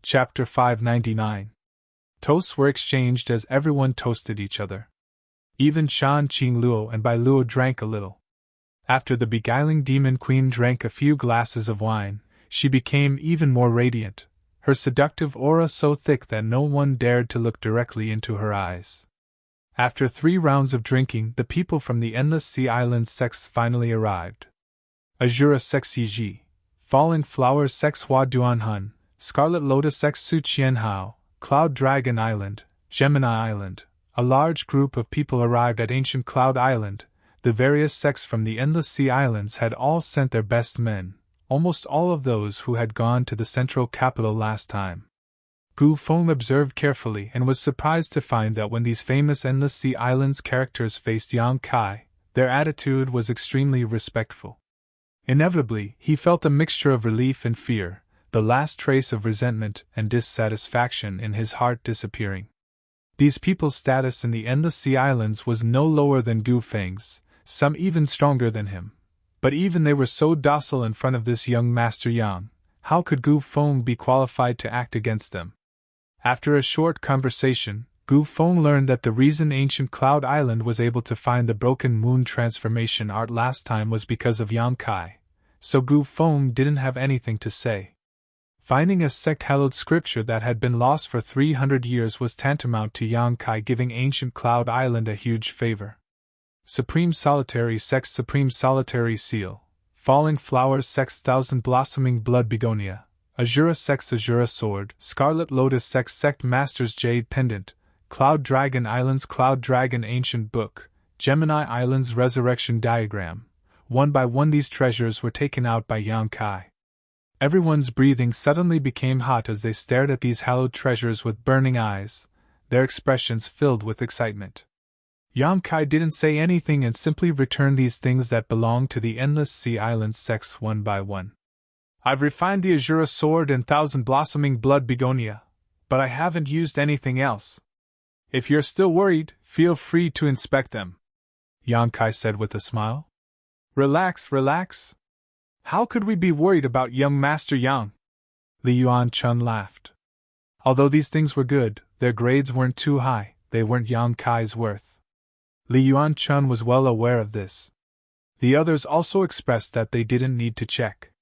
Chapter 599. Toasts were exchanged as everyone toasted each other. Even Shan Qing Luo and Bai Luo drank a little. After the beguiling demon queen drank a few glasses of wine, she became even more radiant, her seductive aura so thick that no one dared to look directly into her eyes. After 3 rounds of drinking, the people from the Endless Sea Islands sects finally arrived. Azura Sex Yiji, Falling Flowers Sex Hua Duanhun, Scarlet Lotus Sex Su Qianhao, Cloud Dragon Island, Gemini Island. A large group of people arrived at Ancient Cloud Island. The various sects from the Endless Sea Islands had all sent their best men, almost all of those who had gone to the central capital last time. Gu Feng observed carefully and was surprised to find that when these famous Endless Sea Islands characters faced Yang Kai, their attitude was extremely respectful. Inevitably, he felt a mixture of relief and fear, the last trace of resentment and dissatisfaction in his heart disappearing. These people's status in the Endless Sea Islands was no lower than Gu Feng's, some even stronger than him. But even they were so docile in front of this young Master Yang, how could Gu Feng be qualified to act against them? After a short conversation, Gu Feng learned that the reason Ancient Cloud Island was able to find the Broken Moon transformation art last time was because of Yang Kai, so Gu Feng didn't have anything to say. Finding a sect-hallowed scripture that had been lost for 300 years was tantamount to Yang Kai giving Ancient Cloud Island a huge favor. Supreme Solitary Sex Supreme Solitary Seal, Falling Flowers Sex Thousand Blossoming Blood Begonia, Azura Sex Azura Sword, Scarlet Lotus Sex Sect Masters Jade Pendant, Cloud Dragon Islands Cloud Dragon Ancient Book, Gemini Islands Resurrection Diagram. One by one these treasures were taken out by Yang Kai. Everyone's breathing suddenly became hot as they stared at these hallowed treasures with burning eyes, their expressions filled with excitement. Yang Kai didn't say anything and simply returned these things that belonged to the Endless Sea Islands sects one by one. I've refined the Azura Sword and Thousand Blossoming Blood Begonia, but I haven't used anything else. If you're still worried, feel free to inspect them, Yang Kai said with a smile. Relax, relax. How could we be worried about young Master Yang? Li Yuan-chun laughed. Although these things were good, their grades weren't too high, they weren't Yang Kai's worth. Li Yuan-chun was well aware of this. The others also expressed that they didn't need to check.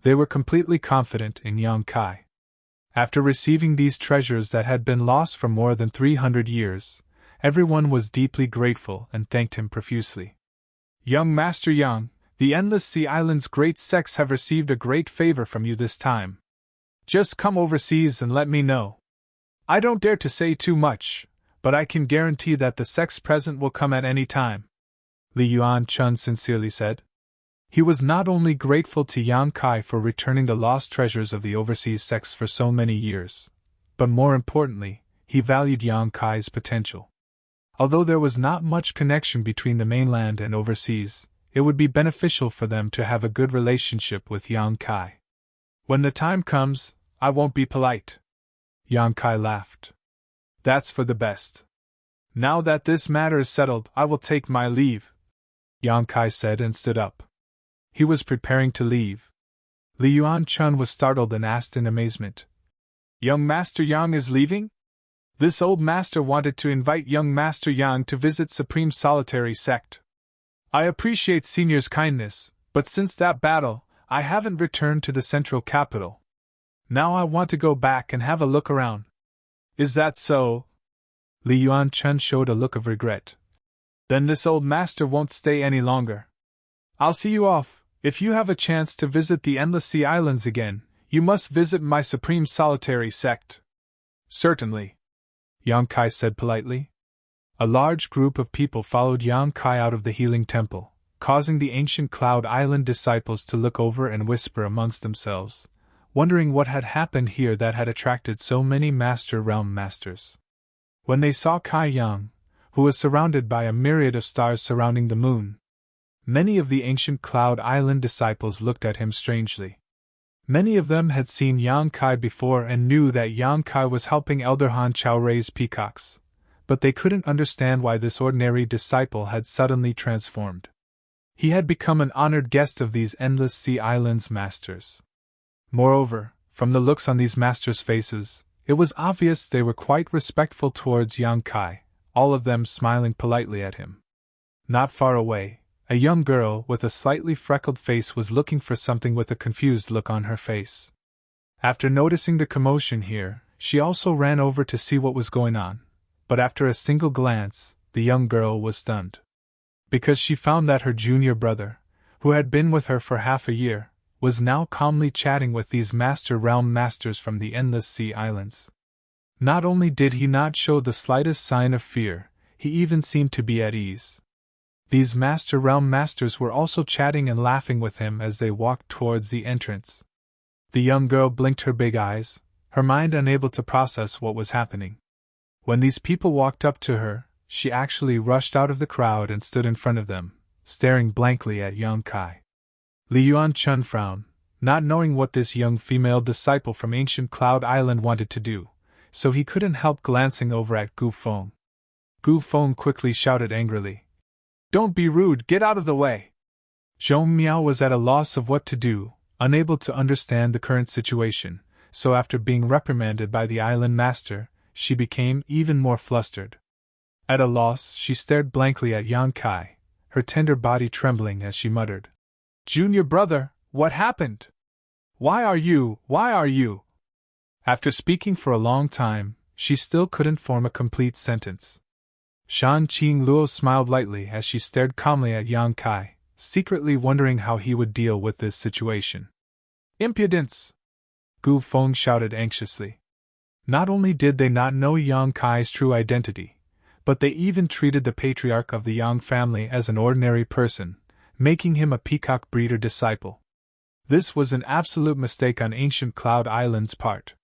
They were completely confident in Yang Kai. After receiving these treasures that had been lost for more than 300 years, everyone was deeply grateful and thanked him profusely. Young Master Yang, the Endless Sea Islands great sects have received a great favor from you this time. Just come overseas and let me know. I don't dare to say too much, but I can guarantee that the sects present will come at any time, Li Yuan-chun sincerely said. He was not only grateful to Yang Kai for returning the lost treasures of the overseas sects for so many years, but more importantly, he valued Yang Kai's potential. Although there was not much connection between the mainland and overseas, it would be beneficial for them to have a good relationship with Yang Kai. When the time comes, I won't be polite. Yang Kai laughed. That's for the best. Now that this matter is settled, I will take my leave, Yang Kai said and stood up. He was preparing to leave. Li Yuan-chun was startled and asked in amazement. Young Master Yang is leaving? This old master wanted to invite young Master Yang to visit Supreme Solitary Sect. I appreciate Senior's kindness, but since that battle, I haven't returned to the central capital. Now I want to go back and have a look around. Is that so? Li Yuan-chun showed a look of regret. Then this old master won't stay any longer. I'll see you off. If you have a chance to visit the Endless Sea Islands again, you must visit my Supreme Solitary Sect. Certainly, Yang Kai said politely. A large group of people followed Yang Kai out of the healing temple, causing the Ancient Cloud Island disciples to look over and whisper amongst themselves, wondering what had happened here that had attracted so many Master Realm Masters. When they saw Kai Yang, who was surrounded by a myriad of stars surrounding the moon, many of the Ancient Cloud Island disciples looked at him strangely. Many of them had seen Yang Kai before and knew that Yang Kai was helping Elder Han Chao raise peacocks, but they couldn't understand why this ordinary disciple had suddenly transformed. He had become an honored guest of these Endless Sea Islands masters. Moreover, from the looks on these masters' faces, it was obvious they were quite respectful towards Yang Kai, all of them smiling politely at him. Not far away, a young girl with a slightly freckled face was looking for something with a confused look on her face. After noticing the commotion here, she also ran over to see what was going on, but after a single glance, the young girl was stunned. Because she found that her junior brother, who had been with her for half a year, was now calmly chatting with these Master Realm Masters from the Endless Sea Islands. Not only did he not show the slightest sign of fear, he even seemed to be at ease. These Master Realm Masters were also chatting and laughing with him as they walked towards the entrance. The young girl blinked her big eyes, her mind unable to process what was happening. When these people walked up to her, she actually rushed out of the crowd and stood in front of them, staring blankly at Yang Kai. Li Yuan-chun frowned, not knowing what this young female disciple from ancient Cloud Island wanted to do, so he couldn't help glancing over at Gu Feng. Gu Feng quickly shouted angrily, "Don't be rude, get out of the way!" Zhong Miao was at a loss of what to do, unable to understand the current situation, so after being reprimanded by the island master, she became even more flustered. At a loss, she stared blankly at Yang Kai, her tender body trembling as she muttered, "Junior brother, what happened? Why are you? After speaking for a long time, she still couldn't form a complete sentence. Shan Qing Luo smiled lightly as she stared calmly at Yang Kai, secretly wondering how he would deal with this situation. "Impudence!" Gu Feng shouted anxiously. Not only did they not know Yang Kai's true identity, but they even treated the patriarch of the Yang family as an ordinary person, making him a peacock breeder disciple. This was an absolute mistake on ancient Cloud Island's part.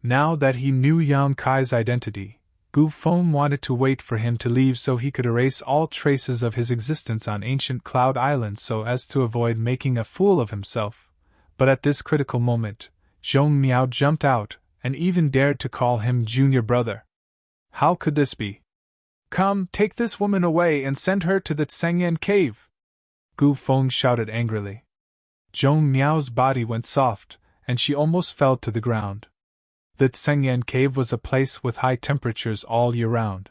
Now that he knew Yang Kai's identity, Gu Feng wanted to wait for him to leave so he could erase all traces of his existence on ancient Cloud Island so as to avoid making a fool of himself. But at this critical moment, Zhong Miao jumped out and even dared to call him junior brother. How could this be? "Come, take this woman away and send her to the Tsangyan cave!" Gu Feng shouted angrily. Zhong Miao's body went soft, and she almost fell to the ground. The Tsangyan cave was a place with high temperatures all year round.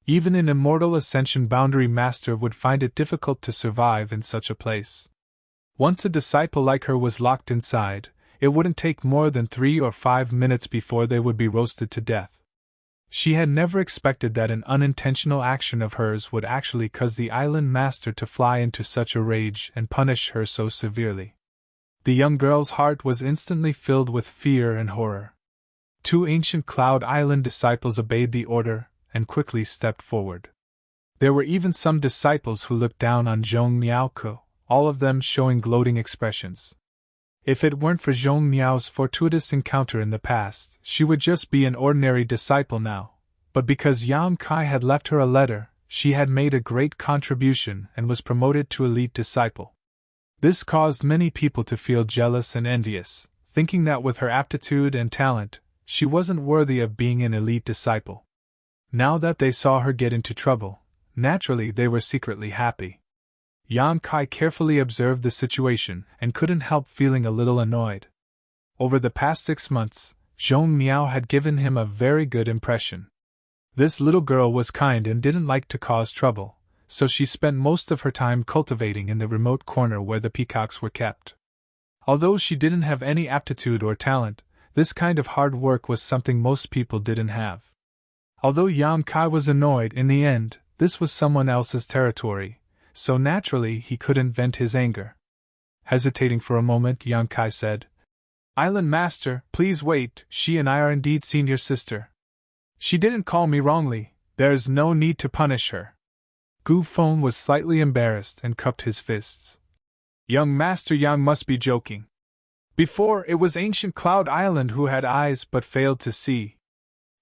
Even an immortal Ascension Boundary Master would find it difficult to survive in such a place. Once a disciple like her was locked inside, it wouldn't take more than 3 or 5 minutes before they would be roasted to death. She had never expected that an unintentional action of hers would actually cause the island master to fly into such a rage and punish her so severely. The young girl's heart was instantly filled with fear and horror. 2 ancient Cloud Island disciples obeyed the order and quickly stepped forward. There were even some disciples who looked down on Zhong Miao, all of them showing gloating expressions. If it weren't for Zhong Miao's fortuitous encounter in the past, she would just be an ordinary disciple now, but because Yang Kai had left her a letter, she had made a great contribution and was promoted to elite disciple. This caused many people to feel jealous and envious, thinking that with her aptitude and talent, she wasn't worthy of being an elite disciple. Now that they saw her get into trouble, naturally they were secretly happy. Yang Kai carefully observed the situation and couldn't help feeling a little annoyed. Over the past 6 months, Zhong Miao had given him a very good impression. This little girl was kind and didn't like to cause trouble, so she spent most of her time cultivating in the remote corner where the peacocks were kept. Although she didn't have any aptitude or talent, this kind of hard work was something most people didn't have. Although Yang Kai was annoyed in the end, this was someone else's territory, so naturally he couldn't vent his anger. Hesitating for a moment, Yang Kai said, "Island Master, please wait, she and I are indeed senior sister. She didn't call me wrongly, there's no need to punish her." Gu Feng was slightly embarrassed and cupped his fists. "Young Master Yang must be joking. Before, it was ancient Cloud Island who had eyes but failed to see.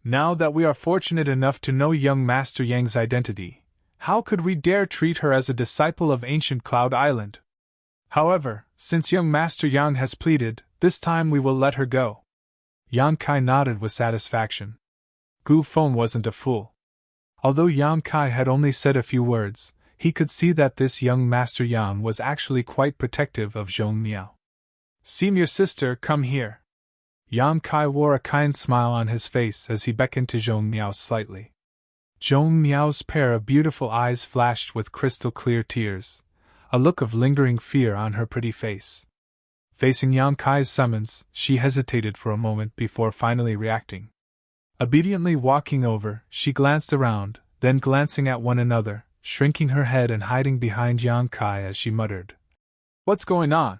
Now that we are fortunate enough to know young Master Yang's identity, how could we dare treat her as a disciple of ancient Cloud Island? However, since young Master Yang has pleaded, this time we will let her go." Yang Kai nodded with satisfaction. Gu Feng wasn't a fool. Although Yang Kai had only said a few words, he could see that this young Master Yang was actually quite protective of Zhong Miao. "Senior sister, come here. Yang Kai wore a kind smile on his face as he beckoned to Zhong Miao slightly. Zhong Miao's pair of beautiful eyes flashed with crystal clear tears, a look of lingering fear on her pretty face. Facing Yang Kai's summons, she hesitated for a moment before finally reacting. Obediently walking over, she glanced around, then glancing at one another, shrinking her head and hiding behind Yang Kai as she muttered, "What's going on?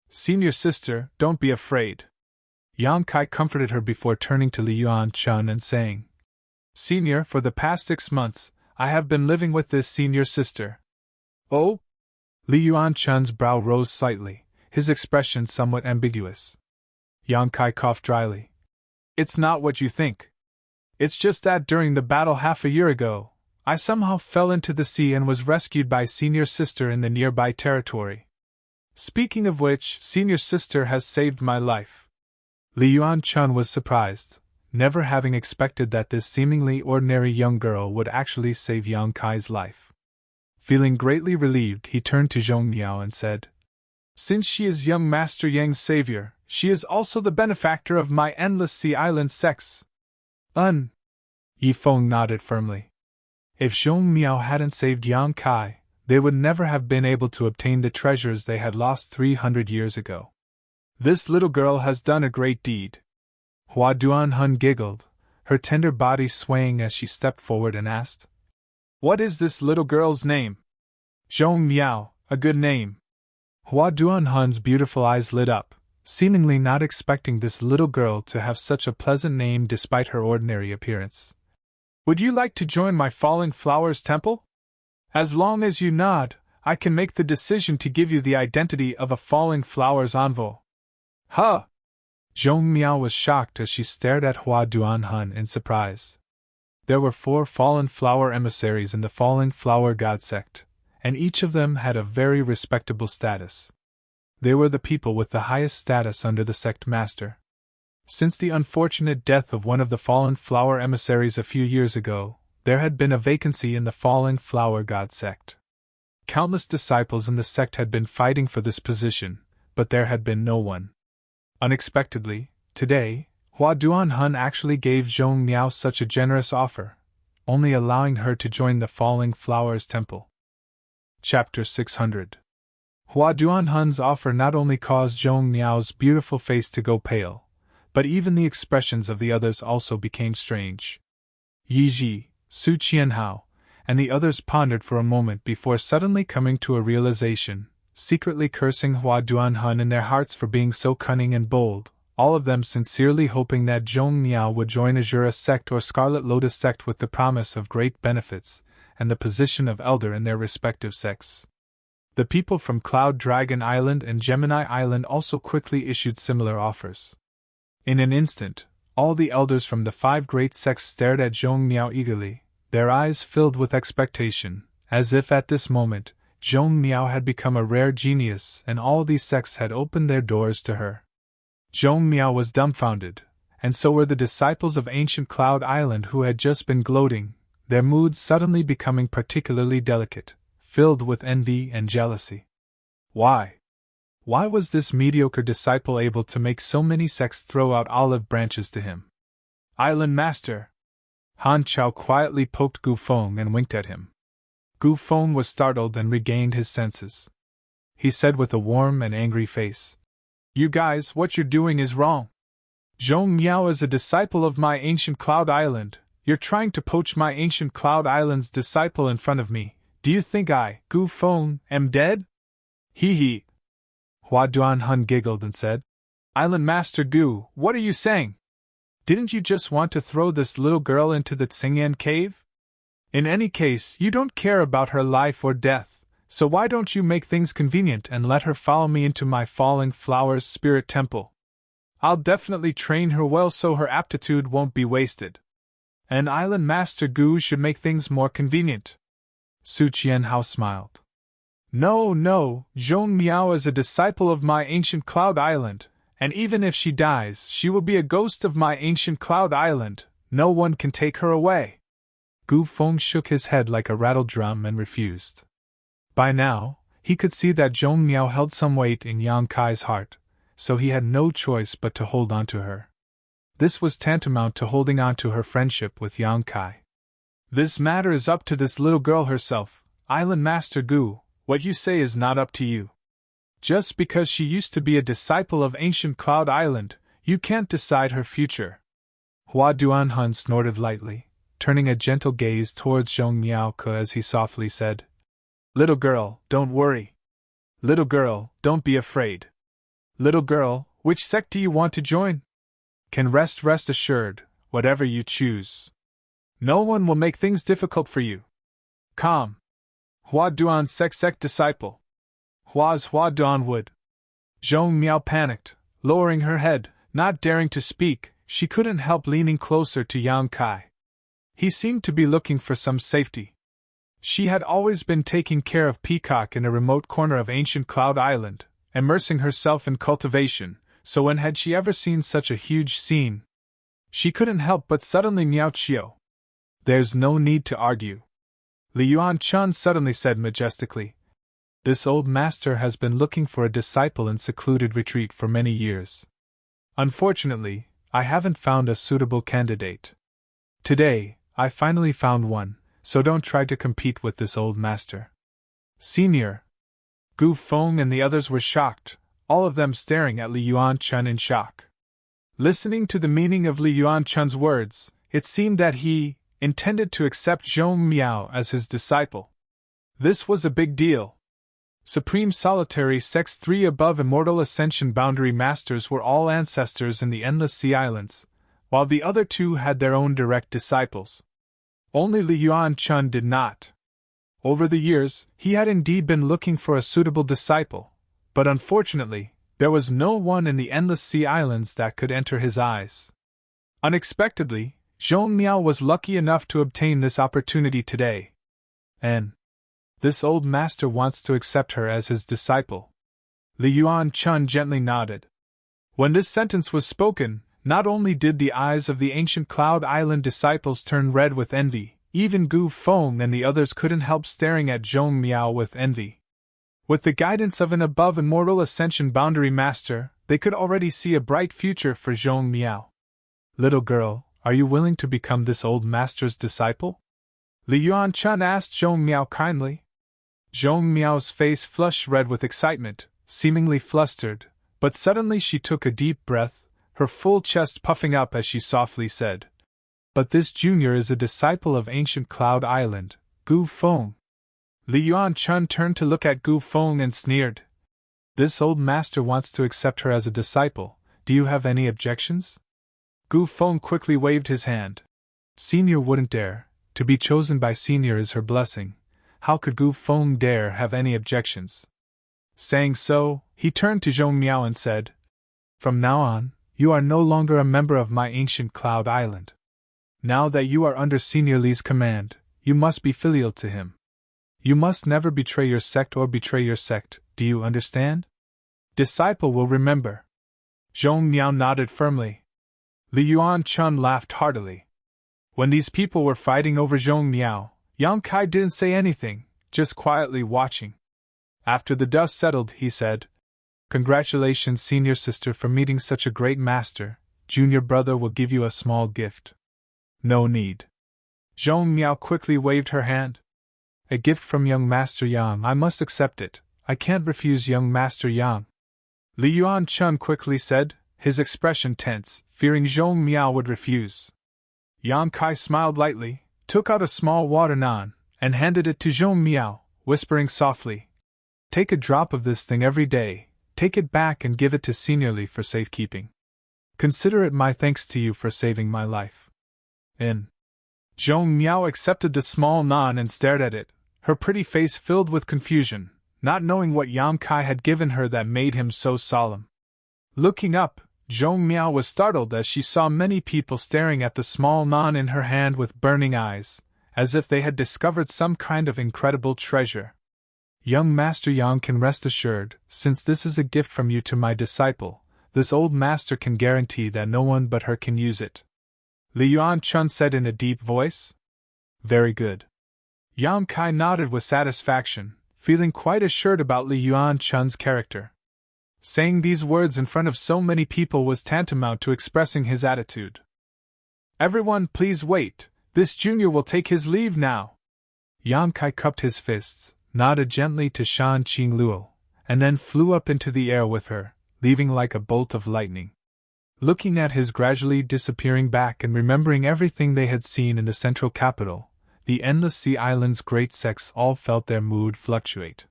Senior sister, don't be afraid." Yang Kai comforted her before turning to Li Yuan Chun and saying, "Senior, for the past 6 months, I have been living with this senior sister." "Oh?" Li Yuan Chun's brow rose slightly, his expression somewhat ambiguous. Yang Kai coughed dryly. "It's not what you think. It's just that during the battle half a year ago, I somehow fell into the sea and was rescued by senior sister in the nearby territory. Speaking of which, senior sister has saved my life." Li Yuan Chun was surprised, never having expected that this seemingly ordinary young girl would actually save Yang Kai's life. Feeling greatly relieved, he turned to Zhong Miao and said, "Since she is young Master Yang's savior, she is also the benefactor of my Endless Sea Island sects." Yi Feng nodded firmly. If Zhong Miao hadn't saved Yang Kai, they would never have been able to obtain the treasures they had lost 300 years ago. "This little girl has done a great deed." Hua Duanhun giggled, her tender body swaying as she stepped forward and asked, "What is this little girl's name?" "Zhong Miao, a good name." Hua Duanhun's beautiful eyes lit up, seemingly not expecting this little girl to have such a pleasant name despite her ordinary appearance. "Would you like to join my Falling Flowers Temple? As long as you nod, I can make the decision to give you the identity of a Falling Flowers envoy." "Huh!" Zhong Miao was shocked as she stared at Hua Duanhun in surprise. There were 4 fallen flower emissaries in the Falling Flower God sect, and each of them had a very respectable status. They were the people with the highest status under the sect master. Since the unfortunate death of one of the fallen flower emissaries a few years ago, there had been a vacancy in the Falling Flower God sect. Countless disciples in the sect had been fighting for this position, but there had been no one. Unexpectedly, today, Hua Duanhun actually gave Zhong Miao such a generous offer, only allowing her to join the Falling Flowers Temple. Chapter 600. Hua Duanhun's offer not only caused Zhong Miao's beautiful face to go pale, but even the expressions of the others also became strange. Yi Ji, Su Qianhao, and the others pondered for a moment before suddenly coming to a realization, secretly cursing Hua Duanhun in their hearts for being so cunning and bold, all of them sincerely hoping that Zhong Miao would join Azura sect or Scarlet Lotus sect with the promise of great benefits and the position of elder in their respective sects. The people from Cloud Dragon Island and Gemini Island also quickly issued similar offers. In an instant, all the elders from the 5 great sects stared at Zhong Miao eagerly, their eyes filled with expectation, as if at this moment, Zhong Miao had become a rare genius and all these sects had opened their doors to her. Zhong Miao was dumbfounded, and so were the disciples of ancient Cloud Island who had just been gloating, their moods suddenly becoming particularly delicate, filled with envy and jealousy. Why? Why was this mediocre disciple able to make so many sects throw out olive branches to him? "Island Master!" Han Chao quietly poked Gu Feng and winked at him. Gu Feng was startled and regained his senses. He said with a warm and angry face, "You guys, what you're doing is wrong. Zhong Miao is a disciple of my ancient Cloud Island. You're trying to poach my ancient Cloud Island's disciple in front of me. Do you think I, Gu Feng, am dead?" "Hee hee." Hua Duanhun giggled and said, "Island Master Gu, what are you saying? Didn't you just want to throw this little girl into the Tsingyan cave? In any case, you don't care about her life or death, so why don't you make things convenient and let her follow me into my Falling Flowers Spirit Temple? I'll definitely train her well so her aptitude won't be wasted. And Island Master Gu should make things more convenient." Su Qianhao smiled. No, Zhong Miao is a disciple of my ancient Cloud Island, and even if she dies, she will be a ghost of my ancient Cloud Island. No one can take her away." Gu Feng shook his head like a rattled drum and refused. By now, he could see that Zhong Miao held some weight in Yang Kai's heart, so he had no choice but to hold on to her. This was tantamount to holding on to her friendship with Yang Kai. This matter is up to this little girl herself, Island Master Gu. What you say is not up to you. Just because she used to be a disciple of ancient Cloud Island, you can't decide her future. Hua Duanhun snorted lightly, turning a gentle gaze towards Zhong Miaoke as he softly said, "Little girl, don't worry. Little girl, don't be afraid. Little girl, which sect do you want to join? Can rest assured, whatever you choose. No one will make things difficult for you. Calm. Hua Duan sect disciple. Hua Duan would." Zhong Miao panicked, lowering her head, not daring to speak. She couldn't help leaning closer to Yang Kai. He seemed to be looking for some safety. She had always been taking care of Peacock in a remote corner of ancient Cloud Island, immersing herself in cultivation, so when had she ever seen such a huge scene? She couldn't help but suddenly meow Chio. "There's no need to argue," Li Yuan Chun suddenly said majestically. "This old master has been looking for a disciple in secluded retreat for many years. Unfortunately, I haven't found a suitable candidate. Today, I finally found one, so don't try to compete with this old master." "Senior!" Gu Feng and the others were shocked, all of them staring at Li Yuan Chun in shock. Listening to the meaning of Li Yuan Chun's words, it seemed that he intended to accept Zhong Miao as his disciple. This was a big deal. Supreme Solitary Sect's 3 above Immortal Ascension Boundary Masters were all ancestors in the Endless Sea Islands, while the other 2 had their own direct disciples. Only Li Yuan Chun did not. Over the years, he had indeed been looking for a suitable disciple, but unfortunately, there was no one in the Endless Sea Islands that could enter his eyes. Unexpectedly, Zhong Miao was lucky enough to obtain this opportunity today. And this old master wants to accept her as his disciple. Li Yuan Chun gently nodded. When this sentence was spoken, not only did the eyes of the ancient Cloud Island disciples turn red with envy, even Gu Feng and the others couldn't help staring at Zhong Miao with envy. With the guidance of an above Immortal Ascension Boundary Master, they could already see a bright future for Zhong Miao. "Little girl, are you willing to become this old master's disciple?" Li Yuan Chun asked Zhong Miao kindly. Zhong Miao's face flushed red with excitement, seemingly flustered, but suddenly she took a deep breath, her full chest puffing up as she softly said, "But this junior is a disciple of ancient Cloud Island, Gu Feng." Li Yuan Chun turned to look at Gu Feng and sneered. "This old master wants to accept her as a disciple. Do you have any objections?" Gu Feng quickly waved his hand. "Senior wouldn't dare. To be chosen by Senior is her blessing. How could Gu Feng dare have any objections?" Saying so, he turned to Zhong Miao and said, "From now on, you are no longer a member of my ancient Cloud Island. Now that you are under Senior Li's command, you must be filial to him. You must never betray your sect or betray your sect, do you understand? Disciple will remember." Zhong Miao nodded firmly. Li Yuan Chun laughed heartily. When these people were fighting over Zhong Miao, Yang Kai didn't say anything, just quietly watching. After the dust settled, he said, "Congratulations, senior sister, for meeting such a great master. Junior brother will give you a small gift." "No need." Zhong Miao quickly waved her hand. "A gift from young Master Yang, I must accept it. I can't refuse young Master Yang." Li Yuan Chun quickly said, his expression tense, fearing Zhong Miao would refuse. Yang Kai smiled lightly, took out a small water nan, and handed it to Zhong Miao, whispering softly, "Take a drop of this thing every day, take it back and give it to Senior Li for safekeeping. Consider it my thanks to you for saving my life." Zhong Miao accepted the small nan and stared at it, her pretty face filled with confusion, not knowing what Yang Kai had given her that made him so solemn. Looking up, Zhong Miao was startled as she saw many people staring at the small nan in her hand with burning eyes, as if they had discovered some kind of incredible treasure. "Young Master Yang can rest assured, since this is a gift from you to my disciple, this old master can guarantee that no one but her can use it," Li Yuan Chun said in a deep voice. "Very good." Yang Kai nodded with satisfaction, feeling quite assured about Li Yuan Chun's character. Saying these words in front of so many people was tantamount to expressing his attitude. Everyone, please wait, this junior will take his leave now. Yang Kai cupped his fists, nodded gently to Shan Qingluo, and then flew up into the air with her, leaving like a bolt of lightning. Looking at his gradually disappearing back and remembering everything they had seen in the central capital, the endless sea island's great sects all felt their mood fluctuate.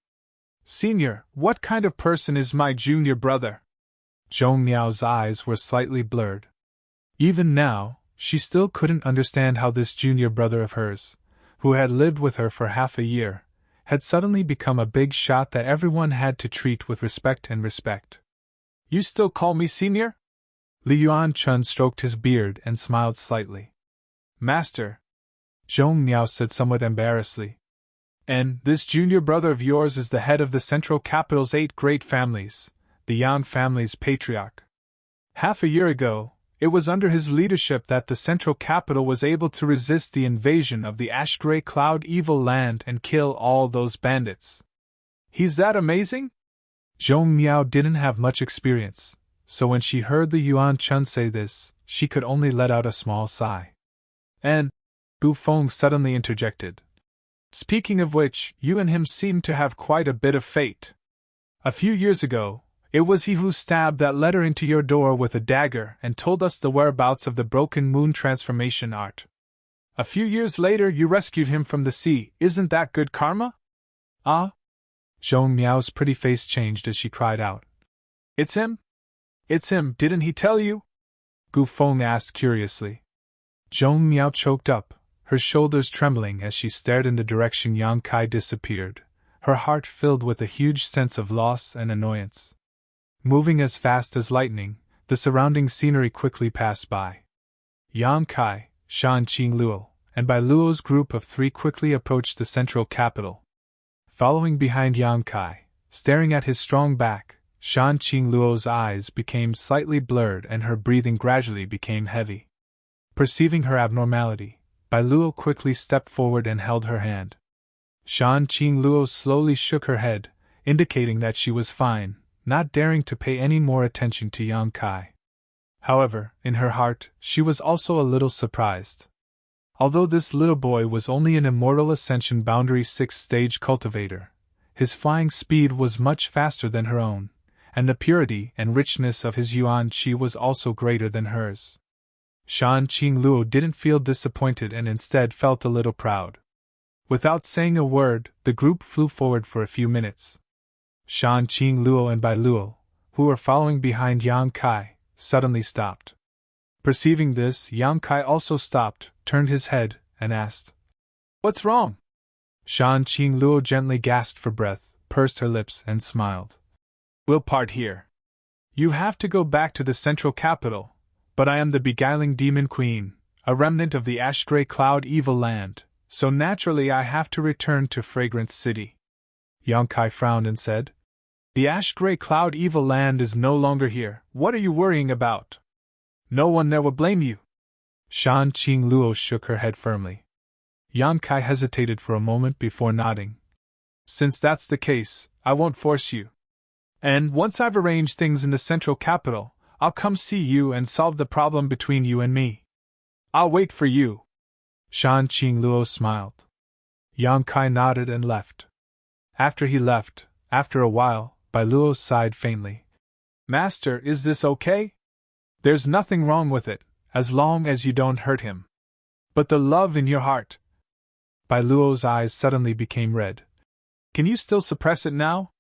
Senior, what kind of person is my junior brother? Zhong Niao's eyes were slightly blurred. Even now, she still couldn't understand how this junior brother of hers, who had lived with her for half a year, had suddenly become a big shot that everyone had to treat with respect. You still call me senior? Li Yuan-chun stroked his beard and smiled slightly. Master, Zhong Niao said somewhat embarrassedly. And this junior brother of yours is the head of the central capital's 8 great families, the Yan family's patriarch. Half a year ago, it was under his leadership that the central capital was able to resist the invasion of the ash-gray cloud evil land and kill all those bandits. He's that amazing? Zhong Miao didn't have much experience, so when she heard the Yuan-chun say this, she could only let out a small sigh. And Bu Feng suddenly interjected. Speaking of which, you and him seem to have quite a bit of fate. A few years ago, it was he who stabbed that letter into your door with a dagger and told us the whereabouts of the broken moon transformation art. A few years later you rescued him from the sea, isn't that good karma? Ah? Zhong Miao's pretty face changed as she cried out. It's him? It's him, didn't he tell you? Gu Feng asked curiously. Zhong Miao choked up, her shoulders trembling as she stared in the direction Yang Kai disappeared, her heart filled with a huge sense of loss and annoyance. Moving as fast as lightning, the surrounding scenery quickly passed by. Yang Kai, Shan Qingluo, and Bai Luo's group of 3 quickly approached the central capital. Following behind Yang Kai, staring at his strong back, Shan Qingluo's eyes became slightly blurred and her breathing gradually became heavy. Perceiving her abnormality, Bai Luo quickly stepped forward and held her hand. Shan Qingluo slowly shook her head, indicating that she was fine, not daring to pay any more attention to Yang Kai. However, in her heart, she was also a little surprised. Although this little boy was only an Immortal Ascension Boundary 6-stage cultivator, his flying speed was much faster than her own, and the purity and richness of his yuan qi was also greater than hers. Shan Qingluo didn't feel disappointed and instead felt a little proud. Without saying a word, the group flew forward for a few minutes. Shan Qingluo and Bai Luo, who were following behind Yang Kai, suddenly stopped. Perceiving this, Yang Kai also stopped, turned his head, and asked, What's wrong? Shan Qingluo gently gasped for breath, pursed her lips, and smiled. We'll part here. You have to go back to the central capital, but I am the beguiling demon queen, a remnant of the ash-gray cloud evil land, so naturally I have to return to Fragrance City. Yang Kai frowned and said, The ash-gray cloud evil land is no longer here, what are you worrying about? No one there will blame you. Shan Qingluo shook her head firmly. Yang Kai hesitated for a moment before nodding. Since that's the case, I won't force you. And once I've arranged things in the central capital, I'll come see you and solve the problem between you and me. I'll wait for you. Shan Qingluo smiled. Yang Kai nodded and left. After he left, after a while, Bai Luo sighed faintly. Master, is this okay? There's nothing wrong with it, as long as you don't hurt him. But the love in your heart. Bai Luo's eyes suddenly became red. Can you still suppress it now?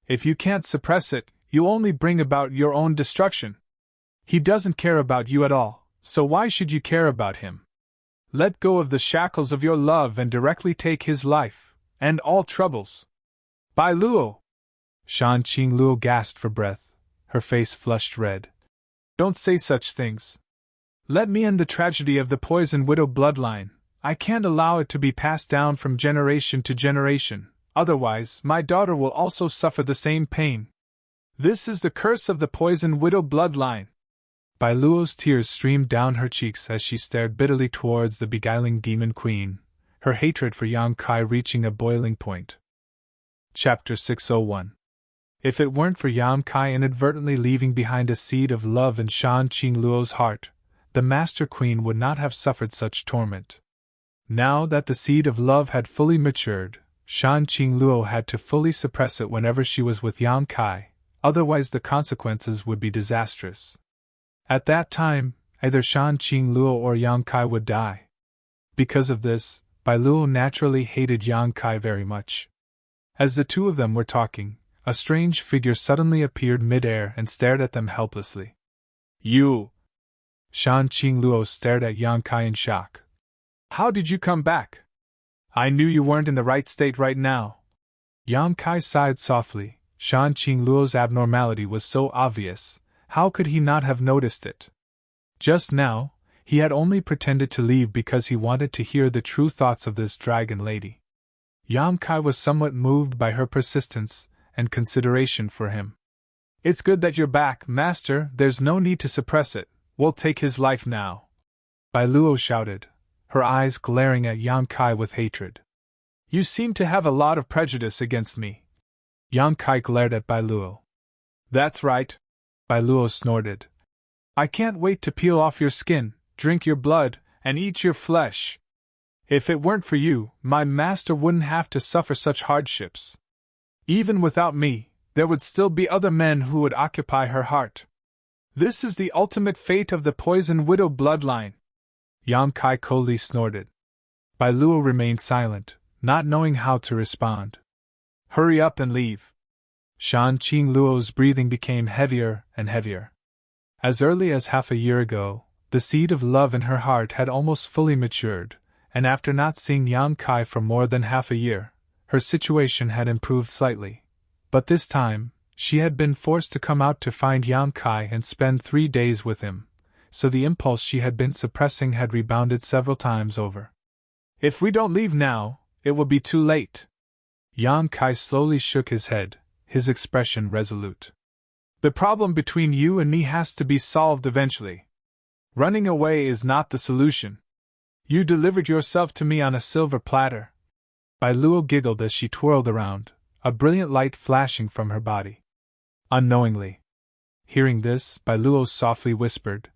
If you can't suppress it, you'll only bring about your own destruction. He doesn't care about you at all, so why should you care about him? Let go of the shackles of your love and directly take his life, and all troubles. Bai Luo! Shan Qingluo gasped for breath, her face flushed red. Don't say such things. Let me end the tragedy of the Poison Widow bloodline. I can't allow it to be passed down from generation to generation, otherwise my daughter will also suffer the same pain. This is the curse of the Poison Widow bloodline. Bai Luo's tears streamed down her cheeks as she stared bitterly towards the beguiling demon queen, her hatred for Yang Kai reaching a boiling point. Chapter 601. If it weren't for Yang Kai inadvertently leaving behind a seed of love in Shan Qingluo's heart, the Master Queen would not have suffered such torment. Now that the seed of love had fully matured, Shan Qingluo had to fully suppress it whenever she was with Yang Kai, otherwise the consequences would be disastrous. At that time, either Shan Qingluo or Yang Kai would die. Because of this, Bai Luo naturally hated Yang Kai very much. As the two of them were talking, a strange figure suddenly appeared mid-air and stared at them helplessly. You! Shan Qingluo stared at Yang Kai in shock. How did you come back? I knew you weren't in the right state right now. Yang Kai sighed softly. Shan Qingluo's abnormality was so obvious, how could he not have noticed it? Just now, he had only pretended to leave because he wanted to hear the true thoughts of this dragon lady. Yang Kai was somewhat moved by her persistence and consideration for him. It's good that you're back, Master, there's no need to suppress it, we'll take his life now. Bai Luo shouted, her eyes glaring at Yang Kai with hatred. You seem to have a lot of prejudice against me. Yang Kai glared at Bai Luo. That's right, Bai Luo snorted. I can't wait to peel off your skin, drink your blood, and eat your flesh. If it weren't for you, my master wouldn't have to suffer such hardships. Even without me, there would still be other men who would occupy her heart. This is the ultimate fate of the Poison Widow bloodline. Yang Kai coldly snorted. Bai Luo remained silent, not knowing how to respond. Hurry up and leave. Shan Qingluo's breathing became heavier and heavier. As early as half a year ago, the seed of love in her heart had almost fully matured, and after not seeing Yang Kai for more than half a year, her situation had improved slightly. But this time, she had been forced to come out to find Yang Kai and spend 3 days with him, so the impulse she had been suppressing had rebounded several times over. If we don't leave now, it will be too late. Yang Kai slowly shook his head, his expression resolute. The problem between you and me has to be solved eventually. Running away is not the solution. You delivered yourself to me on a silver platter. Bai Luo giggled as she twirled around, a brilliant light flashing from her body. Unknowingly. Hearing this, Bai Luo softly whispered,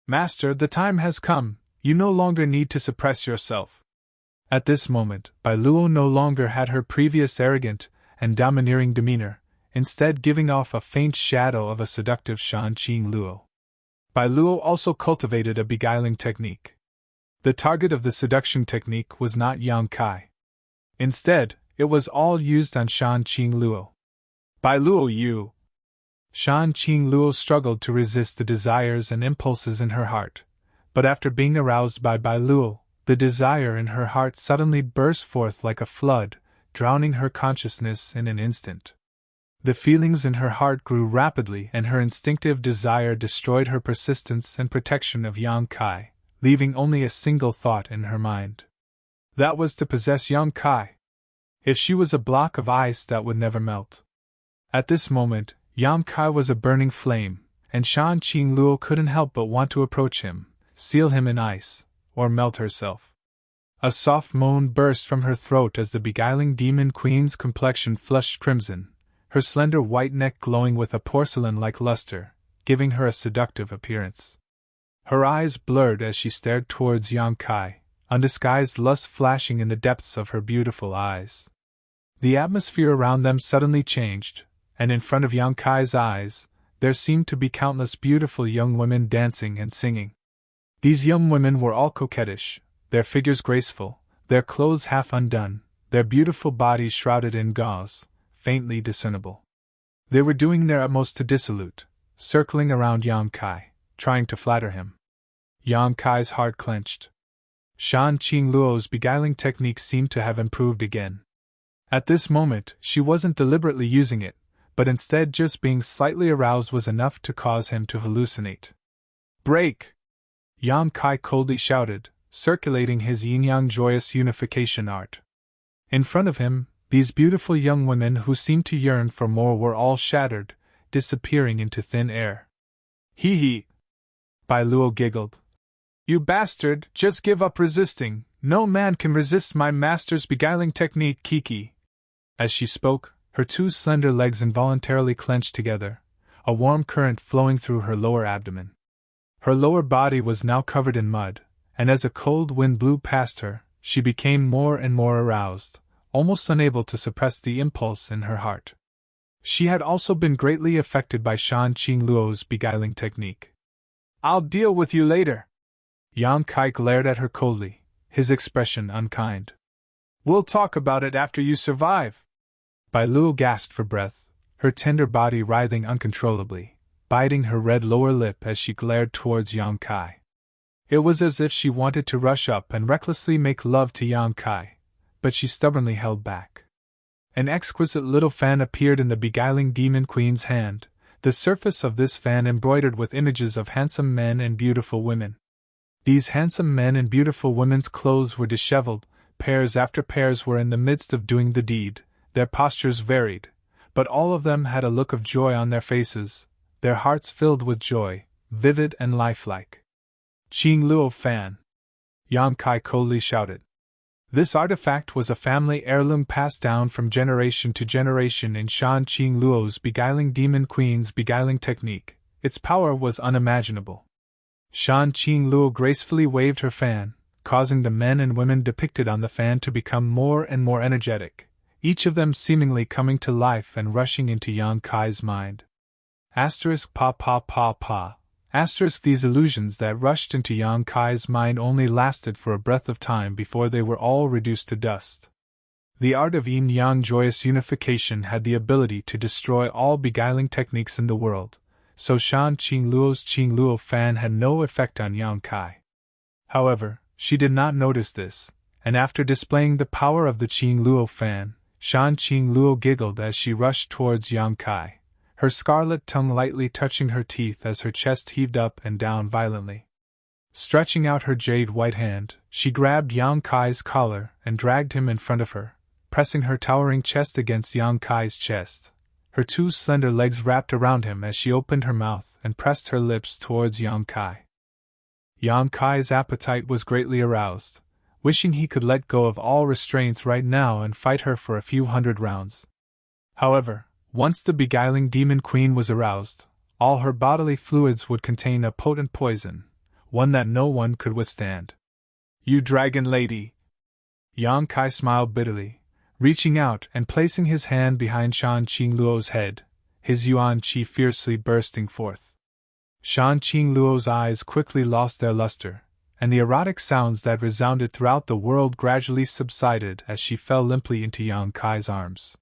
Master, the time has come, you no longer need to suppress yourself. At this moment, Bai Luo no longer had her previous arrogant and domineering demeanor, instead giving off a faint shadow of a seductive Shan Qingluo. Bai Luo also cultivated a beguiling technique. The target of the seduction technique was not Yang Kai. Instead, it was all used on Shan Qingluo. Bai Luo, you! Shan Qingluo struggled to resist the desires and impulses in her heart, but after being aroused by Bai Luo, the desire in her heart suddenly burst forth like a flood, drowning her consciousness in an instant. The feelings in her heart grew rapidly and her instinctive desire destroyed her persistence and protection of Yang Kai, leaving only a single thought in her mind. That was to possess Yang Kai. If she was a block of ice that would never melt. At this moment, Yang Kai was a burning flame, and Shan Qingluo couldn't help but want to approach him, seal him in ice, or melt herself. A soft moan burst from her throat as the beguiling demon queen's complexion flushed crimson, her slender white neck glowing with a porcelain-like luster, giving her a seductive appearance. Her eyes blurred as she stared towards Yang Kai, undisguised lust flashing in the depths of her beautiful eyes. The atmosphere around them suddenly changed, and in front of Yang Kai's eyes, there seemed to be countless beautiful young women dancing and singing. These young women were all coquettish, their figures graceful, their clothes half undone, their beautiful bodies shrouded in gauze, faintly discernible. They were doing their utmost to dissolute, circling around Yang Kai, trying to flatter him. Yang Kai's heart clenched. Shan Qingluo's beguiling technique seemed to have improved again. At this moment, she wasn't deliberately using it, but instead just being slightly aroused was enough to cause him to hallucinate. Break! Yang Kai coldly shouted, circulating his yin-yang joyous unification art. In front of him, these beautiful young women who seemed to yearn for more were all shattered, disappearing into thin air. Hee hee! Bai Luo giggled. You bastard, just give up resisting, no man can resist my master's beguiling technique, Kiki. As she spoke, her two slender legs involuntarily clenched together, a warm current flowing through her lower abdomen. Her lower body was now covered in mud, and as a cold wind blew past her, she became more and more aroused, almost unable to suppress the impulse in her heart. She had also been greatly affected by Shan Qingluo's beguiling technique. "I'll deal with you later." Yang Kai glared at her coldly, his expression unkind. "We'll talk about it after you survive." Bai Luo gasped for breath, her tender body writhing uncontrollably, biting her red lower lip as she glared towards Yang Kai. It was as if she wanted to rush up and recklessly make love to Yang Kai, but she stubbornly held back. An exquisite little fan appeared in the beguiling demon queen's hand, the surface of this fan embroidered with images of handsome men and beautiful women. These handsome men and beautiful women's clothes were disheveled, pairs after pairs were in the midst of doing the deed, their postures varied, but all of them had a look of joy on their faces, their hearts filled with joy, vivid and lifelike. "Qingluo fan!" Yang Kai coldly shouted. This artifact was a family heirloom passed down from generation to generation in Shan Qingluo's beguiling demon queen's beguiling technique. Its power was unimaginable. Shan Qingluo gracefully waved her fan, causing the men and women depicted on the fan to become more and more energetic, each of them seemingly coming to life and rushing into Yang Kai's mind. Pa pa pa pa. These illusions that rushed into Yang Kai's mind only lasted for a breath of time before they were all reduced to dust. The art of yin-yang joyous unification had the ability to destroy all beguiling techniques in the world, so Shan Qingluo's Qingluo fan had no effect on Yang Kai. However, she did not notice this, and after displaying the power of the Qingluo fan, Shan Qingluo giggled as she rushed towards Yang Kai, her scarlet tongue lightly touching her teeth as her chest heaved up and down violently. Stretching out her jade-white hand, she grabbed Yang Kai's collar and dragged him in front of her, pressing her towering chest against Yang Kai's chest. Her two slender legs wrapped around him as she opened her mouth and pressed her lips towards Yang Kai. Yang Kai's appetite was greatly aroused, wishing he could let go of all restraints right now and fight her for a few hundred rounds. However, once the beguiling demon queen was aroused, all her bodily fluids would contain a potent poison, one that no one could withstand. "You dragon lady!" Yang Kai smiled bitterly, reaching out and placing his hand behind Shan Qingluo's head, his yuan qi fiercely bursting forth. Shan Qingluo's eyes quickly lost their luster, and the erotic sounds that resounded throughout the world gradually subsided as she fell limply into Yang Kai's arms.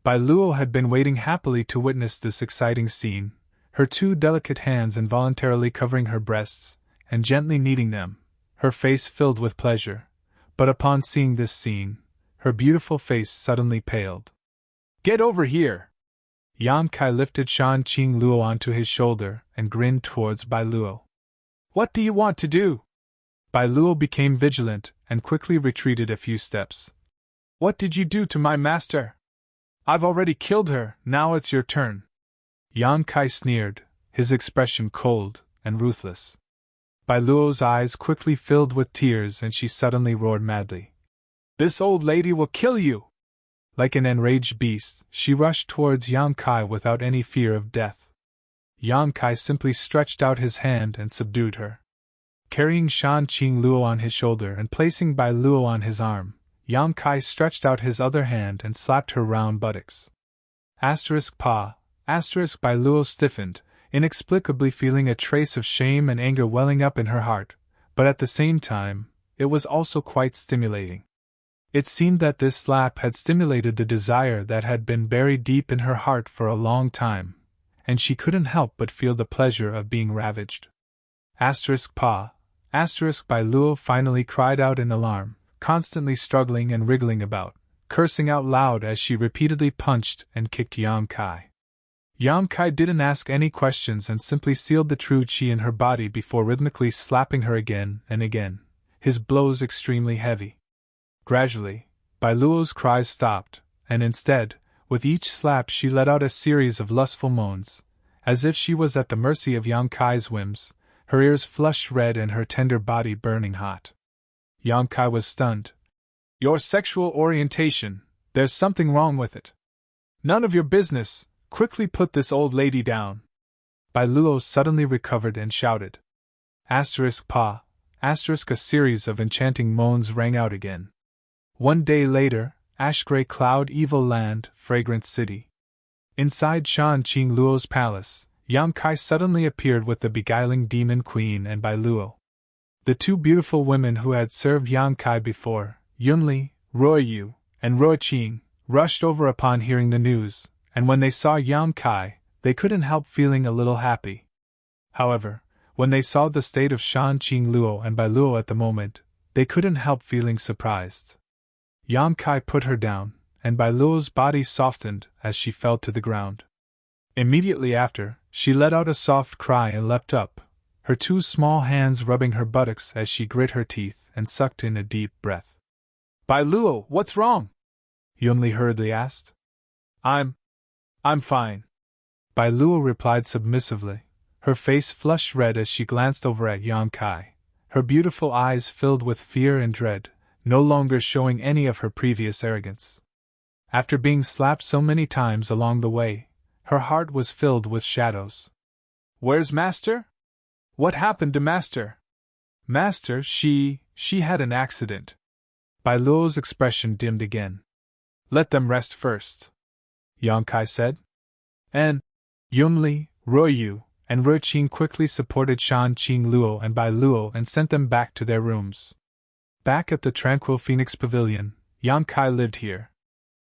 Bai Luo had been waiting happily to witness this exciting scene, her two delicate hands involuntarily covering her breasts, and gently kneading them, her face filled with pleasure, but upon seeing this scene, her beautiful face suddenly paled. "Get over here!" Yang Kai lifted Shan Qingluo onto his shoulder and grinned towards Bai Luo. "What do you want to do?" Bai Luo became vigilant and quickly retreated a few steps. "What did you do to my master?" "I've already killed her, now it's your turn." Yang Kai sneered, his expression cold and ruthless. Bai Luo's eyes quickly filled with tears and she suddenly roared madly. "This old lady will kill you!" Like an enraged beast, she rushed towards Yang Kai without any fear of death. Yang Kai simply stretched out his hand and subdued her. Carrying Shan Qingluo on his shoulder and placing Bai Luo on his arm, Yang Kai stretched out his other hand and slapped her round buttocks. Pa. Bai Luo stiffened, inexplicably feeling a trace of shame and anger welling up in her heart, but at the same time, it was also quite stimulating. It seemed that this slap had stimulated the desire that had been buried deep in her heart for a long time, and she couldn't help but feel the pleasure of being ravaged. Pa. Bai Luo finally cried out in alarm, constantly struggling and wriggling about, cursing out loud as she repeatedly punched and kicked Yang Kai. Yang Kai didn't ask any questions and simply sealed the true qi in her body before rhythmically slapping her again and again, his blows extremely heavy. Gradually, Bai Luo's cries stopped, and instead, with each slap she let out a series of lustful moans, as if she was at the mercy of Yang Kai's whims, her ears flushed red and her tender body burning hot. Yang Kai was stunned. "Your sexual orientation, there's something wrong with it." None of your business, quickly put this old lady down. Bai Luo suddenly recovered and shouted. Pa. A series of enchanting moans rang out again. One day later, Ash Gray Cloud Evil Land, Fragrant City. Inside Shan Qing Luo's palace, Yang Kai suddenly appeared with the beguiling demon queen and Bai Luo. The two beautiful women who had served Yang Kai before, Yunli, Ruoyu, and Ruoqing, rushed over upon hearing the news, and when they saw Yang Kai, they couldn't help feeling a little happy. However, when they saw the state of Shan Qing Luo and Bai Luo at the moment, they couldn't help feeling surprised. Yang Kai put her down, and Bai Luo's body softened as she fell to the ground. Immediately after, she let out a soft cry and leapt up, her two small hands rubbing her buttocks as she grit her teeth and sucked in a deep breath. Bai Luo, what's wrong? Yunli hurriedly asked. I'm fine. Bai Luo replied submissively, her face flushed red as she glanced over at Yang Kai, her beautiful eyes filled with fear and dread, no longer showing any of her previous arrogance. After being slapped so many times along the way, her heart was filled with shadows. Where's Master? What happened to Master? Master, she had an accident. Bai Luo's expression dimmed again. Let them rest first, Yang Kai said. And Yunli, Ruoyu, and Ruoqing quickly supported Shan Qing Luo and Bai Luo and sent them back to their rooms. Back at the tranquil Phoenix Pavilion, Yang Kai lived here.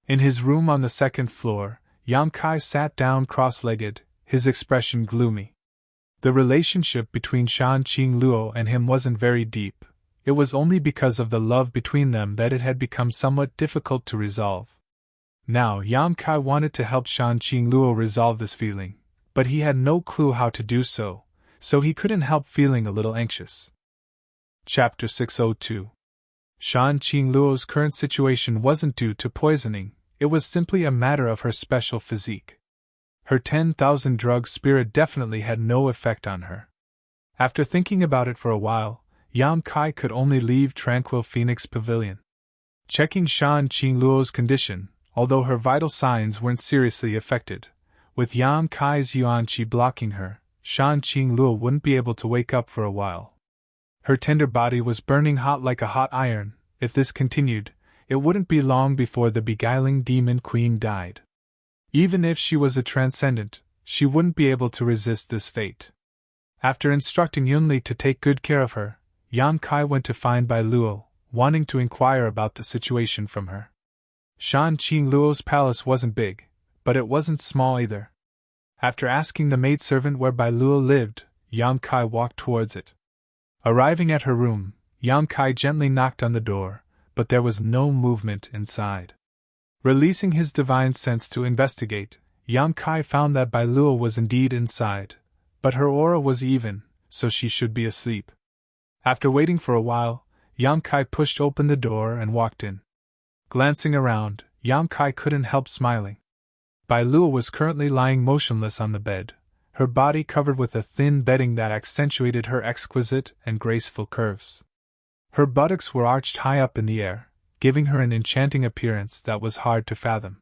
In his room on the second floor, Yang Kai sat down cross-legged, his expression gloomy. The relationship between Shan Qing Luo and him wasn't very deep. It was only because of the love between them that it had become somewhat difficult to resolve. Now Yang Kai wanted to help Shan Qing Luo resolve this feeling, but he had no clue how to do so he couldn't help feeling a little anxious. Chapter 602. Shan Qing Luo's current situation wasn't due to poisoning, it was simply a matter of her special physique. Her 10,000 drug spirit definitely had no effect on her. After thinking about it for a while, Yang Kai could only leave tranquil Phoenix Pavilion. Checking Shan Qing Luo's condition, although her vital signs weren't seriously affected, with Yang Kai's yuanqi blocking her, Shan Qing Luo wouldn't be able to wake up for a while. Her tender body was burning hot like a hot iron. If this continued, it wouldn't be long before the beguiling demon queen died. Even if she was a transcendent, she wouldn't be able to resist this fate. After instructing Yunli to take good care of her, Yang Kai went to find Bai Luo, wanting to inquire about the situation from her. Shan Qing Luo's palace wasn't big, but it wasn't small either. After asking the maidservant where Bai Luo lived, Yang Kai walked towards it. Arriving at her room, Yang Kai gently knocked on the door, but there was no movement inside. Releasing his divine sense to investigate, Yang Kai found that Bai Luo was indeed inside, but her aura was even, so she should be asleep. After waiting for a while, Yang Kai pushed open the door and walked in. Glancing around, Yang Kai couldn't help smiling. Bai Luo was currently lying motionless on the bed, her body covered with a thin bedding that accentuated her exquisite and graceful curves. Her buttocks were arched high up in the air, giving her an enchanting appearance that was hard to fathom.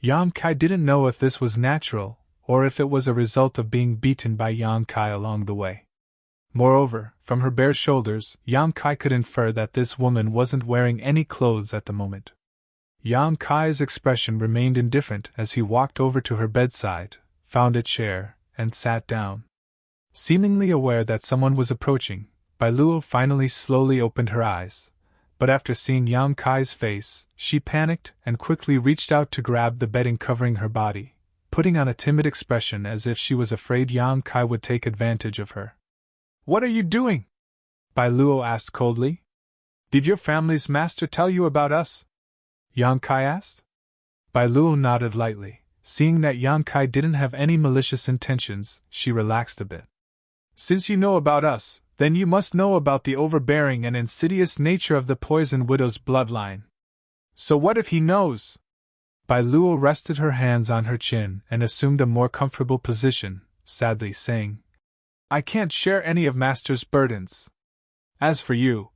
Yang Kai didn't know if this was natural, or if it was a result of being beaten by Yang Kai along the way. Moreover, from her bare shoulders, Yang Kai could infer that this woman wasn't wearing any clothes at the moment. Yang Kai's expression remained indifferent as he walked over to her bedside, found a chair, and sat down. Seemingly aware that someone was approaching, Bai Luo finally slowly opened her eyes, but after seeing Yang Kai's face, she panicked and quickly reached out to grab the bedding covering her body, putting on a timid expression as if she was afraid Yang Kai would take advantage of her. "What are you doing?" Bai Luo asked coldly. "Did your family's master tell you about us?" Yang Kai asked. Bai Luo nodded lightly. Seeing that Yang Kai didn't have any malicious intentions, she relaxed a bit. "Since you know about us, then you must know about the overbearing and insidious nature of the Poison Widow's bloodline. So what if he knows?" Bai Luo rested her hands on her chin and assumed a more comfortable position, sadly saying, "I can't share any of Master's burdens. As for you,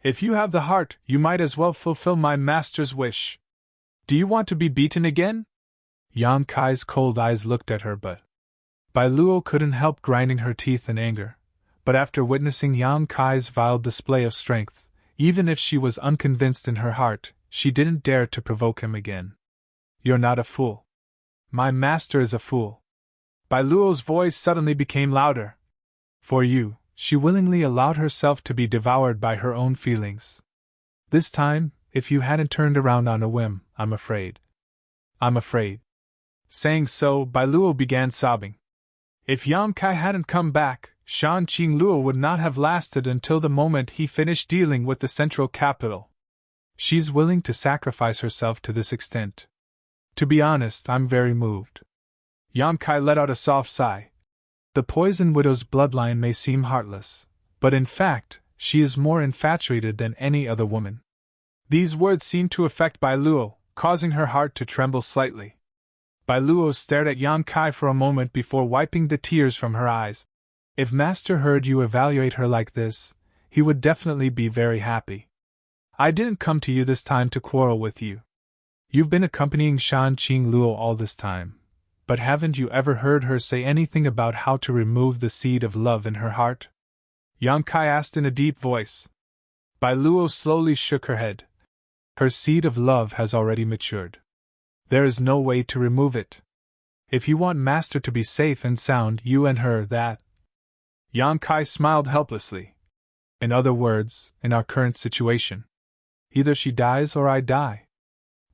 if you have the heart, you might as well fulfill my master's wish." Do you want to be beaten again? Yang Kai's cold eyes looked at her, but Bai Luo couldn't help grinding her teeth in anger. But after witnessing Yang Kai's vile display of strength, even if she was unconvinced in her heart, she didn't dare to provoke him again. You're not a fool. My master is a fool. Bai Luo's voice suddenly became louder. For you, she willingly allowed herself to be devoured by her own feelings. This time, if you hadn't turned around on a whim, I'm afraid. I'm afraid. Saying so, Bai Luo began sobbing. If Yang Kai hadn't come back, Shan Qingluo would not have lasted until the moment he finished dealing with the central capital. She's willing to sacrifice herself to this extent. To be honest, I'm very moved. Yang Kai let out a soft sigh. The Poison Widow's bloodline may seem heartless, but in fact, she is more infatuated than any other woman. These words seemed to affect Bai Luo, causing her heart to tremble slightly. Bai Luo stared at Yang Kai for a moment before wiping the tears from her eyes. If Master heard you evaluate her like this, he would definitely be very happy. I didn't come to you this time to quarrel with you. You've been accompanying Shan Qingluo all this time, but haven't you ever heard her say anything about how to remove the seed of love in her heart? Yang Kai asked in a deep voice. Bai Luo slowly shook her head. Her seed of love has already matured. There is no way to remove it. If you want Master to be safe and sound, you and her that. Yang Kai smiled helplessly. In other words, in our current situation. Either she dies or I die.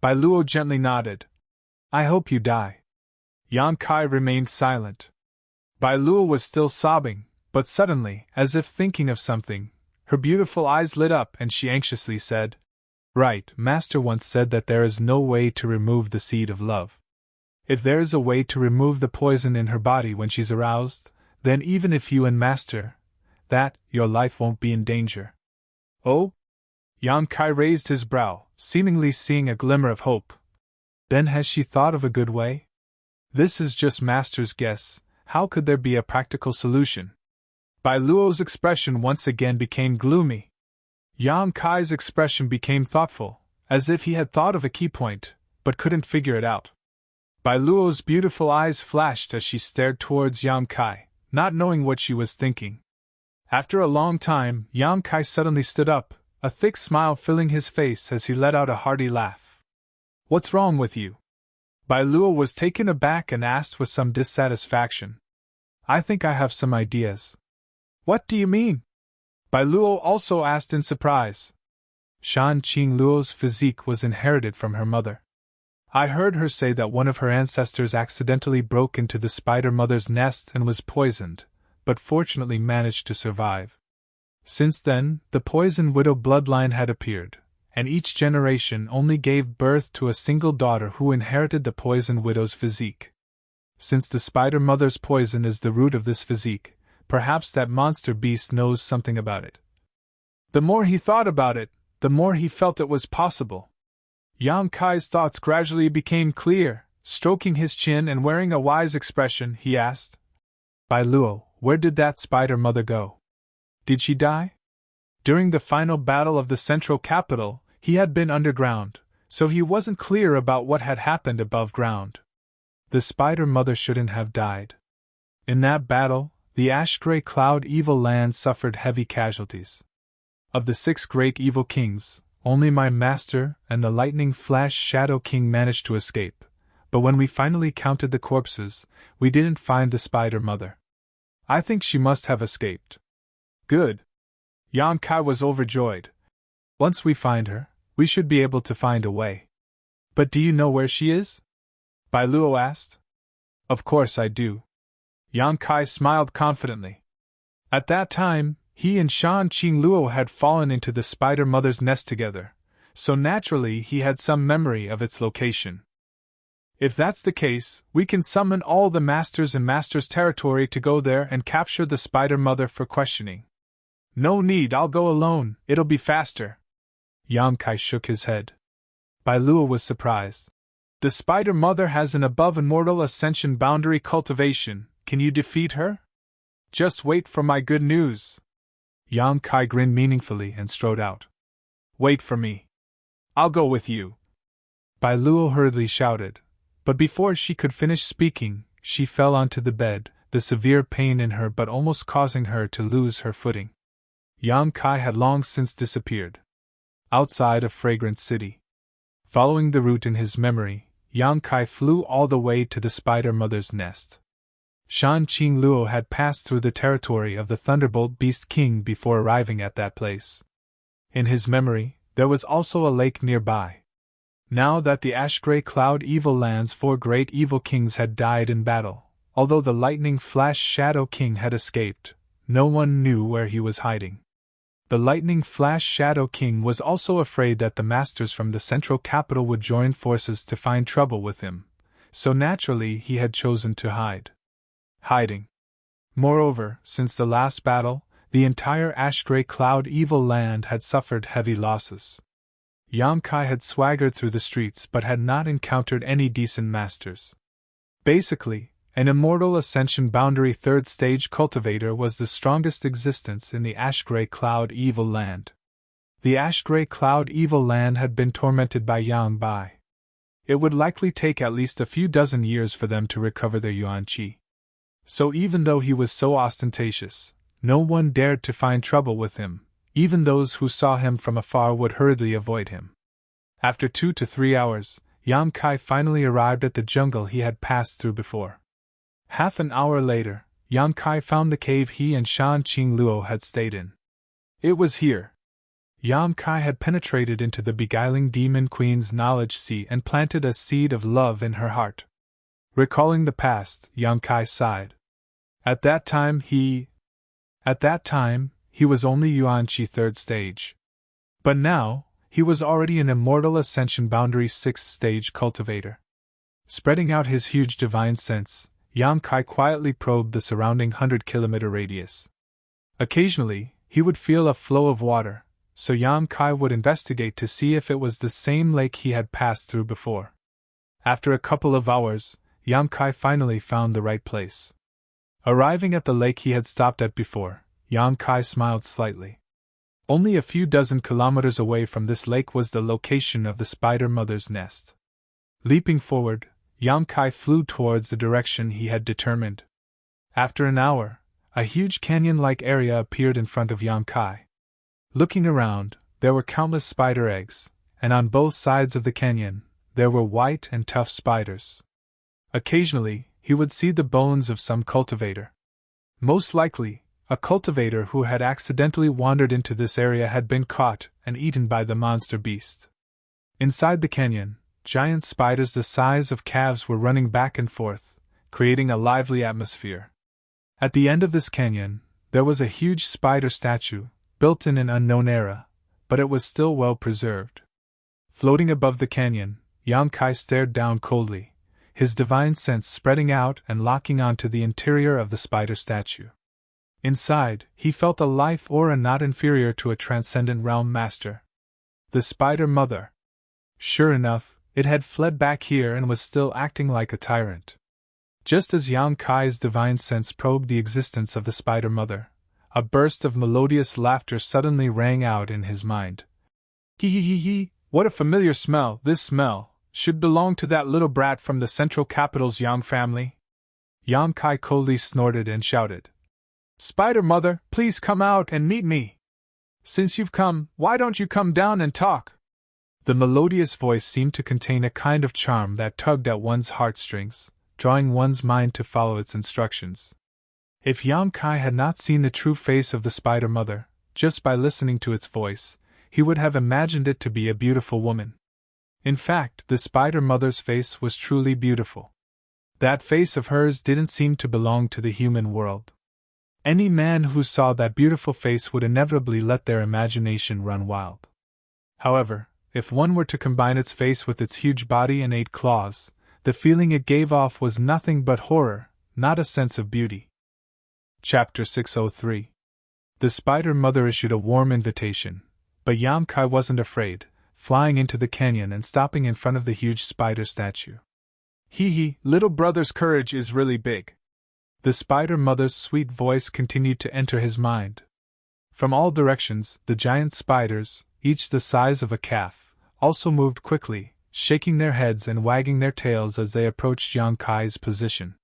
Bai Luo gently nodded. I hope you die. Yang Kai remained silent. Bai Luo was still sobbing, but suddenly, as if thinking of something, her beautiful eyes lit up and she anxiously said, Right, Master once said that there is no way to remove the seed of love. If there is a way to remove the poison in her body when she's aroused, then even if you and Master, that, your life won't be in danger. Oh? Yang Kai raised his brow, seemingly seeing a glimmer of hope. Then has she thought of a good way? This is just Master's guess. How could there be a practical solution? Bai Luo's expression once again became gloomy. Yang Kai's expression became thoughtful, as if he had thought of a key point, but couldn't figure it out. Bai Luo's beautiful eyes flashed as she stared towards Yang Kai, not knowing what she was thinking. After a long time, Yang Kai suddenly stood up, a thick smile filling his face as he let out a hearty laugh. What's wrong with you? Bai Luo was taken aback and asked with some dissatisfaction. I think I have some ideas. What do you mean? Bai Luo also asked in surprise. Shan Qingluo's physique was inherited from her mother. I heard her say that one of her ancestors accidentally broke into the spider mother's nest and was poisoned, but fortunately managed to survive. Since then, the Poison Widow bloodline had appeared, and each generation only gave birth to a single daughter who inherited the Poison Widow's physique. Since the spider mother's poison is the root of this physique, perhaps that monster beast knows something about it. The more he thought about it, the more he felt it was possible. Yang Kai's thoughts gradually became clear. Stroking his chin and wearing a wise expression, he asked, Bai Luo, where did that spider mother go? Did she die? During the final battle of the central capital, he had been underground, so he wasn't clear about what had happened above ground. The spider mother shouldn't have died. In that battle, the ash-gray cloud evil land suffered heavy casualties. Of the 6 great evil kings, only my master and the lightning flash shadow king managed to escape, but when we finally counted the corpses, we didn't find the spider mother. I think she must have escaped. Good. Yang Kai was overjoyed. Once we find her, we should be able to find a way. But do you know where she is? Bai Luo asked. Of course I do. Yang Kai smiled confidently. At that time, he and Shan Qingluo had fallen into the spider mother's nest together, so naturally he had some memory of its location. If that's the case, we can summon all the masters in Master's territory to go there and capture the spider mother for questioning. No need, I'll go alone, it'll be faster. Yang Kai shook his head. Bai Luo was surprised. The spider mother has an above-immortal ascension boundary cultivation. Can you defeat her? Just wait for my good news. Yang Kai grinned meaningfully and strode out. Wait for me. I'll go with you. Bai Luo hurriedly shouted, but before she could finish speaking, she fell onto the bed, the severe pain in her but almost causing her to lose her footing. Yang Kai had long since disappeared. Outside a fragrant city. Following the route in his memory, Yang Kai flew all the way to the spider mother's nest. Shan Qing Luo had passed through the territory of the Thunderbolt Beast King before arriving at that place. In his memory, there was also a lake nearby. Now that the ash-gray cloud evil land's 4 great evil kings had died in battle, although the lightning flash Shadow King had escaped, no one knew where he was hiding. The lightning flash Shadow King was also afraid that the masters from the central capital would join forces to find trouble with him, so naturally he had chosen to hide. Hiding. Moreover, since the last battle, the entire ash-gray cloud evil land had suffered heavy losses. Yang Kai had swaggered through the streets but had not encountered any decent masters. Basically, an immortal ascension boundary 3rd stage cultivator was the strongest existence in the ash-gray cloud evil land. The ash-gray cloud evil land had been tormented by Yang Bai. It would likely take at least a few dozen years for them to recover their yuan qi. So even though he was so ostentatious, no one dared to find trouble with him. Even those who saw him from afar would hurriedly avoid him. After 2 to 3 hours, Yang Kai finally arrived at the jungle he had passed through before. Half an hour later, Yang Kai found the cave he and Shan Qing Luo had stayed in. It was here. Yang Kai had penetrated into the beguiling demon queen's knowledge sea and planted a seed of love in her heart. Recalling the past, Yang Kai sighed. At that time he was only yuan qi 3rd stage. But now, he was already an immortal ascension boundary 6th stage cultivator. Spreading out his huge divine sense, Yang Kai quietly probed the surrounding 100-kilometer radius. Occasionally, he would feel a flow of water, so Yang Kai would investigate to see if it was the same lake he had passed through before. After a couple of hours, Yang Kai finally found the right place. Arriving at the lake he had stopped at before, Yang Kai smiled slightly. Only a few dozen kilometers away from this lake was the location of the spider mother's nest. Leaping forward, Yang Kai flew towards the direction he had determined. After an hour, a huge canyon-like area appeared in front of Yang Kai. Looking around, there were countless spider eggs, and on both sides of the canyon, there were white and tough spiders. Occasionally, he would see the bones of some cultivator. Most likely, a cultivator who had accidentally wandered into this area had been caught and eaten by the monster beast. Inside the canyon, giant spiders the size of calves were running back and forth, creating a lively atmosphere. At the end of this canyon, there was a huge spider statue, built in an unknown era, but it was still well preserved. Floating above the canyon, Yang Kai stared down coldly, his divine sense spreading out and locking onto the interior of the spider statue. Inside, he felt a life aura not inferior to a transcendent realm master. The spider mother. Sure enough, it had fled back here and was still acting like a tyrant. Just as Yang Kai's divine sense probed the existence of the spider mother, a burst of melodious laughter suddenly rang out in his mind. Hee hee hee hee, what a familiar smell! This smell should belong to that little brat from the central capital's Yang family. Yang Kai coldly snorted and shouted. Spider Mother, please come out and meet me. Since you've come, why don't you come down and talk? The melodious voice seemed to contain a kind of charm that tugged at one's heartstrings, drawing one's mind to follow its instructions. If Yang Kai had not seen the true face of the Spider Mother, just by listening to its voice, he would have imagined it to be a beautiful woman. In fact, the Spider Mother's face was truly beautiful. That face of hers didn't seem to belong to the human world. Any man who saw that beautiful face would inevitably let their imagination run wild. However, if one were to combine its face with its huge body and 8 claws, the feeling it gave off was nothing but horror, not a sense of beauty. Chapter 603. The Spider Mother issued a warm invitation, but Yang Kai wasn't afraid, flying into the canyon and stopping in front of the huge spider statue. Hee hee, little brother's courage is really big. The Spider Mother's sweet voice continued to enter his mind. From all directions, the giant spiders, each the size of a calf, also moved quickly, shaking their heads and wagging their tails as they approached Yang Kai's position.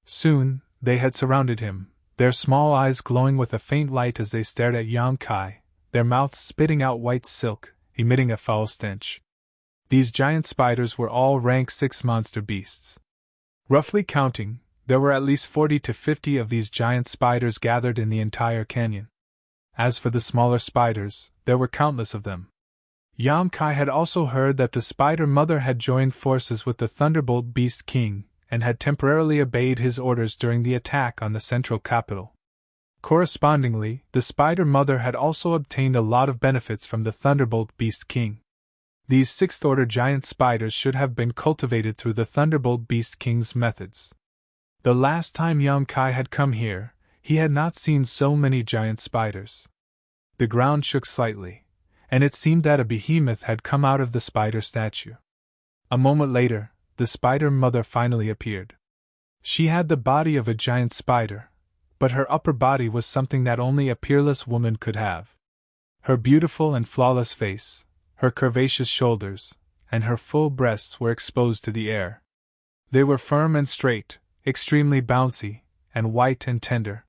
Soon, they had surrounded him, their small eyes glowing with a faint light as they stared at Yang Kai, their mouths spitting out white silk, emitting a foul stench. These giant spiders were all rank 6 monster beasts. Roughly counting, there were at least 40 to 50 of these giant spiders gathered in the entire canyon. As for the smaller spiders, there were countless of them. Yang Kai had also heard that the Spider Mother had joined forces with the Thunderbolt Beast King, and had temporarily obeyed his orders during the attack on the central capital. Correspondingly, the Spider Mother had also obtained a lot of benefits from the Thunderbolt Beast King. These 6th-order giant spiders should have been cultivated through the Thunderbolt Beast King's methods. The last time Yang Kai had come here, he had not seen so many giant spiders. The ground shook slightly, and it seemed that a behemoth had come out of the spider statue. A moment later, the Spider Mother finally appeared. She had the body of a giant spider, but her upper body was something that only a peerless woman could have. Her beautiful and flawless face, her curvaceous shoulders, and her full breasts were exposed to the air. They were firm and straight, extremely bouncy, and white and tender.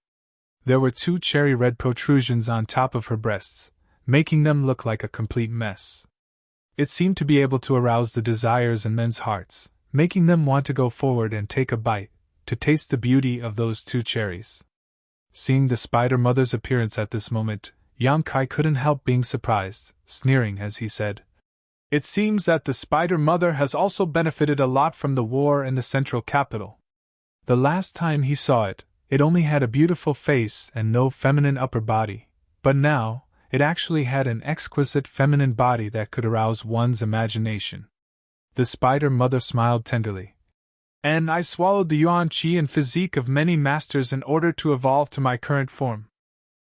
There were 2 cherry-red protrusions on top of her breasts, making them look like a complete mess. It seemed to be able to arouse the desires in men's hearts, making them want to go forward and take a bite, to taste the beauty of those 2 cherries. Seeing the Spider Mother's appearance at this moment, Yang Kai couldn't help being surprised, sneering as he said, "It seems that the Spider Mother has also benefited a lot from the war in the central capital." The last time he saw it, it only had a beautiful face and no feminine upper body, but now, it actually had an exquisite feminine body that could arouse one's imagination. The Spider Mother smiled tenderly. "And I swallowed the yuan qi and physique of many masters in order to evolve to my current form.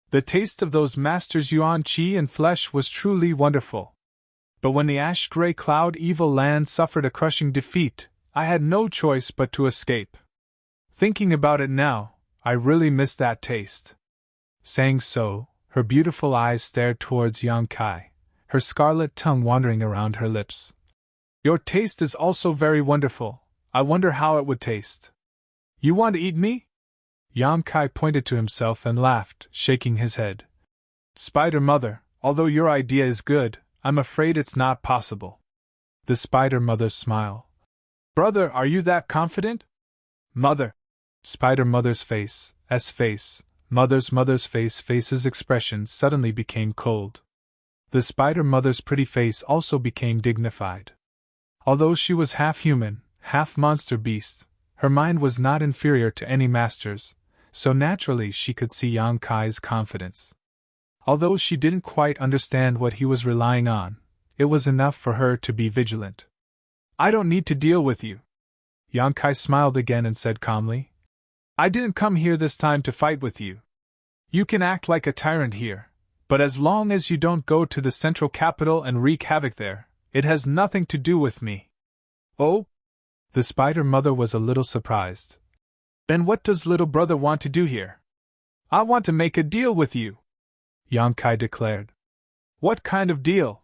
The taste of those masters' yuan qi and flesh was truly wonderful. But when the ash-gray cloud evil land suffered a crushing defeat, I had no choice but to escape. Thinking about it now, I really miss that taste." Saying so, her beautiful eyes stared towards Yang Kai, her scarlet tongue wandering around her lips. "Your taste is also very wonderful. I wonder how it would taste. You want to eat me?" Yang Kai pointed to himself and laughed, shaking his head. "Spider Mother, although your idea is good, I'm afraid it's not possible." The Spider Mother's smile. "Brother, are you that confident?" "Mother." Spider Mother's face, Mother's face's expression suddenly became cold. The Spider Mother's pretty face also became dignified. Although she was half human, half monster beast, her mind was not inferior to any master's, so naturally she could see Yang Kai's confidence. Although she didn't quite understand what he was relying on, it was enough for her to be vigilant. "I don't need to deal with you." Yang Kai smiled again and said calmly, "I didn't come here this time to fight with you. You can act like a tyrant here, but as long as you don't go to the central capital and wreak havoc there, it has nothing to do with me." "Oh?" The Spider Mother was a little surprised. "Then what does little brother want to do here?" "I want to make a deal with you," Yang Kai declared. "What kind of deal?"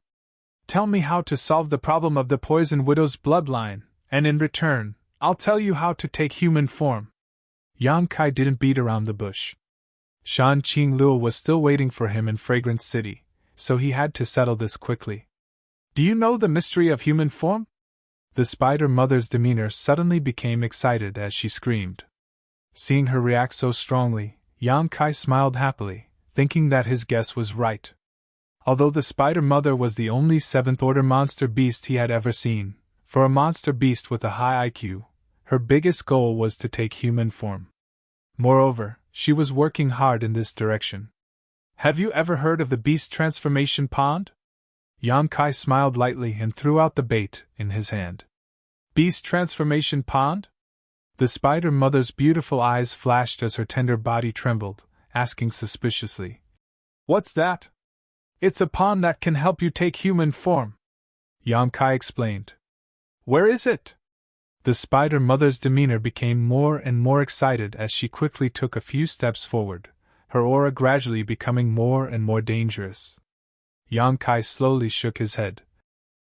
"Tell me how to solve the problem of the Poison Widow's bloodline, and in return, I'll tell you how to take human form." Yang Kai didn't beat around the bush. Shan Qingluo was still waiting for him in Fragrance City, so he had to settle this quickly. "Do you know the mystery of human form?" The Spider Mother's demeanor suddenly became excited as she screamed. Seeing her react so strongly, Yang Kai smiled happily, thinking that his guess was right. Although the Spider Mother was the only 7th-order monster beast he had ever seen, for a monster beast with a high IQ, her biggest goal was to take human form. Moreover, she was working hard in this direction. "Have you ever heard of the Beast Transformation Pond?" Yang Kai smiled lightly and threw out the bait in his hand. "Beast Transformation Pond?" The Spider Mother's beautiful eyes flashed as her tender body trembled, asking suspiciously, "What's that?" "It's a pond that can help you take human form," Yang Kai explained. "Where is it?" The Spider Mother's demeanor became more and more excited as she quickly took a few steps forward, her aura gradually becoming more and more dangerous. Yang Kai slowly shook his head.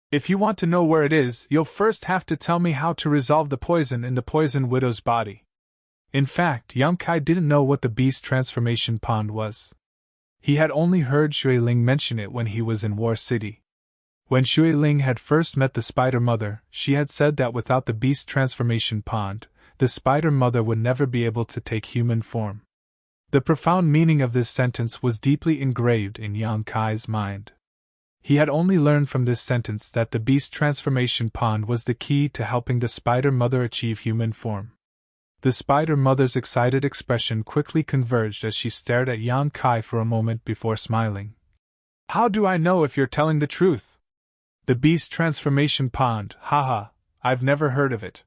If you want to know where it is, you'll first have to tell me how to resolve the poison in the poison widow's body. In fact, Yang Kai didn't know what the beast transformation pond was. He had only heard Shui Ling mention it when he was in War City. When Shui Ling had first met the Spider Mother, she had said that without the beast transformation pond, the Spider Mother would never be able to take human form. The profound meaning of this sentence was deeply engraved in Yang Kai's mind. He had only learned from this sentence that the beast transformation pond was the key to helping the Spider Mother achieve human form. The Spider Mother's excited expression quickly converged as she stared at Yang Kai for a moment before smiling. How do I know if you're telling the truth? The beast transformation pond, haha, I've never heard of it.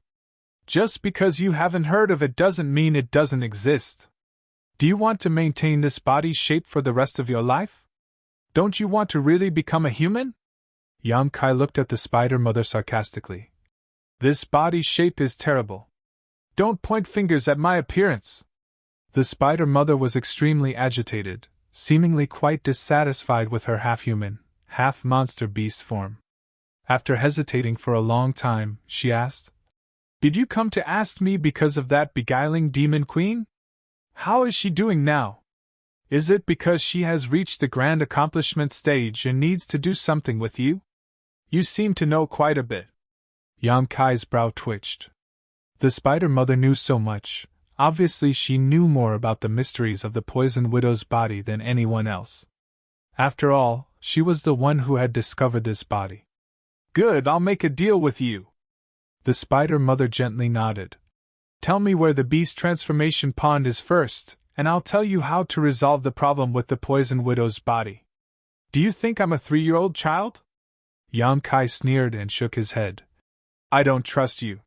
Just because you haven't heard of it doesn't mean it doesn't exist. Do you want to maintain this body shape for the rest of your life? Don't you want to really become a human? Yang Kai looked at the Spider Mother sarcastically. This body shape is terrible. Don't point fingers at my appearance. The Spider Mother was extremely agitated, seemingly quite dissatisfied with her half-human, half-monster beast form. After hesitating for a long time, she asked, Did you come to ask me because of that beguiling demon queen? How is she doing now? Is it because she has reached the grand accomplishment stage and needs to do something with you? You seem to know quite a bit. Yang Kai's brow twitched. The Spider Mother knew so much. Obviously she knew more about the mysteries of the Poison Widow's body than anyone else. After all, she was the one who had discovered this body. Good, I'll make a deal with you. The Spider Mother gently nodded. Tell me where the beast transformation pond is first, and I'll tell you how to resolve the problem with the Poison Widow's body. Do you think I'm a 3-year-old child? Yang Kai sneered and shook his head. I don't trust you.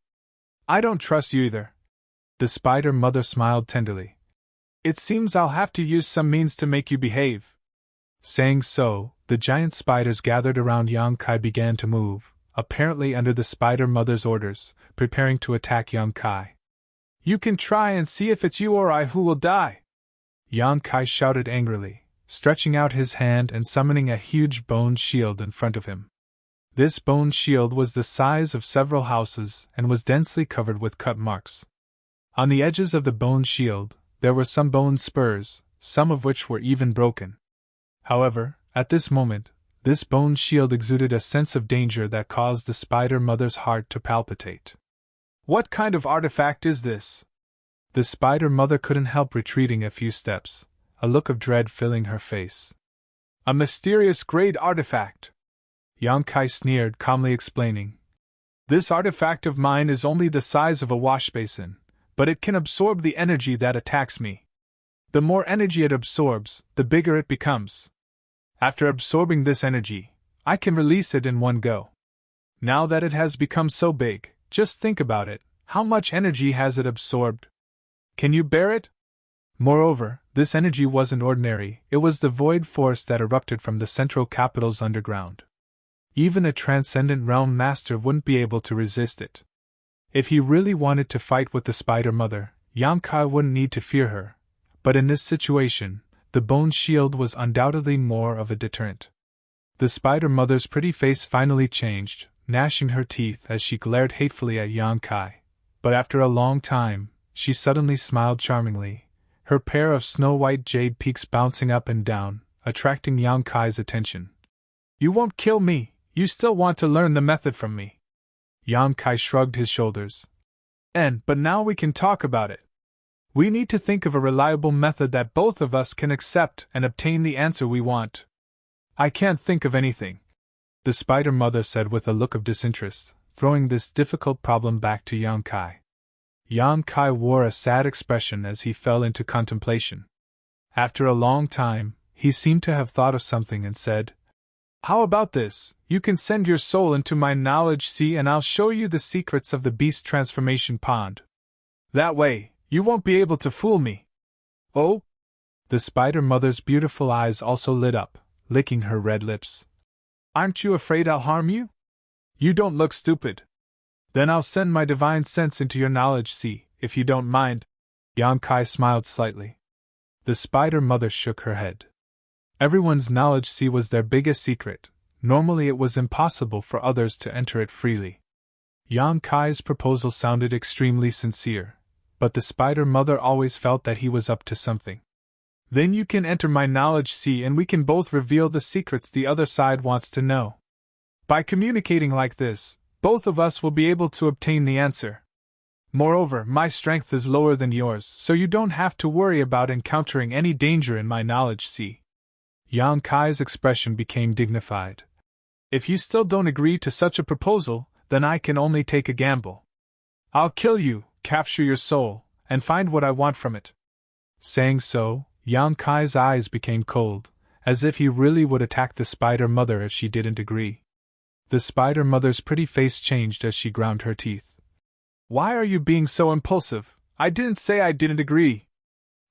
I don't trust you either. The Spider Mother smiled tenderly. It seems I'll have to use some means to make you behave. Saying so, the giant spiders gathered around Yang Kai began to move, apparently under the Spider Mother's orders, preparing to attack Yang Kai. You can try and see if it's you or I who will die! Yang Kai shouted angrily, stretching out his hand and summoning a huge bone shield in front of him. This bone shield was the size of several houses and was densely covered with cut marks. On the edges of the bone shield, there were some bone spurs, some of which were even broken. However, at this moment, this bone shield exuded a sense of danger that caused the Spider Mother's heart to palpitate. What kind of artifact is this? The Spider Mother couldn't help retreating a few steps, a look of dread filling her face. A mysterious great artifact! Yang Kai sneered, calmly explaining. This artifact of mine is only the size of a wash basin, but it can absorb the energy that attacks me. The more energy it absorbs, the bigger it becomes. After absorbing this energy, I can release it in one go. Now that it has become so big, just think about it, how much energy has it absorbed? Can you bear it? Moreover, this energy wasn't ordinary, it was the void force that erupted from the central capital's underground. Even a transcendent realm master wouldn't be able to resist it. If he really wanted to fight with the Spider Mother, Yang Kai wouldn't need to fear her. But in this situation, the bone shield was undoubtedly more of a deterrent. The Spider Mother's pretty face finally changed, gnashing her teeth as she glared hatefully at Yang Kai. But after a long time, she suddenly smiled charmingly, her pair of snow-white jade peaks bouncing up and down, attracting Yang Kai's attention. You won't kill me, you still want to learn the method from me. Yang Kai shrugged his shoulders. But now we can talk about it. We need to think of a reliable method that both of us can accept and obtain the answer we want. I can't think of anything, the Spider Mother said with a look of disinterest, throwing this difficult problem back to Yang Kai. Yang Kai wore a sad expression as he fell into contemplation. After a long time, he seemed to have thought of something and said, How about this? You can send your soul into my knowledge sea and I'll show you the secrets of the beast transformation pond. That way, you won't be able to fool me. Oh? The Spider Mother's beautiful eyes also lit up, licking her red lips. Aren't you afraid I'll harm you? You don't look stupid. Then I'll send my divine sense into your knowledge sea, if you don't mind. Yang Kai smiled slightly. The Spider Mother shook her head. Everyone's knowledge sea was their biggest secret. Normally it was impossible for others to enter it freely. Yang Kai's proposal sounded extremely sincere, but the Spider Mother always felt that he was up to something. Then you can enter my knowledge sea and we can both reveal the secrets the other side wants to know. By communicating like this, both of us will be able to obtain the answer. Moreover, my strength is lower than yours, so you don't have to worry about encountering any danger in my knowledge sea. Yang Kai's expression became dignified. If you still don't agree to such a proposal, then I can only take a gamble. I'll kill you, capture your soul, and find what I want from it. Saying so, Yang Kai's eyes became cold, as if he really would attack the Spider Mother if she didn't agree. The Spider Mother's pretty face changed as she ground her teeth. Why are you being so impulsive? I didn't say I didn't agree.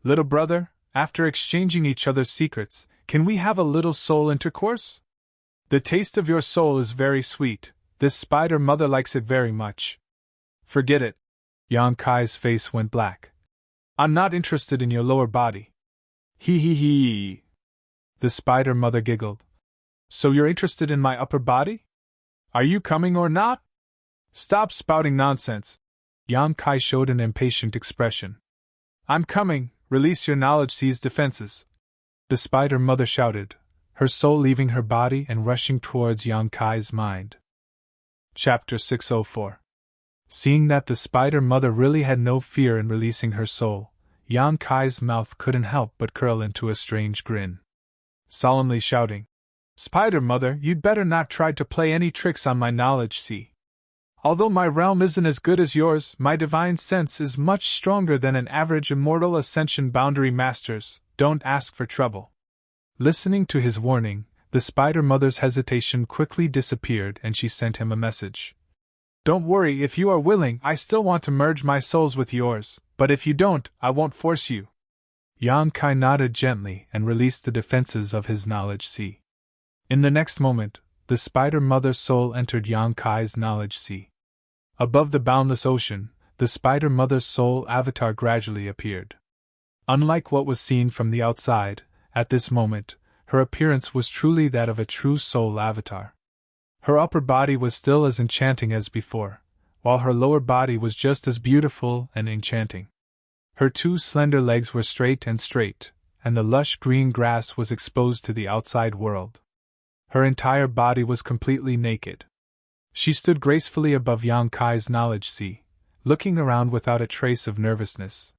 Little brother, after exchanging each other's secrets, can we have a little soul intercourse? The taste of your soul is very sweet. This Spider Mother likes it very much. Forget it. Yang Kai's face went black. I'm not interested in your lower body. Hee hee hee. The Spider Mother giggled. So you're interested in my upper body? Are you coming or not? Stop spouting nonsense. Yang Kai showed an impatient expression. I'm coming, release your knowledge sea's defenses. The Spider Mother shouted, her soul leaving her body and rushing towards Yang Kai's mind. Chapter 604. Seeing that the Spider Mother really had no fear in releasing her soul, Yang Kai's mouth couldn't help but curl into a strange grin. Solemnly shouting, Spider Mother, you'd better not try to play any tricks on my knowledge sea. Although my realm isn't as good as yours, my divine sense is much stronger than an average immortal ascension boundary master's. Don't ask for trouble. Listening to his warning, the Spider Mother's hesitation quickly disappeared and she sent him a message. Don't worry, if you are willing, I still want to merge my souls with yours, but if you don't, I won't force you. Yang Kai nodded gently and released the defenses of his knowledge sea. In the next moment, the Spider Mother's soul entered Yang Kai's knowledge sea. Above the boundless ocean, the Spider Mother's soul avatar gradually appeared. Unlike what was seen from the outside, at this moment, her appearance was truly that of a true soul avatar. Her upper body was still as enchanting as before, while her lower body was just as beautiful and enchanting. Her two slender legs were straight, and the lush green grass was exposed to the outside world. Her entire body was completely naked. She stood gracefully above Yang Kai's knowledge sea, looking around without a trace of nervousness.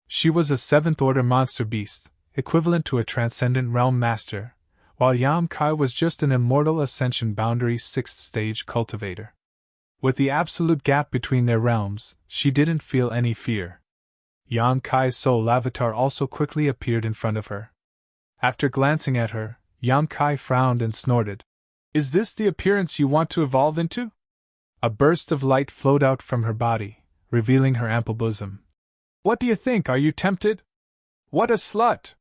She was a seventh-order monster beast, equivalent to a transcendent realm master, while Yang Kai was just an immortal ascension boundary sixth-stage cultivator. With the absolute gap between their realms, she didn't feel any fear. Yang Kai's soul avatar also quickly appeared in front of her. After glancing at her, Yang Kai frowned and snorted. Is this the appearance you want to evolve into? A burst of light flowed out from her body, revealing her ample bosom. What do you think, are you tempted? What a slut!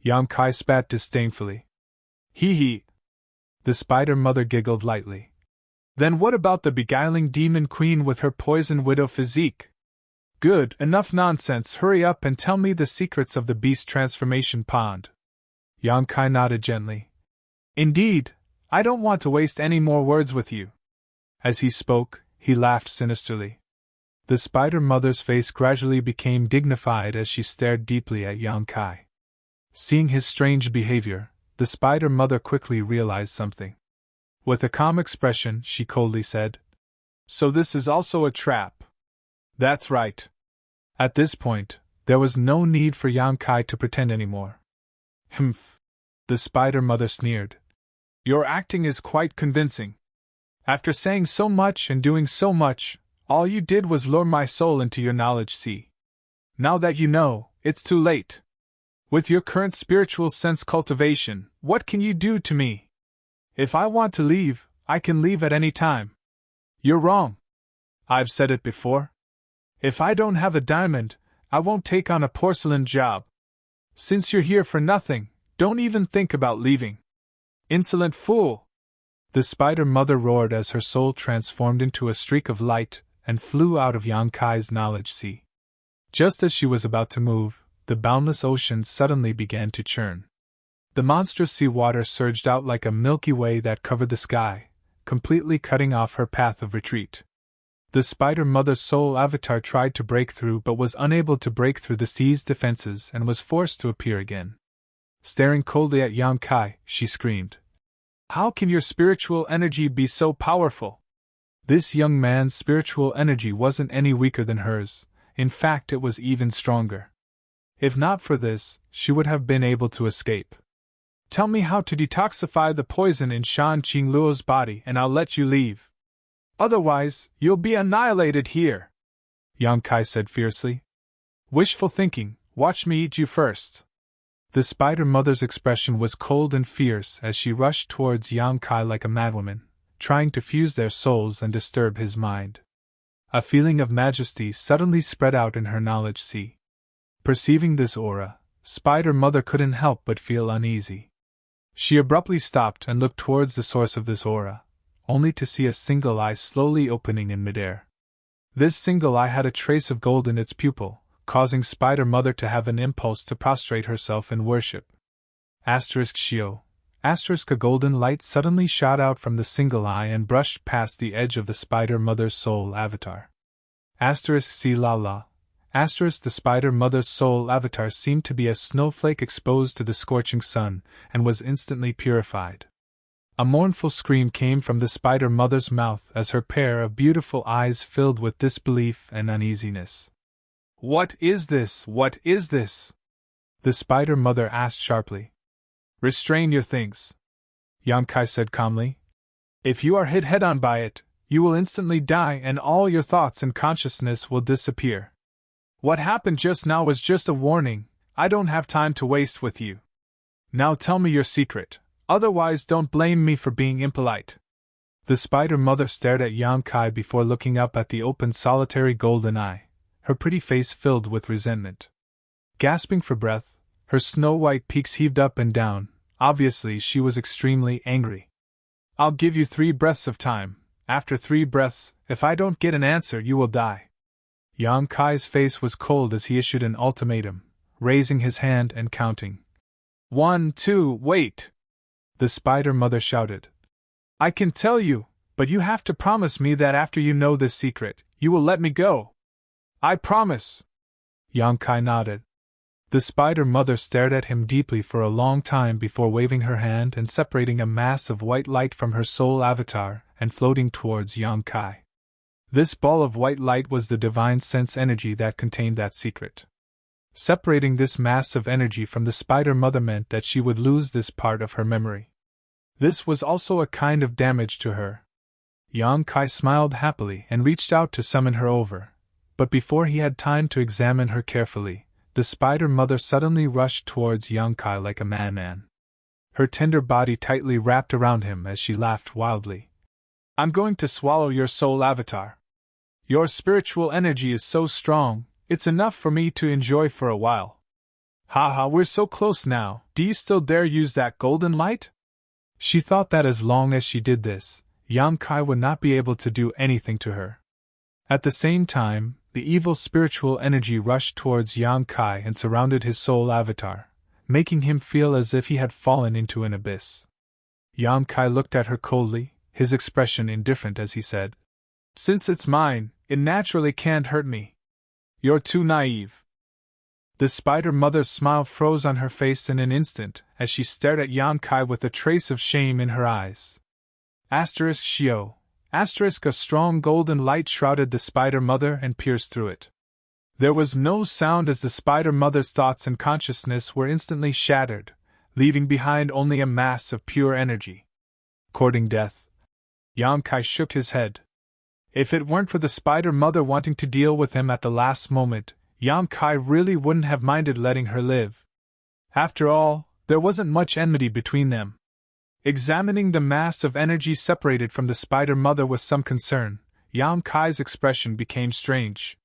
Yang Kai spat disdainfully. Hee hee. The Spider Mother giggled lightly. Then what about the beguiling demon queen with her poison widow physique? Good, enough nonsense, hurry up and tell me the secrets of the beast transformation pond. Yang Kai nodded gently. Indeed, I don't want to waste any more words with you. As he spoke, he laughed sinisterly. The Spider Mother's face gradually became dignified as she stared deeply at Yang Kai. Seeing his strange behavior, the Spider Mother quickly realized something. With a calm expression, she coldly said, So this is also a trap. That's right. At this point, there was no need for Yang Kai to pretend anymore. Humph. The Spider Mother sneered. Your acting is quite convincing. After saying so much and doing so much, all you did was lure my soul into your knowledge sea. Now that you know, it's too late. With your current spiritual sense cultivation, what can you do to me? If I want to leave, I can leave at any time. You're wrong. I've said it before. If I don't have a diamond, I won't take on a porcelain job. Since you're here for nothing, don't even think about leaving. Insolent fool! The Spider Mother roared as her soul transformed into a streak of light and flew out of Yang Kai's knowledge sea. Just as she was about to move, the boundless ocean suddenly began to churn. The monstrous sea water surged out like a milky way that covered the sky, completely cutting off her path of retreat. The Spider Mother's soul avatar tried to break through but was unable to break through the sea's defenses and was forced to appear again. Staring coldly at Yang Kai, she screamed, "How can your spiritual energy be so powerful?" This young man's spiritual energy wasn't any weaker than hers, in fact it was even stronger. If not for this, she would have been able to escape. "Tell me how to detoxify the poison in Shan Qingluo's body and I'll let you leave. Otherwise, you'll be annihilated here," Yang Kai said fiercely. "Wishful thinking, watch me eat you first." The Spider Mother's expression was cold and fierce as she rushed towards Yang Kai like a madwoman, trying to fuse their souls and disturb his mind. A feeling of majesty suddenly spread out in her knowledge sea. Perceiving this aura, Spider Mother couldn't help but feel uneasy. She abruptly stopped and looked towards the source of this aura, only to see a single eye slowly opening in midair. This single eye had a trace of gold in its pupil, causing Spider Mother to have an impulse to prostrate herself in worship. Shio. A golden light suddenly shot out from the single eye and brushed past the edge of the Spider Mother's soul avatar. Si la la. The Spider Mother's soul avatar seemed to be a snowflake exposed to the scorching sun, and was instantly purified. A mournful scream came from the Spider Mother's mouth as her pair of beautiful eyes filled with disbelief and uneasiness. "What is this? What is this?" the Spider Mother asked sharply. "Restrain your things," Yang Kai said calmly. "If you are hit head-on by it, you will instantly die and all your thoughts and consciousness will disappear. What happened just now was just a warning. I don't have time to waste with you. Now tell me your secret, otherwise don't blame me for being impolite." The Spider Mother stared at Yang Kai before looking up at the open solitary golden eye, her pretty face filled with resentment. Gasping for breath, her snow-white peaks heaved up and down. Obviously she was extremely angry. "I'll give you 3 breaths of time. After 3 breaths, if I don't get an answer you will die." Yang Kai's face was cold as he issued an ultimatum, raising his hand and counting. 1, 2, wait! The Spider Mother shouted. "I can tell you, but you have to promise me that after you know this secret, you will let me go." "I promise." Yang Kai nodded. The Spider Mother stared at him deeply for a long time before waving her hand and separating a mass of white light from her soul avatar and floating towards Yang Kai. This ball of white light was the divine sense energy that contained that secret. Separating this mass of energy from the Spider Mother meant that she would lose this part of her memory. This was also a kind of damage to her. Yang Kai smiled happily and reached out to summon her over, but before he had time to examine her carefully, the Spider Mother suddenly rushed towards Yang Kai like a madman. Her tender body tightly wrapped around him as she laughed wildly. "I'm going to swallow your soul avatar. Your spiritual energy is so strong, it's enough for me to enjoy for a while. Haha, we're so close now, do you still dare use that golden light?" She thought that as long as she did this, Yang Kai would not be able to do anything to her. At the same time, the evil spiritual energy rushed towards Yang Kai and surrounded his soul avatar, making him feel as if he had fallen into an abyss. Yang Kai looked at her coldly, his expression indifferent as he said, "Since it's mine, it naturally can't hurt me. You're too naive." The Spider Mother's smile froze on her face in an instant as she stared at Yang Kai with a trace of shame in her eyes. Shio. A strong golden light shrouded the Spider Mother and pierced through it. There was no sound as the Spider Mother's thoughts and consciousness were instantly shattered, leaving behind only a mass of pure energy. Courting death. Yang Kai shook his head. If it weren't for the Spider Mother wanting to deal with him at the last moment, Yang Kai really wouldn't have minded letting her live. After all, there wasn't much enmity between them. Examining the mass of energy separated from the Spider Mother with some concern, Yang Kai's expression became strange.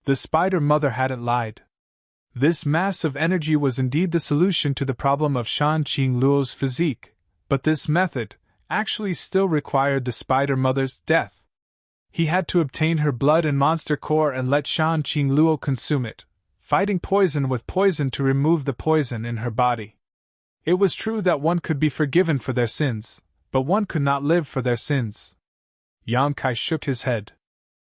The Spider Mother hadn't lied. This mass of energy was indeed the solution to the problem of Shan Qingluo's physique, but this method actually still required the Spider Mother's death. He had to obtain her blood and monster core and let Shan Qingluo consume it, fighting poison with poison to remove the poison in her body. It was true that one could be forgiven for their sins, but one could not live for their sins. Yang Kai shook his head.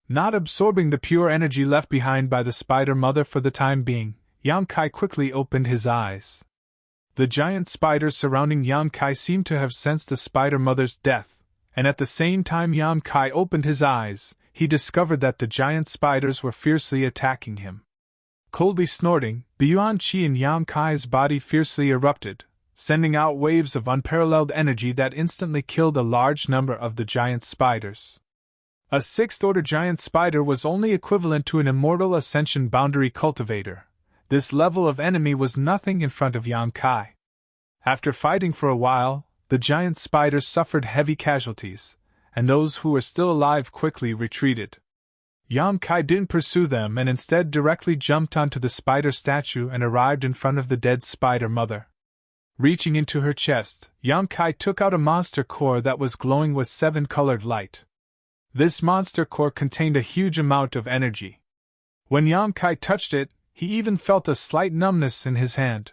Not absorbing the pure energy left behind by the spider mother for the time being, Yang Kai quickly opened his eyes. The giant spiders surrounding Yang Kai seemed to have sensed the spider mother's death, and at the same time Yang Kai opened his eyes, he discovered that the giant spiders were fiercely attacking him. Coldly snorting, the yuan qi in Yang Kai's body fiercely erupted, sending out waves of unparalleled energy that instantly killed a large number of the giant spiders. A sixth-order giant spider was only equivalent to an immortal ascension boundary cultivator. This level of enemy was nothing in front of Yang Kai. After fighting for a while, the giant spiders suffered heavy casualties, and those who were still alive quickly retreated. Yang Kai didn't pursue them and instead directly jumped onto the spider statue and arrived in front of the dead spider mother. Reaching into her chest, Yang Kai took out a monster core that was glowing with 7-colored light. This monster core contained a huge amount of energy. When Yang Kai touched it, he even felt a slight numbness in his hand.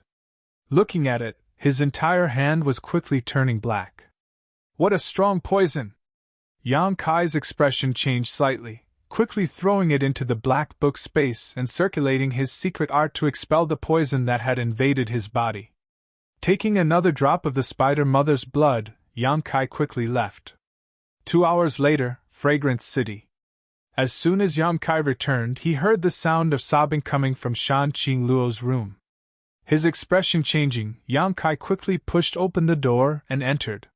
Looking at it, his entire hand was quickly turning black. What a strong poison! Yang Kai's expression changed slightly, quickly throwing it into the black book space and circulating his secret art to expel the poison that had invaded his body. Taking another drop of the spider mother's blood, Yang Kai quickly left. 2 hours later, Fragrance City. As soon as Yang Kai returned, he heard the sound of sobbing coming from Shan Qingluo's room. His expression changing, Yang Kai quickly pushed open the door and entered.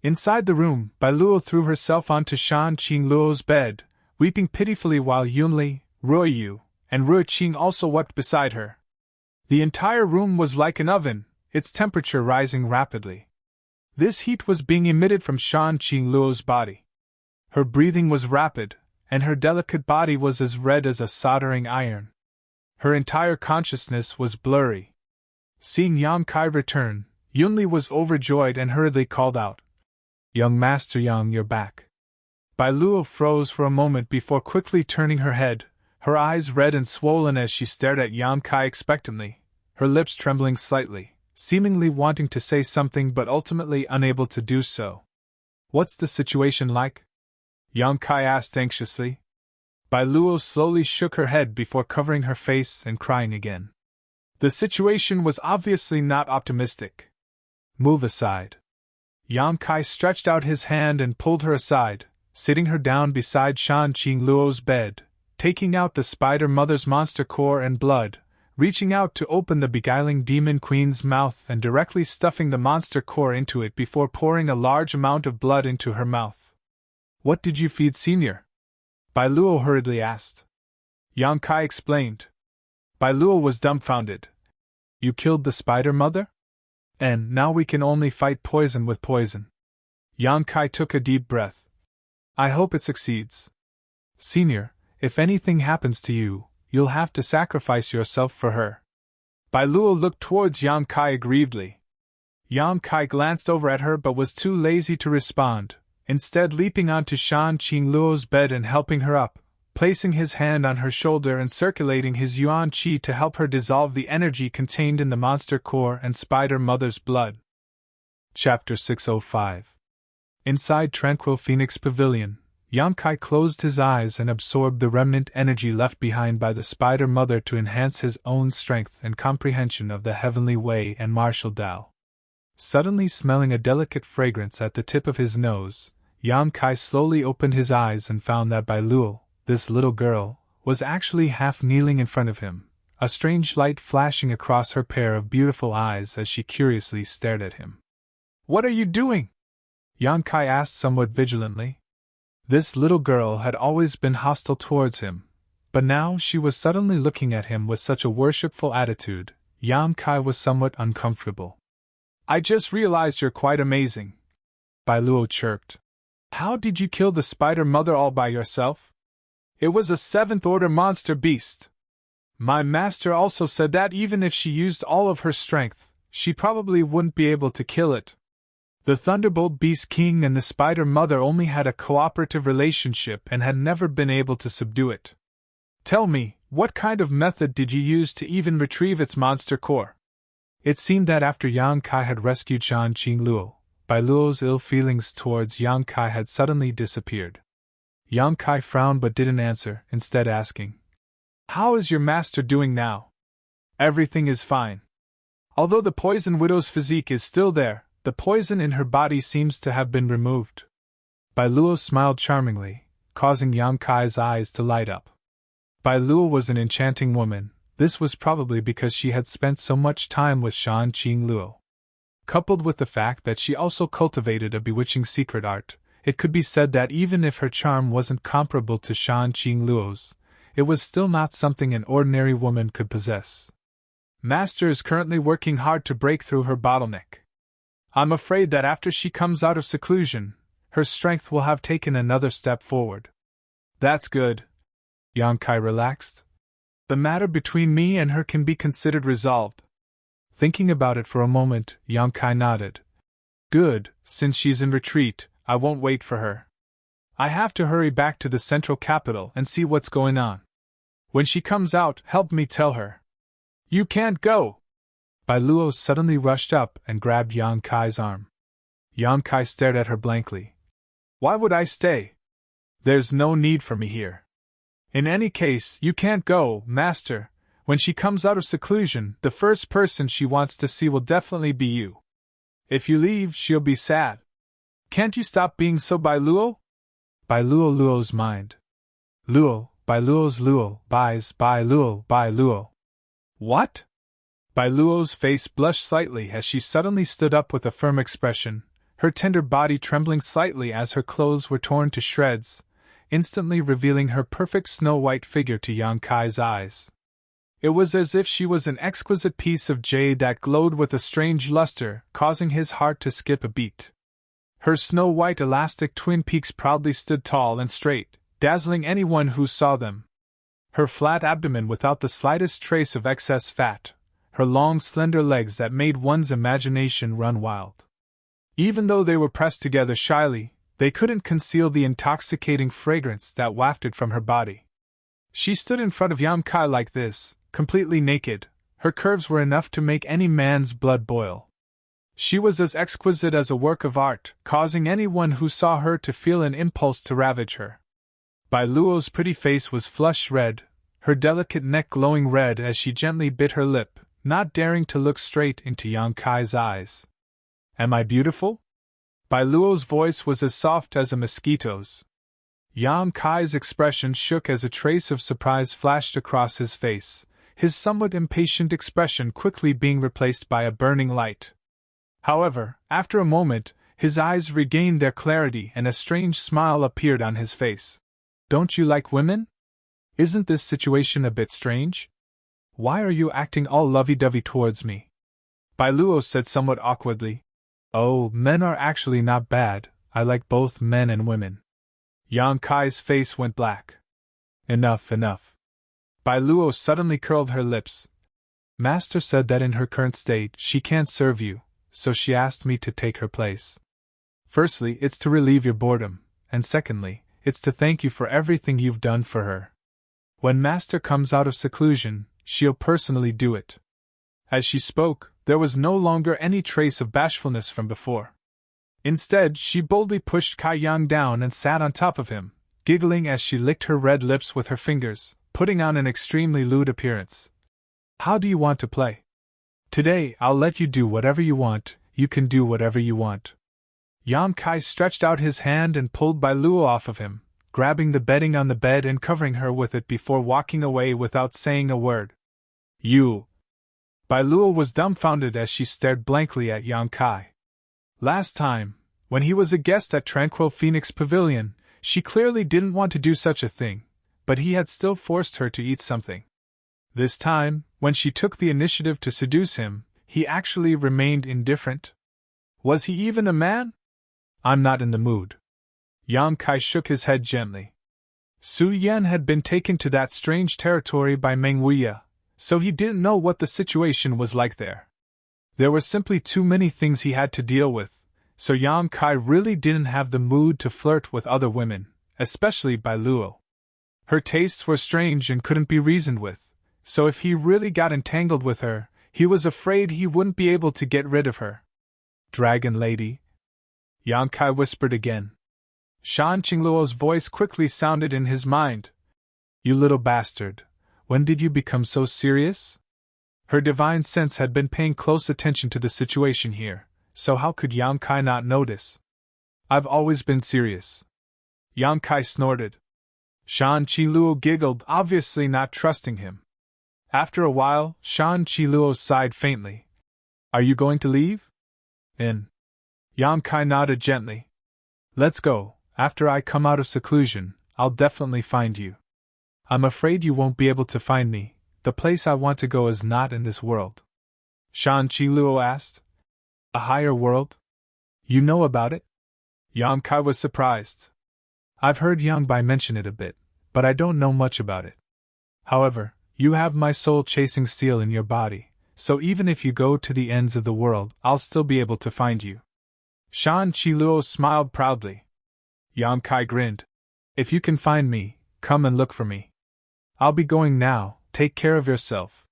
Inside the room, Bai Luo threw herself onto Shan Qingluo's bed, weeping pitifully while Yunli, Ruoyu, and Ruoqing also wept beside her. The entire room was like an oven, its temperature rising rapidly. This heat was being emitted from Shan Qingluo's body. Her breathing was rapid, and her delicate body was as red as a soldering iron. Her entire consciousness was blurry. Seeing Yang Kai return, Yunli was overjoyed and hurriedly called out, "Young Master Yang, you're back." Bai Luo froze for a moment before quickly turning her head, her eyes red and swollen as she stared at Yang Kai expectantly, her lips trembling slightly, seemingly wanting to say something but ultimately unable to do so. "What's the situation like?" Yang Kai asked anxiously. Bai Luo slowly shook her head before covering her face and crying again. The situation was obviously not optimistic. "Move aside." Yang Kai stretched out his hand and pulled her aside, sitting her down beside Shan Qingluo's bed, taking out the spider mother's monster core and blood, reaching out to open the beguiling demon queen's mouth and directly stuffing the monster core into it before pouring a large amount of blood into her mouth. "What did you feed Senior?" Bai Luo hurriedly asked. Yang Kai explained. Bai Luo was dumbfounded. "You killed the spider mother? And now we can only fight poison with poison." Yang Kai took a deep breath. "I hope it succeeds. Senior, if anything happens to you, you'll have to sacrifice yourself for her." Bai Luo looked towards Yang Kai aggrievedly. Yang Kai glanced over at her but was too lazy to respond, instead leaping onto Shan Qingluo's bed and helping her up, placing his hand on her shoulder and circulating his yuan qi to help her dissolve the energy contained in the monster core and spider mother's blood. Chapter 605. Inside Tranquil Phoenix Pavilion, Yang Kai closed his eyes and absorbed the remnant energy left behind by the spider mother to enhance his own strength and comprehension of the heavenly way and martial Tao. Suddenly smelling a delicate fragrance at the tip of his nose, Yang Kai slowly opened his eyes and found that Bai Luo, this little girl, was actually half kneeling in front of him, a strange light flashing across her pair of beautiful eyes as she curiously stared at him. "What are you doing?" Yang Kai asked somewhat vigilantly. This little girl had always been hostile towards him, but now she was suddenly looking at him with such a worshipful attitude, Yang Kai was somewhat uncomfortable. "I just realized you're quite amazing," Bai Luo chirped. "How did you kill the spider mother all by yourself? It was a 7th-order monster beast. My master also said that even if she used all of her strength, she probably wouldn't be able to kill it. The Thunderbolt Beast King and the Spider Mother only had a cooperative relationship and had never been able to subdue it. Tell me, what kind of method did you use to even retrieve its monster core? It seemed that after Yang Kai had rescued Shan Qingluo, Bai Luo's ill feelings towards Yang Kai had suddenly disappeared. Yang Kai frowned but didn't answer, instead asking, "How is your master doing now?" "Everything is fine. Although the poison widow's physique is still there, the poison in her body seems to have been removed." Bai Luo smiled charmingly, causing Yang Kai's eyes to light up. Bai Luo was an enchanting woman. This was probably because she had spent so much time with Shan Qingluo. Coupled with the fact that she also cultivated a bewitching secret art, it could be said that even if her charm wasn't comparable to Shan Qingluo's, it was still not something an ordinary woman could possess. "Master is currently working hard to break through her bottleneck. I'm afraid that after she comes out of seclusion, her strength will have taken another step forward." "That's good." Yang Kai relaxed. "The matter between me and her can be considered resolved." Thinking about it for a moment, Yang Kai nodded. "Good, since she's in retreat, I won't wait for her. I have to hurry back to the central capital and see what's going on. When she comes out, help me tell her." "You can't go!" Bai Luo suddenly rushed up and grabbed Yang Kai's arm. Yang Kai stared at her blankly. "Why would I stay? There's no need for me here. In any case, you can't go, Master. When she comes out of seclusion, the first person she wants to see will definitely be you. If you leave, she'll be sad. Can't you stop being so Bai Luo?" Bai Luo's mind. Luo, Bai Luo's Luo, Bai's Bai Luo, Bai Luo. What? Bai Luo's face blushed slightly as she suddenly stood up with a firm expression, her tender body trembling slightly as her clothes were torn to shreds, instantly revealing her perfect snow-white figure to Yang Kai's eyes. It was as if she was an exquisite piece of jade that glowed with a strange luster, causing his heart to skip a beat. Her snow-white elastic twin peaks proudly stood tall and straight, dazzling anyone who saw them. Her flat abdomen without the slightest trace of excess fat, her long slender legs that made one's imagination run wild. Even though they were pressed together shyly, they couldn't conceal the intoxicating fragrance that wafted from her body. She stood in front of Yang Kai like this, completely naked. Her curves were enough to make any man's blood boil. She was as exquisite as a work of art, causing anyone who saw her to feel an impulse to ravage her. Bai Luo's pretty face was flush red, her delicate neck glowing red as she gently bit her lip, not daring to look straight into Yang Kai's eyes. "Am I beautiful?" Bai Luo's voice was as soft as a mosquito's. Yang Kai's expression shook as a trace of surprise flashed across his face, his somewhat impatient expression quickly being replaced by a burning light. However, after a moment, his eyes regained their clarity and a strange smile appeared on his face. "Don't you like women? Isn't this situation a bit strange? Why are you acting all lovey-dovey towards me?" Bai Luo said somewhat awkwardly. "Oh, men are actually not bad, I like both men and women." Yang Kai's face went black. Enough. Bai Luo suddenly curled her lips. "Master said that in her current state she can't serve you, so she asked me to take her place. Firstly, it's to relieve your boredom, and secondly, it's to thank you for everything you've done for her. When Master comes out of seclusion, she'll personally do it." As she spoke, there was no longer any trace of bashfulness from before. Instead, she boldly pushed Kai Yang down and sat on top of him, giggling as she licked her red lips with her fingers, putting on an extremely lewd appearance. "How do you want to play? Today, I'll let you do whatever you want, you can do whatever you want." Yang Kai stretched out his hand and pulled Bai Luo off of him, grabbing the bedding on the bed and covering her with it before walking away without saying a word. "You!" Bai Luo was dumbfounded as she stared blankly at Yang Kai. Last time, when he was a guest at Tranquil Phoenix Pavilion, she clearly didn't want to do such a thing, but he had still forced her to eat something. This time, when she took the initiative to seduce him, he actually remained indifferent. Was he even a man? "I'm not in the mood." Yang Kai shook his head gently. Su Yan had been taken to that strange territory by Meng Wuya, so he didn't know what the situation was like there. There were simply too many things he had to deal with, so Yang Kai really didn't have the mood to flirt with other women, especially Bai Luo. Her tastes were strange and couldn't be reasoned with, so if he really got entangled with her, He was afraid he wouldn't be able to get rid of her. Dragon lady? Yang Kai whispered again. Shan Qingluo's voice quickly sounded in his mind. You little bastard, when did you become so serious? Her divine sense had been paying close attention to the situation here, so how could Yang Kai not notice? I've always been serious. Yang Kai snorted. Shan Qingluo giggled, obviously not trusting him. After a while, Shan Qingluo sighed faintly. Are you going to leave? In. Yang Kai nodded gently. Let's go. After I come out of seclusion, I'll definitely find you. I'm afraid you won't be able to find me. The place I want to go is not in this world. Shan Qingluo asked. A higher world? You know about it? Yang Kai was surprised. I've heard Yang Bai mention it a bit, but I don't know much about it. However, you have my soul-chasing steel in your body, so even if you go to the ends of the world, I'll still be able to find you. Shan Qingluo smiled proudly. Yang Kai grinned. If you can find me, come and look for me. I'll be going now, take care of yourself.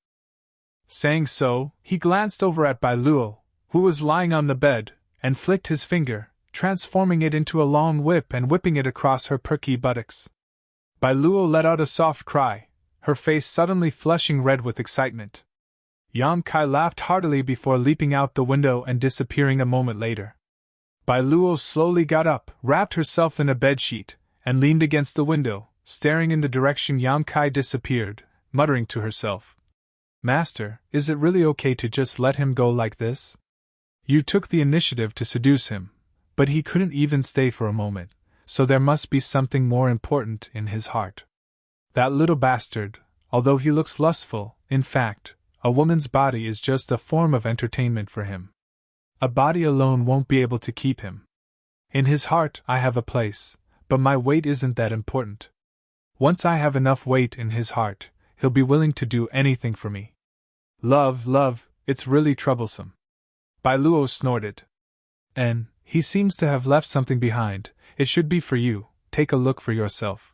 Saying so, he glanced over at Bai Luo, who was lying on the bed, and flicked his finger, transforming it into a long whip and whipping it across her perky buttocks. Bai Luo let out a soft cry, her face suddenly flushing red with excitement. Yang Kai laughed heartily before leaping out the window and disappearing a moment later. Bai Luo slowly got up, wrapped herself in a bedsheet, and leaned against the window, staring in the direction Yang Kai disappeared, muttering to herself. Master, is it really okay to just let him go like this? You took the initiative to seduce him, but he couldn't even stay for a moment, so there must be something more important in his heart. That little bastard, although he looks lustful, in fact, a woman's body is just a form of entertainment for him. A body alone won't be able to keep him. In his heart, I have a place, but my weight isn't that important. Once I have enough weight in his heart, he'll be willing to do anything for me. Love, it's really troublesome. Bai Luo snorted. And he seems to have left something behind. It should be for you. Take a look for yourself.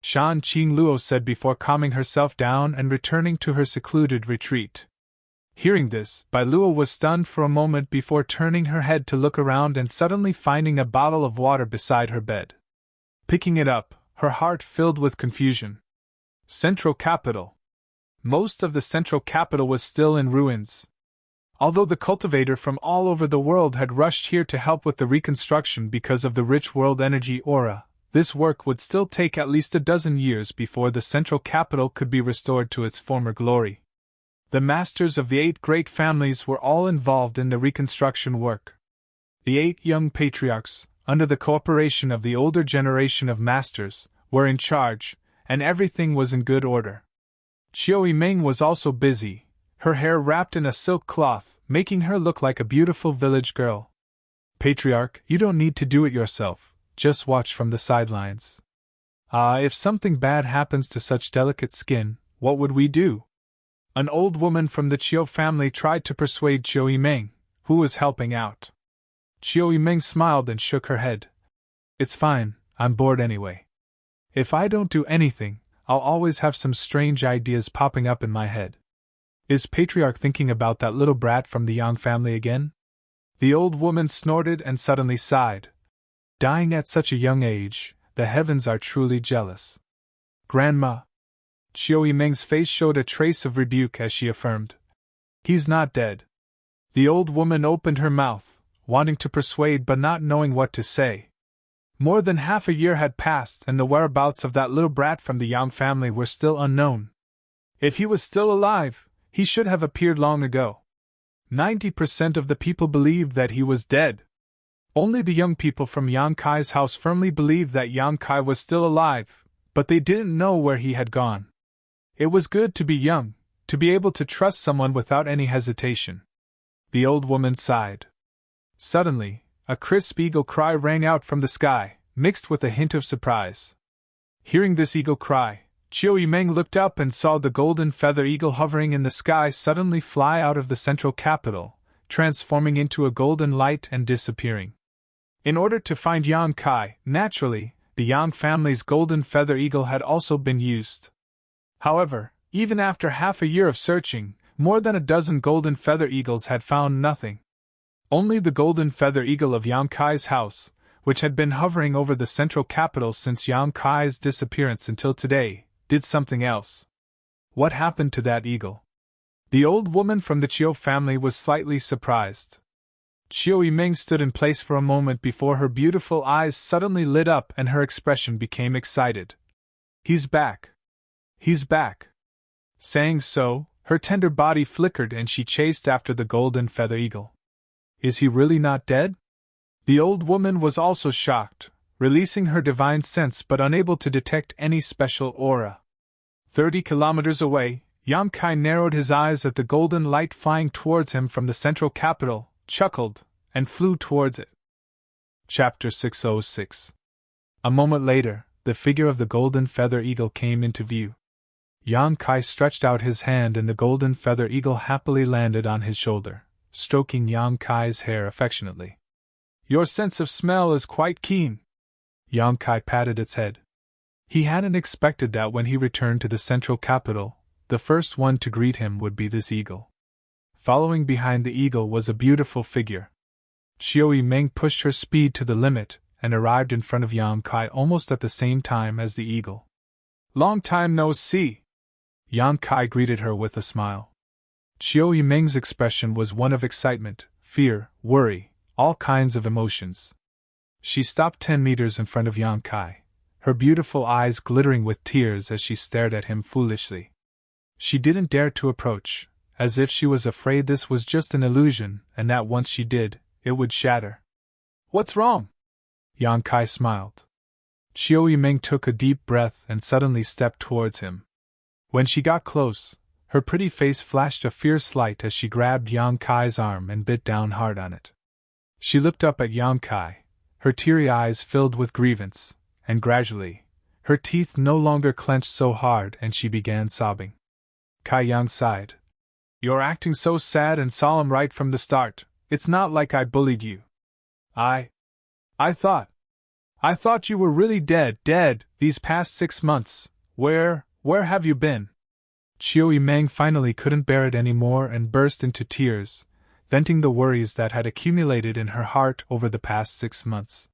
Shan Qingluo said before calming herself down and returning to her secluded retreat. Hearing this, Bai Luo was stunned for a moment before turning her head to look around and suddenly finding a bottle of water beside her bed. Picking it up, her heart filled with confusion. Central Capital. Most of the central capital was still in ruins. Although the cultivator from all over the world had rushed here to help with the reconstruction because of the rich world energy aura, this work would still take at least a dozen years before the central capital could be restored to its former glory. The masters of the 8 great families were all involved in the reconstruction work. The 8 young patriarchs, under the cooperation of the older generation of masters, were in charge, and everything was in good order. Qiu Yimeng was also busy, her hair wrapped in a silk cloth, making her look like a beautiful village girl. Patriarch, you don't need to do it yourself, just watch from the sidelines. If something bad happens to such delicate skin, what would we do? An old woman from the Qiu family tried to persuade Qiu Yimeng, who was helping out. Qiu Yimeng smiled and shook her head. It's fine, I'm bored anyway. If I don't do anything, I'll always have some strange ideas popping up in my head. Is Patriarch thinking about that little brat from the Yang family again? The old woman snorted and suddenly sighed. Dying at such a young age, the heavens are truly jealous. Grandma. Qiu Yimeng's face showed a trace of rebuke as she affirmed. He's not dead. The old woman opened her mouth, wanting to persuade but not knowing what to say. More than half a year had passed and the whereabouts of that little brat from the Yang family were still unknown. If he was still alive, he should have appeared long ago. 90% of the people believed that he was dead. Only the young people from Yang Kai's house firmly believed that Yang Kai was still alive, but they didn't know where he had gone. It was good to be young, to be able to trust someone without any hesitation. The old woman sighed. Suddenly, a crisp eagle cry rang out from the sky, mixed with a hint of surprise. Hearing this eagle cry, Qiu Yimeng looked up and saw the golden feather eagle hovering in the sky suddenly fly out of the central capital, transforming into a golden light and disappearing. In order to find Yang Kai, naturally, the Yang family's golden feather eagle had also been used. However, even after half a year of searching, More than a dozen golden feather eagles had found nothing. Only the golden feather eagle of Yang Kai's house, which had been hovering over the central capital since Yang Kai's disappearance until today, did something else. What happened to that eagle? The old woman from the Chiu family was slightly surprised. Chiu Yiming stood in place for a moment before her beautiful eyes suddenly lit up and her expression became excited. He's back. He's back. Saying so, her tender body flickered and she chased after the golden feather eagle. Is he really not dead? The old woman was also shocked, releasing her divine sense but unable to detect any special aura. 30 kilometers away, Yang Kai narrowed his eyes at the golden light flying towards him from the central capital, chuckled, and flew towards it. Chapter 606. A moment later, the figure of the golden feather eagle came into view. Yang Kai stretched out his hand and the golden feather eagle happily landed on his shoulder, stroking Yang Kai's hair affectionately. Your sense of smell is quite keen. Yang Kai patted its head. He hadn't expected that when he returned to the central capital, the first one to greet him would be this eagle. Following behind the eagle was a beautiful figure. Chiu Yiming pushed her speed to the limit and arrived in front of Yang Kai almost at the same time as the eagle. Long time no see. Yang Kai greeted her with a smile. Chiu Yiming's expression was one of excitement, fear, worry, all kinds of emotions. She stopped 10 meters in front of Yang Kai, her beautiful eyes glittering with tears as she stared at him foolishly. She didn't dare to approach, as if she was afraid this was just an illusion and that once she did, it would shatter. What's wrong? Yang Kai smiled. Chiu Yiming took a deep breath and suddenly stepped towards him. When she got close, her pretty face flashed a fierce light as she grabbed Yang Kai's arm and bit down hard on it. She looked up at Yang Kai, her teary eyes filled with grievance, and gradually, her teeth no longer clenched so hard and she began sobbing. Kai Yang sighed. You're acting so sad and solemn right from the start. It's not like I bullied you. I thought you were really dead these past 6 months. Where have you been? Chiu Yiming finally couldn't bear it anymore and burst into tears, venting the worries that had accumulated in her heart over the past 6 months.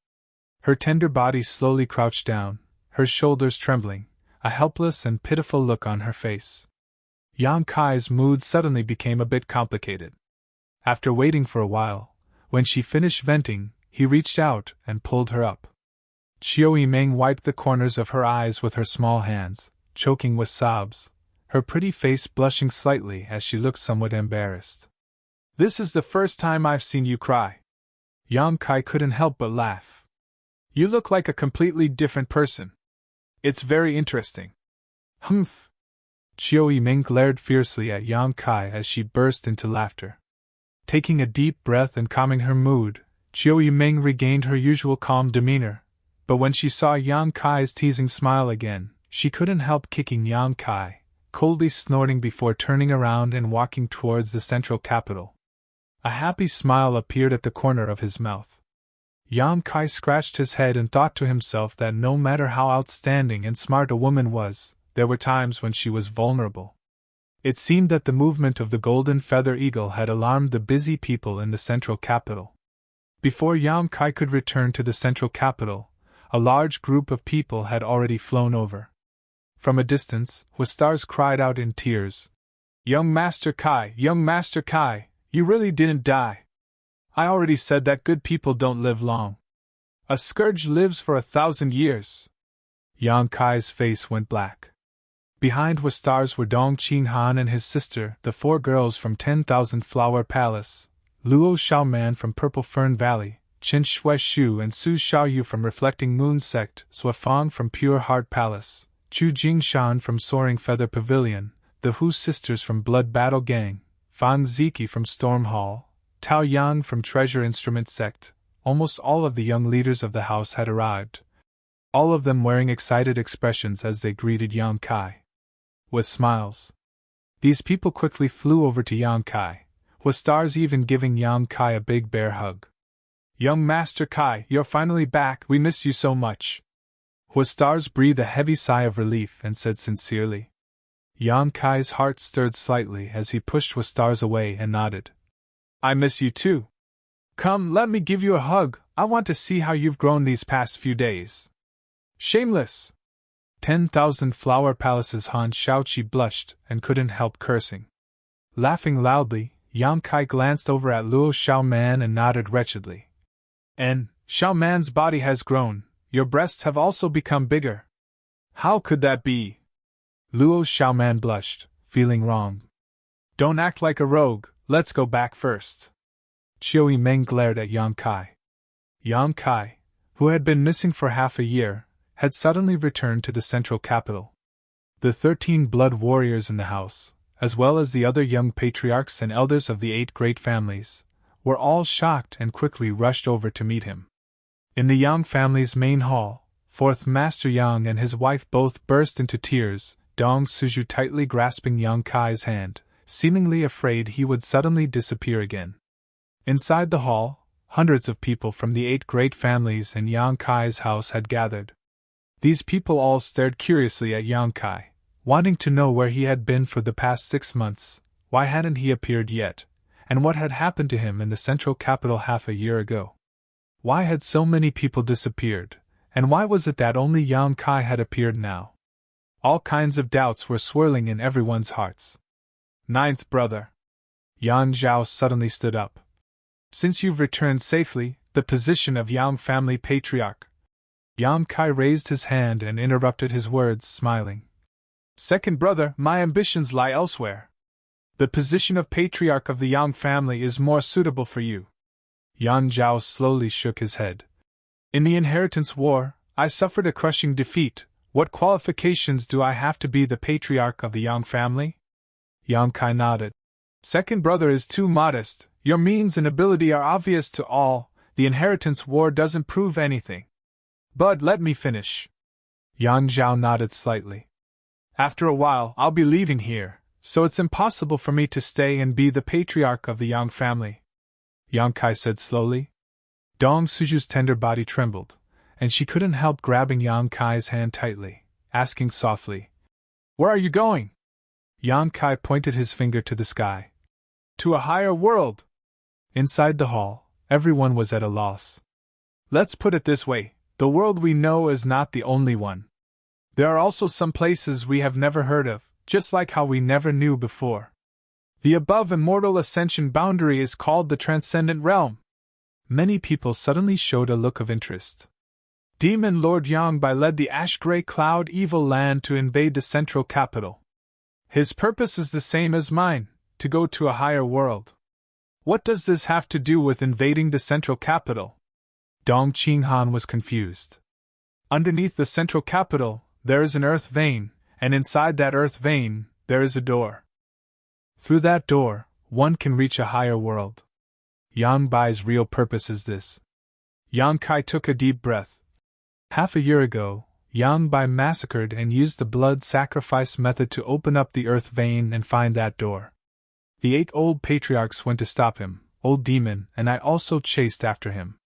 Her tender body slowly crouched down, her shoulders trembling, a helpless and pitiful look on her face. Yang Kai's mood suddenly became a bit complicated. After waiting for a while, when she finished venting, he reached out and pulled her up. Chiu Yiming wiped the corners of her eyes with her small hands, choking with sobs, her pretty face blushing slightly as she looked somewhat embarrassed. This is the first time I've seen you cry. Yang Kai couldn't help but laugh. You look like a completely different person. It's very interesting. Humph. Chiu Yiming glared fiercely at Yang Kai as she burst into laughter. Taking a deep breath and calming her mood, Chiu Yiming regained her usual calm demeanor, but when she saw Yang Kai's teasing smile again, she couldn't help kicking Yang Kai, coldly snorting before turning around and walking towards the central capital. A happy smile appeared at the corner of his mouth. Yang Kai scratched his head and thought to himself that no matter how outstanding and smart a woman was, there were times when she was vulnerable. It seemed that the movement of the golden feather eagle had alarmed the busy people in the central capital. Before Yang Kai could return to the central capital, a large group of people had already flown over. From a distance, Wastars cried out in tears, Young Master Kai, you really didn't die. I already said that good people don't live long. A scourge lives for 1,000 years. Yang Kai's face went black. Behind Wastars were Dong Qinghan and his sister, the 4 girls from 10,000 Flower Palace, Luo Xiaoman from Purple Fern Valley, Qin Shuishu and Su Xiaoyu from Reflecting Moon Sect, Suifang from Pure Heart Palace, Chu Jingshan from Soaring Feather Pavilion, the Hu sisters from Blood Battle Gang, Fan Ziki from Storm Hall, Tao Yang from Treasure Instrument Sect. Almost all of the young leaders of the house had arrived, all of them wearing excited expressions as they greeted Yang Kai. With smiles. These people quickly flew over to Yang Kai, with stars even giving Yang Kai a big bear hug. Young Master Kai, you're finally back, we missed you so much. Wastars breathed a heavy sigh of relief and said sincerely. Yang Kai's heart stirred slightly as he pushed Wastars away and nodded. I miss you too. Come, let me give you a hug. I want to see how you've grown these past few days. Shameless! 10,000 flower palaces. Han Shaoqi blushed and couldn't help cursing. Laughing loudly, Yang Kai glanced over at Luo Xiaoman and nodded wretchedly. And Xiaoman's body has grown. Your breasts have also become bigger. How could that be? Luo Xiaoman blushed, feeling wrong. Don't act like a rogue, let's go back first. Qiu Meng glared at Yang Kai. Yang Kai, who had been missing for half a year, had suddenly returned to the central capital. The 13 blood warriors in the house, as well as the other young patriarchs and elders of the 8 great families, were all shocked and quickly rushed over to meet him. In the Yang family's main hall, 4th Master Yang and his wife both burst into tears, Dong Suju tightly grasping Yang Kai's hand, seemingly afraid he would suddenly disappear again. Inside the hall, hundreds of people from the 8 great families in Yang Kai's house had gathered. These people all stared curiously at Yang Kai, wanting to know where he had been for the past 6 months, why hadn't he appeared yet, and what had happened to him in the central capital half a year ago. Why had so many people disappeared, and why was it that only Yang Kai had appeared now? All kinds of doubts were swirling in everyone's hearts. 9th brother. Yan Zhao suddenly stood up. Since you've returned safely, the position of Yang family patriarch. Yang Kai raised his hand and interrupted his words, smiling. 2nd brother, my ambitions lie elsewhere. The position of patriarch of the Yang family is more suitable for you. Yan Zhao slowly shook his head. In the inheritance war, I suffered a crushing defeat. What qualifications do I have to be the patriarch of the Yang family? Yang Kai nodded. 2nd brother is too modest. Your means and ability are obvious to all. The inheritance war doesn't prove anything. But let me finish. Yan Zhao nodded slightly. After a while, I'll be leaving here, so it's impossible for me to stay and be the patriarch of the Yang family. Yang Kai said slowly. Dong Suju's tender body trembled, and she couldn't help grabbing Yang Kai's hand tightly, asking softly, Where are you going? Yang Kai pointed his finger to the sky. To a higher world! Inside the hall, everyone was at a loss. Let's put it this way, the world we know is not the only one. There are also some places we have never heard of, just like how we never knew before. The above immortal ascension boundary is called the Transcendent Realm. Many people suddenly showed a look of interest. Demon Lord Yangbai led the ash-gray cloud evil land to invade the central capital. His purpose is the same as mine, to go to a higher world. What does this have to do with invading the central capital? Dong Qinghan was confused. Underneath the central capital, there is an earth vein, and inside that earth vein, there is a door. Through that door, one can reach a higher world. Yang Bai's real purpose is this. Yang Kai took a deep breath. Half a year ago, Yang Bai massacred and used the blood sacrifice method to open up the earth vein and find that door. The 8 old patriarchs went to stop him, Old Demon, and I also chased after him.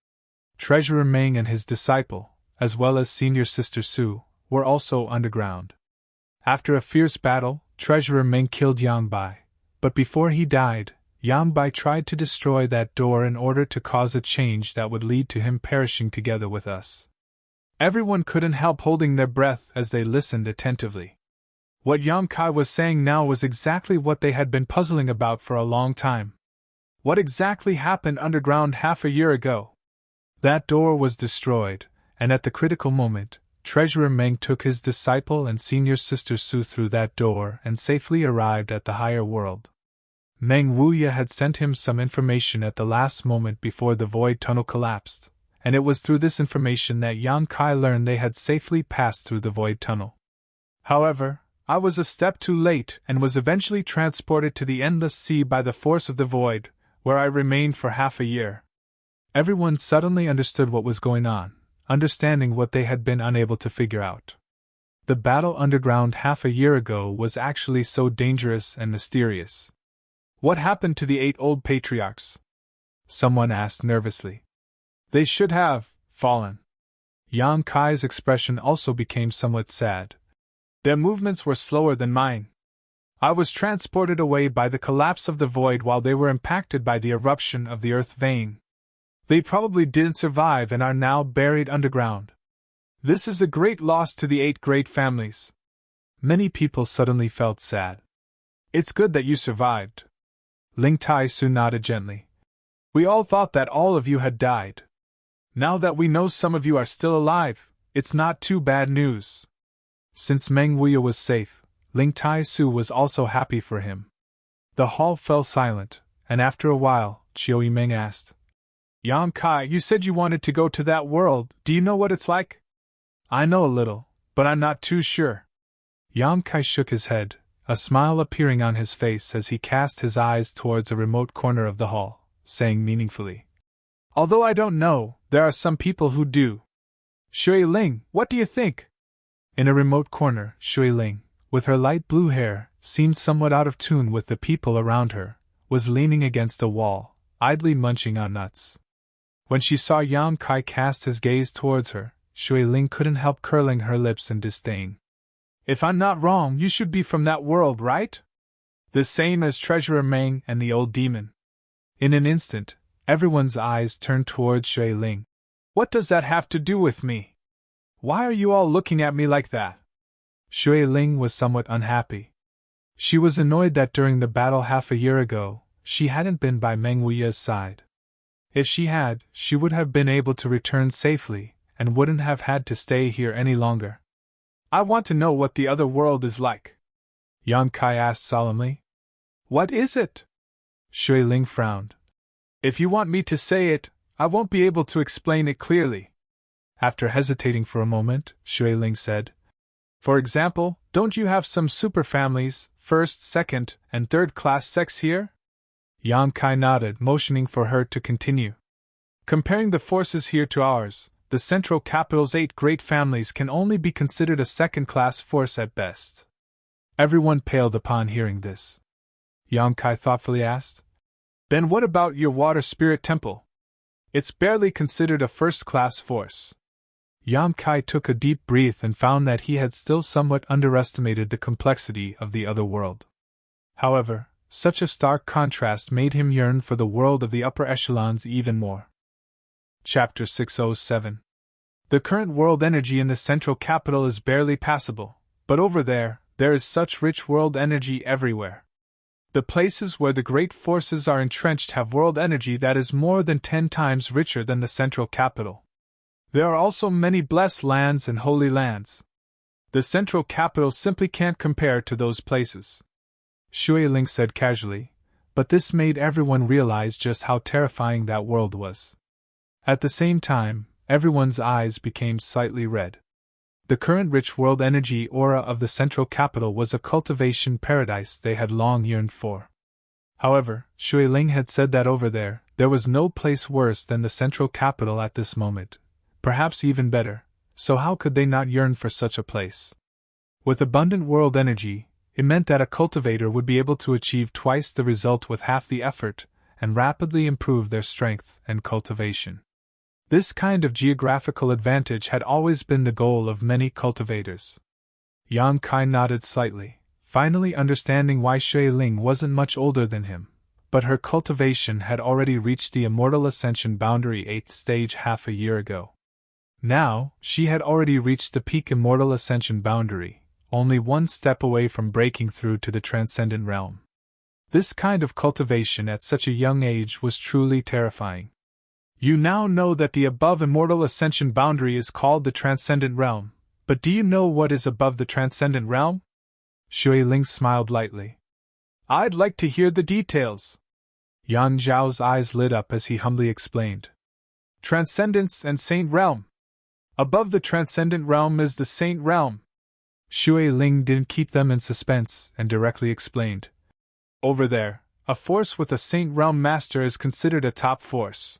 Treasurer Meng and his disciple, as well as senior sister Su, were also underground. After a fierce battle, Treasurer Meng killed Yang Bai, but before he died, Yang Bai tried to destroy that door in order to cause a change that would lead to him perishing together with us. Everyone couldn't help holding their breath as they listened attentively. What Yang Kai was saying now was exactly what they had been puzzling about for a long time. What exactly happened underground half a year ago? That door was destroyed, and at the critical moment, Treasurer Meng took his disciple and senior sister Su through that door and safely arrived at the higher world. Meng Wuya had sent him some information at the last moment before the void tunnel collapsed, and it was through this information that Yang Kai learned they had safely passed through the void tunnel. However, I was a step too late and was eventually transported to the endless sea by the force of the void, where I remained for half a year. Everyone suddenly understood what was going on, understanding what they had been unable to figure out. The battle underground half a year ago was actually so dangerous and mysterious. What happened to the 8 old patriarchs? Someone asked nervously. They should have fallen. Yang Kai's expression also became somewhat sad. Their movements were slower than mine. I was transported away by the collapse of the void while they were impacted by the eruption of the Earth vein. They probably didn't survive and are now buried underground. This is a great loss to the 8 great families. Many people suddenly felt sad. It's good that you survived. Ling Tai-su nodded gently. We all thought that all of you had died. Now that we know some of you are still alive, it's not too bad news. Since Meng Wuya was safe, Ling Tai-su was also happy for him. The hall fell silent, and after a while, Chiu Yimeng asked, Yang Kai, you said you wanted to go to that world, do you know what it's like? I know a little, but I'm not too sure. Yang Kai shook his head, a smile appearing on his face as he cast his eyes towards a remote corner of the hall, saying meaningfully, Although I don't know, there are some people who do. Shui Ling, what do you think? In a remote corner, Shui Ling, with her light blue hair, seemed somewhat out of tune with the people around her, was leaning against the wall, idly munching on nuts. When she saw Yang Kai cast his gaze towards her, Shui Ling couldn't help curling her lips in disdain. If I'm not wrong, you should be from that world, right? The same as Treasurer Meng and the old demon. In an instant, everyone's eyes turned towards Shui Ling. What does that have to do with me? Why are you all looking at me like that? Shui Ling was somewhat unhappy. She was annoyed that during the battle half a year ago, she hadn't been by Meng Wuya's side. If she had, she would have been able to return safely, and wouldn't have had to stay here any longer. I want to know what the other world is like. Yang Kai asked solemnly. What is it? Shui Ling frowned. If you want me to say it, I won't be able to explain it clearly. After hesitating for a moment, Shui Ling said, For example, don't you have some superfamilies, first, second, and third class sects here? Yang Kai nodded, motioning for her to continue. Comparing the forces here to ours, the central capital's 8 great families can only be considered a second-class force at best. Everyone paled upon hearing this. Yang Kai thoughtfully asked, Then what about your water spirit temple? It's barely considered a first-class force. Yang Kai took a deep breath and found that he had still somewhat underestimated the complexity of the other world. However, such a stark contrast made him yearn for the world of the upper echelons even more. Chapter 607. The current world energy in the central capital is barely passable, but over there is such rich world energy everywhere. The places where the great forces are entrenched have world energy that is more than 10 times richer than the central capital. There are also many blessed lands and holy lands. The central capital simply can't compare to those places. Shui Ling said casually, but this made everyone realize just how terrifying that world was. At the same time, everyone's eyes became slightly red. The current rich world energy aura of the central capital was a cultivation paradise they had long yearned for. However, Shui Ling had said that over there was no place worse than the central capital at this moment, perhaps even better, so how could they not yearn for such a place? With abundant world energy, it meant that a cultivator would be able to achieve twice the result with half the effort, and rapidly improve their strength and cultivation. This kind of geographical advantage had always been the goal of many cultivators. Yang Kai nodded slightly, finally understanding why Shui Ling wasn't much older than him, but her cultivation had already reached the Immortal Ascension Boundary 8th stage half a year ago. Now, she had already reached the peak Immortal Ascension Boundary, only one step away from breaking through to the Transcendent Realm. This kind of cultivation at such a young age was truly terrifying. You now know that the above Immortal Ascension Boundary is called the Transcendent Realm, but do you know what is above the Transcendent Realm? Shui Ling smiled lightly. I'd like to hear the details. Yan Zhao's eyes lit up as he humbly explained. Transcendence and Saint Realm. Above the Transcendent Realm is the Saint Realm. Shui Ling didn't keep them in suspense and directly explained. Over there, a force with a Saint Realm Master is considered a top force.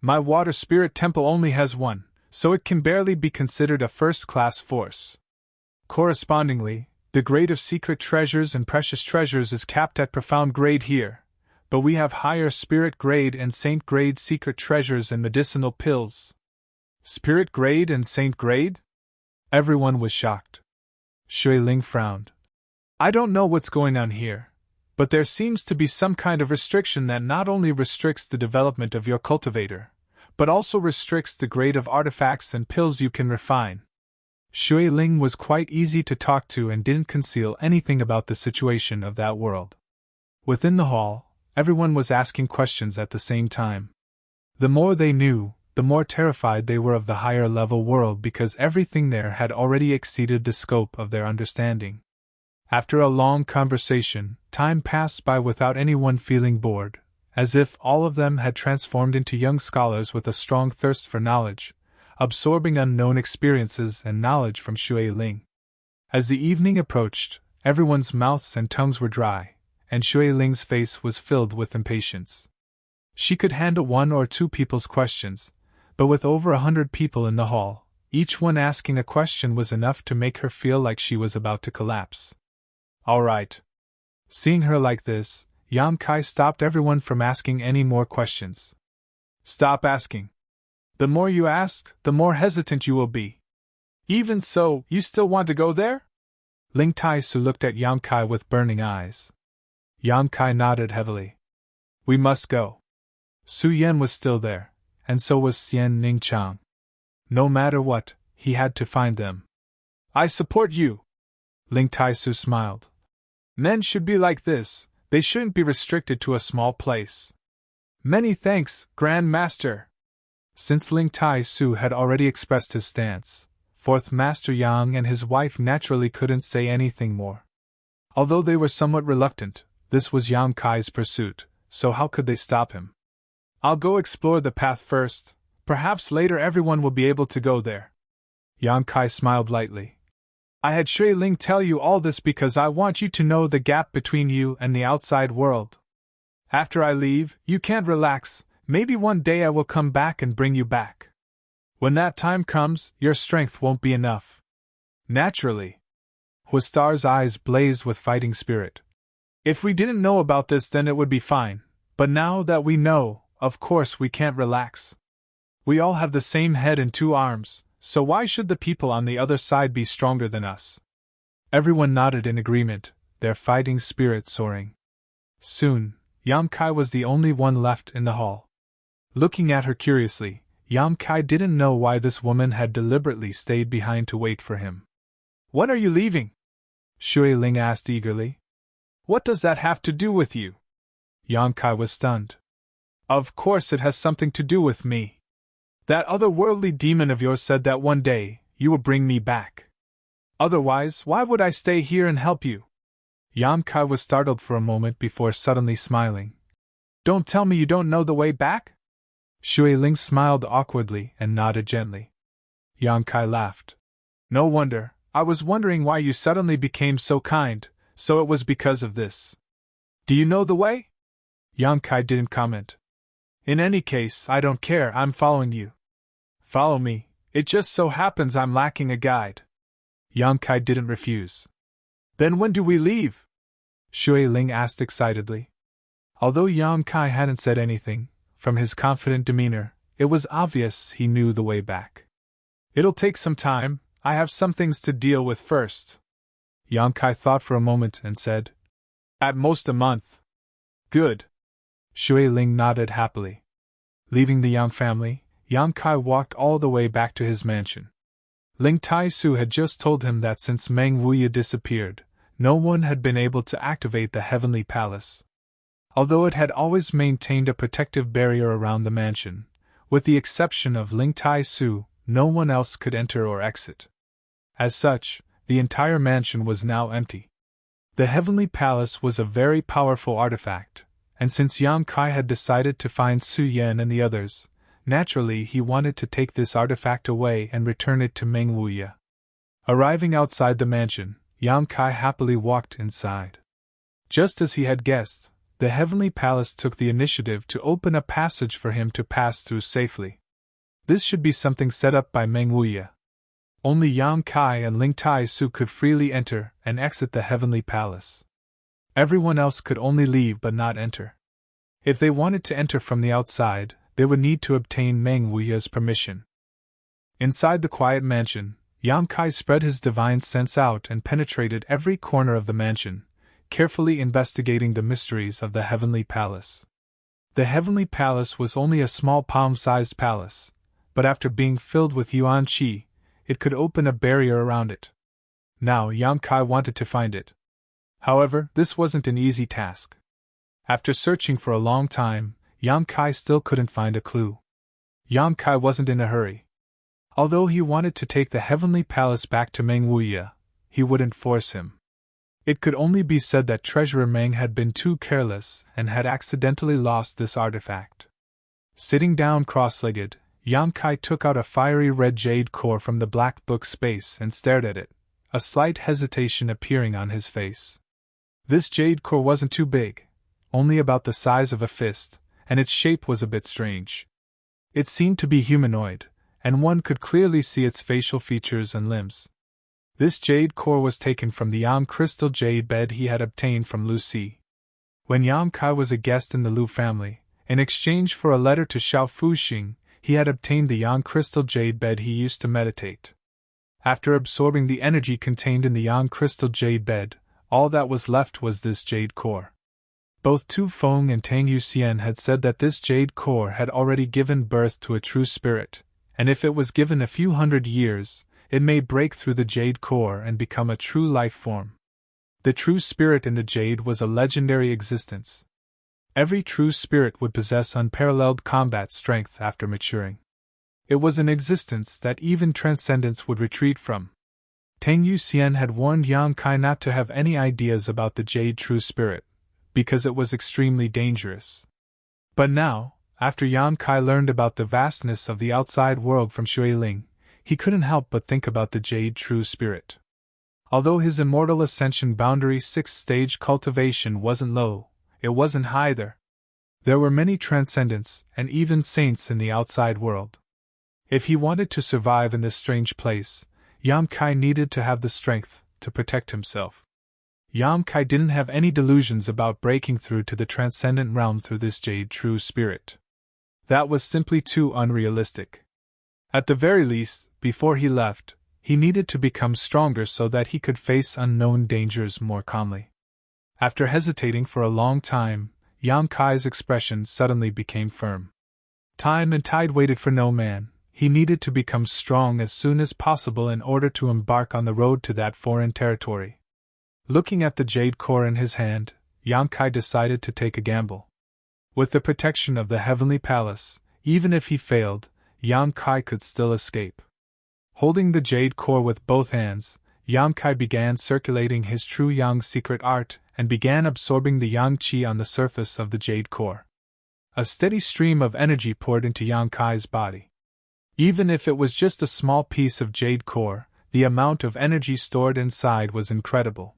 My water spirit temple only has one, so it can barely be considered a first-class force. Correspondingly, the grade of secret treasures and precious treasures is capped at profound grade here, but we have higher spirit grade and saint grade secret treasures and medicinal pills. Spirit grade and saint grade? Everyone was shocked. Shui Ling frowned. I don't know what's going on here, but there seems to be some kind of restriction that not only restricts the development of your cultivator, but also restricts the grade of artifacts and pills you can refine. Shui Ling was quite easy to talk to and didn't conceal anything about the situation of that world. Within the hall, everyone was asking questions at the same time. The more they knew, the more terrified they were of the higher level world because everything there had already exceeded the scope of their understanding. After a long conversation, time passed by without anyone feeling bored, as if all of them had transformed into young scholars with a strong thirst for knowledge, absorbing unknown experiences and knowledge from Shui Ling. As the evening approached, everyone's mouths and tongues were dry, and Shui Ling's face was filled with impatience. She could handle one or two people's questions, but with over 100 people in the hall, each one asking a question was enough to make her feel like she was about to collapse. All right. Seeing her like this, Yang Kai stopped everyone from asking any more questions. Stop asking. The more you ask, the more hesitant you will be. Even so, you still want to go there? Ling Tai-su looked at Yang Kai with burning eyes. Yang Kai nodded heavily. We must go. Su Yan was still there, and so was Xian Ning Chang. No matter what, he had to find them. I support you. Ling Tai-su smiled. Men should be like this, they shouldn't be restricted to a small place. Many thanks, Grand Master. Since Ling Tai-su had already expressed his stance, Fourth Master Yang and his wife naturally couldn't say anything more. Although they were somewhat reluctant, this was Yang Kai's pursuit, so how could they stop him? I'll go explore the path first, perhaps later everyone will be able to go there. Yang Kai smiled lightly. I had Shui Ling tell you all this because I want you to know the gap between you and the outside world. After I leave, you can't relax, maybe one day I will come back and bring you back. When that time comes, your strength won't be enough. Naturally. Huastar's eyes blazed with fighting spirit. If we didn't know about this then it would be fine, but now that we know, of course we can't relax. We all have the same head and two arms, so why should the people on the other side be stronger than us? Everyone nodded in agreement, their fighting spirit soaring. Soon, Yang Kai was the only one left in the hall. Looking at her curiously, Yang Kai didn't know why this woman had deliberately stayed behind to wait for him. When are you leaving? Shui Ling asked eagerly. What does that have to do with you? Yang Kai was stunned. Of course it has something to do with me. That otherworldly demon of yours said that one day, you will bring me back. Otherwise, why would I stay here and help you? Yang Kai was startled for a moment before suddenly smiling. Don't tell me you don't know the way back? Shui Ling smiled awkwardly and nodded gently. Yang Kai laughed. No wonder, I was wondering why you suddenly became so kind, so it was because of this. Do you know the way? Yang Kai didn't comment. In any case, I don't care, I'm following you. Follow me, it just so happens I'm lacking a guide. Yang Kai didn't refuse. Then when do we leave? Shui Ling asked excitedly. Although Yang Kai hadn't said anything, from his confident demeanor, it was obvious he knew the way back. It'll take some time, I have some things to deal with first. Yang Kai thought for a moment and said, At most a month. Good. Shui Ling nodded happily. Leaving the Yang family, Yang Kai walked all the way back to his mansion. Ling Tai-su had just told him that since Meng Wuya disappeared, no one had been able to activate the Heavenly Palace. Although it had always maintained a protective barrier around the mansion, with the exception of Ling Tai-su, no one else could enter or exit. As such, the entire mansion was now empty. The Heavenly Palace was a very powerful artifact, and since Yang Kai had decided to find Su Yan and the others, naturally he wanted to take this artifact away and return it to Meng Wuya. Arriving outside the mansion, Yang Kai happily walked inside. Just as he had guessed, the Heavenly Palace took the initiative to open a passage for him to pass through safely. This should be something set up by Meng Wuya. Only Yang Kai and Ling Tai-su could freely enter and exit the Heavenly Palace. Everyone else could only leave but not enter. If they wanted to enter from the outside, they would need to obtain Meng Wuya's permission. Inside the quiet mansion, Yang Kai spread his divine sense out and penetrated every corner of the mansion, carefully investigating the mysteries of the Heavenly Palace. The Heavenly Palace was only a small palm-sized palace, but after being filled with yuan qi, it could open a barrier around it. Now Yang Kai wanted to find it. However, this wasn't an easy task. After searching for a long time, Yang Kai still couldn't find a clue. Yang Kai wasn't in a hurry. Although he wanted to take the Heavenly Palace back to Meng Wuya, he wouldn't force him. It could only be said that Treasurer Meng had been too careless and had accidentally lost this artifact. Sitting down cross-legged, Yang Kai took out a fiery red jade core from the black book space and stared at it, a slight hesitation appearing on his face. This jade core wasn't too big, only about the size of a fist, and its shape was a bit strange. It seemed to be humanoid, and one could clearly see its facial features and limbs. This jade core was taken from the yang crystal jade bed he had obtained from Lu Si. When Yang Kai was a guest in the Lu family, in exchange for a letter to Xiao Fuxing, he had obtained the yang crystal jade bed he used to meditate. After absorbing the energy contained in the yang crystal jade bed, all that was left was this jade core. Both Tu Feng and Tang Yuxian had said that this jade core had already given birth to a true spirit, and if it was given a few hundred years, it may break through the jade core and become a true life form. The true spirit in the jade was a legendary existence. Every true spirit would possess unparalleled combat strength after maturing. It was an existence that even transcendence would retreat from. Tang Yuxian had warned Yang Kai not to have any ideas about the jade true spirit, because it was extremely dangerous. But now, after Yang Kai learned about the vastness of the outside world from Xueling, he couldn't help but think about the jade true spirit. Although his immortal ascension boundary 6th stage cultivation wasn't low, it wasn't high either. There were many transcendents and even saints in the outside world. If he wanted to survive in this strange place, Yang Kai needed to have the strength to protect himself. Yang Kai didn't have any delusions about breaking through to the transcendent realm through this jade true spirit. That was simply too unrealistic. At the very least, before he left, he needed to become stronger so that he could face unknown dangers more calmly. After hesitating for a long time, Yang Kai's expression suddenly became firm. Time and tide waited for no man. He needed to become strong as soon as possible in order to embark on the road to that foreign territory. Looking at the jade core in his hand, Yang Kai decided to take a gamble. With the protection of the Heavenly Palace, even if he failed, Yang Kai could still escape. Holding the jade core with both hands, Yang Kai began circulating his true yang secret art and began absorbing the yang qi on the surface of the jade core. A steady stream of energy poured into Yang Kai's body. Even if it was just a small piece of jade core, the amount of energy stored inside was incredible.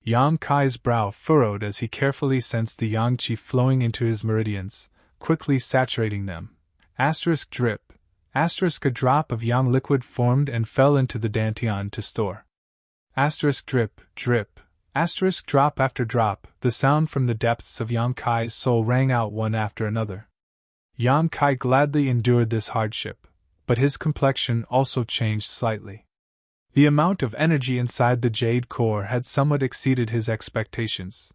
Yang Kai's brow furrowed as he carefully sensed the yang qi flowing into his meridians, quickly saturating them. Drip. A drop of yang liquid formed and fell into the dantian to store. Drip, drip. Drop after drop, the sound from the depths of Yang Kai's soul rang out one after another. Yang Kai gladly endured this hardship, but his complexion also changed slightly. The amount of energy inside the jade core had somewhat exceeded his expectations.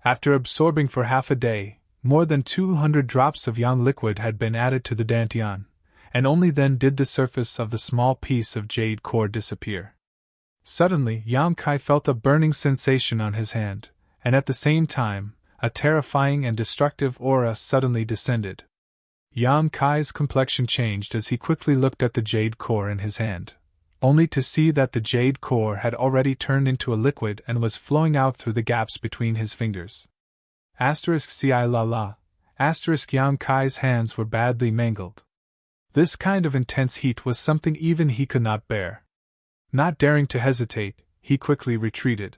After absorbing for half a day, more than 200 drops of yang liquid had been added to the dantian, and only then did the surface of the small piece of jade core disappear. Suddenly, Yang Kai felt a burning sensation on his hand, and at the same time, a terrifying and destructive aura suddenly descended. Yang Kai's complexion changed as he quickly looked at the jade core in his hand, only to see that the jade core had already turned into a liquid and was flowing out through the gaps between his fingers. Yang Kai's hands were badly mangled. This kind of intense heat was something even he could not bear. Not daring to hesitate, he quickly retreated.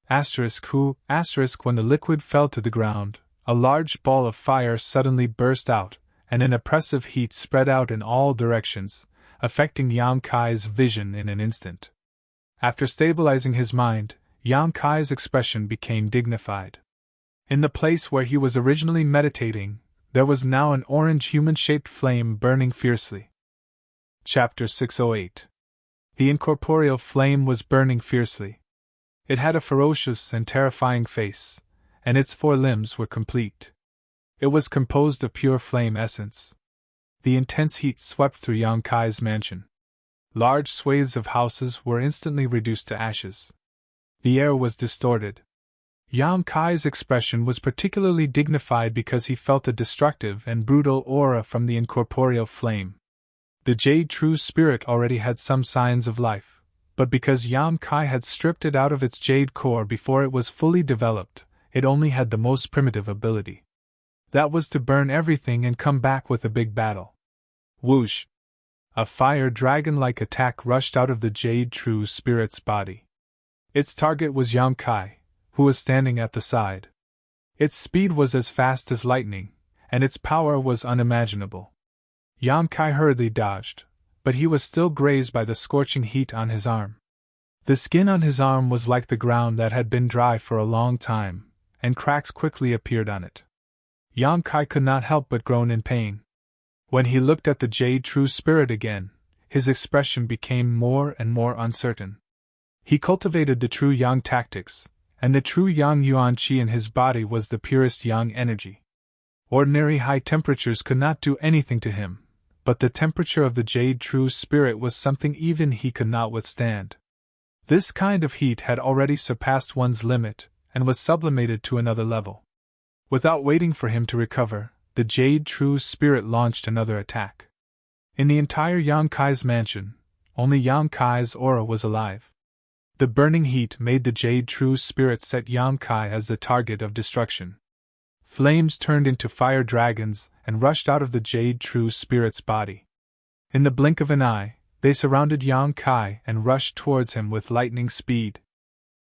When the liquid fell to the ground, a large ball of fire suddenly burst out, and an oppressive heat spread out in all directions, affecting Yang Kai's vision in an instant. After stabilizing his mind, Yang Kai's expression became dignified. In the place where he was originally meditating, there was now an orange human-shaped flame burning fiercely. Chapter 608. The incorporeal flame was burning fiercely. It had a ferocious and terrifying face, and its 4 limbs were complete. It was composed of pure flame essence. The intense heat swept through Yang Kai's mansion. Large swathes of houses were instantly reduced to ashes. The air was distorted. Yang Kai's expression was particularly dignified because he felt a destructive and brutal aura from the incorporeal flame. The Jade True Spirit already had some signs of life, but because Yang Kai had stripped it out of its jade core before it was fully developed, it only had the most primitive ability. That was to burn everything and come back with a big battle. Whoosh! A fire dragon-like attack rushed out of the Jade True Spirit's body. Its target was Yang Kai, who was standing at the side. Its speed was as fast as lightning, and its power was unimaginable. Yang Kai hurriedly dodged, but he was still grazed by the scorching heat on his arm. The skin on his arm was like the ground that had been dry for a long time, and cracks quickly appeared on it. Yang Kai could not help but groan in pain. When he looked at the Jade True Spirit again, his expression became more and more uncertain. He cultivated the true Yang tactics, and the true Yang Yuan Qi in his body was the purest Yang energy. Ordinary high temperatures could not do anything to him, but the temperature of the Jade True Spirit was something even he could not withstand. This kind of heat had already surpassed one's limit, and was sublimated to another level. Without waiting for him to recover, the Jade True Spirit launched another attack. In the entire Yang Kai's mansion, only Yang Kai's aura was alive. The burning heat made the Jade True Spirit set Yang Kai as the target of destruction. Flames turned into fire dragons and rushed out of the Jade True Spirit's body. In the blink of an eye, they surrounded Yang Kai and rushed towards him with lightning speed.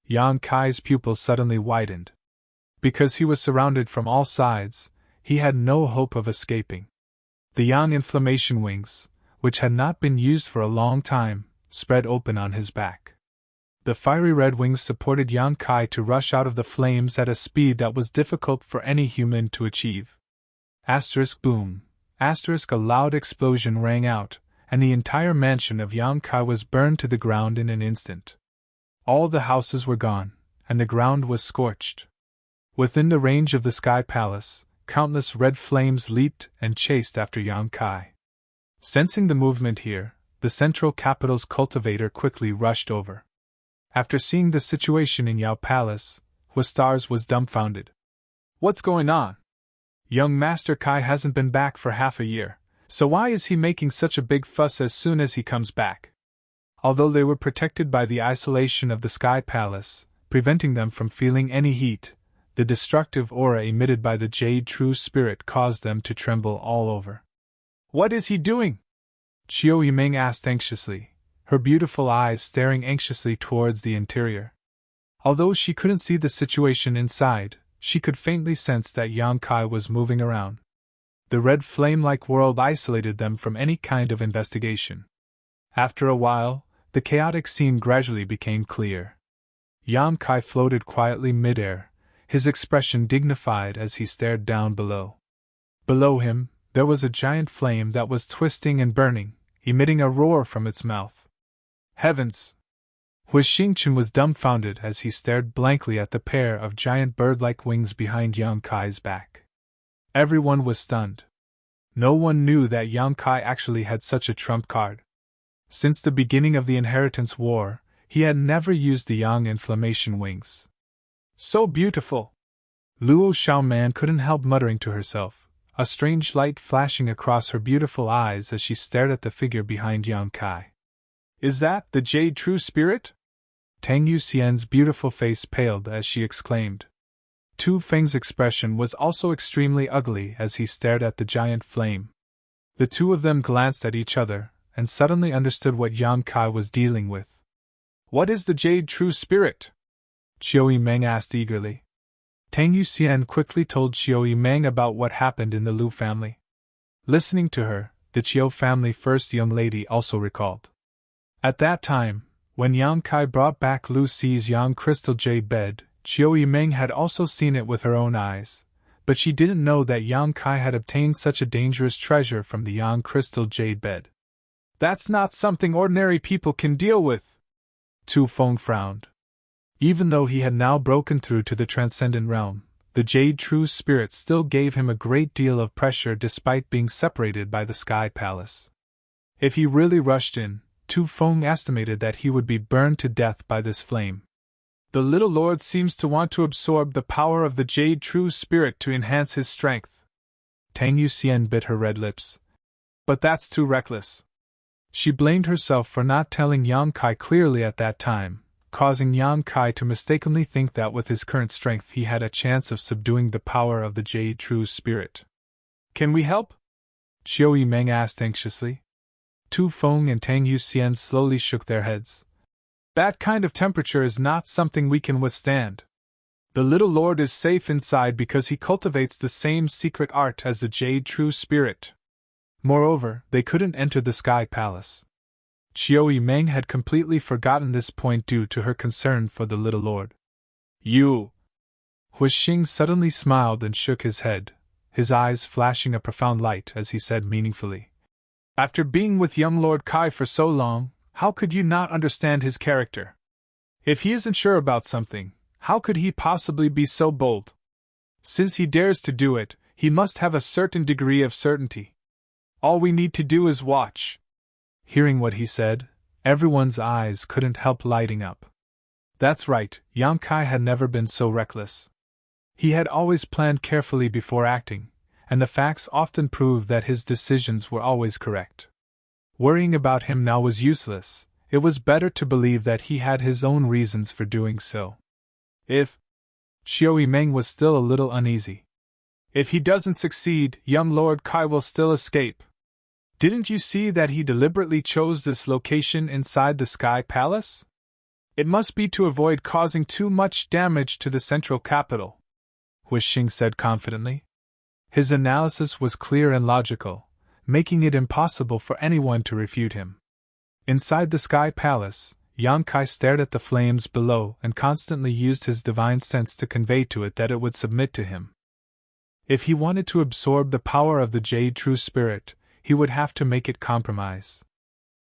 Yang Kai's pupils suddenly widened. Because he was surrounded from all sides, he had no hope of escaping. The Yang inflammation wings, which had not been used for a long time, spread open on his back. The fiery red wings supported Yang Kai to rush out of the flames at a speed that was difficult for any human to achieve. Asterisk boom. Asterisk a loud explosion rang out, and the entire mansion of Yang Kai was burned to the ground in an instant. All the houses were gone, and the ground was scorched. Within the range of the Sky Palace, countless red flames leaped and chased after Yang Kai. Sensing the movement here, the central capital's cultivator quickly rushed over. After seeing the situation in Yao Palace, Wastars was dumbfounded. What's going on? Young Master Kai hasn't been back for half a year, so why is he making such a big fuss as soon as he comes back? Although they were protected by the isolation of the Sky Palace, preventing them from feeling any heat, the destructive aura emitted by the Jade True Spirit caused them to tremble all over. What is he doing? Qiu Yimeng asked anxiously, her beautiful eyes staring anxiously towards the interior. Although she couldn't see the situation inside, she could faintly sense that Yang Kai was moving around. The red flame-like world isolated them from any kind of investigation. After a while, the chaotic scene gradually became clear. Yang Kai floated quietly mid-air, his expression dignified as he stared down below. Below him, there was a giant flame that was twisting and burning, emitting a roar from its mouth. Heavens! Hui Xingchen was dumbfounded as he stared blankly at the pair of giant bird-like wings behind Yang Kai's back. Everyone was stunned. No one knew that Yang Kai actually had such a trump card. Since the beginning of the Inheritance War, he had never used the Yang inflammation wings. So beautiful! Luo Xiaoman couldn't help muttering to herself, a strange light flashing across her beautiful eyes as she stared at the figure behind Yang Kai. Is that the Jade True Spirit? Tang Yuxian's beautiful face paled as she exclaimed. Tu Feng's expression was also extremely ugly as he stared at the giant flame. The two of them glanced at each other, and suddenly understood what Yang Kai was dealing with. What is the Jade True Spirit? Qiu Yimeng asked eagerly. Tang Yuxian quickly told Qiu Yimeng about what happened in the Lu family. Listening to her, the Qiu family first young lady also recalled. At that time, when Yang Kai brought back Lu Si's Yang Crystal Jade Bed, Qiu Yimeng had also seen it with her own eyes, but she didn't know that Yang Kai had obtained such a dangerous treasure from the Yang Crystal Jade Bed. That's not something ordinary people can deal with. Tu Feng frowned. Even though he had now broken through to the transcendent realm, the Jade True Spirit still gave him a great deal of pressure despite being separated by the Sky Palace. If he really rushed in, Tu Feng estimated that he would be burned to death by this flame. The little lord seems to want to absorb the power of the Jade True Spirit to enhance his strength. Tang Yuxian bit her red lips. But that's too reckless. She blamed herself for not telling Yang Kai clearly at that time, causing Yang Kai to mistakenly think that with his current strength he had a chance of subduing the power of the Jade True Spirit. Can we help? Chiu Yimeng asked anxiously. Tu Feng and Tang Yuxian slowly shook their heads. That kind of temperature is not something we can withstand. The little lord is safe inside because he cultivates the same secret art as the Jade True Spirit. Moreover, they couldn't enter the Sky Palace. Chiu Yimeng had completely forgotten this point due to her concern for the little lord. You! Hui Xing suddenly smiled and shook his head, his eyes flashing a profound light as he said meaningfully. After being with young Lord Kai for so long, how could you not understand his character? If he isn't sure about something, how could he possibly be so bold? Since he dares to do it, he must have a certain degree of certainty. All we need to do is watch. Hearing what he said, everyone's eyes couldn't help lighting up. That's right, Yang Kai had never been so reckless. He had always planned carefully before acting, and the facts often proved that his decisions were always correct. Worrying about him now was useless. It was better to believe that he had his own reasons for doing so. If Chiu Yimeng was still a little uneasy. If he doesn't succeed, young Lord Kai will still escape. Didn't you see that he deliberately chose this location inside the Sky Palace? It must be to avoid causing too much damage to the central capital, Hui Xing said confidently. His analysis was clear and logical, making it impossible for anyone to refute him. Inside the Sky Palace, Yang Kai stared at the flames below and constantly used his divine sense to convey to it that it would submit to him. If he wanted to absorb the power of the Jade True Spirit, he would have to make it compromise.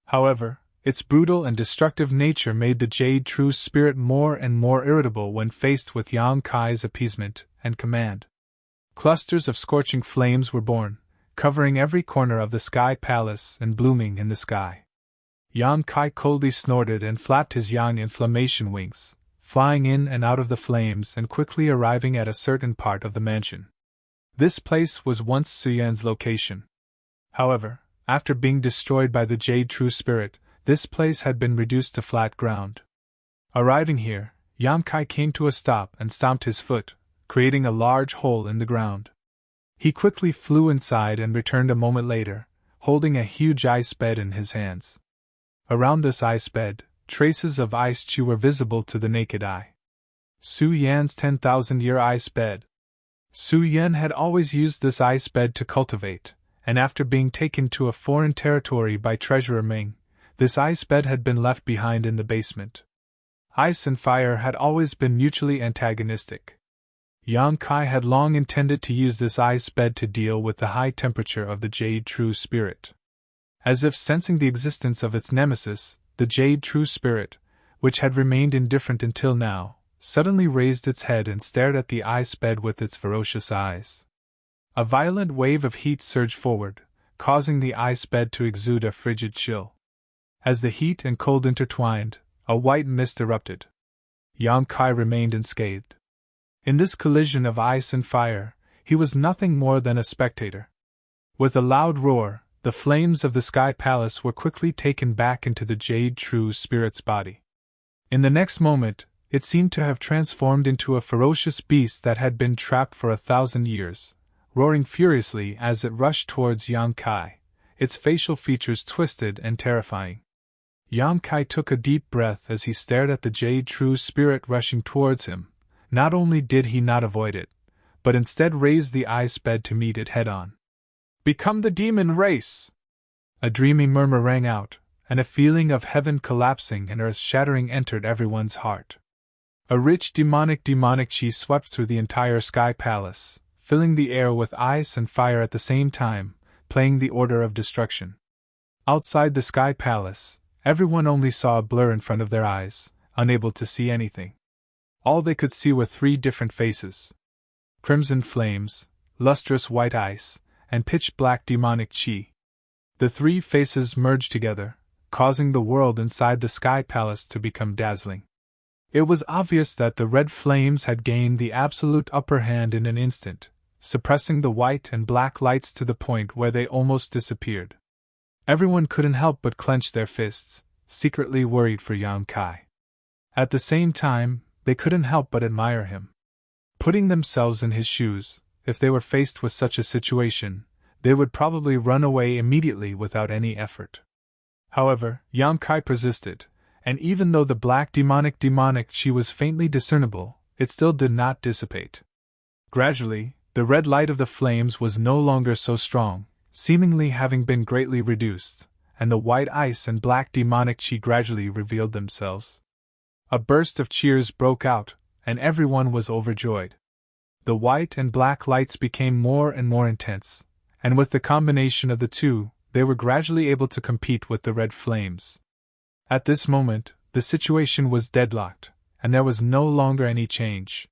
However, its brutal and destructive nature made the Jade True Spirit more and more irritable when faced with Yang Kai's appeasement and command. Clusters of scorching flames were born, covering every corner of the Sky Palace and blooming in the sky. Yang Kai coldly snorted and flapped his yang inflammation wings, flying in and out of the flames and quickly arriving at a certain part of the mansion. This place was once Suyan's location. However, after being destroyed by the Jade True Spirit, this place had been reduced to flat ground. Arriving here, Yang Kai came to a stop and stomped his foot, creating a large hole in the ground. He quickly flew inside and returned a moment later, holding a huge ice bed in his hands. Around this ice bed, traces of ice chew were visible to the naked eye. Su Yan's 10,000-year ice bed. Su Yan had always used this ice bed to cultivate, and after being taken to a foreign territory by Treasurer Ming, this ice bed had been left behind in the basement. Ice and fire had always been mutually antagonistic. Yang Kai had long intended to use this ice bed to deal with the high temperature of the Jade True Spirit. As if sensing the existence of its nemesis, the Jade True Spirit, which had remained indifferent until now, suddenly raised its head and stared at the ice bed with its ferocious eyes. A violent wave of heat surged forward, causing the ice bed to exude a frigid chill. As the heat and cold intertwined, a white mist erupted. Yang Kai remained unscathed. In this collision of ice and fire, he was nothing more than a spectator. With a loud roar, the flames of the Sky Palace were quickly taken back into the Jade True Spirit's body. In the next moment, it seemed to have transformed into a ferocious beast that had been trapped for 1,000 years, roaring furiously as it rushed towards Yang Kai, its facial features twisted and terrifying. Yang Kai took a deep breath as he stared at the Jade True Spirit rushing towards him. Not only did he not avoid it, but instead raised the ice bed to meet it head-on. Become the demon race! A dreamy murmur rang out, and a feeling of heaven collapsing and earth shattering entered everyone's heart. A rich demonic chi swept through the entire Sky Palace, filling the air with ice and fire at the same time, playing the order of destruction. Outside the Sky Palace, everyone only saw a blur in front of their eyes, unable to see anything. All they could see were three different faces: crimson flames, lustrous white ice, and pitch-black demonic chi. The three faces merged together, causing the world inside the Sky Palace to become dazzling. It was obvious that the red flames had gained the absolute upper hand in an instant, suppressing the white and black lights to the point where they almost disappeared. Everyone couldn't help but clench their fists, secretly worried for Yang Kai. At the same time, they couldn't help but admire him. Putting themselves in his shoes, if they were faced with such a situation, they would probably run away immediately without any effort. However, Yang Kai persisted, and even though the black demonic chi was faintly discernible, it still did not dissipate. Gradually, the red light of the flames was no longer so strong, seemingly having been greatly reduced, and the white ice and black demonic chi gradually revealed themselves. A burst of cheers broke out, and everyone was overjoyed. The white and black lights became more and more intense, and with the combination of the two, they were gradually able to compete with the red flames. At this moment, the situation was deadlocked, and there was no longer any change.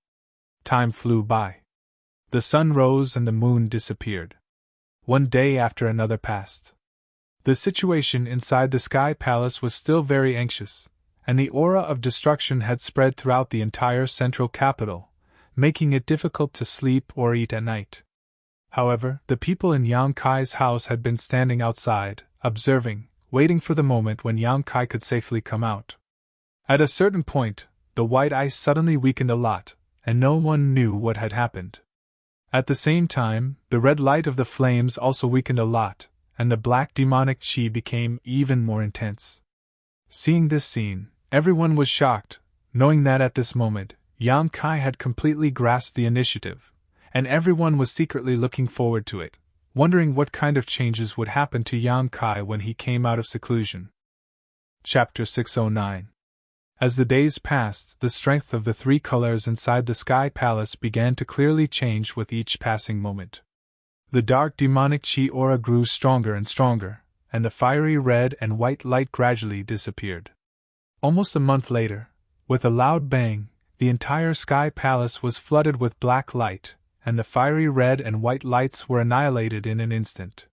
Time flew by. The sun rose and the moon disappeared. One day after another passed. The situation inside the Sky Palace was still very anxious, and the aura of destruction had spread throughout the entire central capital, making it difficult to sleep or eat at night. However, the people in Yang Kai's house had been standing outside, observing, waiting for the moment when Yang Kai could safely come out. At a certain point, the white ice suddenly weakened a lot, and no one knew what had happened. At the same time, the red light of the flames also weakened a lot, and the black demonic chi became even more intense. Seeing this scene, everyone was shocked, knowing that at this moment, Yang Kai had completely grasped the initiative, and everyone was secretly looking forward to it, wondering what kind of changes would happen to Yang Kai when he came out of seclusion. Chapter 609. As the days passed, the strength of the three colors inside the Sky Palace began to clearly change with each passing moment. The dark demonic chi aura grew stronger and stronger, and the fiery red and white light gradually disappeared. Almost a month later, with a loud bang, the entire Sky Palace was flooded with black light, and the fiery red and white lights were annihilated in an instant.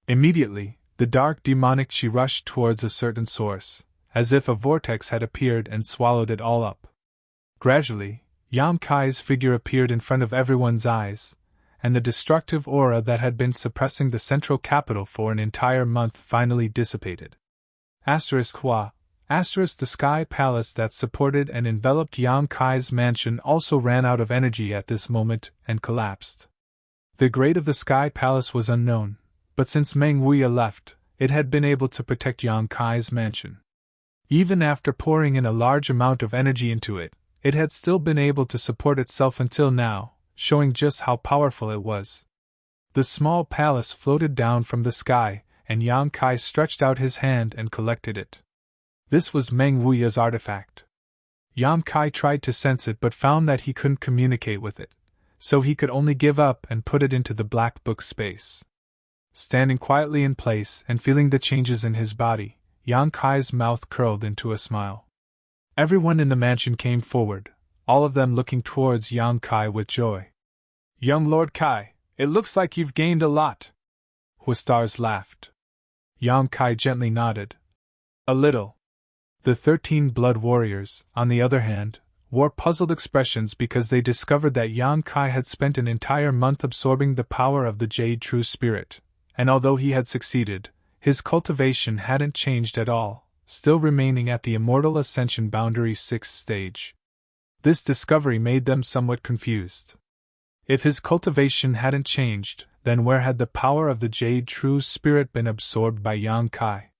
Immediately, the dark demonic chi rushed towards a certain source, as if a vortex had appeared and swallowed it all up. Gradually, Yang Kai's figure appeared in front of everyone's eyes, and the destructive aura that had been suppressing the central capital for an entire month finally dissipated. The Sky Palace that supported and enveloped Yang Kai's mansion also ran out of energy at this moment and collapsed. The grade of the Sky Palace was unknown, but since Meng Wuya left, it had been able to protect Yang Kai's mansion. Even after pouring in a large amount of energy into it, it had still been able to support itself until now, showing just how powerful it was. The small palace floated down from the sky, and Yang Kai stretched out his hand and collected it. This was Meng Wuya's artifact. Yang Kai tried to sense it but found that he couldn't communicate with it, so he could only give up and put it into the black book space. Standing quietly in place and feeling the changes in his body, Yang Kai's mouth curled into a smile. Everyone in the mansion came forward, all of them looking towards Yang Kai with joy. "Young Lord Kai, it looks like you've gained a lot." Huastars laughed. Yang Kai gently nodded. "A little." The 13 blood warriors, on the other hand, wore puzzled expressions because they discovered that Yang Kai had spent an entire month absorbing the power of the Jade True Spirit, and although he had succeeded, his cultivation hadn't changed at all, still remaining at the Immortal Ascension Boundary 6th stage. This discovery made them somewhat confused. If his cultivation hadn't changed, then where had the power of the Jade True Spirit been absorbed by Yang Kai?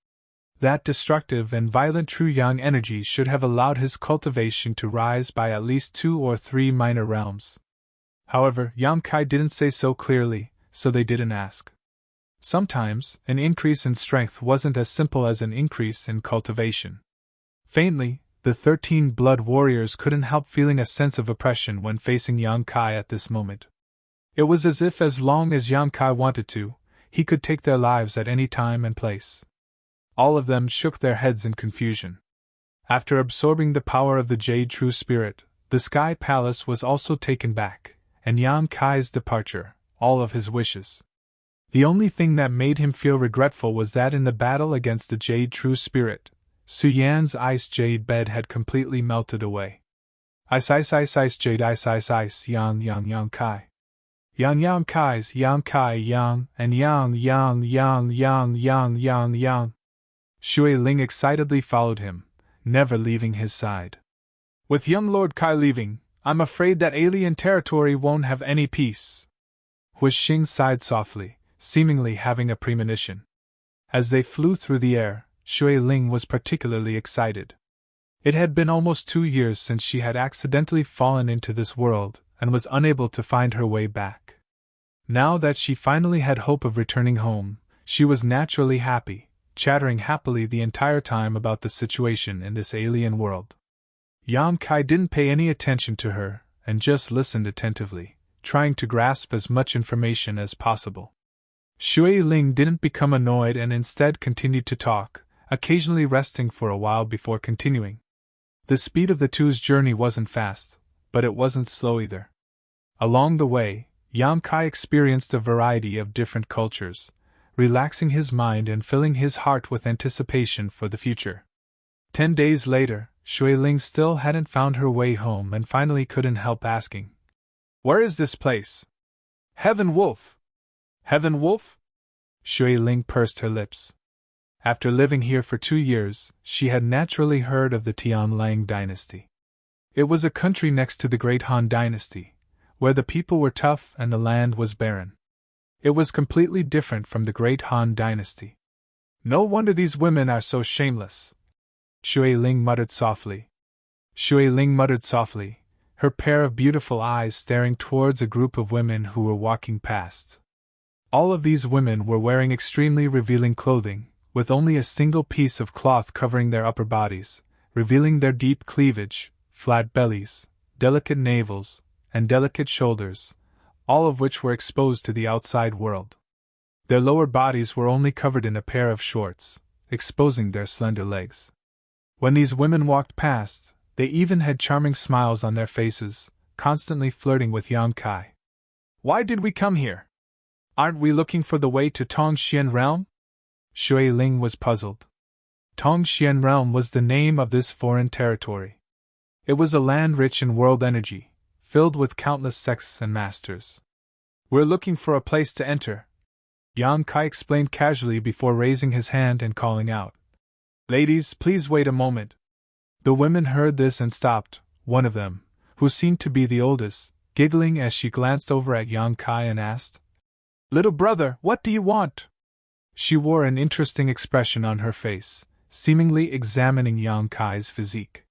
That destructive and violent True Yang energy should have allowed his cultivation to rise by at least 2 or 3 minor realms. However, Yang Kai didn't say so clearly, so they didn't ask. Sometimes, an increase in strength wasn't as simple as an increase in cultivation. Faintly, the 13 blood warriors couldn't help feeling a sense of oppression when facing Yang Kai at this moment. It was as if as long as Yang Kai wanted to, he could take their lives at any time and place. All of them shook their heads in confusion. After absorbing the power of the Jade True Spirit, the Sky Palace was also taken back, and Yan Kai's departure, all of his wishes. The only thing that made him feel regretful was that in the battle against the Jade True Spirit, Su Yan's ice jade bed had completely melted away. Ice jade ice Yan Kai. Yan Kai's Yan Kai Yan and Yan. Shui Ling excitedly followed him, never leaving his side. With young Lord Kai leaving, I'm afraid that alien territory won't have any peace. Hui Xing sighed softly, seemingly having a premonition. As they flew through the air, Shui Ling was particularly excited. It had been almost 2 years since she had accidentally fallen into this world and was unable to find her way back. Now that she finally had hope of returning home, she was naturally happy, chattering happily the entire time about the situation in this alien world. Yang Kai didn't pay any attention to her and just listened attentively, trying to grasp as much information as possible. Shui Ling didn't become annoyed and instead continued to talk, occasionally resting for a while before continuing. The speed of the two's journey wasn't fast, but it wasn't slow either. Along the way, Yang Kai experienced a variety of different cultures, relaxing his mind and filling his heart with anticipation for the future. 10 days later, Shui Ling still hadn't found her way home and finally couldn't help asking, "Where is this place?" "Heaven Wolf." "Heaven Wolf?" Shui Ling pursed her lips. After living here for 2 years, she had naturally heard of the Tianlang dynasty. It was a country next to the Great Han dynasty, where the people were tough and the land was barren. It was completely different from the Great Han dynasty. "No wonder these women are so shameless," Shui Ling muttered softly. Her pair of beautiful eyes staring towards a group of women who were walking past. All of these women were wearing extremely revealing clothing, with only a single piece of cloth covering their upper bodies, revealing their deep cleavage, flat bellies, delicate navels, and delicate shoulders, all of which were exposed to the outside world. Their lower bodies were only covered in a pair of shorts, exposing their slender legs. When these women walked past, they even had charming smiles on their faces, constantly flirting with Yang Kai. "Why did we come here? Aren't we looking for the way to Tongxian Realm?" Shui Ling was puzzled. Tongxian Realm was the name of this foreign territory. It was a land rich in world energy, filled with countless sects and masters. "We're looking for a place to enter," Yang Kai explained casually before raising his hand and calling out, "Ladies, please wait a moment." The women heard this and stopped, one of them, who seemed to be the oldest, giggling as she glanced over at Yang Kai and asked, "Little brother, what do you want?" She wore an interesting expression on her face, seemingly examining Yang Kai's physique.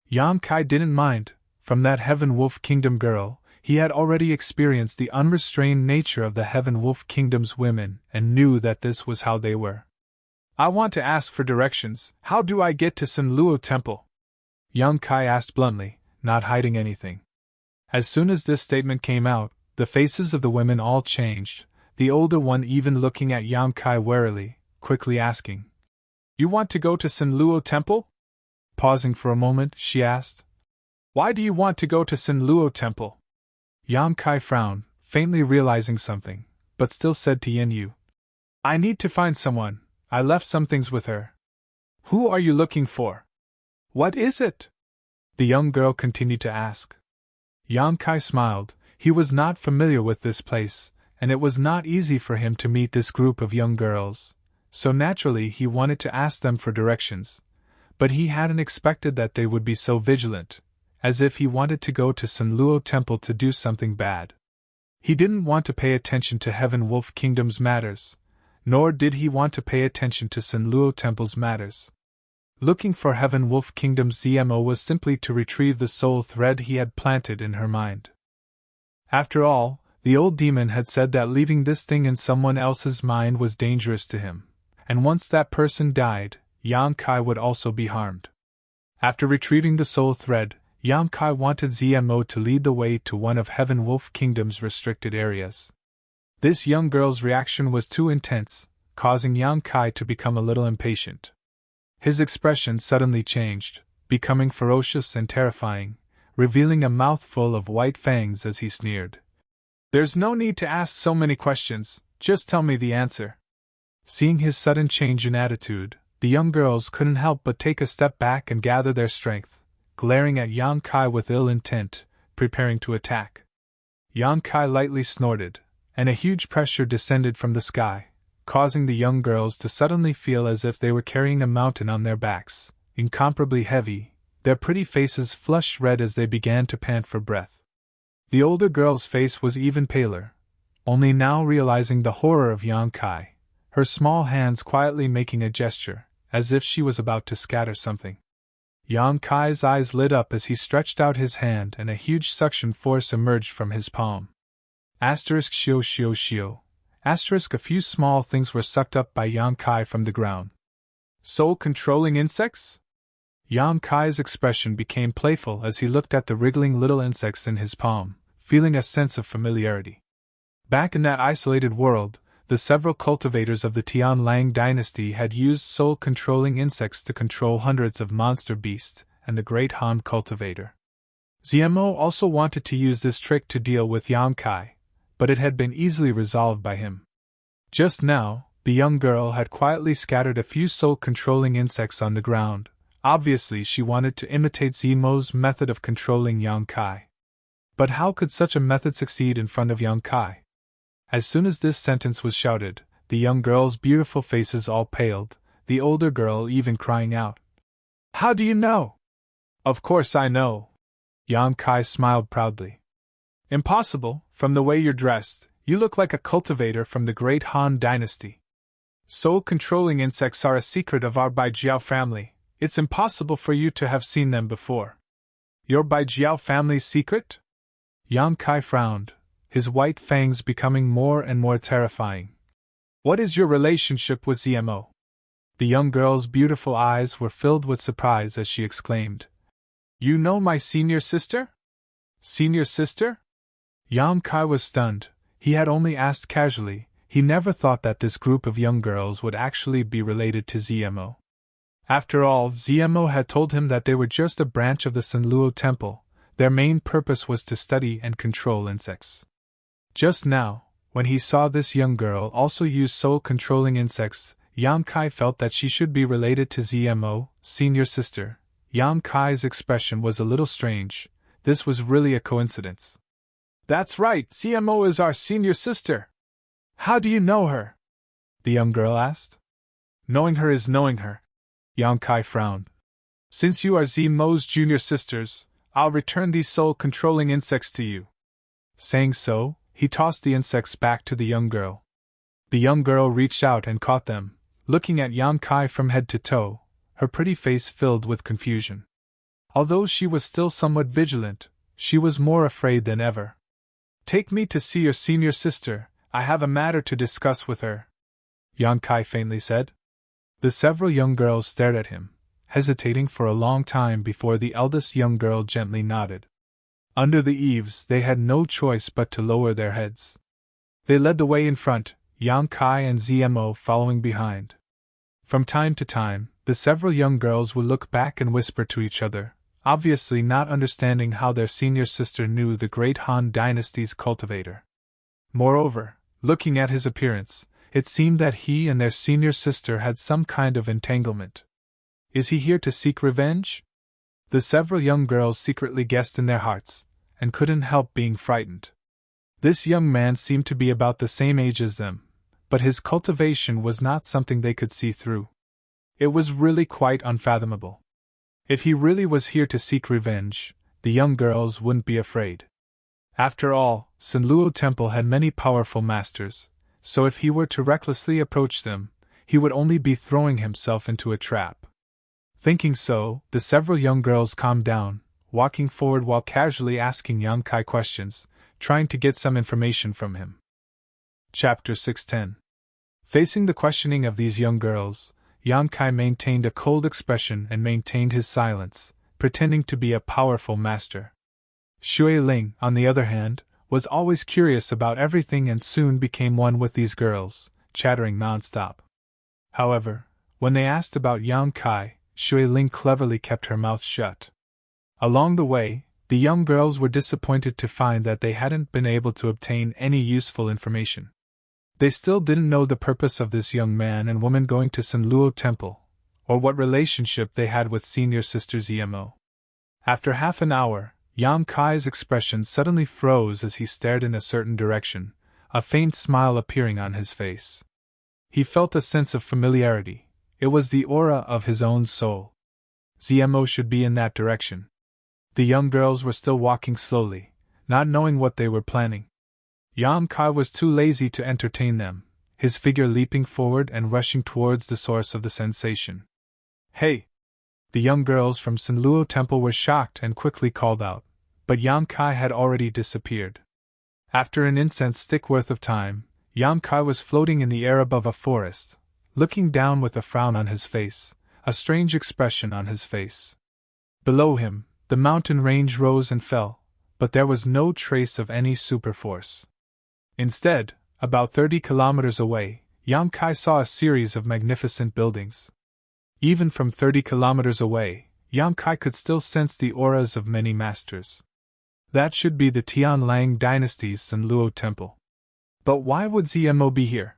Yang Kai didn't mind. From that Heaven Wolf Kingdom girl, he had already experienced the unrestrained nature of the Heaven Wolf Kingdom's women and knew that this was how they were. "I want to ask for directions. How do I get to San Luo Temple?" Yang Kai asked bluntly, not hiding anything. As soon as this statement came out, the faces of the women all changed, the older one even looking at Yang Kai warily, quickly asking, "You want to go to San Luo Temple?" Pausing for a moment, she asked, "Why do you want to go to San Luo Temple?" Yang Kai frowned, faintly realizing something, but still said to Yin Yu, "I need to find someone. I left some things with her." "Who are you looking for? What is it?" the young girl continued to ask. Yang Kai smiled. He was not familiar with this place, and it was not easy for him to meet this group of young girls, so naturally he wanted to ask them for directions, but he hadn't expected that they would be so vigilant, as if he wanted to go to San Luo Temple to do something bad. He didn't want to pay attention to Heaven Wolf Kingdom's matters, nor did he want to pay attention to San Luo Temple's matters. Looking for Heaven Wolf Kingdom's ZMO was simply to retrieve the soul thread he had planted in her mind. After all, the old demon had said that leaving this thing in someone else's mind was dangerous to him, and once that person died, Yang Kai would also be harmed. After retrieving the soul thread, Yang Kai wanted ZMO to lead the way to one of Heaven Wolf Kingdom's restricted areas. This young girl's reaction was too intense, causing Yang Kai to become a little impatient. His expression suddenly changed, becoming ferocious and terrifying, revealing a mouthful of white fangs as he sneered. "There's no need to ask so many questions, just tell me the answer." Seeing his sudden change in attitude, the young girls couldn't help but take a step back and gather their strength, glaring at Yang Kai with ill intent, preparing to attack. Yang Kai lightly snorted, and a huge pressure descended from the sky, causing the young girls to suddenly feel as if they were carrying a mountain on their backs, incomparably heavy, their pretty faces flushed red as they began to pant for breath. The older girl's face was even paler, only now realizing the horror of Yang Kai, her small hands quietly making a gesture, as if she was about to scatter something. Yang Kai's eyes lit up as he stretched out his hand and a huge suction force emerged from his palm. Shio shio shio. A few small things were sucked up by Yang Kai from the ground. Soul-controlling insects? Yang Kai's expression became playful as he looked at the wriggling little insects in his palm, feeling a sense of familiarity. Back in that isolated world, the several cultivators of the Tianlang dynasty had used soul-controlling insects to control hundreds of monster beasts, and the great Han cultivator Zmo also wanted to use this trick to deal with Yang Kai, but it had been easily resolved by him. Just now, the young girl had quietly scattered a few soul-controlling insects on the ground. Obviously she wanted to imitate Zmo's method of controlling Yang Kai. But how could such a method succeed in front of Yang Kai? As soon as this sentence was shouted, the young girls' beautiful faces all paled, the older girl even crying out, "How do you know?" "Of course I know." Yang Kai smiled proudly. "Impossible, from the way you're dressed, you look like a cultivator from the great Han dynasty. Soul-controlling insects are a secret of our Baijiao family, it's impossible for you to have seen them before." "Your Baijiao family's secret?" Yang Kai frowned, his white fangs becoming more and more terrifying. "What is your relationship with Zmo?" The young girl's beautiful eyes were filled with surprise as she exclaimed, "You know my senior sister?" "Senior sister?" Yang Kai was stunned. He had only asked casually, he never thought that this group of young girls would actually be related to Zmo. After all, Zmo had told him that they were just a branch of the Sanluo Temple, their main purpose was to study and control insects. Just now, when he saw this young girl also use soul-controlling insects, Yang Kai felt that she should be related to Zmo, senior sister. Yang Kai's expression was a little strange. This was really a coincidence. "That's right, Zmo is our senior sister." "How do you know her?" the young girl asked. "Knowing her is knowing her." Yang Kai frowned. "Since you are Zmo's junior sisters, I'll return these soul-controlling insects to you." Saying so, he tossed the insects back to the young girl. The young girl reached out and caught them, looking at Yang Kai from head to toe, her pretty face filled with confusion. Although she was still somewhat vigilant, she was more afraid than ever. "Take me to see your senior sister, I have a matter to discuss with her," Yang Kai faintly said. The several young girls stared at him, hesitating for a long time before the eldest young girl gently nodded. Under the eaves, they had no choice but to lower their heads. They led the way in front, Yang Kai and Zmo following behind. From time to time, the several young girls would look back and whisper to each other, obviously not understanding how their senior sister knew the great Han dynasty's cultivator. Moreover, looking at his appearance, it seemed that he and their senior sister had some kind of entanglement. Is he here to seek revenge? The several young girls secretly guessed in their hearts, and couldn't help being frightened. This young man seemed to be about the same age as them, but his cultivation was not something they could see through. It was really quite unfathomable. If he really was here to seek revenge, the young girls wouldn't be afraid. After all, Sanluo Temple had many powerful masters, so if he were to recklessly approach them, he would only be throwing himself into a trap. Thinking so, the several young girls calmed down, walking forward while casually asking Yang Kai questions, trying to get some information from him. Chapter 610. Facing the questioning of these young girls, Yang Kai maintained a cold expression and maintained his silence, pretending to be a powerful master. Shui Ling, on the other hand, was always curious about everything and soon became one with these girls, chattering non-stop. However, when they asked about Yang Kai, Shui Ling cleverly kept her mouth shut. Along the way, the young girls were disappointed to find that they hadn't been able to obtain any useful information. They still didn't know the purpose of this young man and woman going to Sanluo Temple, or what relationship they had with senior sister Zmo. After half an hour, Yang Kai's expression suddenly froze as he stared in a certain direction, a faint smile appearing on his face. He felt a sense of familiarity. It was the aura of his own soul. Zmo should be in that direction. The young girls were still walking slowly, not knowing what they were planning. Yang Kai was too lazy to entertain them, his figure leaping forward and rushing towards the source of the sensation. "Hey!" The young girls from Sanluo Temple were shocked and quickly called out, but Yang Kai had already disappeared. After an incense stick worth of time, Yang Kai was floating in the air above a forest, looking down with a frown on his face, a strange expression on his face. Below him, the mountain range rose and fell, but there was no trace of any superforce. Instead, about 30 kilometers away, Yang Kai saw a series of magnificent buildings. Even from 30 kilometers away, Yang Kai could still sense the auras of many masters. That should be the Tianlang dynasty's Sanluo Temple. But why would Zmo be here?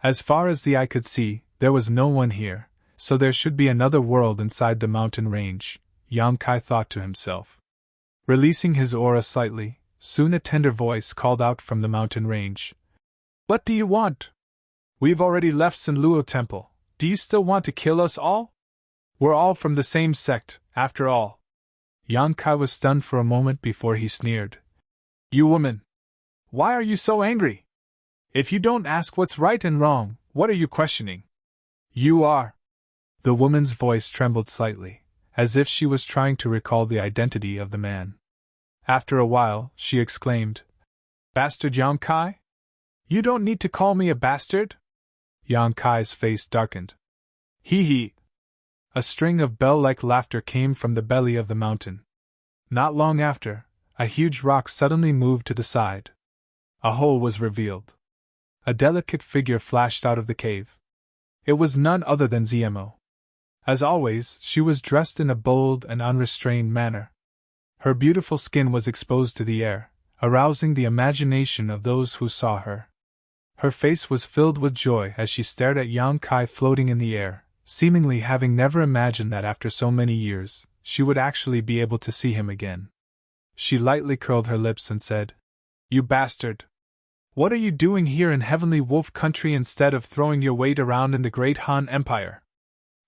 As far as the eye could see, there was no one here, so there should be another world inside the mountain range, Yang Kai thought to himself. Releasing his aura slightly, soon a tender voice called out from the mountain range. "What do you want? We've already left Sanluo Temple. Do you still want to kill us all? We're all from the same sect, after all." Yang Kai was stunned for a moment before he sneered. "You woman! Why are you so angry? If you don't ask what's right and wrong, what are you questioning? You are." The woman's voice trembled slightly, as if she was trying to recall the identity of the man. After a while, she exclaimed, "Bastard Yang Kai? You don't need to call me a bastard." Yang Kai's face darkened. "Hee hee." A string of bell-like laughter came from the belly of the mountain. Not long after, a huge rock suddenly moved to the side. A hole was revealed. A delicate figure flashed out of the cave. It was none other than Zmo. As always, she was dressed in a bold and unrestrained manner. Her beautiful skin was exposed to the air, arousing the imagination of those who saw her. Her face was filled with joy as she stared at Yang Kai floating in the air, seemingly having never imagined that after so many years, she would actually be able to see him again. She lightly curled her lips and said, "You bastard! What are you doing here in Heavenly Wolf Country instead of throwing your weight around in the Great Han Empire?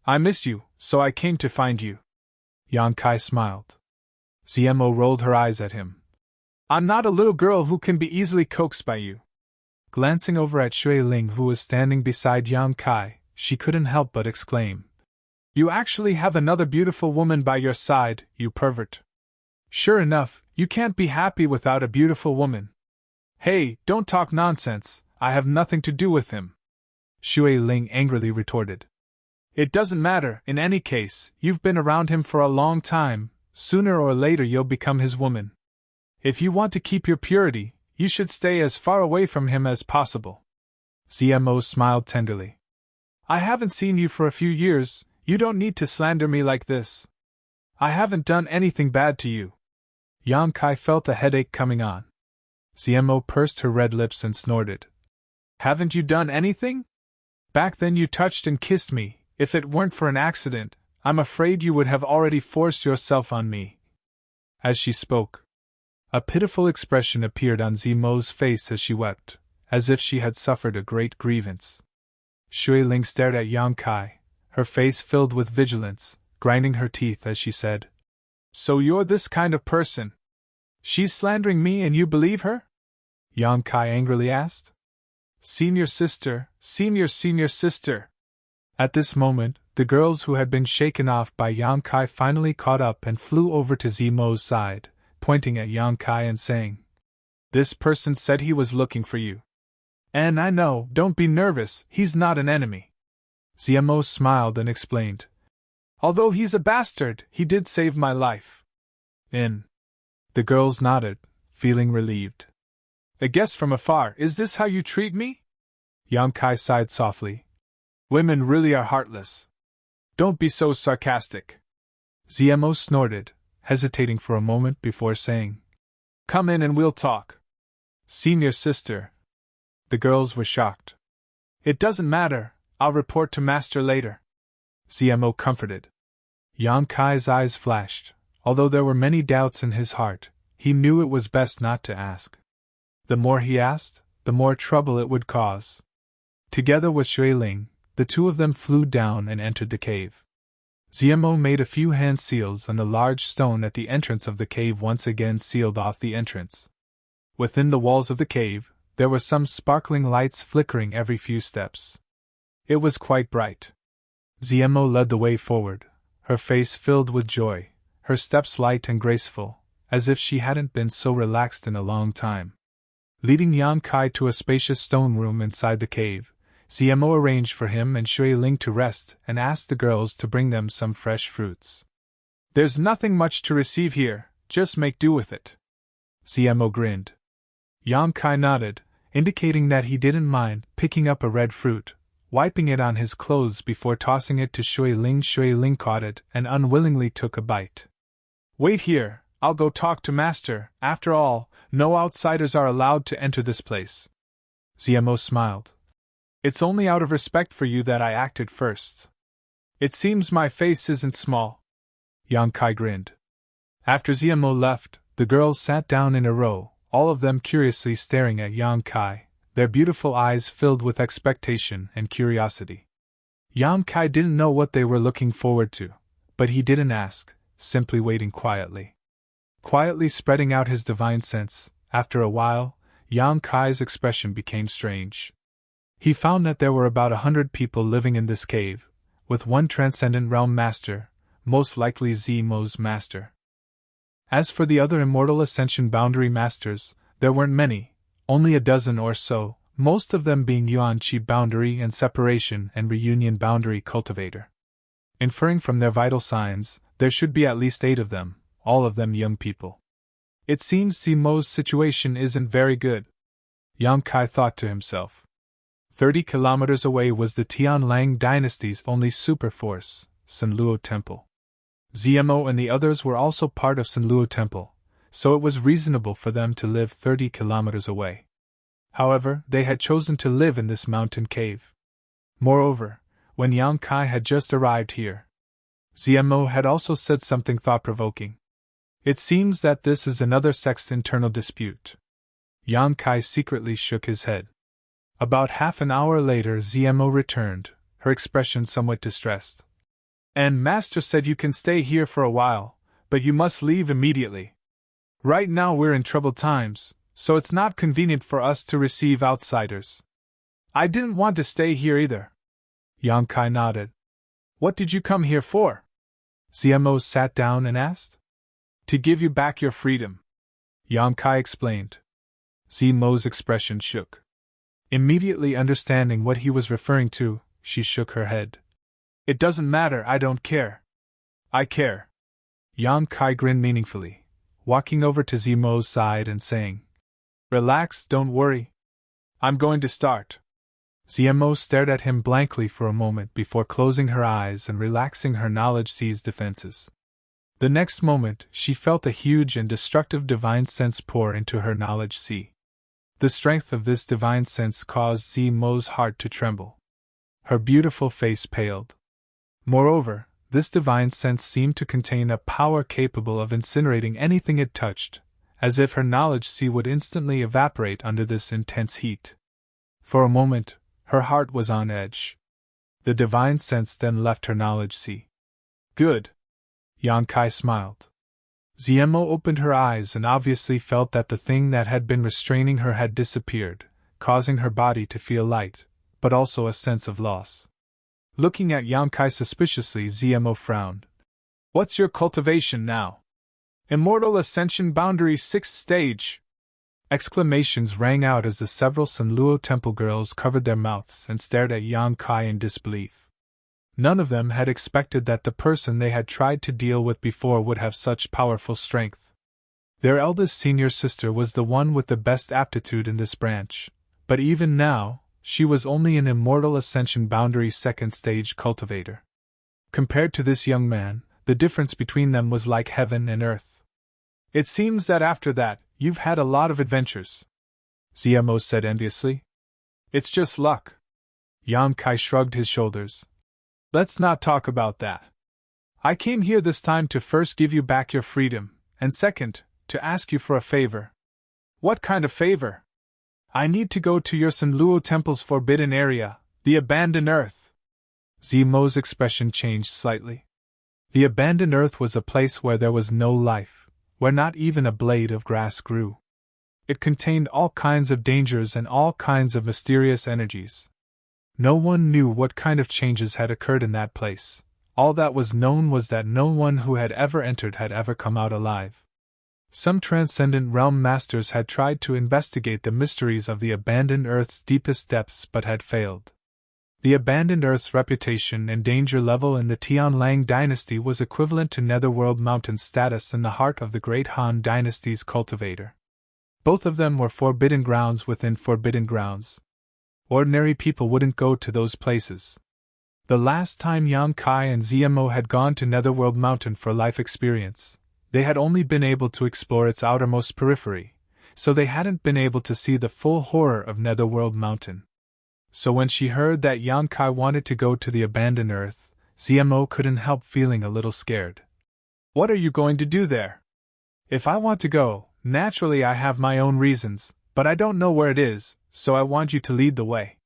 I missed you, so I came to find you." Yang Kai smiled. Zmo rolled her eyes at him. "I'm not a little girl who can be easily coaxed by you." Glancing over at Shui Ling, who was standing beside Yang Kai, she couldn't help but exclaim, "You actually have another beautiful woman by your side, you pervert. Sure enough, you can't be happy without a beautiful woman." "Hey, don't talk nonsense, I have nothing to do with him," Shui Ling angrily retorted. "It doesn't matter, in any case, you've been around him for a long time, sooner or later you'll become his woman. If you want to keep your purity, you should stay as far away from him as possible." Zmo smiled tenderly. "I haven't seen you for a few years, you don't need to slander me like this. I haven't done anything bad to you." Yang Kai felt a headache coming on. Zmo pursed her red lips and snorted. "Haven't you done anything? Back then you touched and kissed me. If it weren't for an accident, I'm afraid you would have already forced yourself on me." As she spoke, a pitiful expression appeared on Zmo's face as she wept, as if she had suffered a great grievance. Shui Ling stared at Yang Kai, her face filled with vigilance, grinding her teeth as she said, "So you're this kind of person? She's slandering me and you believe her?" Yang Kai angrily asked. Senior sister. At this moment, the girls who had been shaken off by Yang Kai finally caught up and flew over to Zmo's side, pointing at Yang Kai and saying, "This person said he was looking for you. And I know, don't be nervous, he's not an enemy." Zmo smiled and explained, "Although he's a bastard, he did save my life." The girls nodded, feeling relieved. "A guest from afar, is this how you treat me?" Yang Kai sighed softly. Women really are heartless. Don't be so sarcastic. Zmo snorted, hesitating for a moment before saying, Come in and we'll talk. Senior sister. The girls were shocked. It doesn't matter, I'll report to Master later. Zmo comforted. Yang Kai's eyes flashed. Although there were many doubts in his heart, he knew it was best not to ask. The more he asked, the more trouble it would cause. Together with Shui Ling, the two of them flew down and entered the cave. Zmo made a few hand seals and the large stone at the entrance of the cave once again sealed off the entrance. Within the walls of the cave, there were some sparkling lights flickering every few steps. It was quite bright. Zmo led the way forward, her face filled with joy, her steps light and graceful, as if she hadn't been so relaxed in a long time. Leading Yang Kai to a spacious stone room inside the cave, Zmo arranged for him and Shui Ling to rest and asked the girls to bring them some fresh fruits. There's nothing much to receive here, just make do with it. Zmo grinned. Yang Kai nodded, indicating that he didn't mind picking up a red fruit, wiping it on his clothes before tossing it to Shui Ling. Shui Ling caught it and unwillingly took a bite. Wait here, I'll go talk to Master. After all, no outsiders are allowed to enter this place. Zmo smiled. It's only out of respect for you that I acted first. It seems my face isn't small. Yang Kai grinned. After Zmo left, the girls sat down in a row, all of them curiously staring at Yang Kai, their beautiful eyes filled with expectation and curiosity. Yang Kai didn't know what they were looking forward to, but he didn't ask, simply waiting quietly. Quietly spreading out his divine sense, after a while, Yang Kai's expression became strange. He found that there were about 100 people living in this cave, with one transcendent realm master, most likely Zmo's master. As for the other immortal ascension boundary masters, there weren't many, only a dozen or so, most of them being Yuan Qi boundary and separation and reunion boundary cultivator. Inferring from their vital signs, there should be at least 8 of them, all of them young people. It seems Zmo's situation isn't very good, Yang Kai thought to himself. 30 kilometers away was the Tianlang dynasty's only superforce, Sanluo Temple. Zmo and the others were also part of Sanluo Temple, so it was reasonable for them to live 30 kilometers away. However, they had chosen to live in this mountain cave. Moreover, when Yang Kai had just arrived here, Zmo had also said something thought-provoking. It seems that this is another sect's internal dispute. Yang Kai secretly shook his head. About half an hour later Zmo returned, her expression somewhat distressed. And Master said you can stay here for a while, but you must leave immediately. Right now we're in troubled times, so it's not convenient for us to receive outsiders. I didn't want to stay here either. Yang Kai nodded. What did you come here for? Zmo sat down and asked. To give you back your freedom, Yang Kai explained. Zmo's expression shook. Immediately understanding what he was referring to, she shook her head. It doesn't matter, I don't care. I care. Yang Kai grinned meaningfully, walking over to Zmo's side and saying, Relax, don't worry. I'm going to start. Zmo stared at him blankly for a moment before closing her eyes and relaxing her knowledge-seized defenses. The next moment, she felt a huge and destructive divine sense pour into her knowledge sea. The strength of this divine sense caused Zmo's heart to tremble. Her beautiful face paled. Moreover, this divine sense seemed to contain a power capable of incinerating anything it touched, as if her knowledge sea would instantly evaporate under this intense heat. For a moment, her heart was on edge. The divine sense then left her knowledge sea. Good. Yang Kai smiled. Zmo opened her eyes and obviously felt that the thing that had been restraining her had disappeared, causing her body to feel light, but also a sense of loss. Looking at Yang Kai suspiciously, Zmo frowned. What's your cultivation now? Immortal Ascension Boundary 6th Stage! Exclamations rang out as the several Sanluo Temple girls covered their mouths and stared at Yang Kai in disbelief. None of them had expected that the person they had tried to deal with before would have such powerful strength. Their eldest senior sister was the one with the best aptitude in this branch, but even now, she was only an immortal ascension boundary second stage cultivator. Compared to this young man, the difference between them was like heaven and earth. It seems that after that, you've had a lot of adventures, ZMO said enviously. It's just luck. Yang Kai shrugged his shoulders. Let's not talk about that. I came here this time to first give you back your freedom, and second, to ask you for a favor. What kind of favor? I need to go to your Sanluo Temple's forbidden area, the abandoned earth. Zemo's expression changed slightly. The abandoned earth was a place where there was no life, where not even a blade of grass grew. It contained all kinds of dangers and all kinds of mysterious energies. No one knew what kind of changes had occurred in that place. All that was known was that no one who had ever entered had ever come out alive. Some transcendent realm masters had tried to investigate the mysteries of the abandoned Earth's deepest depths but had failed. The abandoned Earth's reputation and danger level in the Tianlang dynasty was equivalent to Netherworld Mountain's status in the heart of the Great Han dynasty's cultivator. Both of them were forbidden grounds within forbidden grounds. Ordinary people wouldn't go to those places. The last time Yang Kai and ZMO had gone to Netherworld Mountain for life experience, they had only been able to explore its outermost periphery, so they hadn't been able to see the full horror of Netherworld Mountain. So when she heard that Yang Kai wanted to go to the abandoned earth, ZMO couldn't help feeling a little scared. What are you going to do there? If I want to go, naturally I have my own reasons, but I don't know where it is, so I want you to lead the way.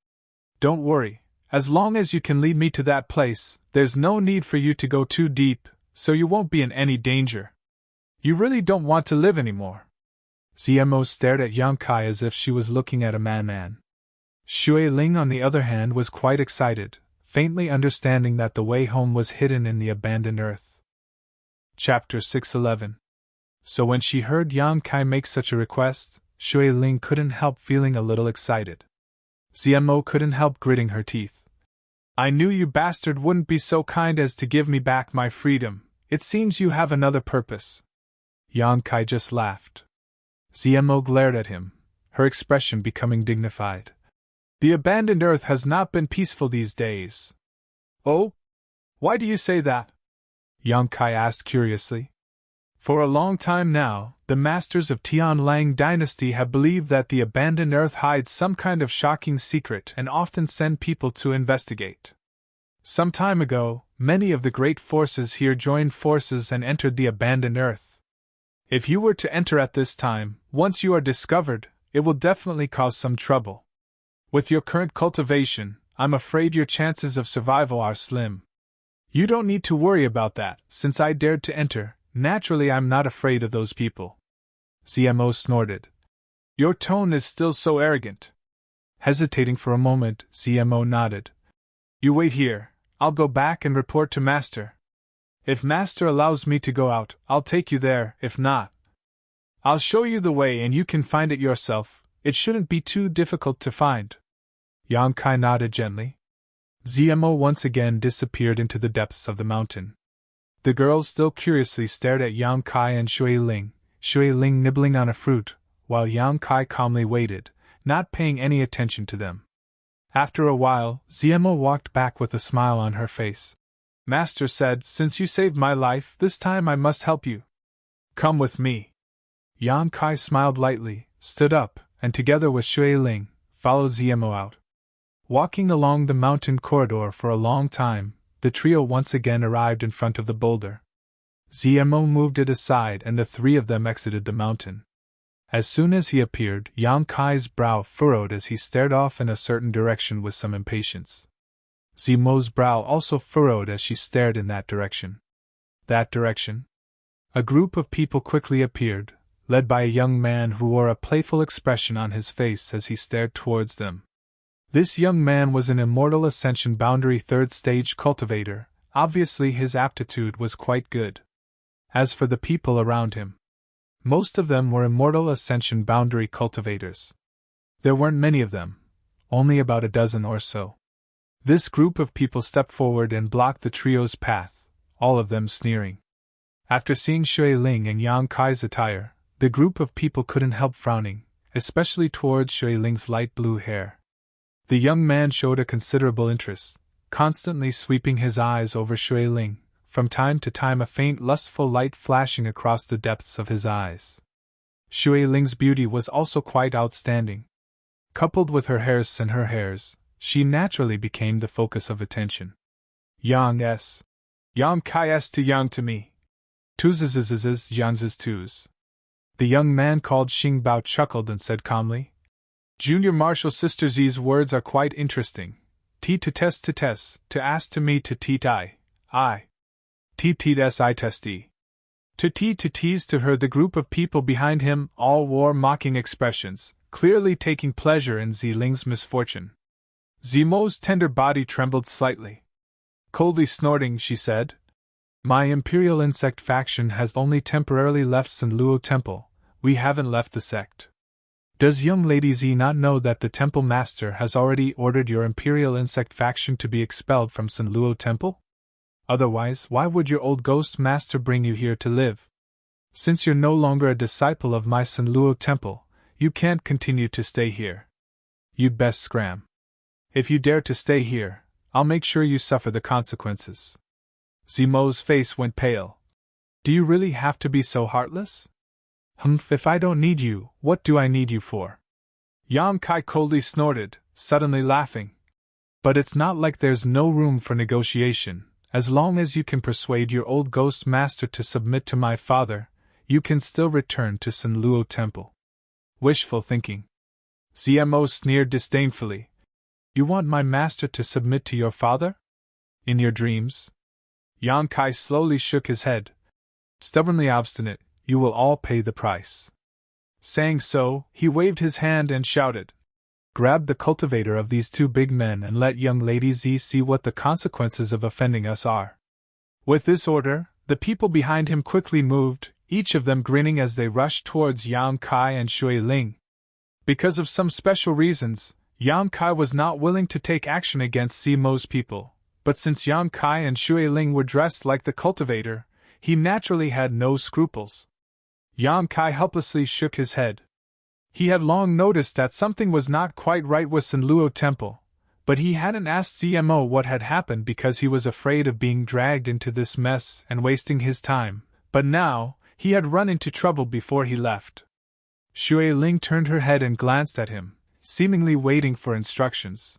Don't worry, as long as you can lead me to that place, there's no need for you to go too deep, so you won't be in any danger. You really don't want to live anymore. ZMO stared at Yang Kai as if she was looking at a madman. Shui Ling, on the other hand, was quite excited, faintly understanding that the way home was hidden in the abandoned earth. Chapter 611. So when she heard Yang Kai make such a request, Shui Ling couldn't help feeling a little excited. ZMO couldn't help gritting her teeth. I knew you bastard wouldn't be so kind as to give me back my freedom. It seems you have another purpose. Yang Kai just laughed. ZMO glared at him, her expression becoming dignified. The abandoned earth has not been peaceful these days. Oh? Why do you say that? Yang Kai asked curiously. For a long time now, the masters of Tianlang dynasty have believed that the abandoned earth hides some kind of shocking secret and often send people to investigate. Some time ago, many of the great forces here joined forces and entered the abandoned earth. If you were to enter at this time, once you are discovered, it will definitely cause some trouble. With your current cultivation, I'm afraid your chances of survival are slim. You don't need to worry about that, since I dared to enter. Naturally, I'm not afraid of those people. ZMO snorted. Your tone is still so arrogant. Hesitating for a moment, ZMO nodded. You wait here, I'll go back and report to Master. If Master allows me to go out, I'll take you there, if not, I'll show you the way and you can find it yourself. It shouldn't be too difficult to find. Yang Kai nodded gently. ZMO once again disappeared into the depths of the mountain. The girls still curiously stared at Yang Kai and Shui Ling nibbling on a fruit, while Yang Kai calmly waited, not paying any attention to them. After a while, ZMO walked back with a smile on her face. Master said, since you saved my life, this time I must help you. Come with me. Yang Kai smiled lightly, stood up, and together with Shui Ling, followed ZMO out. Walking along the mountain corridor for a long time, the trio once again arrived in front of the boulder. ZMO moved it aside and the three of them exited the mountain. As soon as he appeared, Yang Kai's brow furrowed as he stared off in a certain direction with some impatience. ZMO's brow also furrowed as she stared in that direction. That direction? A group of people quickly appeared, led by a young man who wore a playful expression on his face as he stared towards them. This young man was an immortal ascension boundary third stage cultivator. Obviously his aptitude was quite good. As for the people around him, most of them were immortal ascension boundary cultivators. There weren't many of them, only about a dozen or so. This group of people stepped forward and blocked the trio's path, all of them sneering. After seeing Shui Ling and Yang Kai's attire, the group of people couldn't help frowning, especially towards Shui Ling's light blue hair. The young man showed a considerable interest, constantly sweeping his eyes over Shui Ling, from time to time a faint lustful light flashing across the depths of his eyes. Shui Ling's beauty was also quite outstanding. Coupled with her hairs, she naturally became the focus of attention. Yang Kai s to Yang to me. Tuzizizizis Yanzis twos. The young man called Xing Bao chuckled and said calmly, Junior Marshal Sister Z's words are quite interesting. T to test, to ask to me to teat I. Teat s I test e. To tease to her. The group of people behind him all wore mocking expressions, clearly taking pleasure in Ziling's misfortune. Zimo's tender body trembled slightly. Coldly snorting, she said, My Imperial Insect faction has only temporarily left Sanluo Temple. We haven't left the sect. Does young Lady Z not know that the Temple Master has already ordered your Imperial Insect faction to be expelled from Sanluo Temple? Otherwise, why would your old Ghost Master bring you here to live? Since you're no longer a disciple of my Sanluo Temple, you can't continue to stay here. You'd best scram. If you dare to stay here, I'll make sure you suffer the consequences. Zimo's face went pale. Do you really have to be so heartless? Humph, if I don't need you, what do I need you for? Yang Kai coldly snorted, suddenly laughing. But it's not like there's no room for negotiation. As long as you can persuade your old Ghost Master to submit to my father, you can still return to Sanluo Temple. Wishful thinking. Zmo sneered disdainfully. You want my master to submit to your father? In your dreams? Yang Kai slowly shook his head. Stubbornly obstinate, you will all pay the price. Saying so, he waved his hand and shouted, Grab the cultivator of these two big men and let young Lady Z see what the consequences of offending us are. With this order, the people behind him quickly moved, each of them grinning as they rushed towards Yang Kai and Shui Ling. Because of some special reasons, Yang Kai was not willing to take action against Zimo's people, but since Yang Kai and Shui Ling were dressed like the cultivator, he naturally had no scruples. Yang Kai helplessly shook his head. He had long noticed that something was not quite right with Sanluo Temple, but he hadn't asked Zmo what had happened because he was afraid of being dragged into this mess and wasting his time, but now, he had run into trouble before he left. Shui Ling turned her head and glanced at him, seemingly waiting for instructions.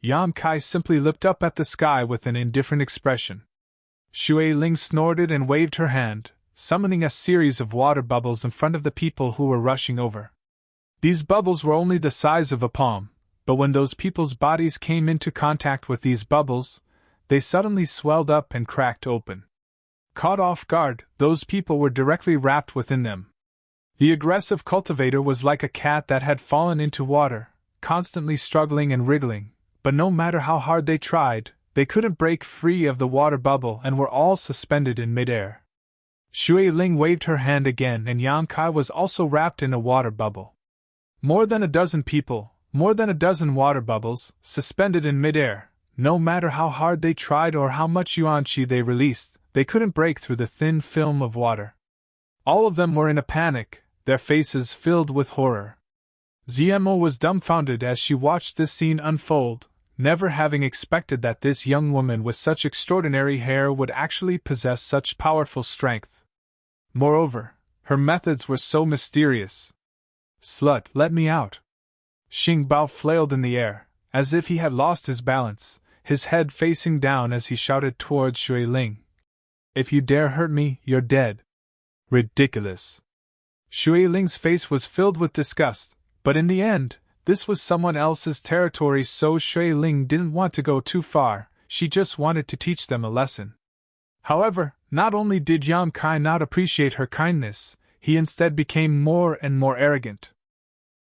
Yang Kai simply looked up at the sky with an indifferent expression. Shui Ling snorted and waved her hand, summoning a series of water bubbles in front of the people who were rushing over. These bubbles were only the size of a palm, but when those people's bodies came into contact with these bubbles, they suddenly swelled up and cracked open. Caught off guard, those people were directly wrapped within them. The aggressive cultivator was like a cat that had fallen into water, constantly struggling and wriggling, but no matter how hard they tried, they couldn't break free of the water bubble and were all suspended in midair. Shui Ling waved her hand again and Yang Kai was also wrapped in a water bubble. More than a dozen people, more than a dozen water bubbles, suspended in midair. No matter how hard they tried or how much yuan qi they released, they couldn't break through the thin film of water. All of them were in a panic, their faces filled with horror. Zmo was dumbfounded as she watched this scene unfold, never having expected that this young woman with such extraordinary hair would actually possess such powerful strength. Moreover, her methods were so mysterious. Slut, let me out! Xing Bao flailed in the air, as if he had lost his balance, his head facing down as he shouted towards Shui Ling. If you dare hurt me, you're dead. Ridiculous. Shui Ling's face was filled with disgust, but in the end, this was someone else's territory, so Shui Ling didn't want to go too far, she just wanted to teach them a lesson. However, not only did Yang Kai not appreciate her kindness, he instead became more and more arrogant.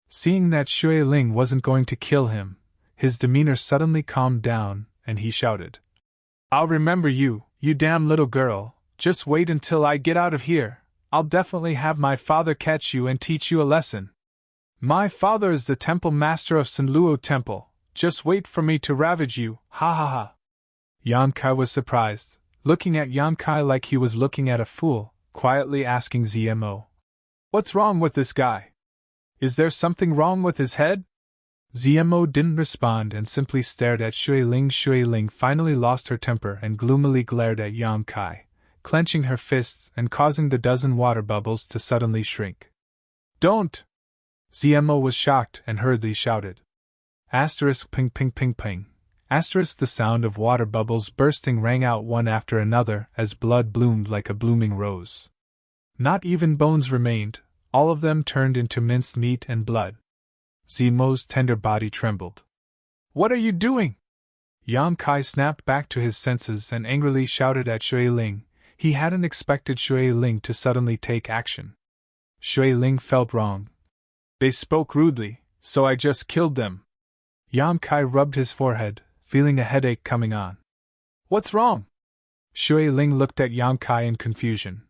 Seeing that Shui Ling wasn't going to kill him, his demeanor suddenly calmed down, and he shouted, I'll remember you, you damn little girl, just wait until I get out of here, I'll definitely have my father catch you and teach you a lesson. My father is the temple master of Sanluo Temple, just wait for me to ravage you, ha ha ha. Yang Kai was surprised, looking at Yang Kai like he was looking at a fool, quietly asking Zmo, What's wrong with this guy? Is there something wrong with his head? ZMO didn't respond and simply stared at Shui Ling. Shui Ling finally lost her temper and gloomily glared at Yang Kai, clenching her fists and causing the dozen water bubbles to suddenly shrink. Don't! ZMO was shocked and hurriedly shouted. Asterisk ping ping ping ping. Asterisk the sound of water bubbles bursting rang out one after another as blood bloomed like a blooming rose. Not even bones remained, all of them turned into minced meat and blood. ZMO's tender body trembled. What are you doing? Yang Kai snapped back to his senses and angrily shouted at Shui Ling. He hadn't expected Shui Ling to suddenly take action. Shui Ling felt wrong. They spoke rudely, so I just killed them. Yang Kai rubbed his forehead, feeling a headache coming on. What's wrong? Shui Ling looked at Yang Kai in confusion.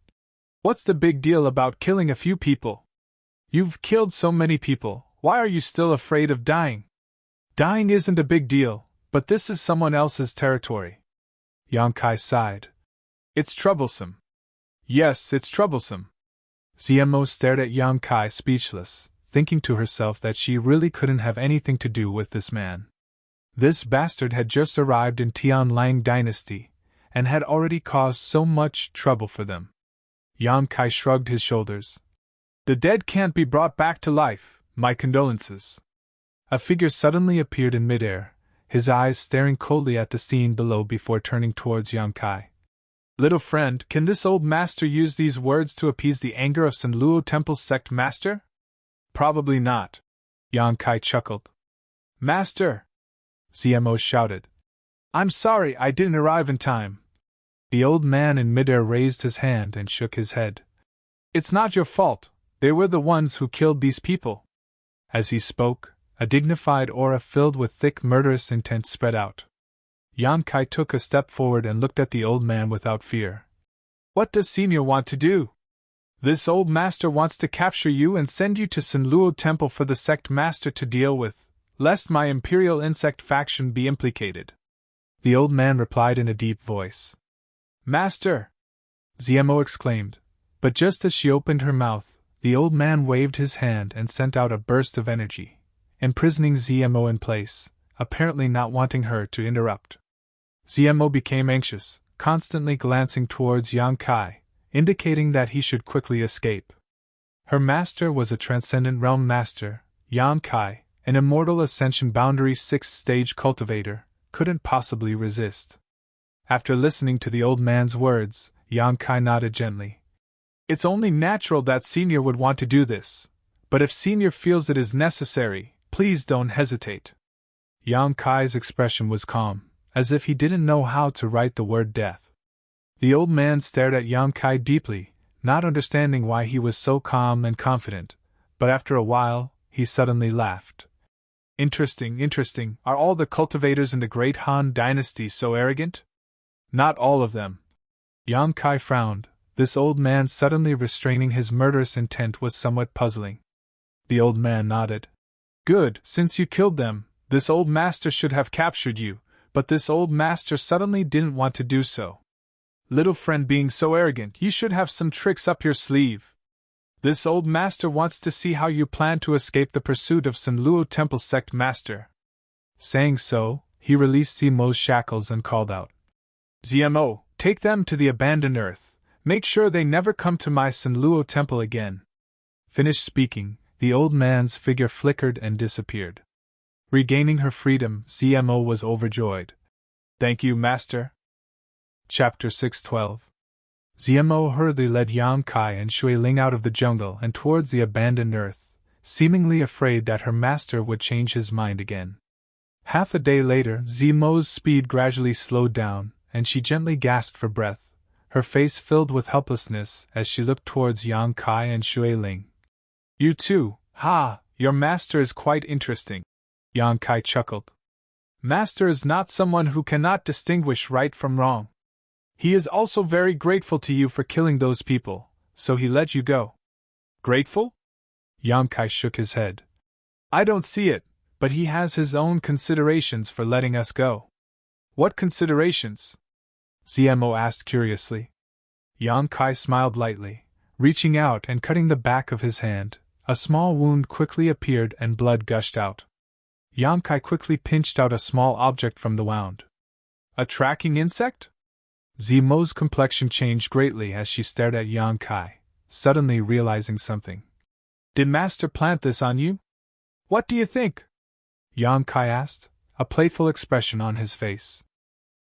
What's the big deal about killing a few people? You've killed so many people, why are you still afraid of dying? Dying isn't a big deal, but this is someone else's territory. Yang Kai sighed. It's troublesome. Yes, it's troublesome. ZMO stared at Yang Kai speechless, thinking to herself that she really couldn't have anything to do with this man. This bastard had just arrived in Tianlang Dynasty, and had already caused so much trouble for them. Yang Kai shrugged his shoulders. The dead can't be brought back to life, my condolences. A figure suddenly appeared in midair, his eyes staring coldly at the scene below before turning towards Yang Kai. Little friend, can this old master use these words to appease the anger of San Luo Temple's sect master? Probably not. Yang Kai chuckled. Master! ZMO shouted. I'm sorry I didn't arrive in time. The old man in midair raised his hand and shook his head. It's not your fault, they were the ones who killed these people. As he spoke, a dignified aura filled with thick murderous intent spread out. Yang Kai took a step forward and looked at the old man without fear. What does Senior want to do? This old master wants to capture you and send you to San Luo Temple for the sect master to deal with, lest my Imperial Insect faction be implicated. The old man replied in a deep voice. Master! ZMO exclaimed, but just as she opened her mouth, the old man waved his hand and sent out a burst of energy, imprisoning ZMO in place, apparently not wanting her to interrupt. ZMO became anxious, constantly glancing towards Yang Kai, indicating that he should quickly escape. Her master was a transcendent realm master. Yang Kai, an immortal ascension boundary 6th stage cultivator, couldn't possibly resist. After listening to the old man's words, Yang Kai nodded gently. It's only natural that Senior would want to do this, but if Senior feels it is necessary, please don't hesitate. Yang Kai's expression was calm, as if he didn't know how to write the word death. The old man stared at Yang Kai deeply, not understanding why he was so calm and confident, but after a while, he suddenly laughed. Interesting, are all the cultivators in the Great Han Dynasty so arrogant? Not all of them. Yang Kai frowned. This old man suddenly restraining his murderous intent was somewhat puzzling. The old man nodded. Good, since you killed them, this old master should have captured you, but this old master suddenly didn't want to do so. Little friend being so arrogant, you should have some tricks up your sleeve. This old master wants to see how you plan to escape the pursuit of San Luo Temple sect master. Saying so, he released ZMO's shackles and called out. ZMO, take them to the abandoned earth. Make sure they never come to my San Luo Temple again. Finished speaking, the old man's figure flickered and disappeared. Regaining her freedom, ZMO was overjoyed. Thank you, master. Chapter 612. ZMO hurriedly led Yang Kai and Shui Ling out of the jungle and towards the abandoned earth, seemingly afraid that her master would change his mind again. Half a day later, ZMO's speed gradually slowed down, and she gently gasped for breath, her face filled with helplessness as she looked towards Yang Kai and Shui Ling. You too, your master is quite interesting. Yang Kai chuckled. Master is not someone who cannot distinguish right from wrong. He is also very grateful to you for killing those people, so he let you go. Grateful? Yang Kai shook his head. I don't see it, but he has his own considerations for letting us go. What considerations? ZMO asked curiously. Yang Kai smiled lightly, reaching out and cutting the back of his hand. A small wound quickly appeared and blood gushed out. Yang Kai quickly pinched out a small object from the wound. A tracking insect? Zimo's complexion changed greatly as she stared at Yang Kai, suddenly realizing something. Did Master plant this on you? What do you think? Yang Kai asked, a playful expression on his face.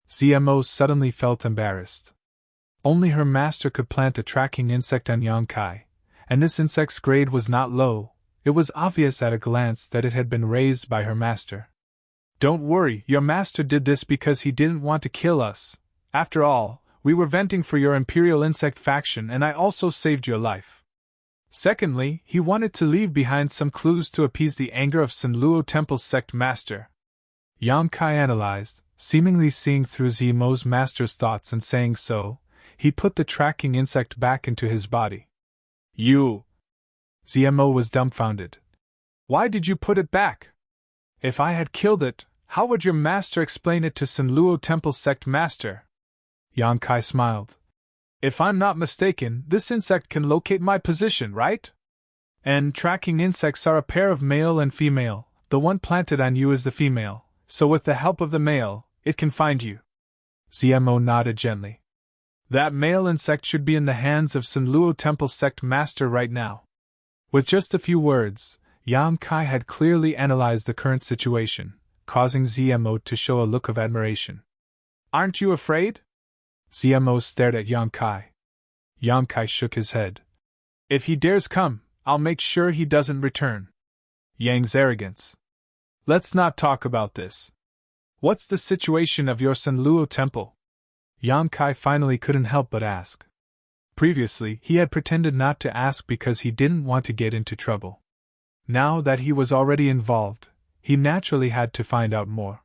Zimo suddenly felt embarrassed. Only her master could plant a tracking insect on Yang Kai, and this insect's grade was not low. It was obvious at a glance that it had been raised by her master. Don't worry, your master did this because he didn't want to kill us. After all, we were venting for your Imperial Insect faction and I also saved your life. Secondly, he wanted to leave behind some clues to appease the anger of Sanluo Temple's sect master. Yang Kai analyzed, seemingly seeing through Zimo's master's thoughts, and saying so, he put the tracking insect back into his body. You! Zimo was dumbfounded. Why did you put it back? If I had killed it, how would your master explain it to Sanluo Temple's sect master? Yang Kai smiled. If I'm not mistaken, this insect can locate my position, right? And tracking insects are a pair of male and female. The one planted on you is the female, so with the help of the male, it can find you. Zimo nodded gently. That male insect should be in the hands of Sanluo Temple's sect master right now. With just a few words, Yang Kai had clearly analyzed the current situation, causing Zimo to show a look of admiration. Aren't you afraid? Zimo stared at Yang Kai. Yang Kai shook his head. If he dares come, I'll make sure he doesn't return. Yang's arrogance. Let's not talk about this. What's the situation of your Sanluo Temple? Yang Kai finally couldn't help but ask. Previously, he had pretended not to ask because he didn't want to get into trouble. Now that he was already involved, he naturally had to find out more.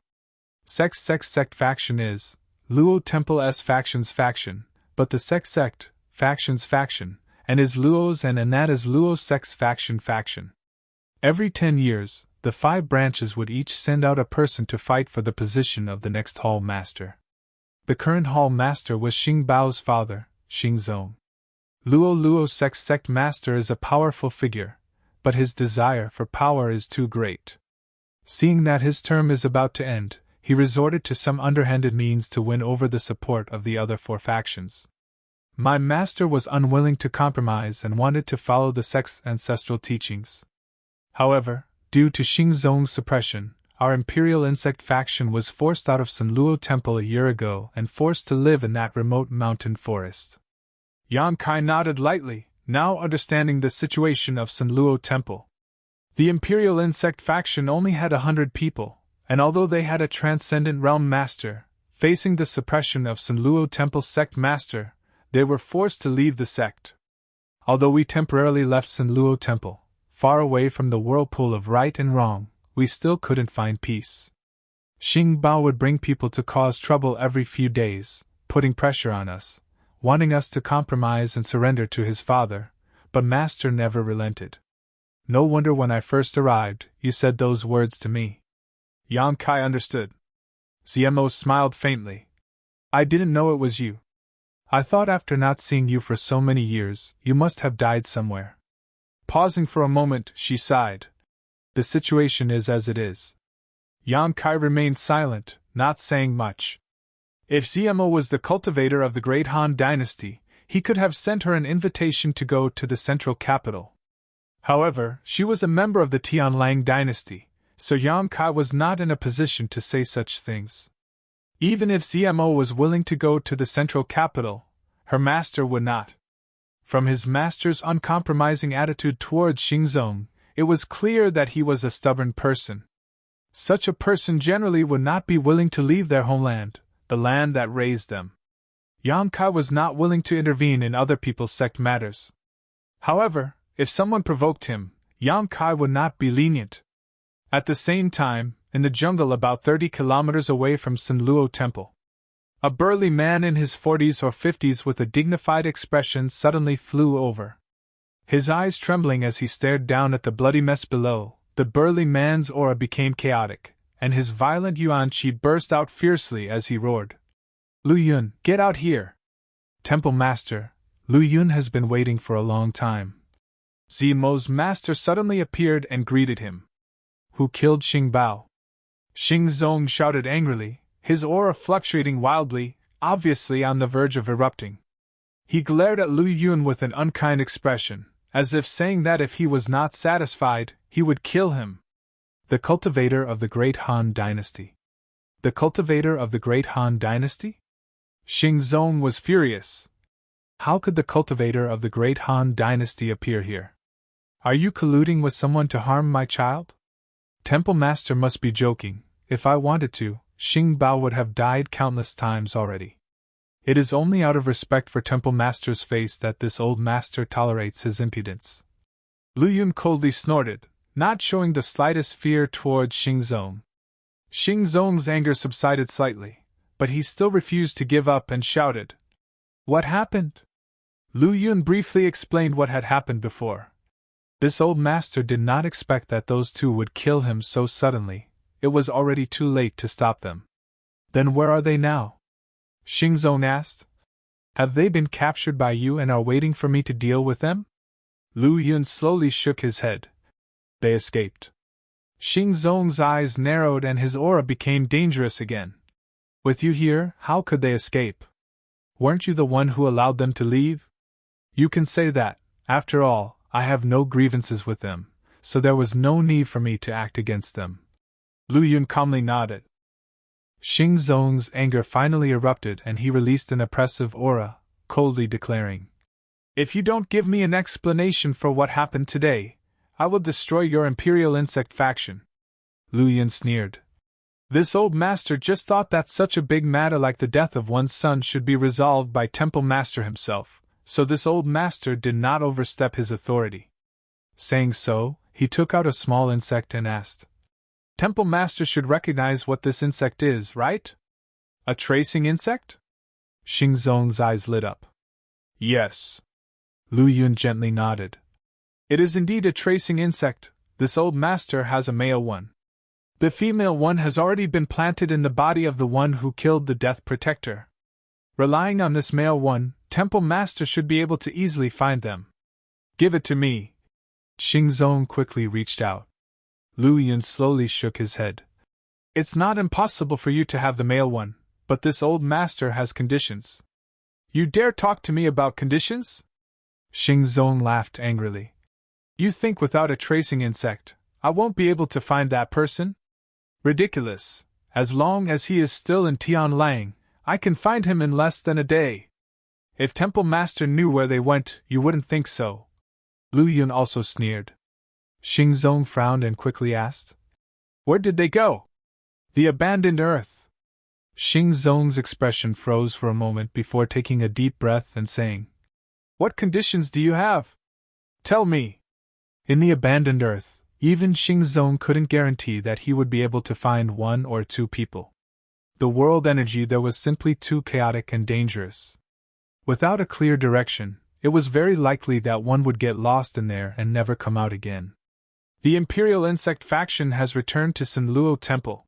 Sect faction is Luo Temple's factions faction, but the sect factions faction, and is Luo's and Anata's Luo sect's faction. Every 10 years, the 5 branches would each send out a person to fight for the position of the next Hall Master. The current Hall Master was Xing Bao's father, Xing Zong. Luo sect master is a powerful figure, but his desire for power is too great. Seeing that his term is about to end, he resorted to some underhanded means to win over the support of the other 4 factions. My master was unwilling to compromise and wanted to follow the sect's ancestral teachings. However, due to Xing Zong's suppression, our Imperial Insect faction was forced out of Sanluo Temple a year ago and forced to live in that remote mountain forest. Yang Kai nodded lightly, now understanding the situation of Sanluo Temple. The Imperial Insect faction only had 100 people, and although they had a transcendent realm master, facing the suppression of Sanluo Temple's sect master, they were forced to leave the sect. Although we temporarily left Sanluo Temple, far away from the whirlpool of right and wrong, we still couldn't find peace. Xing Bao would bring people to cause trouble every few days, putting pressure on us, wanting us to compromise and surrender to his father, but Master never relented. No wonder when I first arrived, you said those words to me. Yang Kai understood. Zimo smiled faintly. I didn't know it was you. I thought after not seeing you for so many years, you must have died somewhere. Pausing for a moment, she sighed. The situation is as it is. Yang Kai remained silent, not saying much. If Zimo was the cultivator of the great Han dynasty, he could have sent her an invitation to go to the central capital. However, she was a member of the Tianlang dynasty, so Yang Kai was not in a position to say such things. Even if Zimo was willing to go to the central capital, her master would not. From his master's uncompromising attitude towards Xing Zong, it was clear that he was a stubborn person. Such a person generally would not be willing to leave their homeland, the land that raised them. Yang Kai was not willing to intervene in other people's sect matters. However, if someone provoked him, Yang Kai would not be lenient. At the same time, in the jungle about 30 kilometers away from Sanluo Temple, a burly man in his 40s or 50s with a dignified expression suddenly flew over. His eyes trembling as he stared down at the bloody mess below, the burly man's aura became chaotic, and his violent yuan qi burst out fiercely as he roared. Lu Yun, get out here! Temple Master, Lu Yun has been waiting for a long time. Zimo's master suddenly appeared and greeted him. Who killed Xing Bao? Xingzong shouted angrily, his aura fluctuating wildly, obviously on the verge of erupting. He glared at Lu Yun with an unkind expression, as if saying that if he was not satisfied, he would kill him. The cultivator of the Great Han Dynasty. The cultivator of the Great Han Dynasty? Xingzong was furious. How could the cultivator of the Great Han Dynasty appear here? Are you colluding with someone to harm my child? Temple Master must be joking. If I wanted to, Xing Bao would have died countless times already. It is only out of respect for Temple Master's face that this old master tolerates his impudence. Lu Yun coldly snorted, not showing the slightest fear towards Xingzong. Xingzong's anger subsided slightly, but he still refused to give up and shouted, "What happened?" Lu Yun briefly explained what had happened before. This old master did not expect that those two would kill him so suddenly. It was already too late to stop them. Then where are they now? Xingzong asked. Have they been captured by you and are waiting for me to deal with them? Lu Yun slowly shook his head. They escaped. Xingzong's eyes narrowed and his aura became dangerous again. With you here, how could they escape? Weren't you the one who allowed them to leave? You can say that. After all, I have no grievances with them, so there was no need for me to act against them. Lu Yun calmly nodded. Xingzong's anger finally erupted and he released an oppressive aura, coldly declaring, "If you don't give me an explanation for what happened today, I will destroy your Imperial Insect faction." Lu Yun sneered. This old master just thought that such a big matter like the death of one's son should be resolved by Temple Master himself, so this old master did not overstep his authority. Saying so, he took out a small insect and asked, Temple Master should recognize what this insect is, right? A tracing insect? Xingzong's eyes lit up. Yes. Lu Yun gently nodded. It is indeed a tracing insect. This old master has a male one. The female one has already been planted in the body of the one who killed the Death Protector. Relying on this male one, Temple Master should be able to easily find them. Give it to me. Xingzong quickly reached out. Lu Yun slowly shook his head. It's not impossible for you to have the male one, but this old master has conditions. You dare talk to me about conditions? Xingzong laughed angrily. You think without a tracing insect, I won't be able to find that person? Ridiculous. As long as he is still in Tianlang, I can find him in less than a day. If Temple Master knew where they went, you wouldn't think so. Lu Yun also sneered. Xingzong frowned and quickly asked, Where did they go? The abandoned earth. Xingzong's expression froze for a moment before taking a deep breath and saying, What conditions do you have? Tell me. In the abandoned earth, even Xingzong couldn't guarantee that he would be able to find one or two people. The world energy there was simply too chaotic and dangerous. Without a clear direction, it was very likely that one would get lost in there and never come out again. The Imperial Insect faction has returned to Sanluo Temple.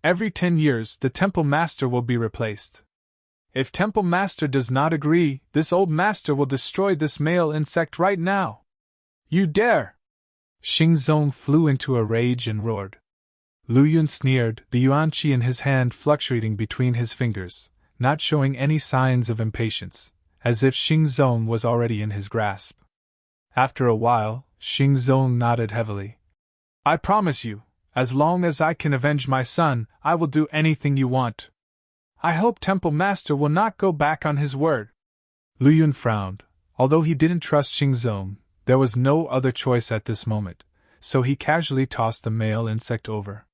Every 10 years, the Temple Master will be replaced. If Temple Master does not agree, this old master will destroy this male insect right now. You dare! Xingzong flew into a rage and roared. Lu Yun sneered, the yuanqi in his hand fluctuating between his fingers, not showing any signs of impatience, as if Xingzong was already in his grasp. After a while, Xingzong nodded heavily. I promise you, as long as I can avenge my son, I will do anything you want. I hope Temple Master will not go back on his word. Lu Yun frowned. Although he didn't trust Xingzong, there was no other choice at this moment, so he casually tossed the male insect over.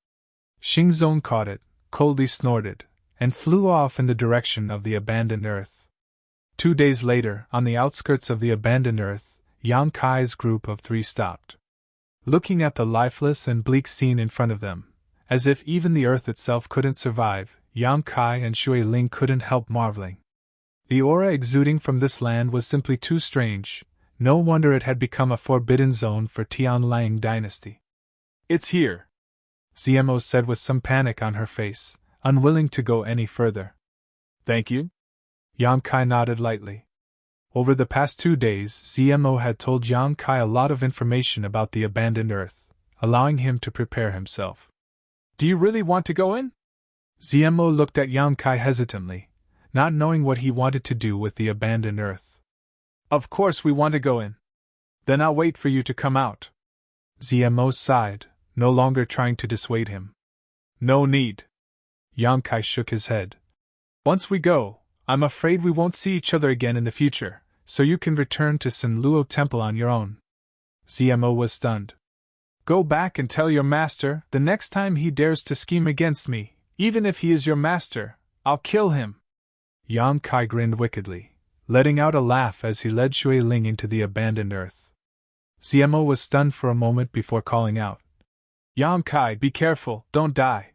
Xingzong caught it, coldly snorted, and flew off in the direction of the abandoned earth. 2 days later, on the outskirts of the abandoned earth, Yang Kai's group of 3 stopped. Looking at the lifeless and bleak scene in front of them, as if even the earth itself couldn't survive, Yang Kai and Shui Ling couldn't help marveling. The aura exuding from this land was simply too strange. No wonder it had become a forbidden zone for Tianlang dynasty. It's here, ZMO said with some panic on her face, unwilling to go any further. Thank you? Yang Kai nodded lightly. Over the past 2 days, ZMO had told Yang Kai a lot of information about the abandoned earth, allowing him to prepare himself. Do you really want to go in? Zmo looked at Yang Kai hesitantly, not knowing what he wanted to do with the abandoned Earth. Of course we want to go in. Then I'll wait for you to come out. Zmo sighed, no longer trying to dissuade him. No need. Yang Kai shook his head. Once we go, I'm afraid we won't see each other again in the future, so you can return to San Luo Temple on your own. Zmo was stunned. Go back and tell your master the next time he dares to scheme against me, even if he is your master, I'll kill him. Yang Kai grinned wickedly, letting out a laugh as he led Shui Ling into the abandoned Earth. Zmo was stunned for a moment before calling out. Yang Kai, be careful, don't die.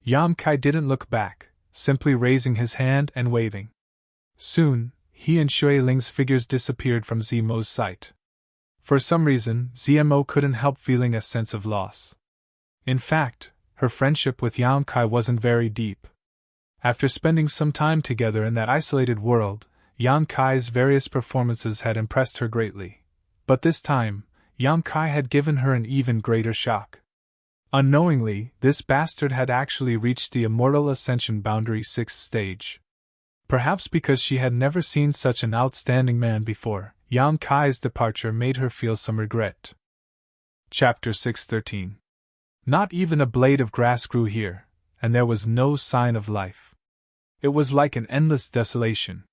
Yang Kai didn't look back, simply raising his hand and waving. Soon, he and Shui Ling's figures disappeared from Zmo's sight. For some reason, Zmo couldn't help feeling a sense of loss. In fact, her friendship with Yang Kai wasn't very deep. After spending some time together in that isolated world, Yang Kai's various performances had impressed her greatly. But this time, Yang Kai had given her an even greater shock. Unknowingly, this bastard had actually reached the Immortal Ascension Boundary 6th stage. Perhaps because she had never seen such an outstanding man before, Yang Kai's departure made her feel some regret. Chapter 613. Not even a blade of grass grew here, and there was no sign of life. It was like an endless desolation.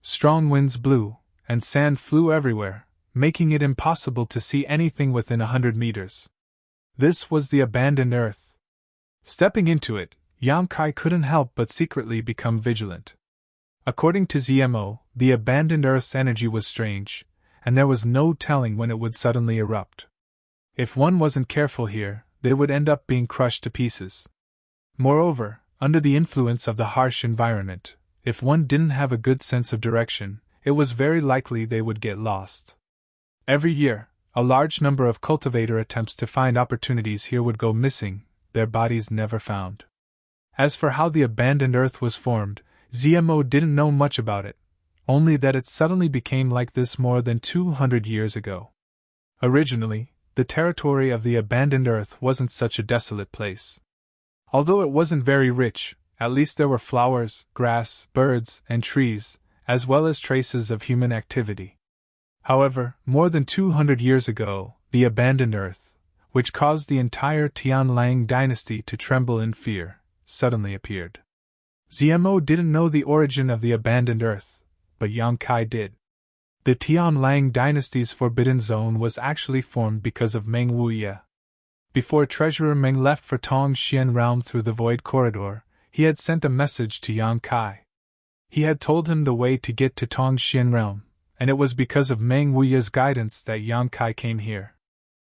Strong winds blew, and sand flew everywhere, making it impossible to see anything within 100 meters. This was the abandoned Earth. Stepping into it, Yang Kai couldn't help but secretly become vigilant. According to Zmo, the abandoned Earth's energy was strange, and there was no telling when it would suddenly erupt. If one wasn't careful here, they would end up being crushed to pieces. Moreover, under the influence of the harsh environment, if one didn't have a good sense of direction, it was very likely they would get lost. Every year, a large number of cultivator attempts to find opportunities here would go missing, their bodies never found. As for how the abandoned Earth was formed, Zmo didn't know much about it, only that it suddenly became like this more than 200 years ago. Originally, the territory of the abandoned Earth wasn't such a desolate place. Although it wasn't very rich, at least there were flowers, grass, birds, and trees, as well as traces of human activity. However, more than 200 years ago, the abandoned Earth, which caused the entire Tianlang dynasty to tremble in fear, suddenly appeared. Zmo didn't know the origin of the abandoned Earth, but Yang Kai did. The Tianlang dynasty's Forbidden Zone was actually formed because of Meng Wuye. Before Treasurer Meng left for Tongxian Realm through the Void Corridor, he had sent a message to Yang Kai. He had told him the way to get to Tongxian Realm, and it was because of Meng Wuye's guidance that Yang Kai came here.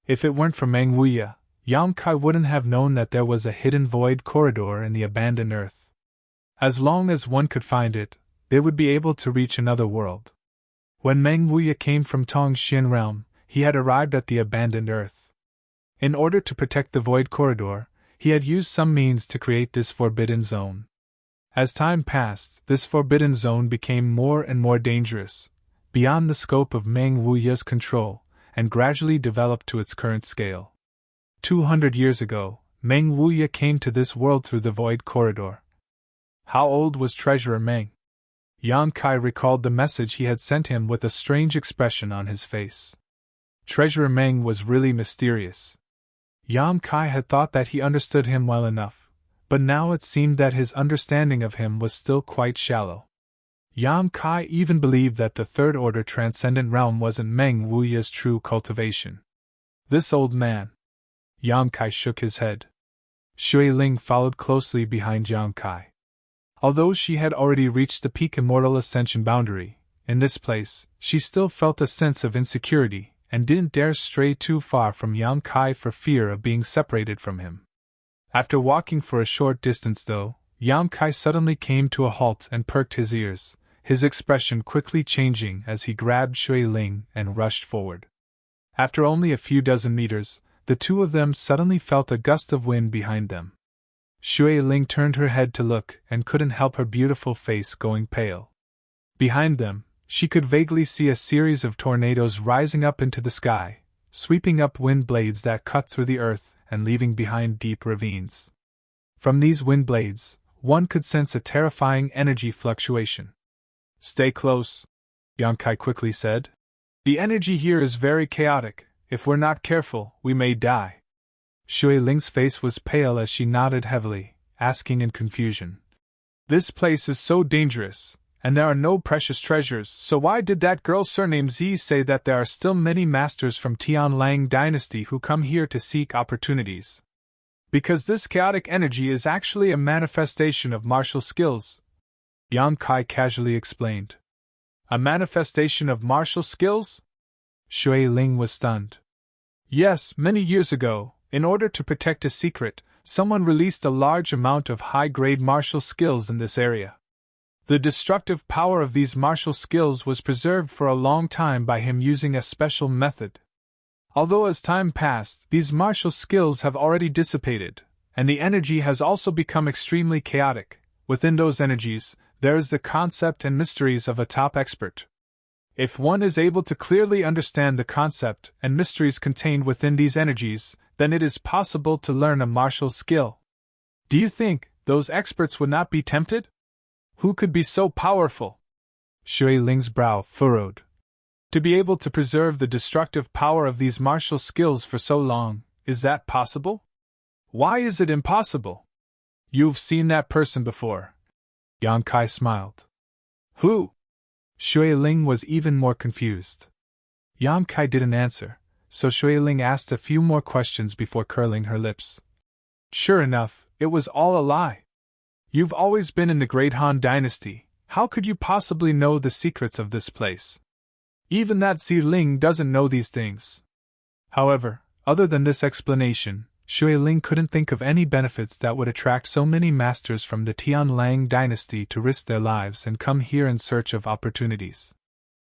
If it weren't for Meng Wuye, Yang Kai wouldn't have known that there was a hidden Void Corridor in the abandoned Earth. As long as one could find it, they would be able to reach another world. When Meng Wuye came from Tongxian Realm, he had arrived at the abandoned Earth. In order to protect the Void Corridor, he had used some means to create this Forbidden Zone. As time passed, this Forbidden Zone became more and more dangerous, beyond the scope of Meng Wuye's control, and gradually developed to its current scale. 200 years ago, Meng Wuye came to this world through the Void Corridor. How old was Treasurer Meng? Yang Kai recalled the message he had sent him with a strange expression on his face. Treasurer Meng was really mysterious. Yang Kai had thought that he understood him well enough, but now it seemed that his understanding of him was still quite shallow. Yang Kai even believed that the Third Order Transcendent Realm wasn't Meng Wuye's true cultivation. This old man. Yang Kai shook his head. Shui Ling followed closely behind Yang Kai. Although she had already reached the peak Immortal Ascension boundary, in this place, she still felt a sense of insecurity and didn't dare stray too far from Yang Kai for fear of being separated from him. After walking for a short distance though, Yang Kai suddenly came to a halt and perked his ears, his expression quickly changing as he grabbed Shui Ling and rushed forward. After only a few dozen meters, the two of them suddenly felt a gust of wind behind them. Shui Ling turned her head to look and couldn't help her beautiful face going pale. Behind them, she could vaguely see a series of tornadoes rising up into the sky, sweeping up wind blades that cut through the earth and leaving behind deep ravines. From these wind blades, one could sense a terrifying energy fluctuation. Stay close, Yangkai quickly said. The energy here is very chaotic. If we're not careful, we may die. Shui Ling's face was pale as she nodded heavily, asking in confusion. This place is so dangerous, and there are no precious treasures, so why did that girl surnamed Z say that there are still many masters from Tianlang dynasty who come here to seek opportunities? Because this chaotic energy is actually a manifestation of martial skills, Yang Kai casually explained. A manifestation of martial skills? Shui Ling was stunned. Yes, many years ago, in order to protect a secret, someone released a large amount of high-grade martial skills in this area. The destructive power of these martial skills was preserved for a long time by him using a special method. Although as time passed, these martial skills have already dissipated, and the energy has also become extremely chaotic. Within those energies, there is the concept and mysteries of a top expert. If one is able to clearly understand the concept and mysteries contained within these energies, then it is possible to learn a martial skill. Do you think those experts would not be tempted? Who could be so powerful? Shui Ling's brow furrowed. To be able to preserve the destructive power of these martial skills for so long, is that possible? Why is it impossible? You've seen that person before. Yang Kai smiled. Who? Shui Ling was even more confused. Yang Kai didn't answer, so Shui Ling asked a few more questions before curling her lips. Sure enough, it was all a lie. You've always been in the Great Han Dynasty, how could you possibly know the secrets of this place? Even that Xi Ling doesn't know these things. However, other than this explanation, Shui Ling couldn't think of any benefits that would attract so many masters from the Tianlang dynasty to risk their lives and come here in search of opportunities.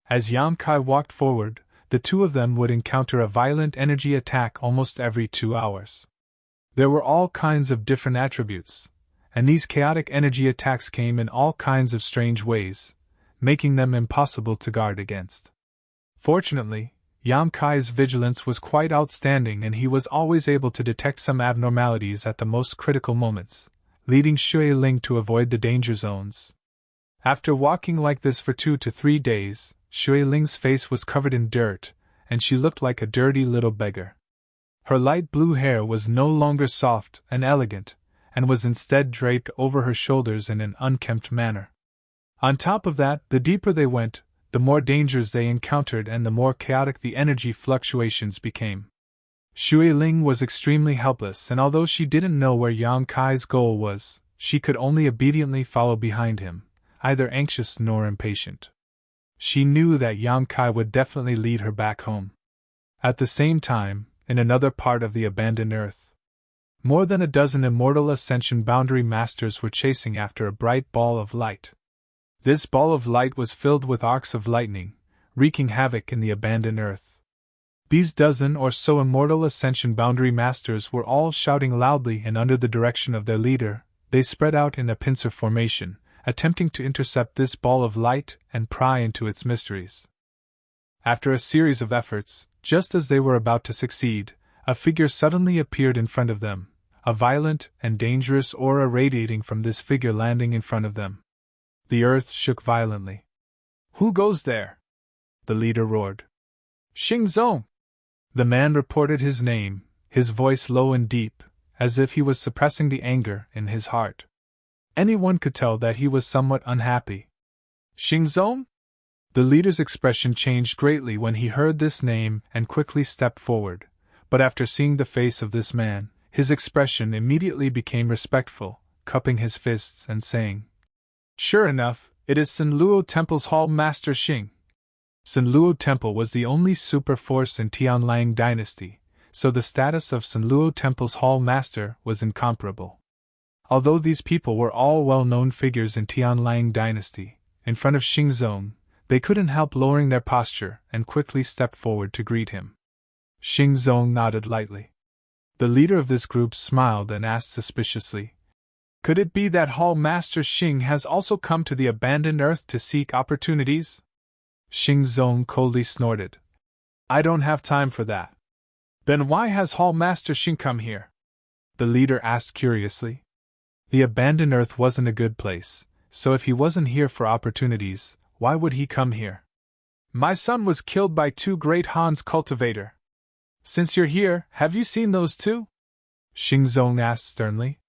As Yang Kai walked forward, the two of them would encounter a violent energy attack almost every 2 hours. There were all kinds of different attributes, and these chaotic energy attacks came in all kinds of strange ways, making them impossible to guard against. Fortunately, Yang Kai's vigilance was quite outstanding and he was always able to detect some abnormalities at the most critical moments, leading Shui Ling to avoid the danger zones. After walking like this for 2 to 3 days, Shui Ling's face was covered in dirt, and she looked like a dirty little beggar. Her light blue hair was no longer soft and elegant, and was instead draped over her shoulders in an unkempt manner. On top of that, the deeper they went, the more dangers they encountered and the more chaotic the energy fluctuations became. Shui Ling was extremely helpless, and although she didn't know where Yang Kai's goal was, she could only obediently follow behind him, either anxious nor impatient. She knew that Yang Kai would definitely lead her back home. At the same time, in another part of the abandoned Earth, more than a dozen immortal Ascension Boundary Masters were chasing after a bright ball of light. This ball of light was filled with arcs of lightning, wreaking havoc in the abandoned Earth. These dozen or so immortal Ascension Boundary Masters were all shouting loudly, and under the direction of their leader, they spread out in a pincer formation, attempting to intercept this ball of light and pry into its mysteries. After a series of efforts, just as they were about to succeed, a figure suddenly appeared in front of them, a violent and dangerous aura radiating from this figure landing in front of them. The earth shook violently. Who goes there? The leader roared. Xing Zong! The man reported his name, his voice low and deep, as if he was suppressing the anger in his heart. Anyone could tell that he was somewhat unhappy. Xing Zong? The leader's expression changed greatly when he heard this name and quickly stepped forward, but after seeing the face of this man, his expression immediately became respectful, cupping his fists and saying, Sure enough, it is Sanluo Temple's Hall Master Xing. Sanluo Temple was the only super force in Tianlang dynasty, so the status of Sanluo Temple's Hall Master was incomparable. Although these people were all well-known figures in Tianlang dynasty, in front of Xing Zong, they couldn't help lowering their posture and quickly stepped forward to greet him. Xing Zong nodded lightly. The leader of this group smiled and asked suspiciously, Could it be that Hall Master Xing has also come to the abandoned earth to seek opportunities? Xing Zong coldly snorted. I don't have time for that. Then why has Hall Master Xing come here? The leader asked curiously. The abandoned Earth wasn't a good place, so if he wasn't here for opportunities, why would he come here? My son was killed by 2 great Han's cultivator. Since you're here, have you seen those 2? Xingzong asked sternly.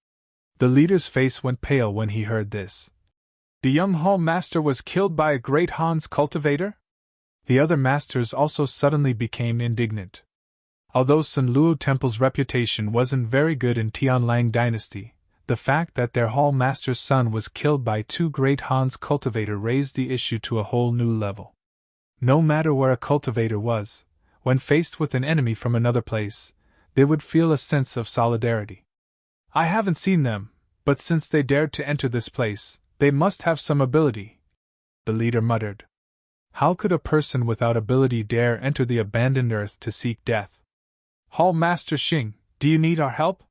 The leader's face went pale when he heard this. The young hall master was killed by a great Han's cultivator? The other masters also suddenly became indignant. Although Sun Luo Temple's reputation wasn't very good in Tianlang dynasty, the fact that their hall master's son was killed by 2 great Han's cultivator raised the issue to a whole new level. No matter where a cultivator was, when faced with an enemy from another place, they would feel a sense of solidarity. I haven't seen them, but since they dared to enter this place, they must have some ability, the leader muttered. How could a person without ability dare enter the abandoned earth to seek death? Hall Master Xing, do you need our help?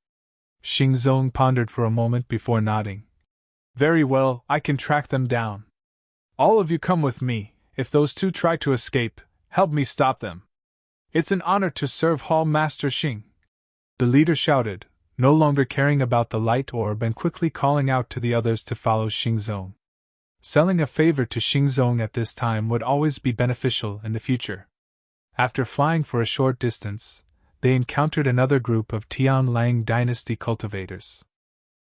Xingzong pondered for a moment before nodding. Very well, I can track them down. All of you come with me. If those 2 try to escape, help me stop them. It's an honor to serve Hall Master Xing. The leader shouted, no longer caring about the light orb and quickly calling out to the others to follow Xingzong. Selling a favor to Xingzong at this time would always be beneficial in the future. After flying for a short distance, they encountered another group of Tianlang dynasty cultivators.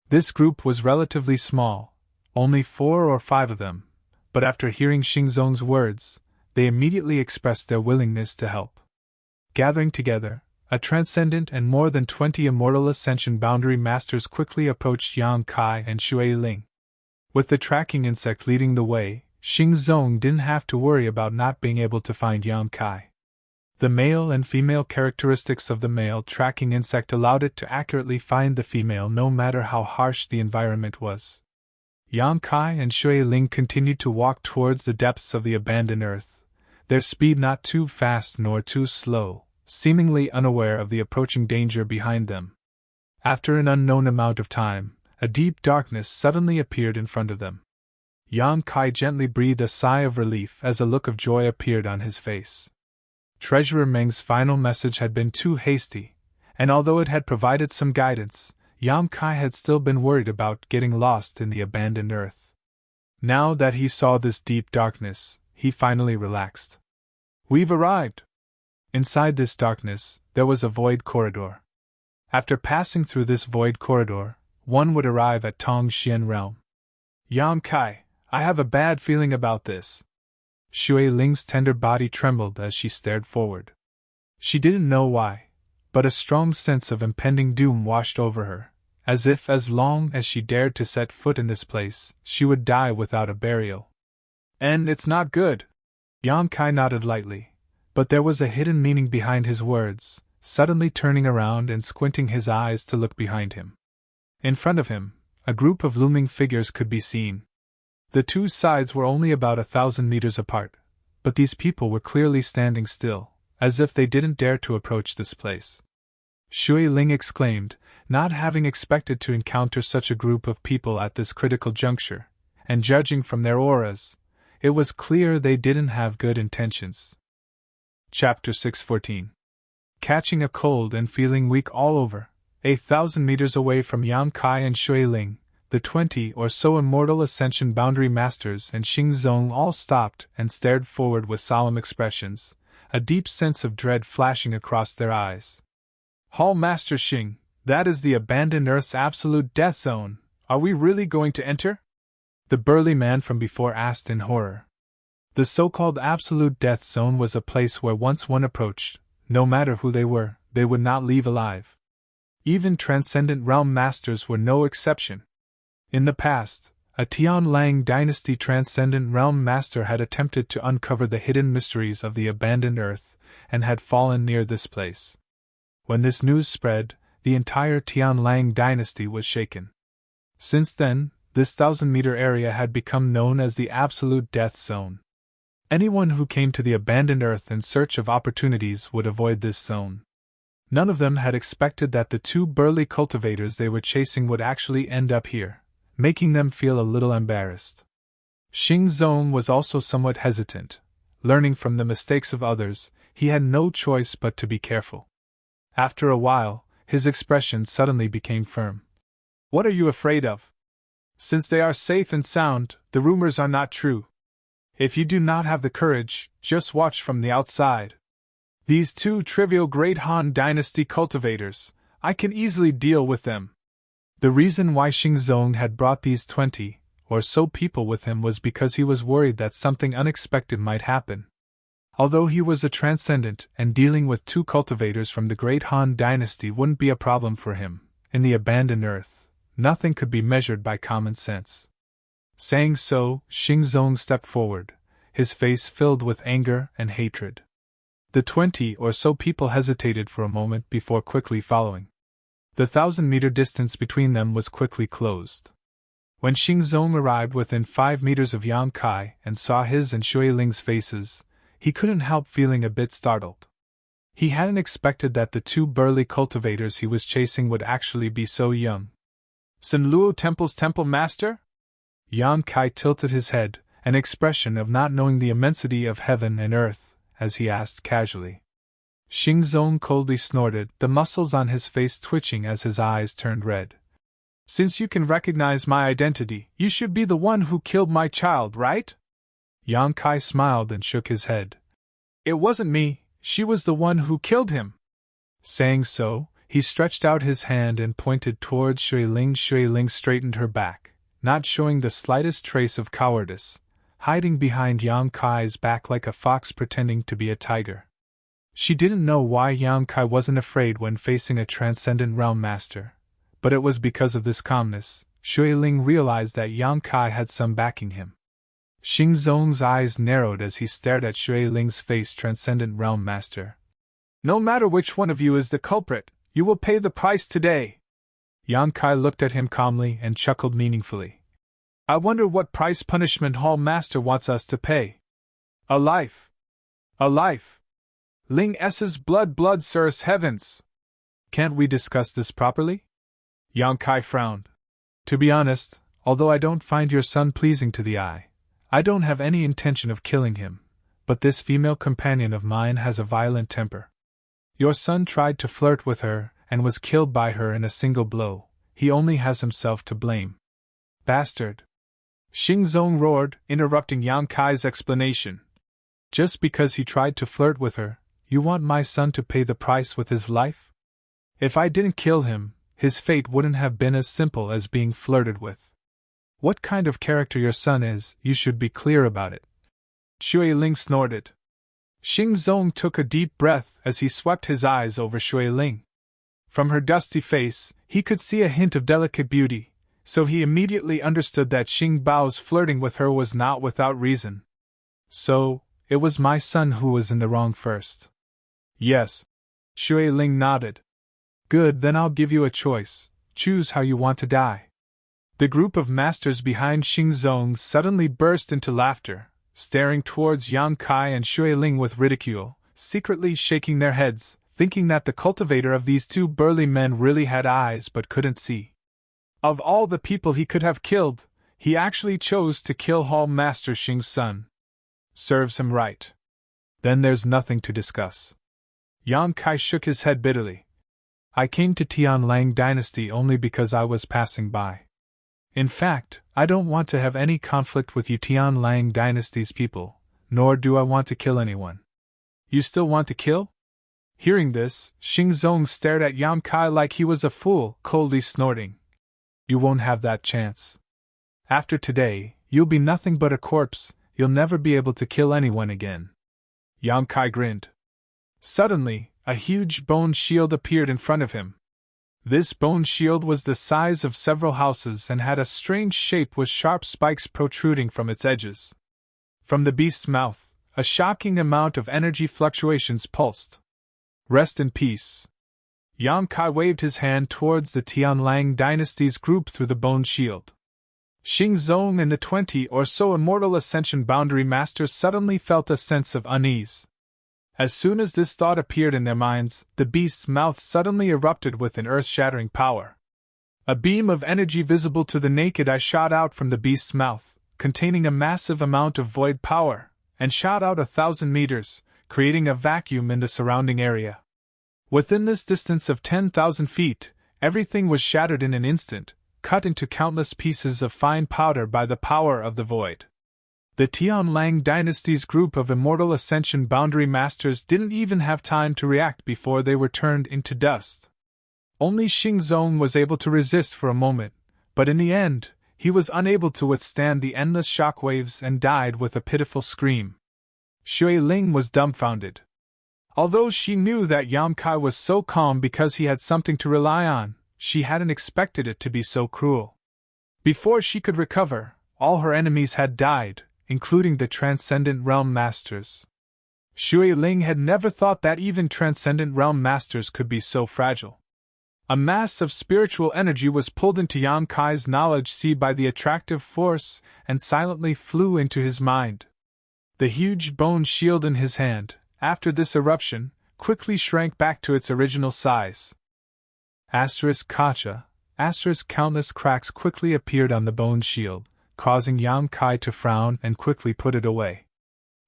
This group was relatively small, only 4 or 5 of them, but after hearing Xingzong's words, they immediately expressed their willingness to help. Gathering together, a transcendent and more than 20 immortal ascension boundary masters quickly approached Yang Kai and Shui Ling. With the tracking insect leading the way, Xingzong didn't have to worry about not being able to find Yang Kai. The male and female characteristics of the male tracking insect allowed it to accurately find the female no matter how harsh the environment was. Yang Kai and Shui Ling continued to walk towards the depths of the abandoned earth, their speed not too fast nor too slow, seemingly unaware of the approaching danger behind them. After an unknown amount of time, a deep darkness suddenly appeared in front of them. Yang Kai gently breathed a sigh of relief as a look of joy appeared on his face. Treasurer Meng's final message had been too hasty, and although it had provided some guidance, Yang Kai had still been worried about getting lost in the abandoned earth. Now that he saw this deep darkness, he finally relaxed. We've arrived! Inside this darkness, there was a void corridor. After passing through this void corridor, one would arrive at Tongxian realm. Yang Kai, I have a bad feeling about this. Shui Ling's tender body trembled as she stared forward. She didn't know why, but a strong sense of impending doom washed over her, as if as long as she dared to set foot in this place, she would die without a burial. And it's not good. Yang Kai nodded lightly, but there was a hidden meaning behind his words, suddenly turning around and squinting his eyes to look behind him. In front of him, a group of looming figures could be seen. The 2 sides were only about 1,000 meters apart, but these people were clearly standing still, as if they didn't dare to approach this place. Shui Ling exclaimed, not having expected to encounter such a group of people at this critical juncture, and judging from their auras, it was clear they didn't have good intentions. Chapter 614. Catching a cold and feeling weak all over, 1,000 meters away from Yang Kai and Shui Ling, the 20 or so immortal ascension boundary masters and Xingzong all stopped and stared forward with solemn expressions, a deep sense of dread flashing across their eyes. Hall Master Xing, that is the abandoned Earth's absolute death zone. Are we really going to enter? The burly man from before asked in horror. The so-called absolute death zone was a place where once one approached, no matter who they were, they would not leave alive. Even transcendent realm masters were no exception. In the past, a Tianlang dynasty transcendent realm master had attempted to uncover the hidden mysteries of the abandoned earth, and had fallen near this place. When this news spread, the entire Tianlang dynasty was shaken. Since then, this 1,000-meter area had become known as the absolute death zone. Anyone who came to the abandoned earth in search of opportunities would avoid this zone. None of them had expected that the 2 burly cultivators they were chasing would actually end up here, making them feel a little embarrassed. Xingzong was also somewhat hesitant. Learning from the mistakes of others, he had no choice but to be careful. After a while, his expression suddenly became firm. What are you afraid of? Since they are safe and sound, the rumors are not true. If you do not have the courage, just watch from the outside. These two trivial Great Han Dynasty cultivators, I can easily deal with them. The reason why Xingzong had brought these 20 or so people with him was because he was worried that something unexpected might happen. Although he was a transcendent and dealing with two cultivators from the Great Han Dynasty wouldn't be a problem for him, in the abandoned earth, nothing could be measured by common sense. Saying so, Xingzong stepped forward, his face filled with anger and hatred. The 20 or so people hesitated for a moment before quickly following. The 1,000-meter distance between them was quickly closed. When Xingzong arrived within 5 meters of Yang Kai and saw his and Shui Ling's faces, he couldn't help feeling a bit startled. He hadn't expected that the two burly cultivators he was chasing would actually be so young. Sun Luo Temple's temple master? Yang Kai tilted his head, an expression of not knowing the immensity of heaven and earth, as he asked casually. Xingzong coldly snorted, the muscles on his face twitching as his eyes turned red. Since you can recognize my identity, you should be the one who killed my child, right? Yang Kai smiled and shook his head. It wasn't me, she was the one who killed him. Saying so, he stretched out his hand and pointed towards Shui Ling. Shui Ling straightened her back, not showing the slightest trace of cowardice, hiding behind Yang Kai's back like a fox pretending to be a tiger. She didn't know why Yang Kai wasn't afraid when facing a transcendent realm master, but it was because of this calmness. Shui Ling realized that Yang Kai had some backing him. Xingzong's eyes narrowed as he stared at Shui Ling's face. Transcendent realm master. No matter which one of you is the culprit, you will pay the price today. Yang Kai looked at him calmly and chuckled meaningfully. I wonder what price Punishment Hall Master wants us to pay. A life. A life. Ling S's blood sirs heavens. Can't we discuss this properly? Yang Kai frowned. To be honest, although I don't find your son pleasing to the eye, I don't have any intention of killing him, but this female companion of mine has a violent temper. Your son tried to flirt with her and was killed by her in a single blow. He only has himself to blame. Bastard! Xingzong roared, interrupting Yang Kai's explanation. Just because he tried to flirt with her, you want my son to pay the price with his life? If I didn't kill him, his fate wouldn't have been as simple as being flirted with. What kind of character your son is, you should be clear about it. Shui Ling snorted. Xingzong took a deep breath as he swept his eyes over Shui Ling. From her dusty face, he could see a hint of delicate beauty, so he immediately understood that Xing Bao's flirting with her was not without reason. So, it was my son who was in the wrong first. Yes. Shui Ling nodded. Good, then I'll give you a choice. Choose how you want to die. The group of masters behind Xingzong suddenly burst into laughter, staring towards Yang Kai and Shui Ling with ridicule, secretly shaking their heads, thinking that the cultivator of these two burly men really had eyes but couldn't see. Of all the people he could have killed, he actually chose to kill Hall Master Xing's son. Serves him right. Then there's nothing to discuss. Yang Kai shook his head bitterly. I came to Tianlang Dynasty only because I was passing by. In fact, I don't want to have any conflict with you Tianlang Dynasty's people, nor do I want to kill anyone. You still want to kill? Hearing this, Xingzong stared at Yang Kai like he was a fool, coldly snorting. You won't have that chance. After today, you'll be nothing but a corpse, you'll never be able to kill anyone again. Yang Kai grinned. Suddenly, a huge bone shield appeared in front of him. This bone shield was the size of several houses and had a strange shape with sharp spikes protruding from its edges. From the beast's mouth, a shocking amount of energy fluctuations pulsed. Rest in peace. Yang Kai waved his hand towards the Tianlang Dynasty's group through the bone shield. Xingzong and the 20 or so immortal Ascension Boundary Masters suddenly felt a sense of unease. As soon as this thought appeared in their minds, the beast's mouth suddenly erupted with an earth-shattering power. A beam of energy visible to the naked eye shot out from the beast's mouth, containing a massive amount of void power, and shot out 1,000 meters, creating a vacuum in the surrounding area. Within this distance of 10,000 feet, everything was shattered in an instant, cut into countless pieces of fine powder by the power of the void. The Tianlang dynasty's group of immortal ascension boundary masters didn't even have time to react before they were turned into dust. Only Xingzong was able to resist for a moment, but in the end, he was unable to withstand the endless shockwaves and died with a pitiful scream. Shui Ling was dumbfounded. Although she knew that Yang Kai was so calm because he had something to rely on, she hadn't expected it to be so cruel. Before she could recover, all her enemies had died, including the Transcendent Realm Masters. Shui Ling had never thought that even Transcendent Realm Masters could be so fragile. A mass of spiritual energy was pulled into Yang Kai's knowledge sea by the attractive force and silently flew into his mind. The huge bone shield in his hand, after this eruption, quickly shrank back to its original size. Kacha, countless cracks quickly appeared on the bone shield, causing Yang Kai to frown and quickly put it away.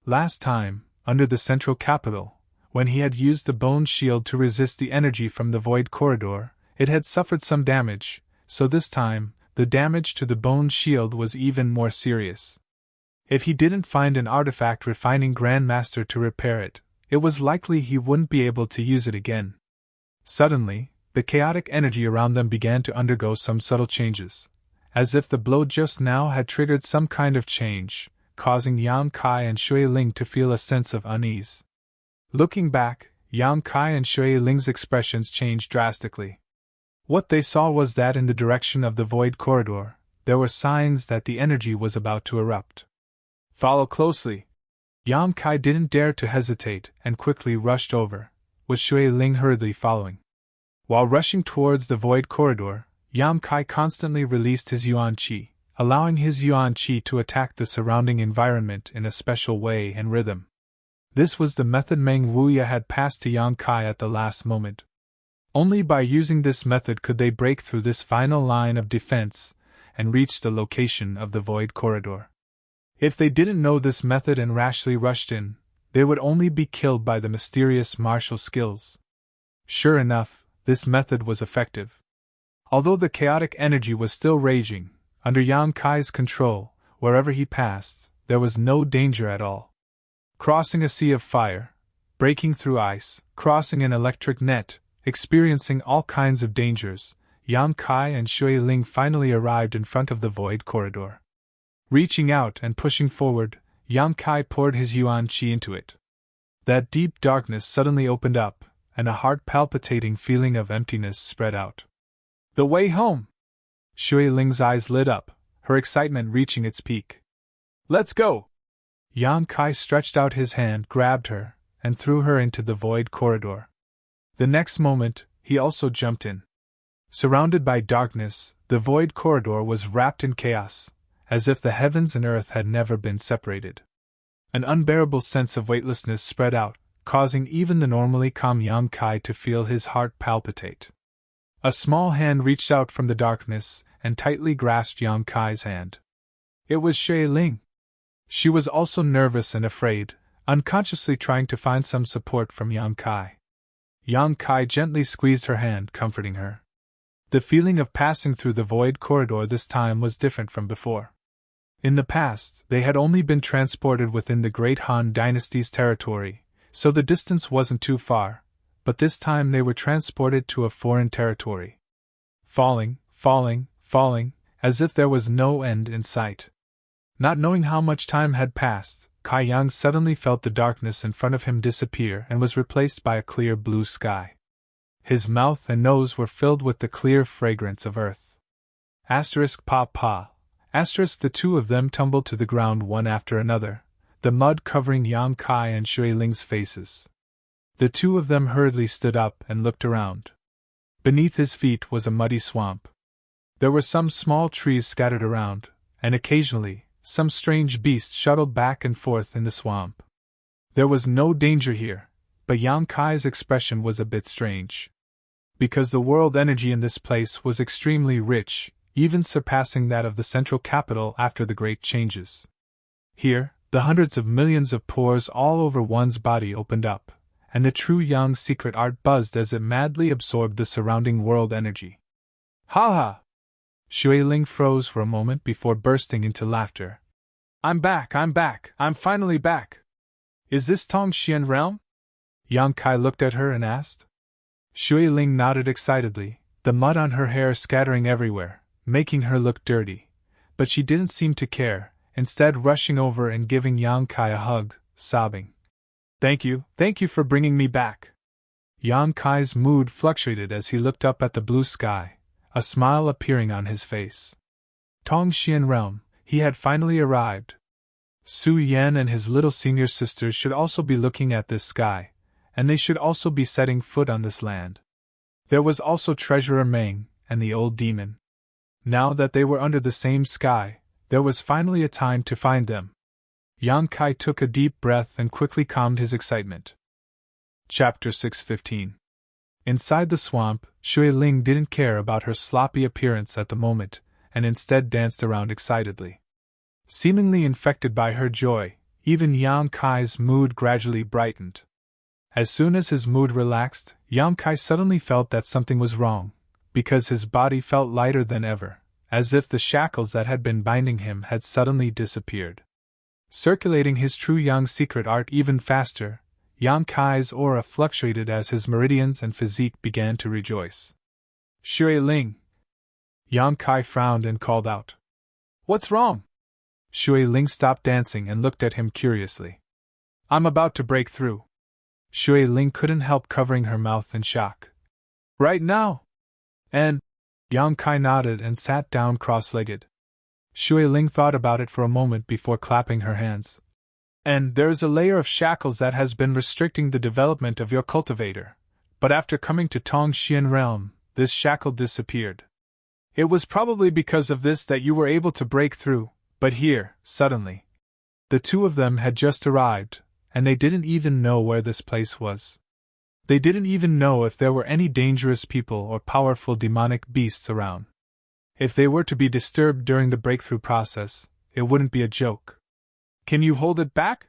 Last time, under the central capital, when he had used the bone shield to resist the energy from the void corridor, it had suffered some damage, so this time, the damage to the bone shield was even more serious. If he didn't find an artifact refining Grandmaster to repair it, it was likely he wouldn't be able to use it again. Suddenly, the chaotic energy around them began to undergo some subtle changes, as if the blow just now had triggered some kind of change, causing Yang Kai and Shui Ling to feel a sense of unease. Looking back, Yang Kai and Shui Ling's expressions changed drastically. What they saw was that in the direction of the void corridor, there were signs that the energy was about to erupt. Follow closely. Yang Kai didn't dare to hesitate and quickly rushed over, with Shui Ling hurriedly following. While rushing towards the void corridor, Yang Kai constantly released his Yuan Qi, allowing his Yuan Qi to attack the surrounding environment in a special way and rhythm. This was the method Meng Wuya had passed to Yang Kai at the last moment. Only by using this method could they break through this final line of defense and reach the location of the void corridor. If they didn't know this method and rashly rushed in, they would only be killed by the mysterious martial skills. Sure enough, this method was effective. Although the chaotic energy was still raging, under Yang Kai's control, wherever he passed, there was no danger at all. Crossing a sea of fire, breaking through ice, crossing an electric net, experiencing all kinds of dangers, Yang Kai and Shui Ling finally arrived in front of the void corridor. Reaching out and pushing forward, Yang Kai poured his Yuan Qi into it. That deep darkness suddenly opened up, and a heart-palpitating feeling of emptiness spread out. The way home! Shui Ling's eyes lit up, her excitement reaching its peak. Let's go! Yang Kai stretched out his hand, grabbed her, and threw her into the void corridor. The next moment, he also jumped in. Surrounded by darkness, the void corridor was wrapped in chaos, as if the heavens and earth had never been separated. An unbearable sense of weightlessness spread out, causing even the normally calm Yang Kai to feel his heart palpitate. A small hand reached out from the darkness and tightly grasped Yang Kai's hand. It was Shui Ling. She was also nervous and afraid, unconsciously trying to find some support from Yang Kai. Yang Kai gently squeezed her hand, comforting her. The feeling of passing through the void corridor this time was different from before. In the past, they had only been transported within the Great Han Dynasty's territory, so the distance wasn't too far, but this time they were transported to a foreign territory. Falling, as if there was no end in sight. Not knowing how much time had passed, Kai Yang suddenly felt the darkness in front of him disappear and was replaced by a clear blue sky. His mouth and nose were filled with the clear fragrance of earth. The two of them tumbled to the ground one after another, the mud covering Yang Kai and Shui Ling's faces. The two of them hurriedly stood up and looked around. Beneath his feet was a muddy swamp. There were some small trees scattered around, and occasionally, some strange beasts shuttled back and forth in the swamp. There was no danger here, but Yang Kai's expression was a bit strange. Because the world energy in this place was extremely rich, even surpassing that of the central capital after the great changes. Here, the hundreds of millions of pores all over one's body opened up, and the true Yang secret art buzzed as it madly absorbed the surrounding world energy. Ha ha! Shui Ling froze for a moment before bursting into laughter. I'm back, I'm finally back! Is this Tongxian realm? Yang Kai looked at her and asked. Shui Ling nodded excitedly, the mud on her hair scattering everywhere, making her look dirty. But she didn't seem to care, instead rushing over and giving Yang Kai a hug, sobbing. Thank you for bringing me back. Yang Kai's mood fluctuated as he looked up at the blue sky, a smile appearing on his face. Tongxian realm, he had finally arrived. Su Yan and his little senior sisters should also be looking at this sky, and they should also be setting foot on this land. There was also Treasurer Meng and the old demon. Now that they were under the same sky, there was finally a time to find them. Yang Kai took a deep breath and quickly calmed his excitement. Chapter 6:15. Inside the swamp, Shui Ling didn't care about her sloppy appearance at the moment, and instead danced around excitedly. Seemingly infected by her joy, even Yang Kai's mood gradually brightened. As soon as his mood relaxed, Yang Kai suddenly felt that something was wrong, because his body felt lighter than ever, as if the shackles that had been binding him had suddenly disappeared. Circulating his true yang secret art even faster, Yang Kai's aura fluctuated as his meridians and physique began to rejoice. Shui Ling! Yang Kai frowned and called out. What's wrong? Shui Ling stopped dancing and looked at him curiously. I'm about to break through. Shui Ling couldn't help covering her mouth in shock. Right now? And Yang Kai nodded and sat down cross-legged. Shui Ling thought about it for a moment before clapping her hands. And there's a layer of shackles that has been restricting the development of your cultivator, but after coming to Tongxian realm, this shackle disappeared. It was probably because of this that you were able to break through, but here, suddenly. The two of them had just arrived, and they didn't even know where this place was. They didn't even know if there were any dangerous people or powerful demonic beasts around. If they were to be disturbed during the breakthrough process, it wouldn't be a joke. Can you hold it back?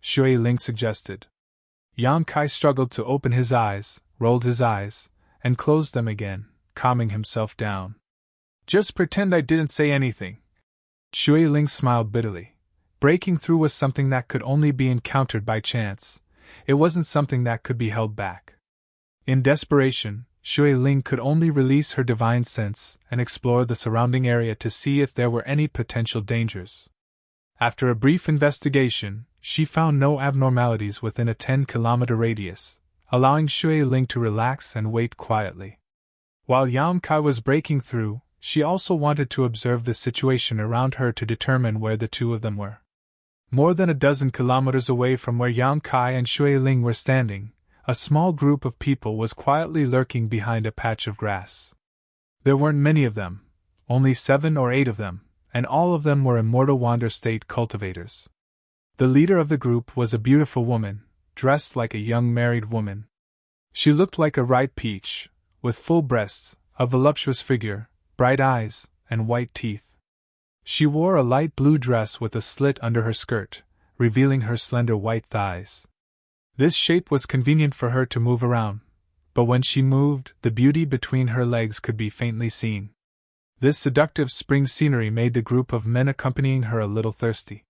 Shui Ling suggested. Yang Kai struggled to open his eyes, rolled his eyes, and closed them again, calming himself down. Just pretend I didn't say anything. Shui Ling smiled bitterly. Breaking through was something that could only be encountered by chance. It wasn't something that could be held back. In desperation, Shui Ling could only release her divine sense and explore the surrounding area to see if there were any potential dangers. After a brief investigation, she found no abnormalities within a 10-kilometer radius, allowing Shui Ling to relax and wait quietly. While Yang Kai was breaking through, she also wanted to observe the situation around her to determine where the two of them were. More than a dozen kilometers away from where Yang Kai and Shui Ling were standing, a small group of people was quietly lurking behind a patch of grass. There weren't many of them, only 7 or 8 of them, and all of them were Immortal Wander State cultivators. The leader of the group was a beautiful woman, dressed like a young married woman. She looked like a ripe peach, with full breasts, a voluptuous figure, bright eyes, and white teeth. She wore a light blue dress with a slit under her skirt, revealing her slender white thighs. This shape was convenient for her to move around, but when she moved, the beauty between her legs could be faintly seen. This seductive spring scenery made the group of men accompanying her a little thirsty.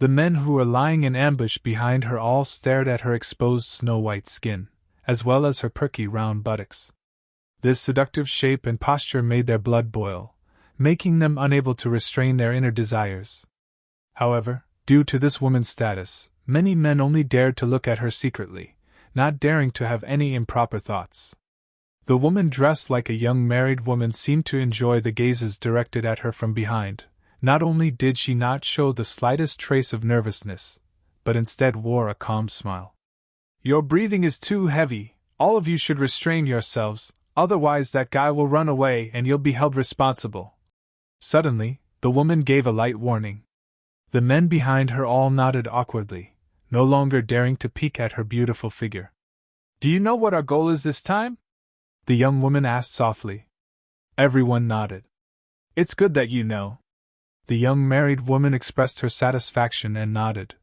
The men who were lying in ambush behind her all stared at her exposed snow-white skin, as well as her perky round buttocks. This seductive shape and posture made their blood boil, making them unable to restrain their inner desires. However, due to this woman's status, many men only dared to look at her secretly, not daring to have any improper thoughts. The woman dressed like a young married woman seemed to enjoy the gazes directed at her from behind. Not only did she not show the slightest trace of nervousness, but instead wore a calm smile. Your breathing is too heavy, all of you should restrain yourselves, otherwise that guy will run away and you'll be held responsible. Suddenly, the woman gave a light warning. The men behind her all nodded awkwardly, no longer daring to peek at her beautiful figure. Do you know what our goal is this time? The young woman asked softly. Everyone nodded. It's good that you know. The young married woman expressed her satisfaction and nodded.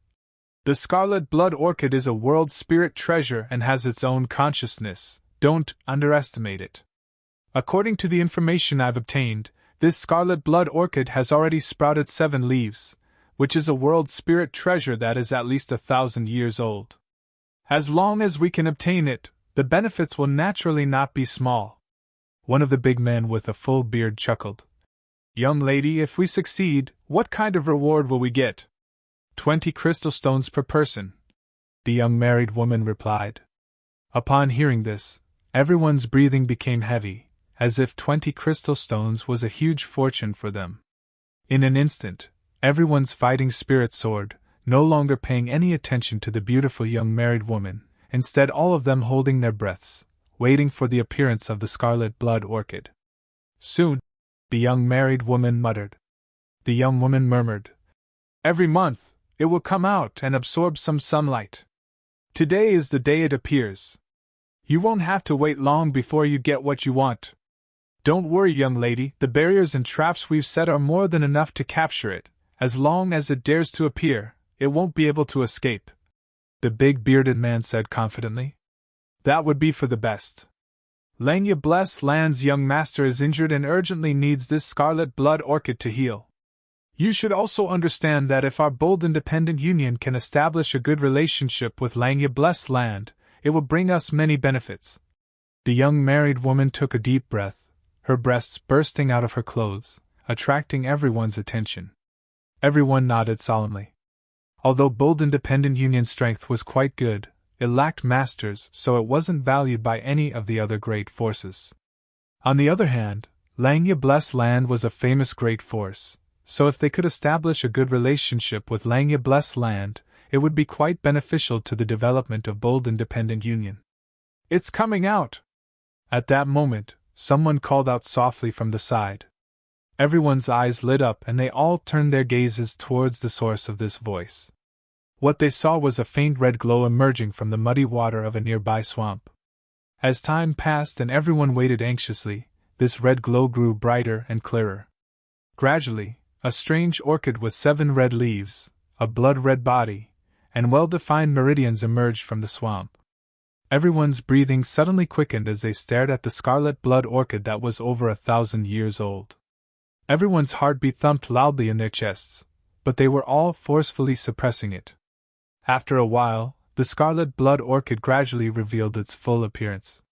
The Scarlet Blood Orchid is a world spirit treasure and has its own consciousness. Don't underestimate it. According to the information I've obtained, This scarlet blood orchid has already sprouted 7 leaves, which is a world spirit treasure that is at least 1,000 years old. As long as we can obtain it, the benefits will naturally not be small." One of the big men with a full beard chuckled. "Young lady, if we succeed, what kind of reward will we get?" 20 crystal stones per person," the young married woman replied. Upon hearing this, everyone's breathing became heavy, as if 20 crystal stones was a huge fortune for them. In an instant, everyone's fighting spirit soared, no longer paying any attention to the beautiful young married woman, instead all of them holding their breaths, waiting for the appearance of the scarlet blood orchid. "Soon," the young married woman muttered. The young woman murmured, "Every month, it will come out and absorb some sunlight. Today is the day it appears. You won't have to wait long before you get what you want. Don't worry, young lady, the barriers and traps we've set are more than enough to capture it. As long as it dares to appear, it won't be able to escape," the big bearded man said confidently. "That would be for the best. Langya Blessed Land's young master is injured and urgently needs this scarlet blood orchid to heal. You should also understand that if our bold independent union can establish a good relationship with Langya Blessed Land, it will bring us many benefits." The young married woman took a deep breath, her breasts bursting out of her clothes, attracting everyone's attention. Everyone nodded solemnly. Although bold independent union strength was quite good, it lacked masters, so it wasn't valued by any of the other great forces. On the other hand, Langya Blessed Land was a famous great force, so if they could establish a good relationship with Langya Blessed Land, it would be quite beneficial to the development of bold independent union. "It's coming out!" At that moment, someone called out softly from the side. Everyone's eyes lit up and they all turned their gazes towards the source of this voice. What they saw was a faint red glow emerging from the muddy water of a nearby swamp. As time passed and everyone waited anxiously, this red glow grew brighter and clearer. Gradually, a strange orchid with 7 red leaves, a blood-red body, and well-defined meridians emerged from the swamp. Everyone's breathing suddenly quickened as they stared at the scarlet blood orchid that was over 1,000 years old. Everyone's heartbeat thumped loudly in their chests, but they were all forcefully suppressing it. After a while, the scarlet blood orchid gradually revealed its full appearance.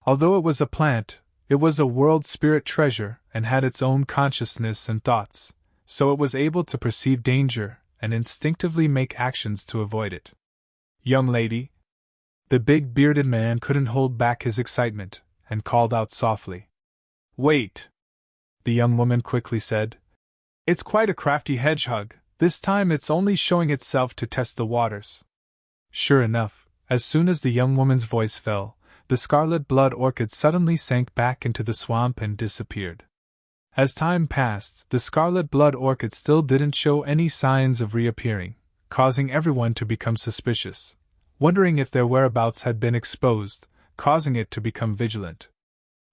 Although it was a plant, it was a world spirit treasure and had its own consciousness and thoughts, so it was able to perceive danger and instinctively make actions to avoid it. "Young lady," the big bearded man couldn't hold back his excitement, and called out softly. "Wait," the young woman quickly said. "It's quite a crafty hedgehog, this time it's only showing itself to test the waters." Sure enough, as soon as the young woman's voice fell, the scarlet blood orchid suddenly sank back into the swamp and disappeared. As time passed, the scarlet blood orchid still didn't show any signs of reappearing, causing everyone to become suspicious, wondering if their whereabouts had been exposed, causing it to become vigilant.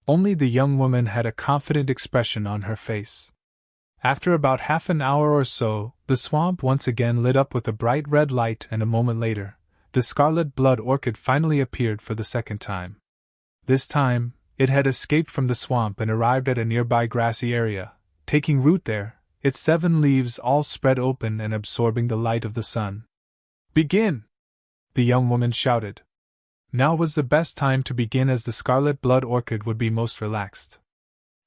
Only the young woman had a confident expression on her face. After about half an hour or so, the swamp once again lit up with a bright red light, and a moment later, the scarlet blood orchid finally appeared for the second time. This time, it had escaped from the swamp and arrived at a nearby grassy area, taking root there, its 7 leaves all spread open and absorbing the light of the sun. "Begin!" the young woman shouted. Now was the best time to begin, as the scarlet blood orchid would be most relaxed.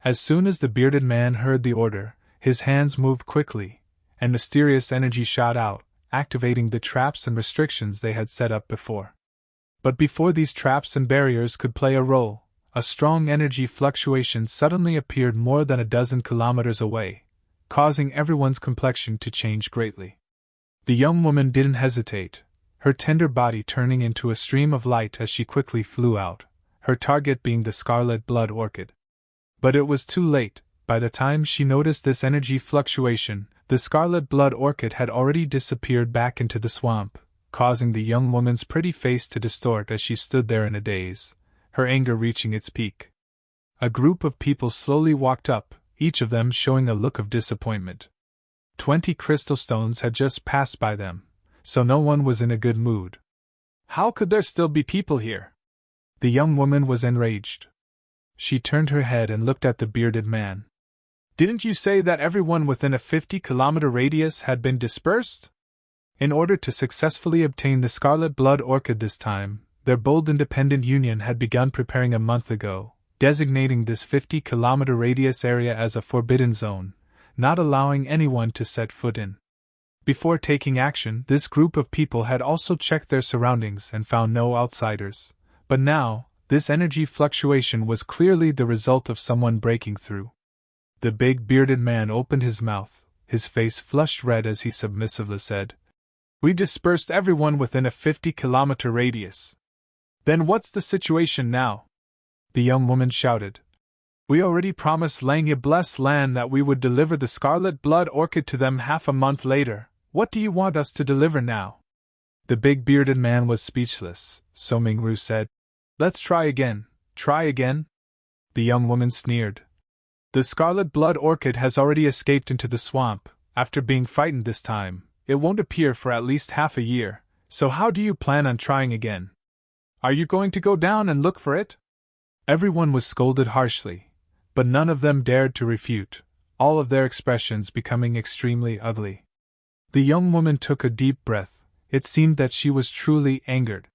As soon as the bearded man heard the order, his hands moved quickly, and mysterious energy shot out, activating the traps and restrictions they had set up before. But before these traps and barriers could play a role, a strong energy fluctuation suddenly appeared more than a dozen kilometers away, causing everyone's complexion to change greatly. The young woman didn't hesitate, her tender body turning into a stream of light as she quickly flew out, her target being the scarlet blood orchid. But it was too late. By the time she noticed this energy fluctuation, the scarlet blood orchid had already disappeared back into the swamp, causing the young woman's pretty face to distort as she stood there in a daze, her anger reaching its peak. A group of people slowly walked up, each of them showing a look of disappointment. 20 crystal stones had just passed by them, so no one was in a good mood. How could there still be people here? The young woman was enraged. She turned her head and looked at the bearded man. Didn't you say that everyone within a 50-kilometer radius had been dispersed? In order to successfully obtain the scarlet blood orchid this time, their bold independent union had begun preparing a month ago, designating this 50-kilometer radius area as a forbidden zone, not allowing anyone to set foot in. Before taking action, this group of people had also checked their surroundings and found no outsiders. But now, this energy fluctuation was clearly the result of someone breaking through. The big bearded man opened his mouth, his face flushed red as he submissively said, "We dispersed everyone within a 50-kilometer radius." "Then what's the situation now?" the young woman shouted. "We already promised Langya Blessed Land that we would deliver the scarlet blood orchid to them half a month later. What do you want us to deliver now?" The big bearded man was speechless, so Mingru said, "Let's try again, try again." The young woman sneered. "The scarlet blood orchid has already escaped into the swamp. After being frightened this time, it won't appear for at least half a year, so how do you plan on trying again? Are you going to go down and look for it?" Everyone was scolded harshly, but none of them dared to refute, all of their expressions becoming extremely ugly. The young woman took a deep breath. It seemed that she was truly angered.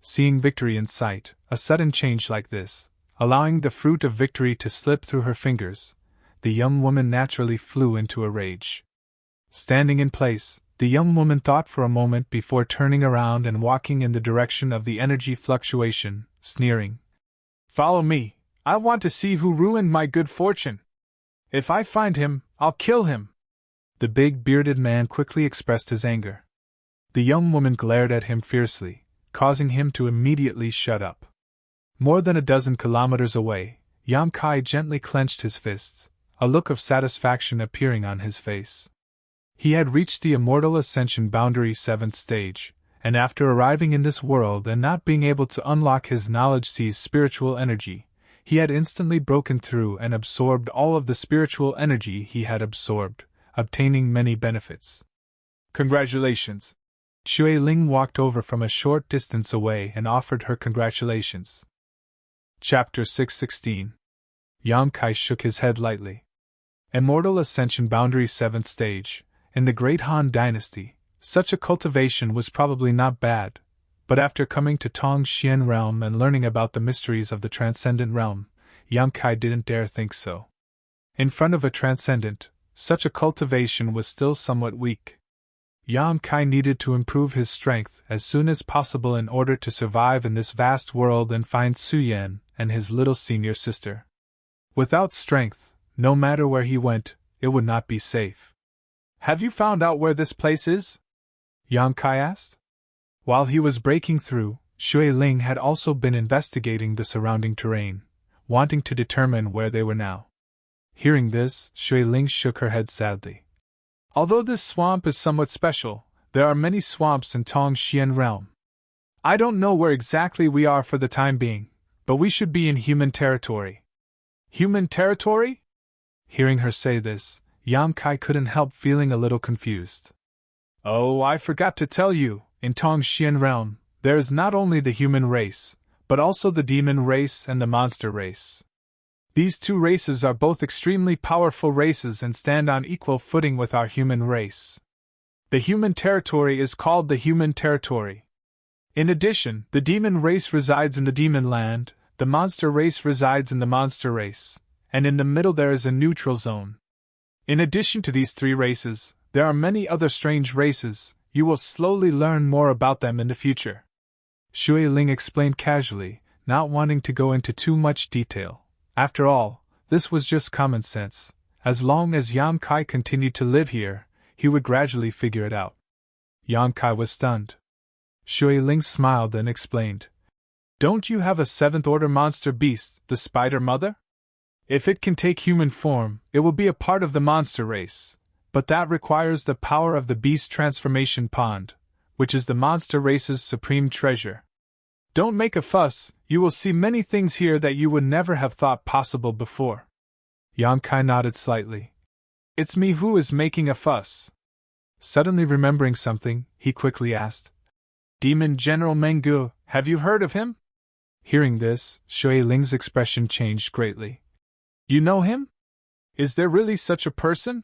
Seeing victory in sight, a sudden change like this, allowing the fruit of victory to slip through her fingers, the young woman naturally flew into a rage. Standing in place, the young woman thought for a moment before turning around and walking in the direction of the energy fluctuation, sneering. "Follow me, I want to see who ruined my good fortune. If I find him, I'll kill him." The big bearded man quickly expressed his anger. The young woman glared at him fiercely, causing him to immediately shut up. More than a dozen kilometers away, Yang Kai gently clenched his fists, a look of satisfaction appearing on his face. He had reached the immortal ascension boundary 7th stage, and after arriving in this world and not being able to unlock his knowledge sea's spiritual energy, he had instantly broken through and absorbed all of the spiritual energy he had absorbed, obtaining many benefits. "Congratulations!" Shui Ling walked over from a short distance away and offered her congratulations. Chapter 616. Yang Kai shook his head lightly. Immortal Ascension Boundary 7th Stage. In the Great Han Dynasty, such a cultivation was probably not bad, but after coming to Tong Xian Realm and learning about the mysteries of the Transcendent Realm, Yang Kai didn't dare think so. In front of a Transcendent, such a cultivation was still somewhat weak. Yang Kai needed to improve his strength as soon as possible in order to survive in this vast world and find Su Yan and his little senior sister. Without strength, no matter where he went, it would not be safe. "Have you found out where this place is?" Yang Kai asked. While he was breaking through, Shui Ling had also been investigating the surrounding terrain, wanting to determine where they were now. Hearing this, Shui Ling shook her head sadly. "Although this swamp is somewhat special, there are many swamps in Tong Xian Realm. I don't know where exactly we are for the time being, but we should be in human territory." "Human territory?" Hearing her say this, Yang Kai couldn't help feeling a little confused. "Oh, I forgot to tell you, in Tong Xian Realm, there is not only the human race, but also the demon race and the monster race. These two races are both extremely powerful races and stand on equal footing with our human race. The human territory is called the human territory. In addition, the demon race resides in the demon land, the monster race resides in the monster race, and in the middle there is a neutral zone. In addition to these three races, there are many other strange races. You will slowly learn more about them in the future." Shui Ling explained casually, not wanting to go into too much detail. After all, this was just common sense. As long as Yang Kai continued to live here, he would gradually figure it out. Yang Kai was stunned. Shui Ling smiled and explained. "Don't you have a 7th-order monster beast, the Spider Mother? If it can take human form, it will be a part of the monster race, but that requires the power of the beast transformation pond, which is the monster race's supreme treasure. Don't make a fuss, you will see many things here that you would never have thought possible before." Yang Kai nodded slightly. "It's me who is making a fuss." Suddenly remembering something, he quickly asked, "Demon General Mengu, have you heard of him?" Hearing this, Shui Ling's expression changed greatly. "You know him?" Is there really such a person?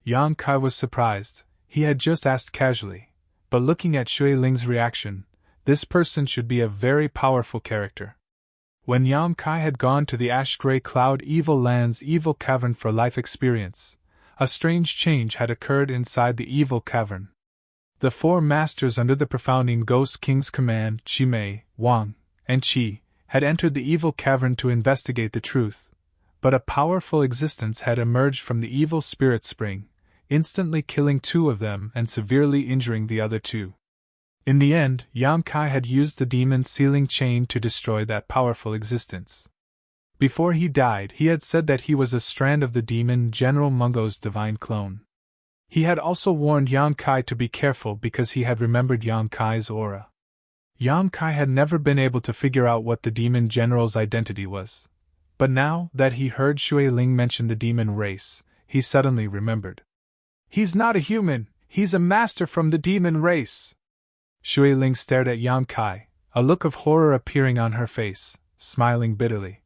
Yang Kai was surprised. He had just asked casually, but looking at Shui Ling's reaction, this person should be a very powerful character. When Yang Kai had gone to the ash-gray cloud Evil Land's evil cavern for life experience, a strange change had occurred inside the evil cavern. The four masters under the profounding Ghost King's command, Qi Mei, Wang, and Qi, had entered the evil cavern to investigate the truth, but a powerful existence had emerged from the evil spirit spring, instantly killing two of them and severely injuring the other two. In the end, Yang Kai had used the demon sealing chain to destroy that powerful existence. Before he died, he had said that he was a strand of the demon General Mungo's divine clone. He had also warned Yang Kai to be careful because he had remembered Yang Kai's aura. Yang Kai had never been able to figure out what the demon general's identity was. But now that he heard Shui Ling mention the demon race, he suddenly remembered. He's not a human, he's a master from the demon race. Shui Ling stared at Yang Kai, a look of horror appearing on her face, smiling bitterly.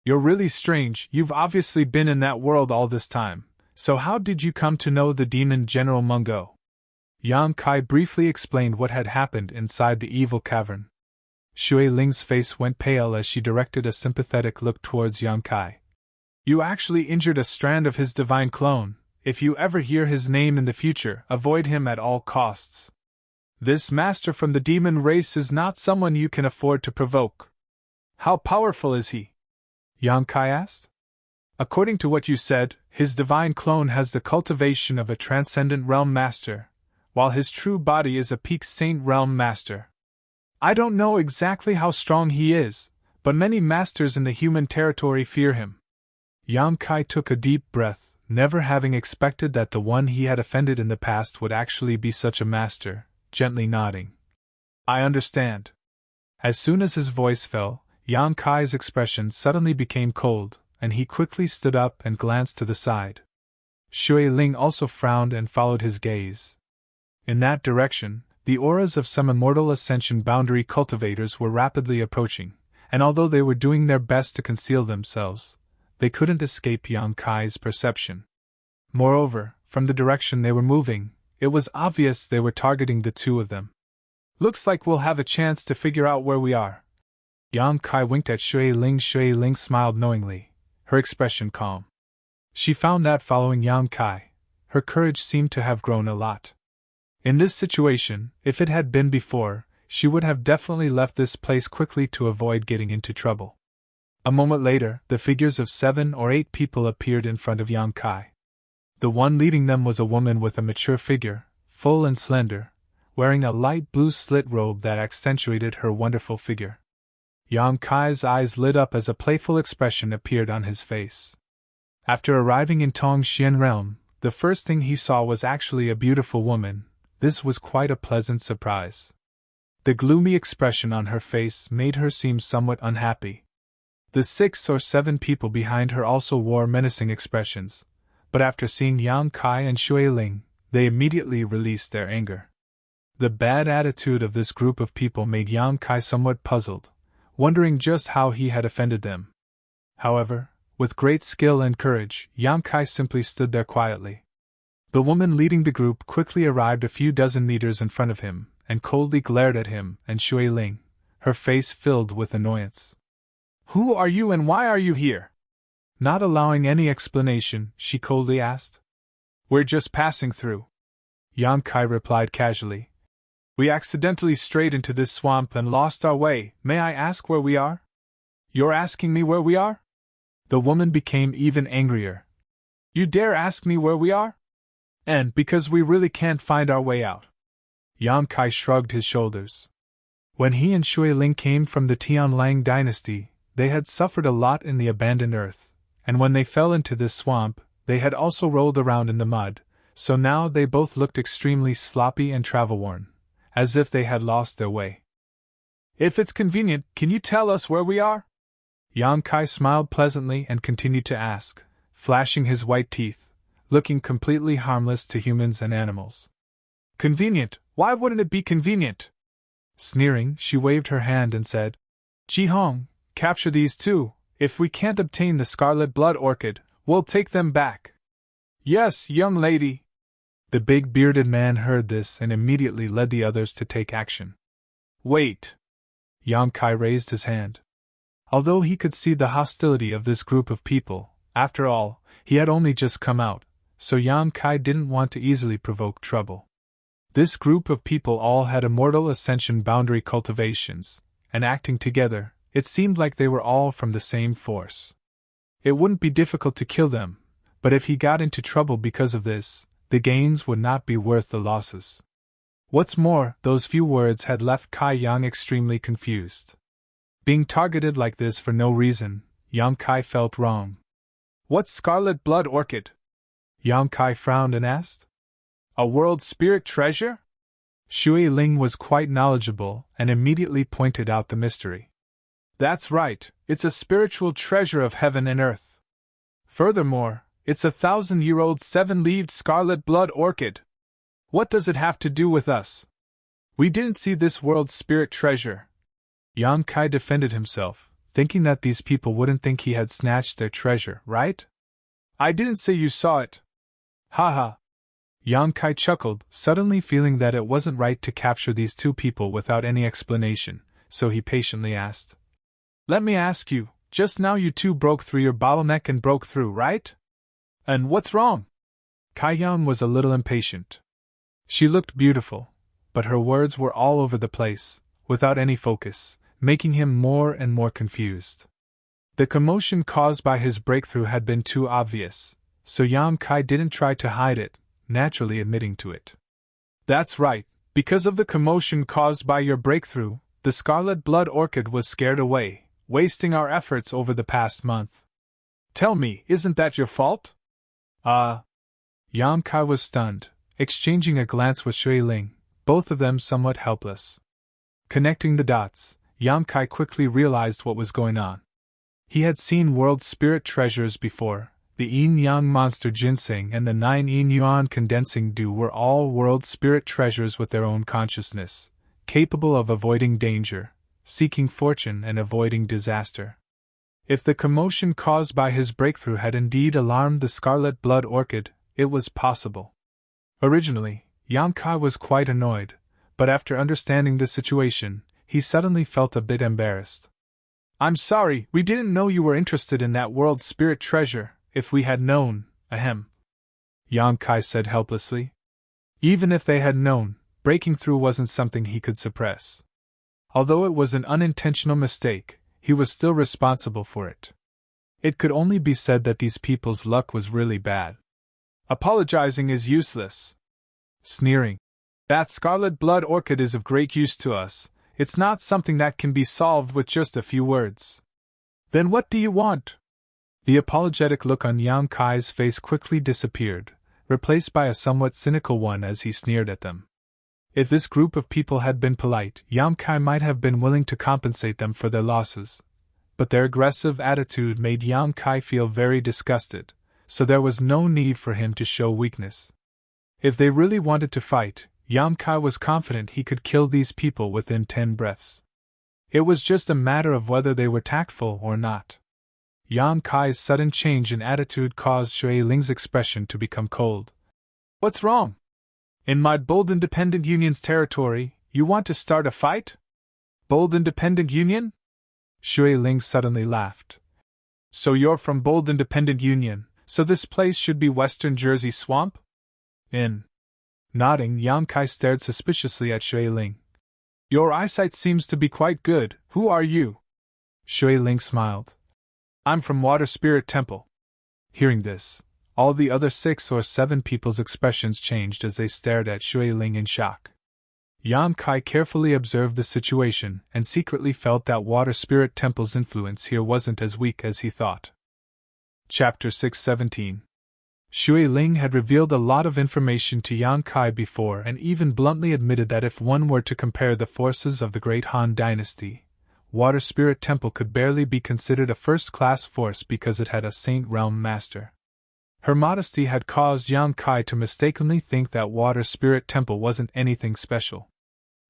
You're really strange, you've obviously been in that world all this time, so how did you come to know the demon General Mungo? Yang Kai briefly explained what had happened inside the evil cavern. Shui Ling's face went pale as she directed a sympathetic look towards Yang Kai. You actually injured a strand of his divine clone. If you ever hear his name in the future, avoid him at all costs. This master from the demon race is not someone you can afford to provoke. How powerful is he? Yang Kai asked. According to what you said, his divine clone has the cultivation of a transcendent realm master, while his true body is a peak saint realm master. I don't know exactly how strong he is, but many masters in the human territory fear him. Yang Kai took a deep breath, never having expected that the one he had offended in the past would actually be such a master, gently nodding. I understand. As soon as his voice fell, Yang Kai's expression suddenly became cold, and he quickly stood up and glanced to the side. Shui Ling also frowned and followed his gaze. In that direction, the auras of some immortal ascension boundary cultivators were rapidly approaching, and although they were doing their best to conceal themselves, they couldn't escape Yang Kai's perception. Moreover, from the direction they were moving, it was obvious they were targeting the two of them. Looks like we'll have a chance to figure out where we are. Yang Kai winked at Shui Ling. Shui Ling smiled knowingly, her expression calm. She found that following Yang Kai, her courage seemed to have grown a lot. In this situation, if it had been before, she would have definitely left this place quickly to avoid getting into trouble. A moment later, the figures of 7 or 8 people appeared in front of Yang Kai. The one leading them was a woman with a mature figure, full and slender, wearing a light blue slit robe that accentuated her wonderful figure. Yang Kai's eyes lit up as a playful expression appeared on his face. After arriving in Tongxian realm, the first thing he saw was actually a beautiful woman. This was quite a pleasant surprise. The gloomy expression on her face made her seem somewhat unhappy. The 6 or 7 people behind her also wore menacing expressions, but after seeing Yang Kai and Shui Ling, they immediately released their anger. The bad attitude of this group of people made Yang Kai somewhat puzzled, wondering just how he had offended them. However, with great skill and courage, Yang Kai simply stood there quietly. The woman leading the group quickly arrived a few dozen meters in front of him, and coldly glared at him and Shui Ling, her face filled with annoyance. Who are you and why are you here? Not allowing any explanation, she coldly asked. We're just passing through. Yang Kai replied casually. We accidentally strayed into this swamp and lost our way. May I ask where we are? You're asking me where we are? The woman became even angrier. You dare ask me where we are? And because we really can't find our way out. Yang Kai shrugged his shoulders. When he and Shui Ling came from the Tianlang dynasty, they had suffered a lot in the abandoned earth, and when they fell into this swamp, they had also rolled around in the mud, so now they both looked extremely sloppy and travel-worn, as if they had lost their way. If it's convenient, can you tell us where we are? Yang Kai smiled pleasantly and continued to ask, flashing his white teeth, looking completely harmless to humans and animals. Convenient? Why wouldn't it be convenient? Sneering, she waved her hand and said, Ji Hong, capture these two. If we can't obtain the scarlet blood orchid, We'll take them back. Yes, young lady. The big bearded man heard this and immediately led the others to take action. Wait. Yang Kai raised his hand. Although he could see the hostility of this group of people, after all, he had only just come out, so Yang Kai didn't want to easily provoke trouble. This group of people all had immortal ascension boundary cultivations, and acting together, it seemed like they were all from the same force. It wouldn't be difficult to kill them, but if he got into trouble because of this, the gains would not be worth the losses. What's more, those few words had left Kai Yang extremely confused. Being targeted like this for no reason, Yang Kai felt wrong. What's Scarlet Blood Orchid? Yang Kai frowned and asked. A world spirit treasure? Shui Ling was quite knowledgeable and immediately pointed out the mystery. That's right, it's a spiritual treasure of heaven and earth. Furthermore, it's a 1,000-year-old 7-leaved scarlet blood orchid. What does it have to do with us? We didn't see this world's spirit treasure. Yang Kai defended himself, thinking that these people wouldn't think he had snatched their treasure, right? I didn't say you saw it. Haha. Yang Kai chuckled, suddenly feeling that it wasn't right to capture these two people without any explanation, so he patiently asked. Let me ask you, just now you two broke through your bottleneck and broke through, right? And what's wrong? Kai Yang was a little impatient. She looked beautiful, but her words were all over the place, without any focus, making him more and more confused. The commotion caused by his breakthrough had been too obvious, so Yang Kai didn't try to hide it, naturally admitting to it. That's right, because of the commotion caused by your breakthrough, the scarlet blood orchid was scared away, wasting our efforts over the past month. Tell me, isn't that your fault? Yang Kai was stunned, exchanging a glance with Shui Ling, both of them somewhat helpless. Connecting the dots, Yang Kai quickly realized what was going on. He had seen world spirit treasures before. The yin-yang monster ginseng and the 9 yin-yuan condensing dew were all world spirit treasures with their own consciousness, capable of avoiding danger, seeking fortune and avoiding disaster. If the commotion caused by his breakthrough had indeed alarmed the scarlet blood orchid, it was possible. Originally, Yang Kai was quite annoyed, but after understanding the situation, he suddenly felt a bit embarrassed. I'm sorry, we didn't know you were interested in that world spirit treasure. If we had known, ahem. Yang Kai said helplessly. Even if they had known, breaking through wasn't something he could suppress. Although it was an unintentional mistake, he was still responsible for it. It could only be said that these people's luck was really bad. Apologizing is useless. Sneering. That scarlet blood orchid is of great use to us. It's not something that can be solved with just a few words. Then what do you want? The apologetic look on Yang Kai's face quickly disappeared, replaced by a somewhat cynical one as he sneered at them. If this group of people had been polite, Yang Kai might have been willing to compensate them for their losses. But their aggressive attitude made Yang Kai feel very disgusted, so there was no need for him to show weakness. If they really wanted to fight, Yang Kai was confident he could kill these people within 10 breaths. It was just a matter of whether they were tactful or not. Yang Kai's sudden change in attitude caused Shui Ling's expression to become cold. What's wrong? In my Bold Independent Union's territory, you want to start a fight? Bold Independent Union? Shui Ling suddenly laughed. So you're from Bold Independent Union, so this place should be Western Jersey Swamp? Nodding, Yang Kai stared suspiciously at Shui Ling. Your eyesight seems to be quite good. Who are you? Shui Ling smiled. I'm from Water Spirit Temple. Hearing this, all the other 6 or 7 people's expressions changed as they stared at Shui Ling in shock. Yang Kai carefully observed the situation and secretly felt that Water Spirit Temple's influence here wasn't as weak as he thought. Chapter 617. Shui Ling had revealed a lot of information to Yang Kai before and even bluntly admitted that if one were to compare the forces of the Great Han Dynasty, Water Spirit Temple could barely be considered a first-class force because it had a Saint Realm Master. Her modesty had caused Yang Kai to mistakenly think that Water Spirit Temple wasn't anything special.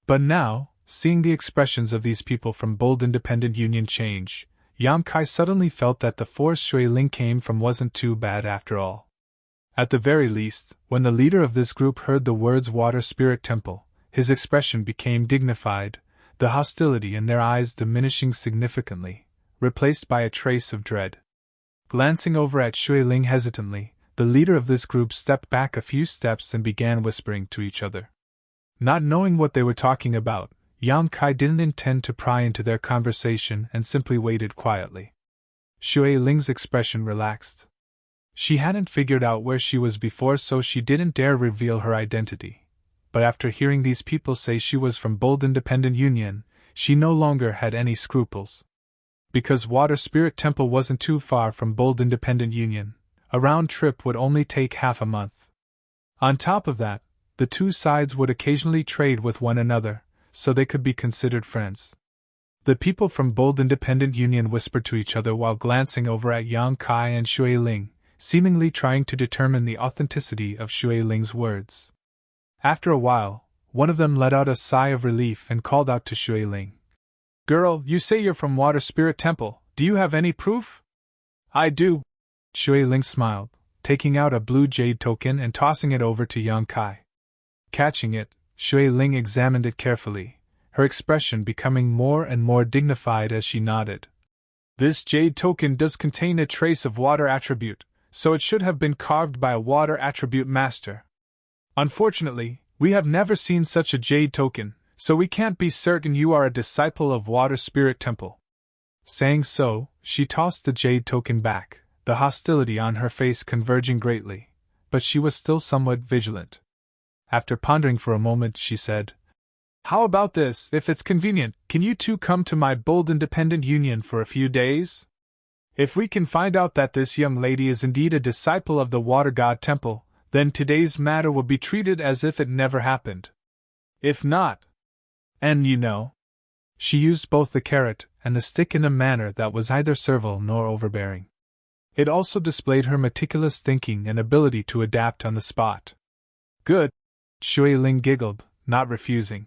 But now, seeing the expressions of these people from Bold Independent Union change, Yang Kai suddenly felt that the force Shui Ling came from wasn't too bad after all. At the very least, when the leader of this group heard the words Water Spirit Temple, his expression became dignified, the hostility in their eyes diminishing significantly, replaced by a trace of dread. Glancing over at Shui Ling hesitantly, the leader of this group stepped back a few steps and began whispering to each other. Not knowing what they were talking about, Yang Kai didn't intend to pry into their conversation and simply waited quietly. Shui Ling's expression relaxed. She hadn't figured out where she was before, so she didn't dare reveal her identity. But after hearing these people say she was from Bold Independent Union, she no longer had any scruples. Because Water Spirit Temple wasn't too far from Bold Independent Union, a round trip would only take half a month. On top of that, the two sides would occasionally trade with one another, so they could be considered friends. The people from Bold Independent Union whispered to each other while glancing over at Yang Kai and Shui Ling, seemingly trying to determine the authenticity of Shui Ling's words. After a while, one of them let out a sigh of relief and called out to Shui Ling. "Girl, you say you're from Water Spirit Temple. Do you have any proof?" "I do." Shui Ling smiled, taking out a blue jade token and tossing it over to Yang Kai. Catching it, Shui Ling examined it carefully, her expression becoming more and more dignified as she nodded. "This jade token does contain a trace of water attribute, so it should have been carved by a water attribute master. Unfortunately, we have never seen such a jade token, so we can't be certain you are a disciple of Water Spirit Temple." Saying so, she tossed the jade token back, the hostility on her face converging greatly, but she was still somewhat vigilant. After pondering for a moment, she said, "How about this? If it's convenient, can you two come to my Bold Independent Union for a few days? If we can find out that this young lady is indeed a disciple of the Water God Temple, then today's matter will be treated as if it never happened. If not, and you know." She used both the carrot and the stick in a manner that was neither servile nor overbearing. It also displayed her meticulous thinking and ability to adapt on the spot. "Good," Shui Ling giggled, not refusing.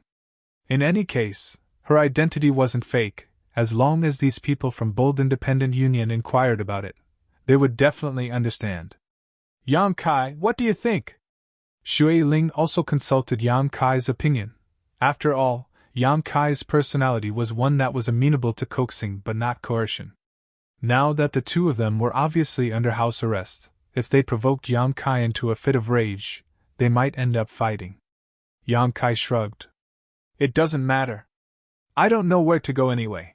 In any case, her identity wasn't fake. As long as these people from Bold Independent Union inquired about it, they would definitely understand. "Yang Kai, what do you think?" Shui Ling also consulted Yang Kai's opinion. After all, Yang Kai's personality was one that was amenable to coaxing but not coercion. Now that the two of them were obviously under house arrest, if they provoked Yang Kai into a fit of rage, they might end up fighting. Yang Kai shrugged. "It doesn't matter. I don't know where to go anyway."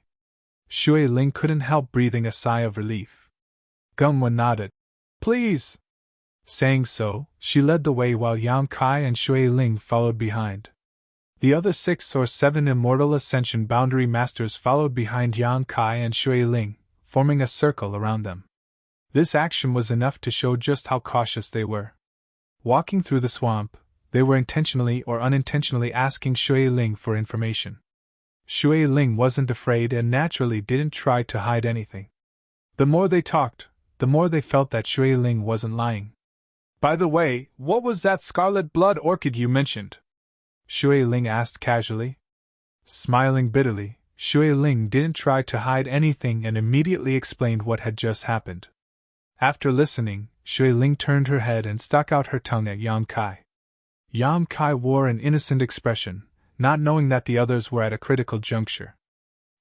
Shui Ling couldn't help breathing a sigh of relief. Gungwen nodded. "Please." Saying so, she led the way while Yang Kai and Shui Ling followed behind. The other 6 or 7 Immortal Ascension Boundary Masters followed behind Yang Kai and Shui Ling, forming a circle around them. This action was enough to show just how cautious they were. Walking through the swamp, they were intentionally or unintentionally asking Shui Ling for information. Shui Ling wasn't afraid and naturally didn't try to hide anything. The more they talked, the more they felt that Shui Ling wasn't lying. "By the way, what was that scarlet blood orchid you mentioned?" Shui Ling asked casually. Smiling bitterly, Shui Ling didn't try to hide anything and immediately explained what had just happened. After listening, Shui Ling turned her head and stuck out her tongue at Yang Kai. Yang Kai wore an innocent expression, not knowing that the others were at a critical juncture.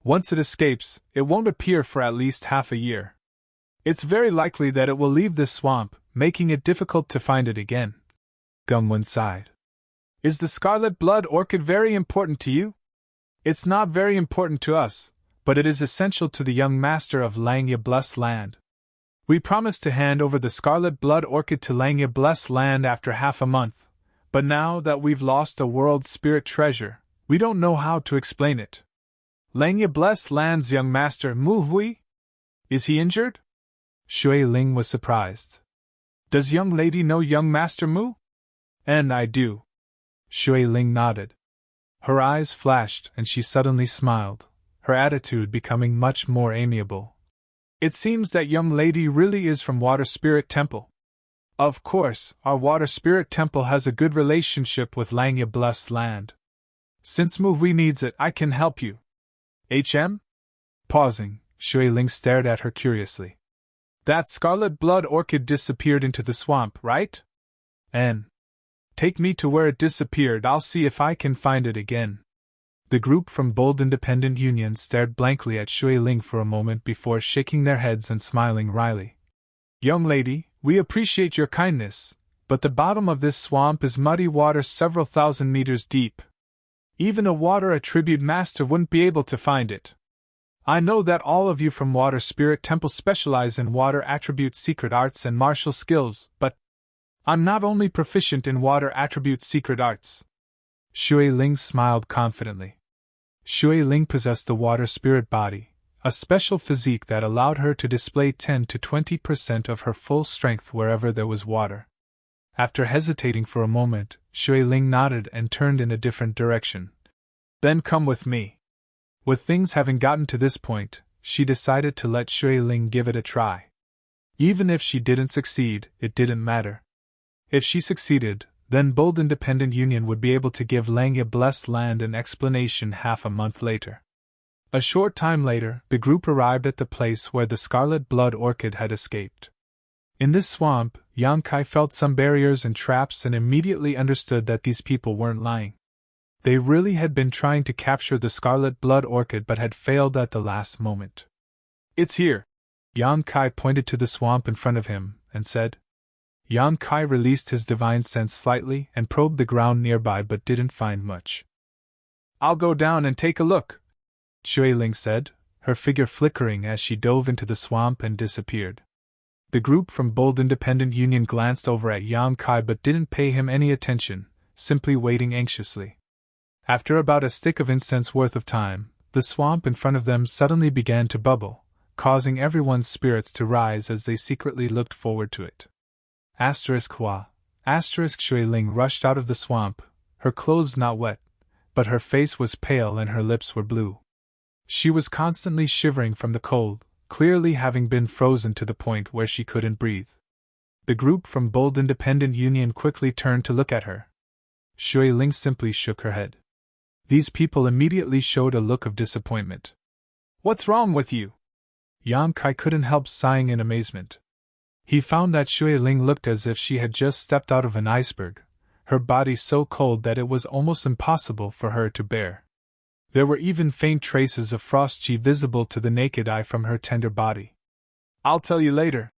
"Once it escapes, it won't appear for at least half a year. It's very likely that it will leave this swamp, making it difficult to find it again." Gungwen sighed. "Is the scarlet blood orchid very important to you?" "It's not very important to us, but it is essential to the young master of Langya Blessed Land. We promised to hand over the scarlet blood orchid to Langya Blessed Land after half a month, but now that we've lost a world spirit treasure, we don't know how to explain it. Langya Blessed Land's young master, Mu Hui? Is he injured?" Shui Ling was surprised. "Does young lady know young master Mu?" "And I do." Shui Ling nodded. Her eyes flashed and she suddenly smiled, her attitude becoming much more amiable. "It seems that young lady really is from Water Spirit Temple. Of course, our Water Spirit Temple has a good relationship with Langya Blessed Land. Since Mu Hui needs it, I can help you. HM?" Pausing, Shui Ling stared at her curiously. That scarlet blood orchid disappeared into the swamp, right? And take me to where it disappeared, I'll see if I can find it again. The group from Bold Independent Union stared blankly at Shui Ling for a moment before shaking their heads and smiling wryly. Young lady, we appreciate your kindness, but the bottom of this swamp is muddy water several thousand meters deep. Even a water attribute master wouldn't be able to find it. I know that all of you from Water Spirit Temple specialize in water attribute secret arts and martial skills, but I'm not only proficient in water attribute secret arts. Shui Ling smiled confidently. Shui Ling possessed the water spirit body, a special physique that allowed her to display 10 to 20% of her full strength wherever there was water. After hesitating for a moment, Shui Ling nodded and turned in a different direction. Then come with me. With things having gotten to this point, she decided to let Shui Ling give it a try. Even if she didn't succeed, it didn't matter. If she succeeded, then Bold Independent Union would be able to give Langya Blessed Land an explanation half a month later. A short time later, the group arrived at the place where the scarlet blood orchid had escaped. In this swamp, Yang Kai felt some barriers and traps and immediately understood that these people weren't lying. They really had been trying to capture the scarlet blood orchid but had failed at the last moment. It's here. Yang Kai pointed to the swamp in front of him and said. Yang Kai released his divine sense slightly and probed the ground nearby but didn't find much. I'll go down and take a look, Shui Ling said, her figure flickering as she dove into the swamp and disappeared. The group from Bold Independent Union glanced over at Yang Kai but didn't pay him any attention, simply waiting anxiously. After about a stick of incense worth of time, the swamp in front of them suddenly began to bubble, causing everyone's spirits to rise as they secretly looked forward to it. Hua. Shui Ling rushed out of the swamp, her clothes not wet, but her face was pale and her lips were blue. She was constantly shivering from the cold, clearly having been frozen to the point where she couldn't breathe. The group from Bold Independent Union quickly turned to look at her. Shui Ling simply shook her head. These people immediately showed a look of disappointment. What's wrong with you? Yang Kai couldn't help sighing in amazement. He found that Shui Ling looked as if she had just stepped out of an iceberg, her body so cold that it was almost impossible for her to bear. There were even faint traces of frost chi visible to the naked eye from her tender body. I'll tell you later.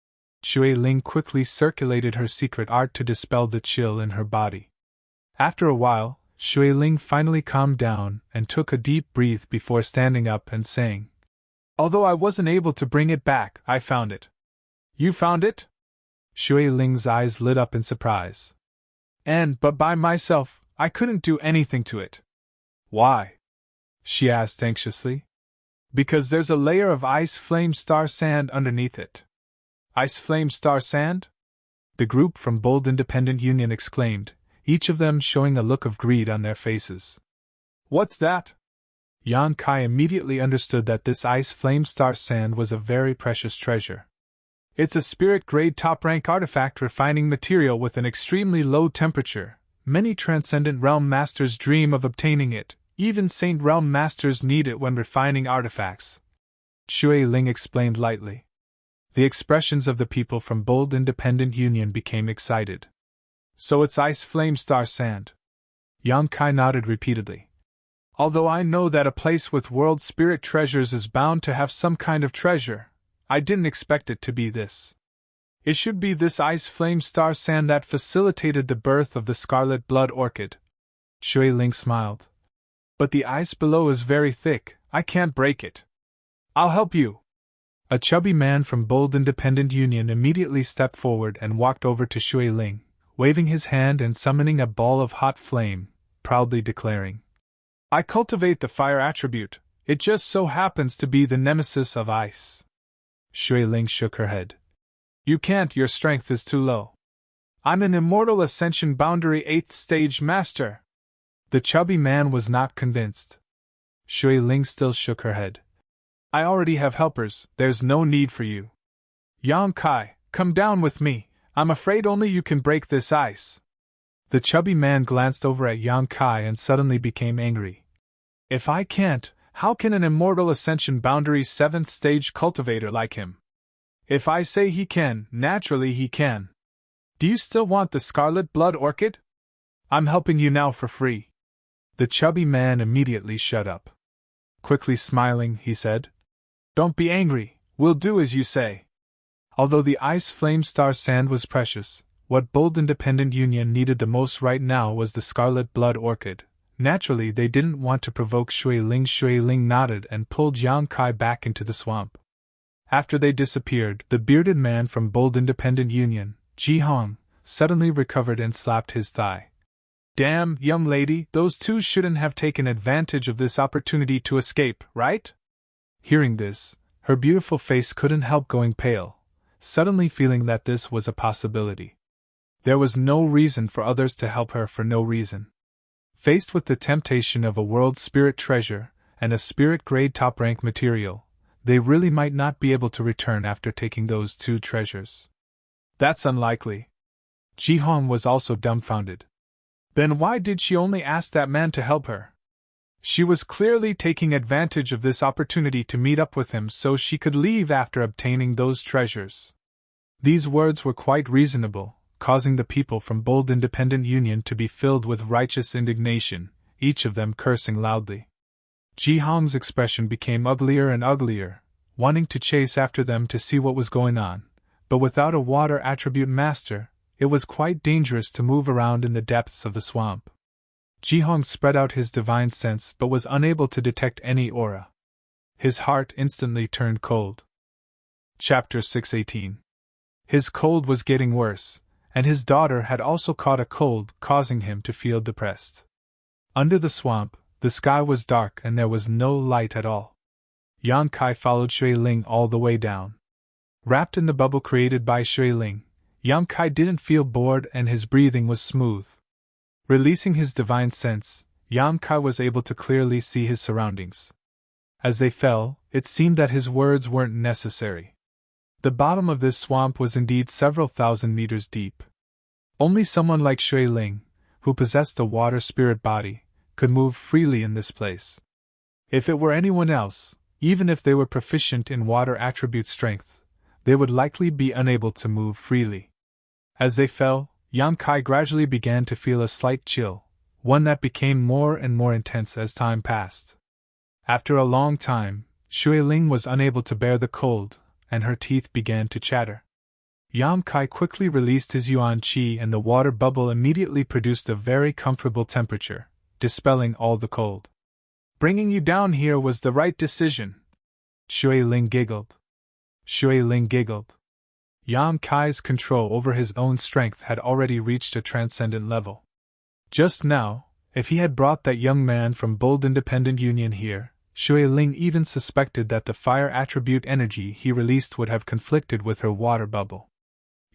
Shui Ling quickly circulated her secret art to dispel the chill in her body. After a while, Shui Ling finally calmed down and took a deep breath before standing up and saying, Although I wasn't able to bring it back, I found it. You found it? Shui Ling's eyes lit up in surprise. But by myself, I couldn't do anything to it. Why? She asked anxiously. Because there's a layer of ice flame star sand underneath it. Ice flame star sand? The group from Bold Independent Union exclaimed, each of them showing a look of greed on their faces. What's that? Yang Kai immediately understood that this ice flame star sand was a very precious treasure. It's a spirit-grade top-rank artifact refining material with an extremely low temperature. Many Transcendent Realm Masters dream of obtaining it. Even Saint Realm Masters need it when refining artifacts. Shui Ling explained lightly. The expressions of the people from Bold Independent Union became excited. So it's ice flame star sand. Yang Kai nodded repeatedly. Although I know that a place with world spirit treasures is bound to have some kind of treasure, I didn't expect it to be this. It should be this ice flame star sand that facilitated the birth of the scarlet blood orchid. Shui Ling smiled. But the ice below is very thick, I can't break it. I'll help you. A chubby man from Bold Independent Union immediately stepped forward and walked over to Shui Ling, waving his hand and summoning a ball of hot flame, proudly declaring, I cultivate the fire attribute, it just so happens to be the nemesis of ice. Shui Ling shook her head. You can't, your strength is too low. I'm an immortal ascension boundary 8th stage master. The chubby man was not convinced. Shui Ling still shook her head. I already have helpers, there's no need for you. Yang Kai, come down with me, I'm afraid only you can break this ice. The chubby man glanced over at Yang Kai and suddenly became angry. If I can't, How can an immortal Ascension Boundary 7th stage cultivator like him? If I say he can, naturally he can. Do you still want the scarlet blood orchid? I'm helping you now for free. The chubby man immediately shut up. Quickly smiling, he said, Don't be angry, we'll do as you say. Although the ice flame star sand was precious, what Bold Independent Union needed the most right now was the scarlet blood orchid. Naturally, they didn't want to provoke Shui Ling. Shui Ling nodded and pulled Yang Kai back into the swamp. After they disappeared, the bearded man from Bold Independent Union, Ji Hong, suddenly recovered and slapped his thigh. Damn, young lady, those two shouldn't have taken advantage of this opportunity to escape, right? Hearing this, her beautiful face couldn't help going pale, suddenly feeling that this was a possibility. There was no reason for others to help her for no reason. Faced with the temptation of a world spirit treasure and a spirit grade top rank material, they really might not be able to return after taking those two treasures. That's unlikely. Ji Hong was also dumbfounded. Then why did she only ask that man to help her? She was clearly taking advantage of this opportunity to meet up with him so she could leave after obtaining those treasures. These words were quite reasonable, causing the people from Bold Independent Union to be filled with righteous indignation, each of them cursing loudly. Ji Hong's expression became uglier and uglier, wanting to chase after them to see what was going on, but without a water attribute master, it was quite dangerous to move around in the depths of the swamp. Ji Hong spread out his divine sense but was unable to detect any aura. His heart instantly turned cold. Chapter 618. His cold was getting worse, and his daughter had also caught a cold, causing him to feel depressed. Under the swamp, the sky was dark and there was no light at all. Yang Kai followed Shui Ling all the way down. Wrapped in the bubble created by Shui Ling, Yang Kai didn't feel bored and his breathing was smooth. Releasing his divine sense, Yang Kai was able to clearly see his surroundings. As they fell, it seemed that his words weren't necessary. The bottom of this swamp was indeed several thousand meters deep. Only someone like Shui Ling, who possessed a water spirit body, could move freely in this place. If it were anyone else, even if they were proficient in water attribute strength, they would likely be unable to move freely. As they fell, Yang Kai gradually began to feel a slight chill, one that became more and more intense as time passed. After a long time, Shui Ling was unable to bear the cold, and her teeth began to chatter. Yang Kai quickly released his yuan qi and the water bubble immediately produced a very comfortable temperature, dispelling all the cold. Bringing you down here was the right decision. Shui Ling giggled. Shui Ling giggled. Yang Kai's control over his own strength had already reached a transcendent level. Just now, if he had brought that young man from Bold Independent Union here, Shui Ling even suspected that the fire attribute energy he released would have conflicted with her water bubble.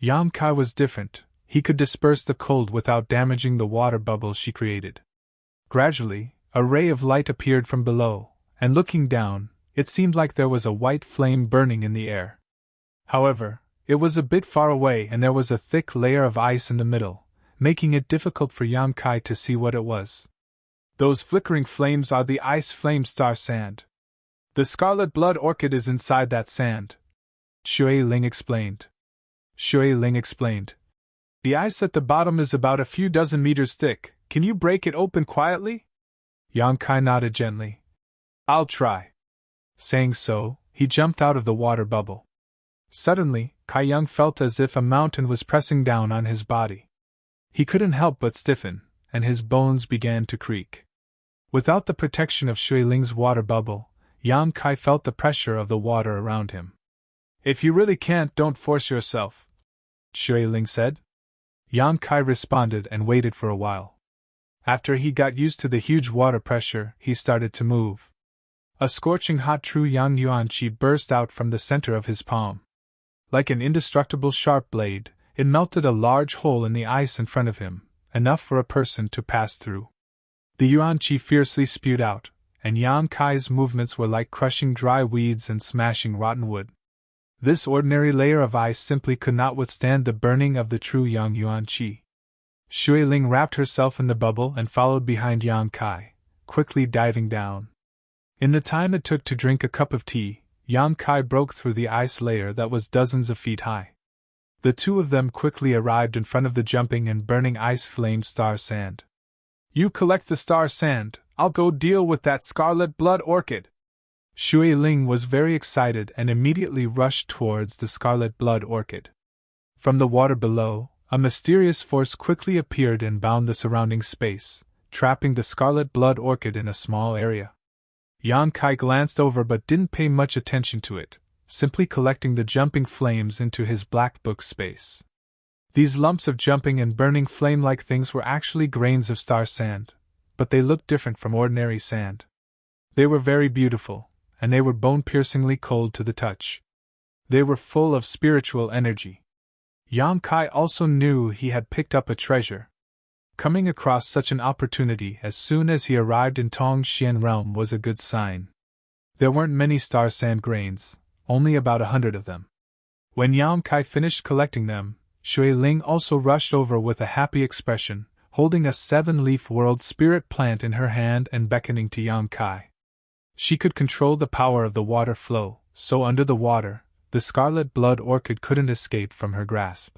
Yang Kai was different, he could disperse the cold without damaging the water bubble she created. Gradually, a ray of light appeared from below, and looking down, it seemed like there was a white flame burning in the air. However, it was a bit far away and there was a thick layer of ice in the middle, making it difficult for Yang Kai to see what it was. Those flickering flames are the ice flame star sand. The scarlet blood orchid is inside that sand. Shui Ling explained. Shui Ling explained. The ice at the bottom is about a few dozen meters thick. Can you break it open quietly? Yang Kai nodded gently. I'll try. Saying so, he jumped out of the water bubble. Suddenly, Kai Yang felt as if a mountain was pressing down on his body. He couldn't help but stiffen, and his bones began to creak. Without the protection of Shui Ling's water bubble, Yang Kai felt the pressure of the water around him. If you really can't, don't force yourself, Shui Ling said. Yang Kai responded and waited for a while. After he got used to the huge water pressure, he started to move. A scorching hot true yang yuan qi burst out from the center of his palm. Like an indestructible sharp blade, it melted a large hole in the ice in front of him, enough for a person to pass through. The yuan qi fiercely spewed out, and Yang Kai's movements were like crushing dry weeds and smashing rotten wood. This ordinary layer of ice simply could not withstand the burning of the true yang yuan qi. Shui Ling wrapped herself in the bubble and followed behind Yang Kai, quickly diving down. In the time it took to drink a cup of tea, Yang Kai broke through the ice layer that was dozens of feet high. The two of them quickly arrived in front of the jumping and burning ice-flamed star sand. You collect the star sand, I'll go deal with that scarlet blood orchid. Shui Ling was very excited and immediately rushed towards the scarlet blood orchid. From the water below, a mysterious force quickly appeared and bound the surrounding space, trapping the scarlet blood orchid in a small area. Yang Kai glanced over but didn't pay much attention to it, simply collecting the jumping flames into his black book space. These lumps of jumping and burning flame-like things were actually grains of star sand, but they looked different from ordinary sand. They were very beautiful, and they were bone-piercingly cold to the touch. They were full of spiritual energy. Yang Kai also knew he had picked up a treasure. Coming across such an opportunity as soon as he arrived in Tongxian realm was a good sign. There weren't many star sand grains, only about 100 of them. When Yang Kai finished collecting them, Shui Ling also rushed over with a happy expression, holding a 7-leaf world spirit plant in her hand and beckoning to Yang Kai. She could control the power of the water flow, so under the water, the scarlet blood orchid couldn't escape from her grasp.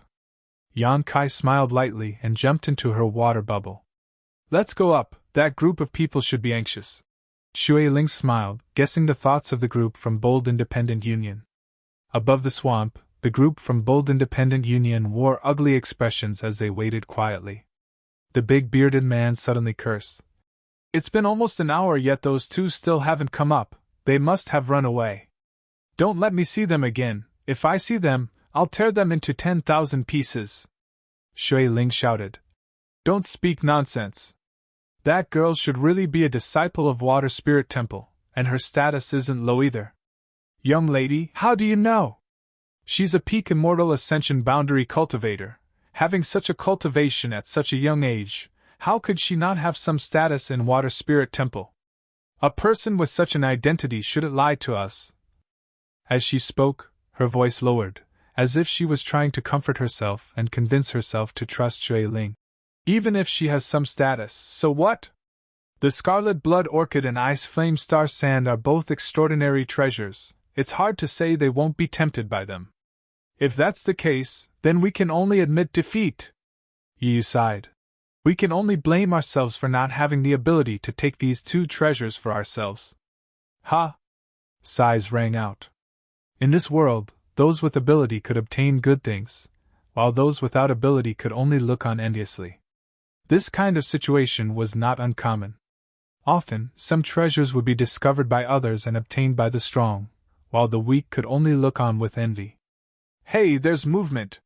Yang Kai smiled lightly and jumped into her water bubble. Let's go up, that group of people should be anxious. Shui Ling smiled, guessing the thoughts of the group from Bold Independent Union. Above the swamp, the group from Bold Independent Union wore ugly expressions as they waited quietly. The big bearded man suddenly cursed. It's been almost an hour yet those two still haven't come up, they must have run away. Don't let me see them again, if I see them, I'll tear them into 10,000 pieces. Shui Ling shouted. Don't speak nonsense. That girl should really be a disciple of Water Spirit Temple, and her status isn't low either. Young lady, how do you know? She's a peak immortal ascension boundary cultivator. Having such a cultivation at such a young age, how could she not have some status in Water Spirit Temple? A person with such an identity shouldn't lie to us. As she spoke, her voice lowered, as if she was trying to comfort herself and convince herself to trust Shui Ling. Even if she has some status, so what? The scarlet blood orchid and ice flame star sand are both extraordinary treasures. It's hard to say they won't be tempted by them. If that's the case, then we can only admit defeat. Yu sighed. We can only blame ourselves for not having the ability to take these two treasures for ourselves. Ha! Sighs rang out. In this world, those with ability could obtain good things, while those without ability could only look on enviously. This kind of situation was not uncommon. Often, some treasures would be discovered by others and obtained by the strong, while the weak could only look on with envy. Hey, there's movement!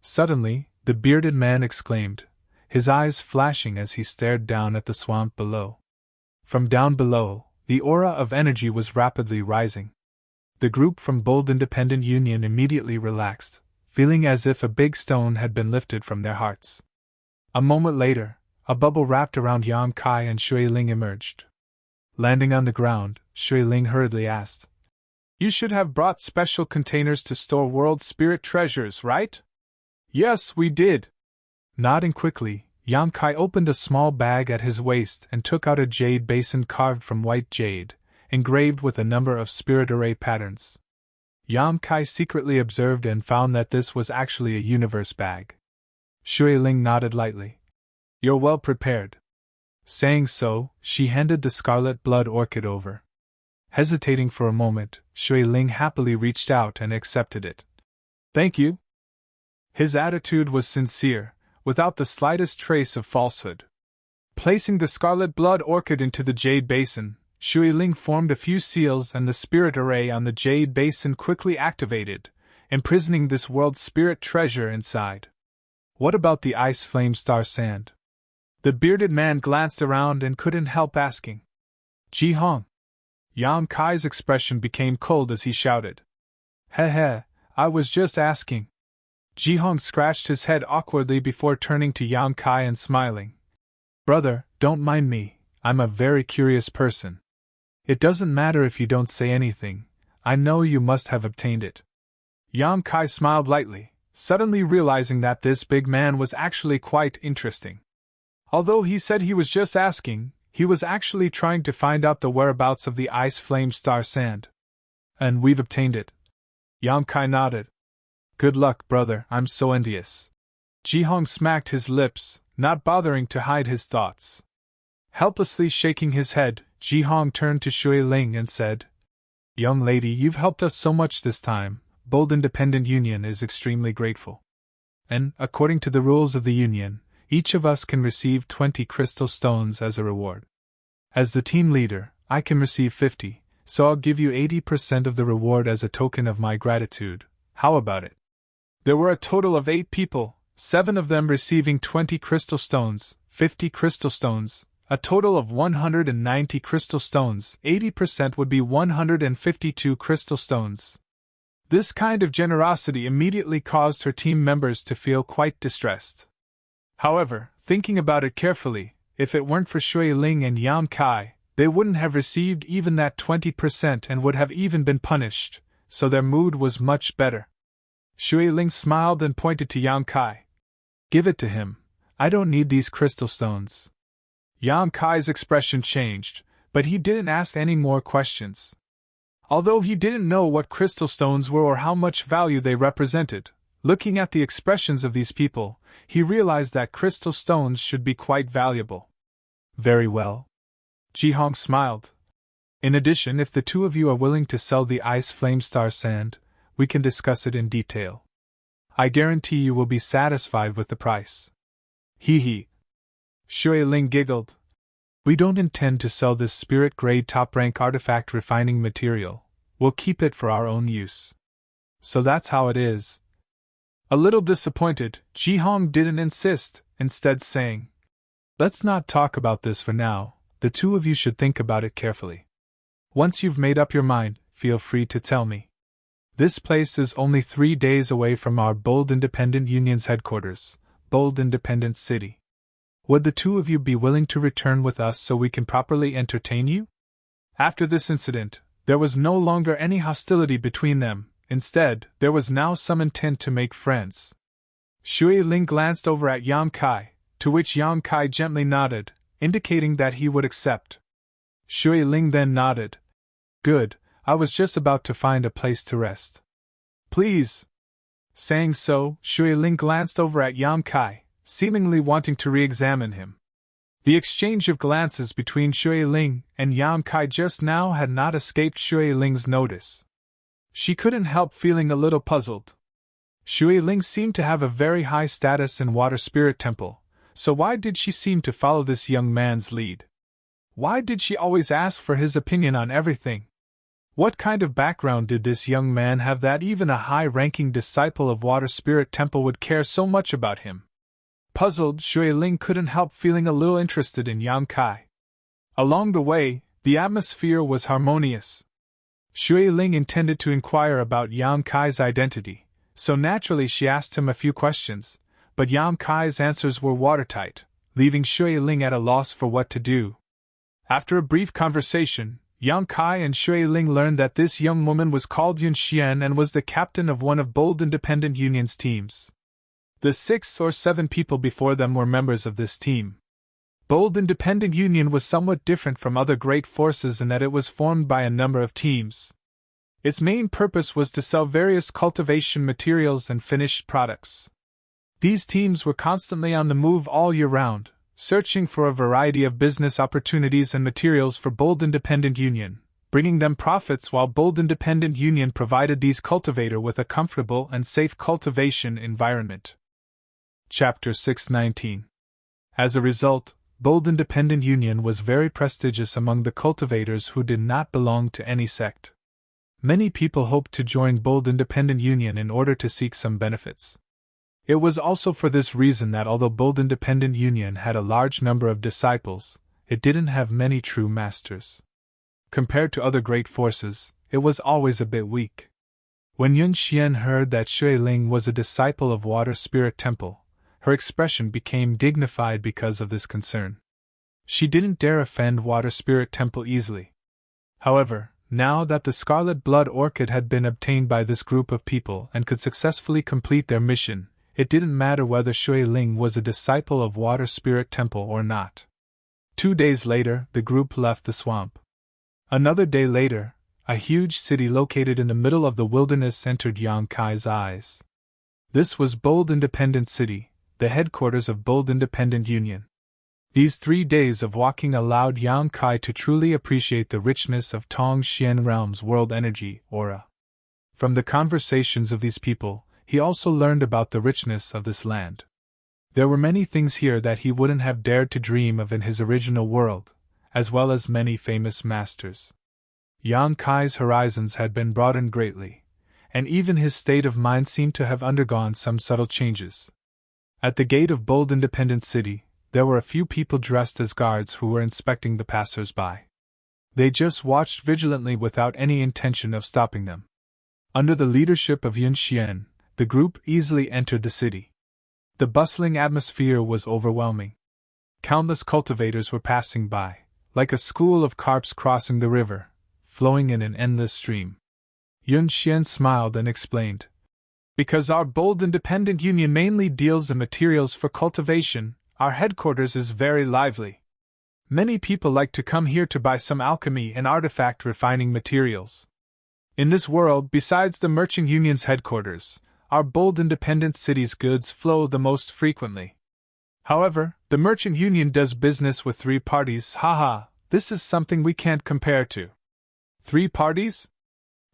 Suddenly, the bearded man exclaimed, his eyes flashing as he stared down at the swamp below. From down below, the aura of energy was rapidly rising. The group from Bold Independent Union immediately relaxed, feeling as if a big stone had been lifted from their hearts. A moment later, a bubble wrapped around Yang Kai and Shui Ling emerged. Landing on the ground, Shui Ling hurriedly asked, You should have brought special containers to store world spirit treasures, right? Yes, we did. Nodding quickly, Yang Kai opened a small bag at his waist and took out a jade basin carved from white jade, engraved with a number of spirit array patterns. Yang Kai secretly observed and found that this was actually a universe bag. Shui Ling nodded lightly. You're well prepared. Saying so, she handed the scarlet blood orchid over. Hesitating for a moment, Shui Ling happily reached out and accepted it. Thank you. His attitude was sincere, without the slightest trace of falsehood. Placing the scarlet blood orchid into the jade basin, Shui Ling formed a few seals and the spirit array on the jade basin quickly activated, imprisoning this world spirit treasure inside. What about the ice flame star sand? The bearded man glanced around and couldn't help asking. Ji Hong. Yang Kai's expression became cold as he shouted. Heh, I was just asking. Ji Hong scratched his head awkwardly before turning to Yang Kai and smiling. Brother, don't mind me, I'm a very curious person. It doesn't matter if you don't say anything, I know you must have obtained it. Yang Kai smiled lightly, suddenly realizing that this big man was actually quite interesting. Although he said he was just asking, he was actually trying to find out the whereabouts of the ice flame star sand. And we've obtained it. Yang Kai nodded. Good luck, brother, I'm so envious. Jihong smacked his lips, not bothering to hide his thoughts. Helplessly shaking his head, Jihong turned to Shui Ling and said, Young lady, you've helped us so much this time. Bold Independent Union is extremely grateful. And, according to the rules of the Union, each of us can receive 20 crystal stones as a reward. As the team leader, I can receive 50, so I'll give you 80% of the reward as a token of my gratitude. How about it? There were a total of 8 people, 7 of them receiving 20 crystal stones, 50 crystal stones, a total of 190 crystal stones. 80% would be 152 crystal stones. This kind of generosity immediately caused her team members to feel quite distressed. However, thinking about it carefully, if it weren't for Shui Ling and Yang Kai, they wouldn't have received even that 20% and would have even been punished, so their mood was much better. Shui Ling smiled and pointed to Yang Kai. Give it to him. I don't need these crystal stones. Yang Kai's expression changed, but he didn't ask any more questions. Although he didn't know what crystal stones were or how much value they represented, looking at the expressions of these people, he realized that crystal stones should be quite valuable. Very well. Jihong smiled. In addition, if the two of you are willing to sell the ice flame star sand, we can discuss it in detail. I guarantee you will be satisfied with the price. Hee hee. Shui Ling giggled. We don't intend to sell this spirit-grade top-rank artifact refining material. We'll keep it for our own use. So that's how it is. A little disappointed, Jihong didn't insist, instead saying, Let's not talk about this for now. The two of you should think about it carefully. Once you've made up your mind, feel free to tell me. This place is only 3 days away from our Bold Independent Union's headquarters, Bold Independent City. Would the two of you be willing to return with us so we can properly entertain you? After this incident, there was no longer any hostility between them. Instead, there was now some intent to make friends. Shui Ling glanced over at Yang Kai, to which Yang Kai gently nodded, indicating that he would accept. Shui Ling then nodded. Good, I was just about to find a place to rest. Please. Saying so, Shui Ling glanced over at Yang Kai, seemingly wanting to re-examine him. The exchange of glances between Shui Ling and Yang Kai just now had not escaped Shui Ling's notice. She couldn't help feeling a little puzzled. Shui Ling seemed to have a very high status in Water Spirit Temple, so why did she seem to follow this young man's lead? Why did she always ask for his opinion on everything? What kind of background did this young man have that even a high-ranking disciple of Water Spirit Temple would care so much about him? Puzzled, Shui Ling couldn't help feeling a little interested in Yang Kai. Along the way, the atmosphere was harmonious. Shui Ling intended to inquire about Yang Kai's identity, so naturally she asked him a few questions, but Yang Kai's answers were watertight, leaving Shui Ling at a loss for what to do. After a brief conversation, Yang Kai and Shui Ling learned that this young woman was called Yun Xian and was the captain of one of Bold Independent Union's teams. The 6 or 7 people before them were members of this team. Bold Independent Union was somewhat different from other great forces in that it was formed by a number of teams. Its main purpose was to sell various cultivation materials and finished products. These teams were constantly on the move all year round, searching for a variety of business opportunities and materials for Bold Independent Union, bringing them profits while Bold Independent Union provided these cultivators with a comfortable and safe cultivation environment. Chapter 619. As a result, Bold Independent Union was very prestigious among the cultivators who did not belong to any sect. Many people hoped to join Bold Independent Union in order to seek some benefits. It was also for this reason that although Bold Independent Union had a large number of disciples, it didn't have many true masters. Compared to other great forces, it was always a bit weak. When Yun Xian heard that Shui Ling was a disciple of Water Spirit Temple, her expression became dignified because of this concern. She didn't dare offend Water Spirit Temple easily. However, now that the Scarlet Blood Orchid had been obtained by this group of people and could successfully complete their mission, it didn't matter whether Shui Ling was a disciple of Water Spirit Temple or not. 2 days later, the group left the swamp. Another day later, a huge city located in the middle of the wilderness entered Yang Kai's eyes. This was Bold Independent City, the headquarters of Bold Independent Union. These 3 days of walking allowed Yang Kai to truly appreciate the richness of Tong Xian Realm's world energy aura. From the conversations of these people, he also learned about the richness of this land. There were many things here that he wouldn't have dared to dream of in his original world, as well as many famous masters. Yang Kai's horizons had been broadened greatly, and even his state of mind seemed to have undergone some subtle changes. At the gate of Bold Independent City, there were a few people dressed as guards who were inspecting the passers-by. They just watched vigilantly without any intention of stopping them. Under the leadership of Yun Xian, the group easily entered the city. The bustling atmosphere was overwhelming. Countless cultivators were passing by, like a school of carps crossing the river, flowing in an endless stream. Yun Xian smiled and explained, "Because our Bold Independent Union mainly deals in materials for cultivation, our headquarters is very lively. Many people like to come here to buy some alchemy and artifact refining materials. In this world, besides the Merchant Union's headquarters, our Bold Independent City's goods flow the most frequently. However, the Merchant Union does business with 3 parties. Haha, this is something we can't compare to." 3 parties?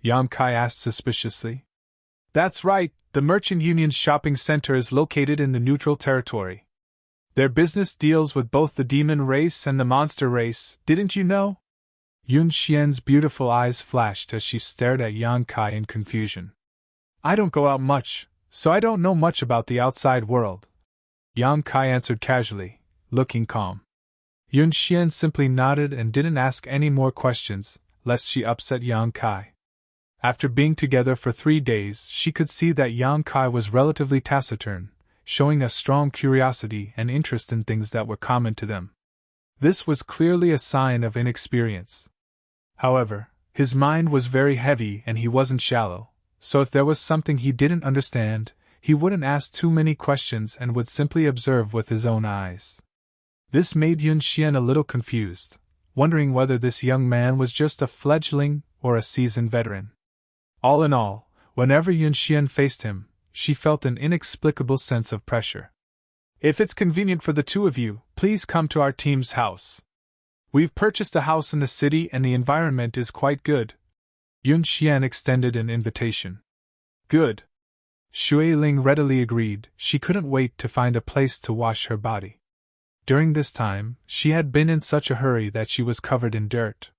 Yang Kai asked suspiciously. That's right, the Merchant Union's shopping center is located in the neutral territory. Their business deals with both the demon race and the monster race, didn't you know? Yun Xian's beautiful eyes flashed as she stared at Yang Kai in confusion. I don't go out much, so I don't know much about the outside world, Yang Kai answered casually, looking calm. Yun Xian simply nodded and didn't ask any more questions, lest she upset Yang Kai. After being together for 3 days, she could see that Yang Kai was relatively taciturn, showing a strong curiosity and interest in things that were common to them. This was clearly a sign of inexperience. However, his mind was very heavy and he wasn't shallow, so if there was something he didn't understand, he wouldn't ask too many questions and would simply observe with his own eyes. This made Yun Xian a little confused, wondering whether this young man was just a fledgling or a seasoned veteran. All in all, whenever Yun Xian faced him, she felt an inexplicable sense of pressure. If it's convenient for the 2 of you, please come to our team's house. We've purchased a house in the city and the environment is quite good. Yun Xian extended an invitation. Good. Shui Ling readily agreed. She couldn't wait to find a place to wash her body. During this time, she had been in such a hurry that she was covered in dirt.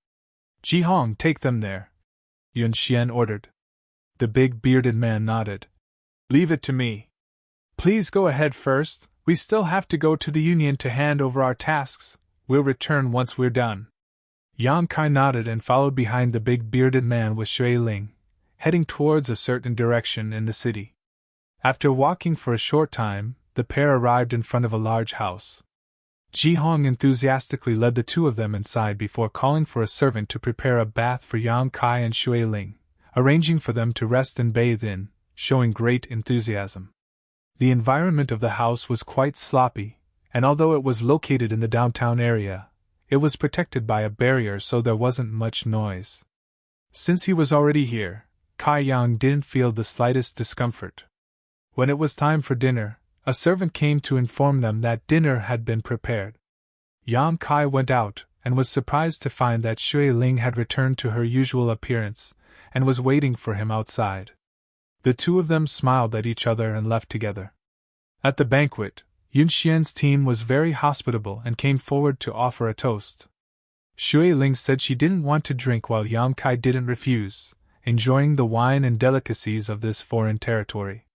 Ji Hong, take them there, Yun Xian ordered. The big bearded man nodded. Leave it to me. Please go ahead first, we still have to go to the Union to hand over our tasks. We'll return once we're done. Yang Kai nodded and followed behind the big bearded man with Shui Ling, heading towards a certain direction in the city. After walking for a short time, the pair arrived in front of a large house. Ji Hong enthusiastically led the 2 of them inside before calling for a servant to prepare a bath for Yang Kai and Shui Ling, arranging for them to rest and bathe in, showing great enthusiasm. The environment of the house was quite sloppy, and although it was located in the downtown area, it was protected by a barrier so there wasn't much noise. Since he was already here, Kai Yang didn't feel the slightest discomfort. When it was time for dinner, a servant came to inform them that dinner had been prepared. Yang Kai went out and was surprised to find that Shui Ling had returned to her usual appearance and was waiting for him outside. The 2 of them smiled at each other and left together. At the banquet, Yun Xian's team was very hospitable and came forward to offer a toast. Shui Ling said she didn't want to drink while Yang Kai didn't refuse, enjoying the wine and delicacies of this foreign territory.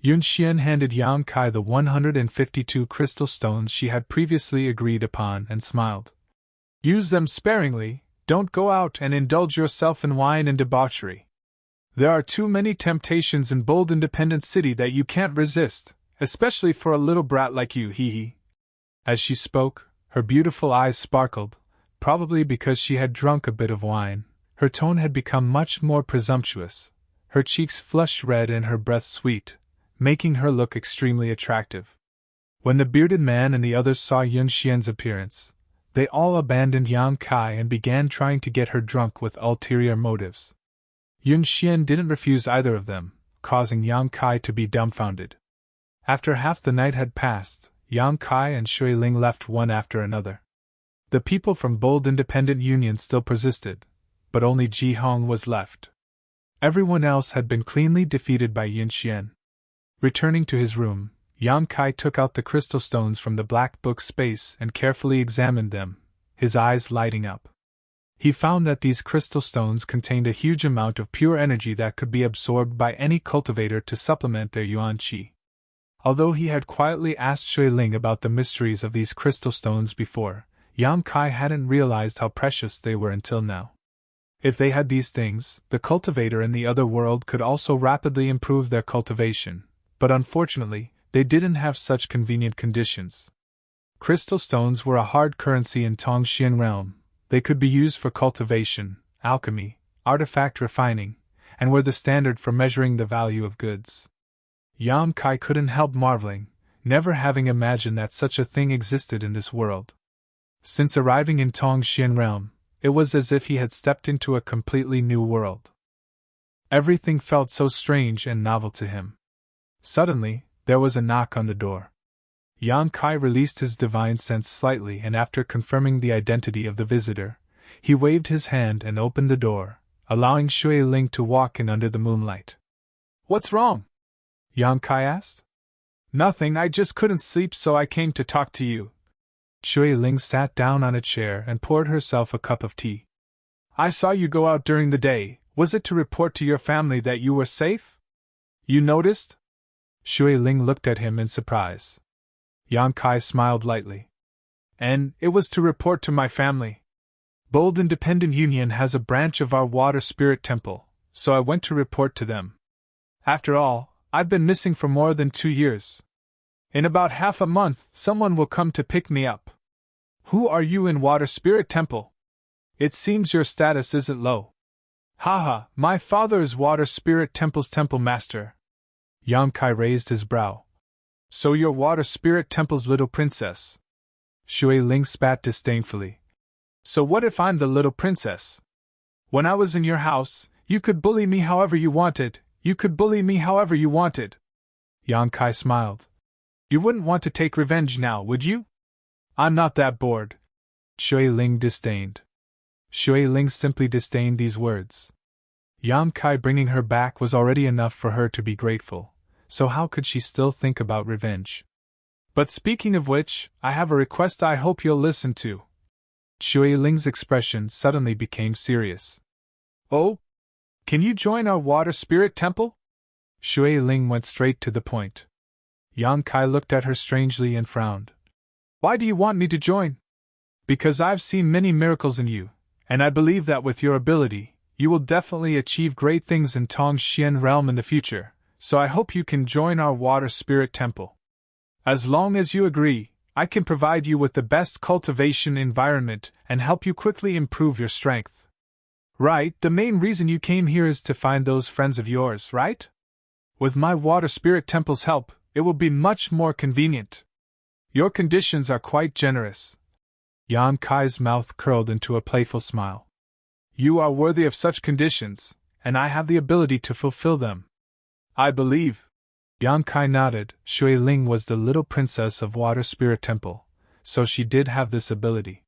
Yun Xian handed Yang Kai the 152 crystal stones she had previously agreed upon and smiled. Use them sparingly, don't go out and indulge yourself in wine and debauchery. There are too many temptations in Bold Independent City that you can't resist, especially for a little brat like you, hee. As she spoke, her beautiful eyes sparkled, probably because she had drunk a bit of wine. Her tone had become much more presumptuous, her cheeks flushed red and her breath sweet, making her look extremely attractive. When the bearded man and the others saw Yun Xian's appearance, They all abandoned Yang Kai and began trying to get her drunk with ulterior motives. Yun Xian didn't refuse either of them, causing Yang Kai to be dumbfounded. After half the night had passed, Yang Kai and Shui Ling left one after another. The people from Bold Independent Union still persisted, but only Ji Hong was left. Everyone else had been cleanly defeated by Yun Xian. Returning to his room, Yang Kai took out the crystal stones from the black book space and carefully examined them, his eyes lighting up. He found that these crystal stones contained a huge amount of pure energy that could be absorbed by any cultivator to supplement their yuan qi. Although he had quietly asked Shui Ling about the mysteries of these crystal stones before, Yang Kai hadn't realized how precious they were until now. If they had these things, the cultivator in the other world could also rapidly improve their cultivation, but unfortunately, they didn't have such convenient conditions. Crystal stones were a hard currency in Tongxian realm. They could be used for cultivation, alchemy, artifact refining, and were the standard for measuring the value of goods. Yang Kai couldn't help marveling, never having imagined that such a thing existed in this world. Since arriving in Tongxian realm, it was as if he had stepped into a completely new world. Everything felt so strange and novel to him. Suddenly, there was a knock on the door. Yang Kai released his divine sense slightly, and after confirming the identity of the visitor, he waved his hand and opened the door, allowing Shui Ling to walk in under the moonlight. "What's wrong?" Yang Kai asked. "Nothing, I just couldn't sleep, so I came to talk to you." Shui Ling sat down on a chair and poured herself a cup of tea. "I saw you go out during the day. Was it to report to your family that you were safe? You noticed?" Shui Ling looked at him in surprise. Yang Kai smiled lightly. "And it was to report to my family. Bold Independent Union has a branch of our water spirit temple, so I went to report to them. After all, I've been missing for more than 2 years. In about half a month, someone will come to pick me up. Who are you in Water Spirit Temple? It seems your status isn't low." "Haha, my father is Water Spirit Temple's temple master." Yang Kai raised his brow. "So you're Water Spirit Temple's little princess." Shui Ling spat disdainfully. "So what if I'm the little princess? When I was in your house, you could bully me however you wanted. Yang Kai smiled. "You wouldn't want to take revenge now, would you?" "I'm not that bored." Shui Ling disdained. Shui Ling simply disdained these words. Yang Kai bringing her back was already enough for her to be grateful, so how could she still think about revenge? "But speaking of which, I have a request I hope you'll listen to." Shui Ling's expression suddenly became serious. "Oh? Can you join our Water Spirit Temple?" Shui Ling went straight to the point. Yang Kai looked at her strangely and frowned. "Why do you want me to join?" "Because I've seen many miracles in you, and I believe that with your ability, you will definitely achieve great things in Tongxian realm in the future, so I hope you can join our Water Spirit Temple. As long as you agree, I can provide you with the best cultivation environment and help you quickly improve your strength." "Right, the main reason you came here is to find those friends of yours, right? With my Water Spirit Temple's help, it will be much more convenient. Your conditions are quite generous." Yang Kai's mouth curled into a playful smile. "You are worthy of such conditions, and I have the ability to fulfill them." "I believe." Yang Kai nodded. Shui Ling was the little princess of Water Spirit Temple, so she did have this ability.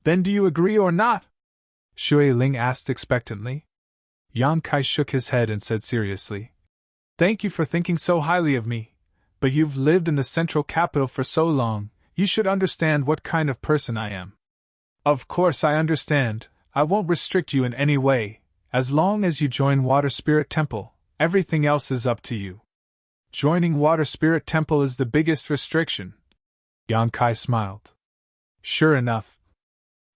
"Then do you agree or not?" Shui Ling asked expectantly. Yang Kai shook his head and said seriously, "Thank you for thinking so highly of me, but you've lived in the central capital for so long, you should understand what kind of person I am." "Of course I understand. I won't restrict you in any way. As long as you join Water Spirit Temple, everything else is up to you." "Joining Water Spirit Temple is the biggest restriction." Yang Kai smiled. "Sure enough."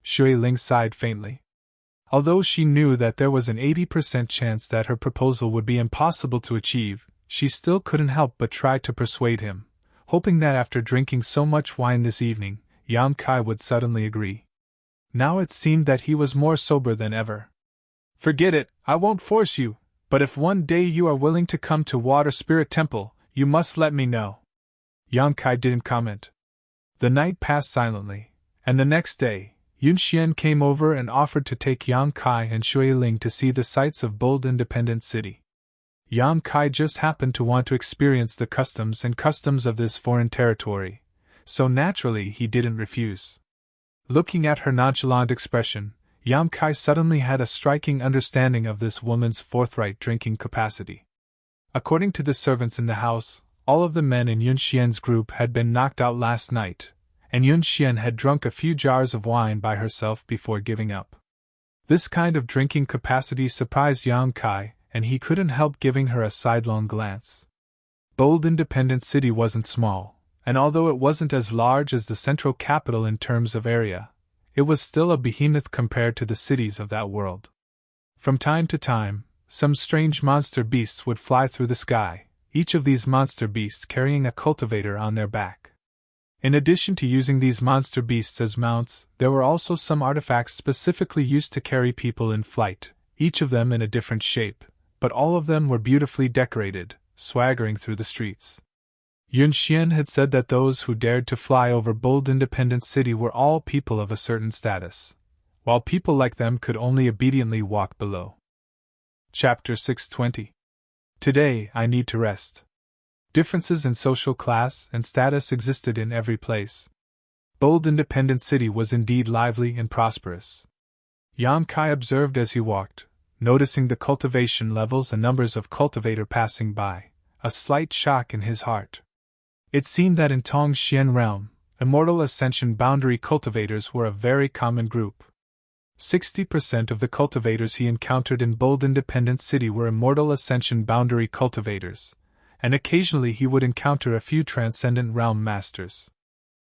Shui Ling sighed faintly. Although she knew that there was an 80% chance that her proposal would be impossible to achieve, she still couldn't help but try to persuade him, hoping that after drinking so much wine this evening, Yang Kai would suddenly agree. Now it seemed that he was more sober than ever. "Forget it, I won't force you, but if one day you are willing to come to Water Spirit Temple, you must let me know." Yang Kai didn't comment. The night passed silently, And the next day, Yun Xian came over and offered to take Yang Kai and Shui Ling to see the sights of bold independent city. Yang Kai just happened to want to experience the customs of this foreign territory, so naturally he didn't refuse. Looking at her nonchalant expression, Yang Kai suddenly had a striking understanding of this woman's forthright drinking capacity. According to the servants in the house, all of the men in Yun Xian's group had been knocked out last night, and Yun Xian had drunk a few jars of wine by herself before giving up. This kind of drinking capacity surprised Yang Kai, and he couldn't help giving her a sidelong glance. Bold independent city wasn't small, and although it wasn't as large as the central capital in terms of area, it was still a behemoth compared to the cities of that world. From time to time, some strange monster beasts would fly through the sky, each of these monster beasts carrying a cultivator on their back. In addition to using these monster beasts as mounts, there were also some artifacts specifically used to carry people in flight, each of them in a different shape, but all of them were beautifully decorated, swaggering through the streets. Yun Xian had said that those who dared to fly over bold independent city were all people of a certain status, while people like them could only obediently walk below. Chapter 620. Today I need to rest. Differences in social class and status existed in every place. Bold independent city was indeed lively and prosperous. Yang Kai observed as he walked, noticing the cultivation levels and numbers of cultivator passing by, a slight shock in his heart. It seemed that in Tongxian realm, immortal ascension boundary cultivators were a very common group. 60% of the cultivators he encountered in bold independent city were immortal ascension boundary cultivators, and occasionally he would encounter a few transcendent realm masters.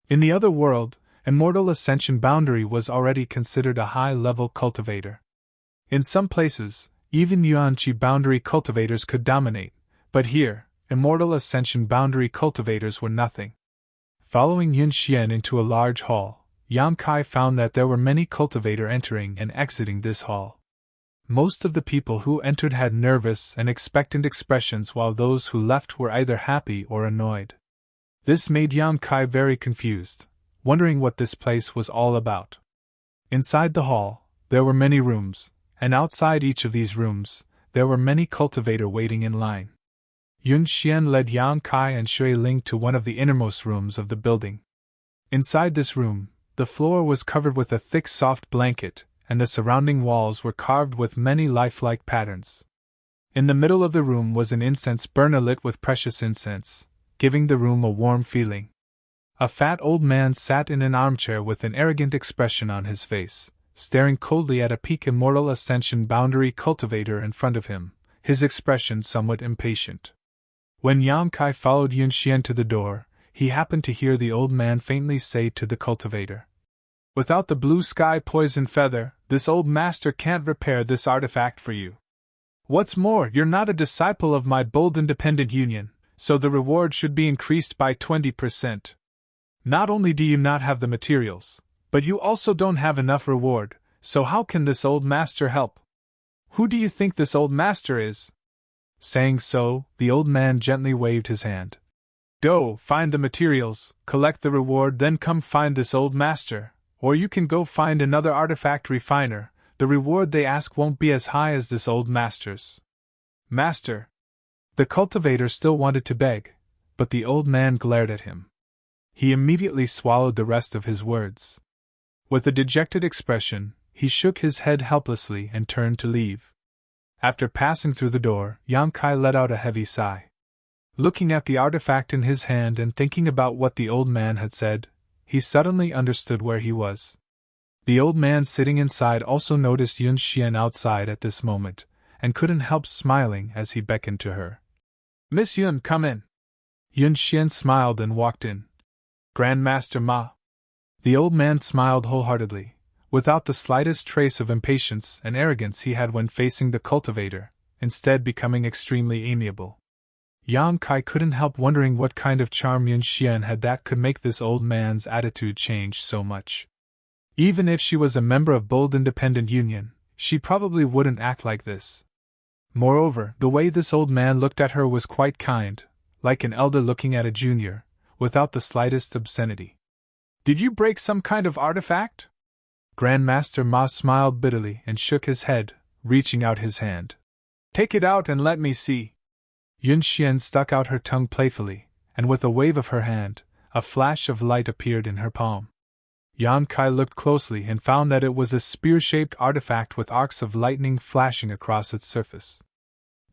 In the other world, immortal ascension boundary was already considered a high-level cultivator. In some places, even Yuanqi boundary cultivators could dominate, but here, immortal ascension boundary cultivators were nothing. Following Yun Xian into a large hall, Yang Kai found that there were many cultivator entering and exiting this hall. Most of the people who entered had nervous and expectant expressions, while those who left were either happy or annoyed. This made Yang Kai very confused, wondering what this place was all about. Inside the hall, there were many rooms, and outside each of these rooms, there were many cultivator waiting in line. Yun Xian led Yang Kai and Shui Ling to one of the innermost rooms of the building. Inside this room, the floor was covered with a thick soft blanket, and the surrounding walls were carved with many lifelike patterns. In the middle of the room was an incense burner lit with precious incense, giving the room a warm feeling. A fat old man sat in an armchair with an arrogant expression on his face, staring coldly at a peak immortal ascension boundary cultivator in front of him, his expression somewhat impatient. When Yang Kai followed Yun Xian to the door, he happened to hear the old man faintly say to the cultivator, "Without the blue sky poison feather, this old master can't repair this artifact for you. What's more, you're not a disciple of my bold independent union, so the reward should be increased by 20%. Not only do you not have the materials, but you also don't have enough reward, so how can this old master help? Who do you think this old master is?" Saying so, the old man gently waved his hand. "Go, find the materials, collect the reward, then come find this old master, or you can go find another artifact refiner. The reward they ask won't be as high as this old master's." "Master!" The cultivator still wanted to beg, but the old man glared at him. He immediately swallowed the rest of his words. With a dejected expression, he shook his head helplessly and turned to leave. After passing through the door, Yang Kai let out a heavy sigh. Looking at the artifact in his hand and thinking about what the old man had said, he suddenly understood where he was. The old man sitting inside also noticed Yun Xian outside at this moment, and couldn't help smiling as he beckoned to her. "Miss Yun, come in." Yun Xian smiled and walked in. "Grandmaster Ma." The old man smiled wholeheartedly, without the slightest trace of impatience and arrogance he had when facing the cultivator, instead becoming extremely amiable. Yang Kai couldn't help wondering what kind of charm Yun Xian had that could make this old man's attitude change so much. Even if she was a member of Bold Independent Union, she probably wouldn't act like this. Moreover, the way this old man looked at her was quite kind, like an elder looking at a junior, without the slightest obscenity. Did you break some kind of artifact? Grandmaster Ma smiled bitterly and shook his head, reaching out his hand. Take it out and let me see. Yun Xian stuck out her tongue playfully, and with a wave of her hand, a flash of light appeared in her palm. Yan Kai looked closely and found that it was a spear-shaped artifact with arcs of lightning flashing across its surface.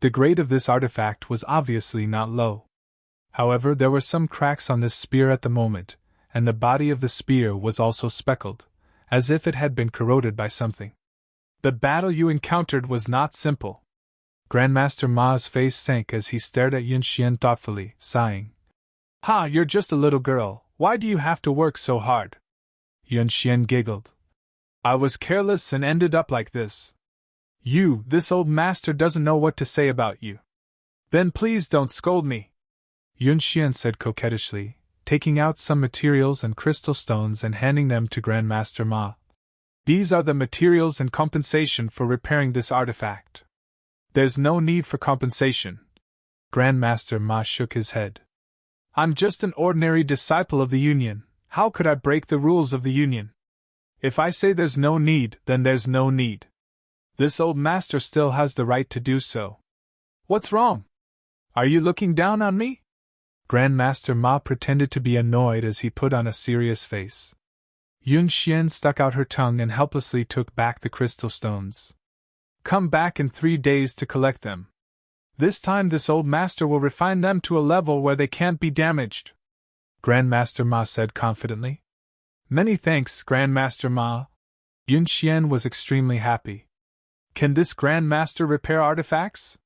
The grade of this artifact was obviously not low. However, there were some cracks on this spear at the moment, and the body of the spear was also speckled, as if it had been corroded by something. The battle you encountered was not simple. Grandmaster Ma's face sank as he stared at Yun Xian thoughtfully, sighing. Ha, you're just a little girl, why do you have to work so hard? Yun Xian giggled. I was careless and ended up like this. This old master doesn't know what to say about you. Then please don't scold me. Yun Xian said coquettishly, taking out some materials and crystal stones and handing them to Grandmaster Ma. These are the materials and compensation for repairing this artifact. There's no need for compensation. Grandmaster Ma shook his head. I'm just an ordinary disciple of the Union. How could I break the rules of the Union? If I say there's no need, then there's no need. This old master still has the right to do so. What's wrong? Are you looking down on me? Grandmaster Ma pretended to be annoyed as he put on a serious face. Yun Xian stuck out her tongue and helplessly took back the crystal stones. Come back in 3 days to collect them. This time this old master will refine them to a level where they can't be damaged. Grandmaster Ma said confidently. Many thanks, Grandmaster Ma. Yun Xian was extremely happy. Can this Grandmaster repair artifacts?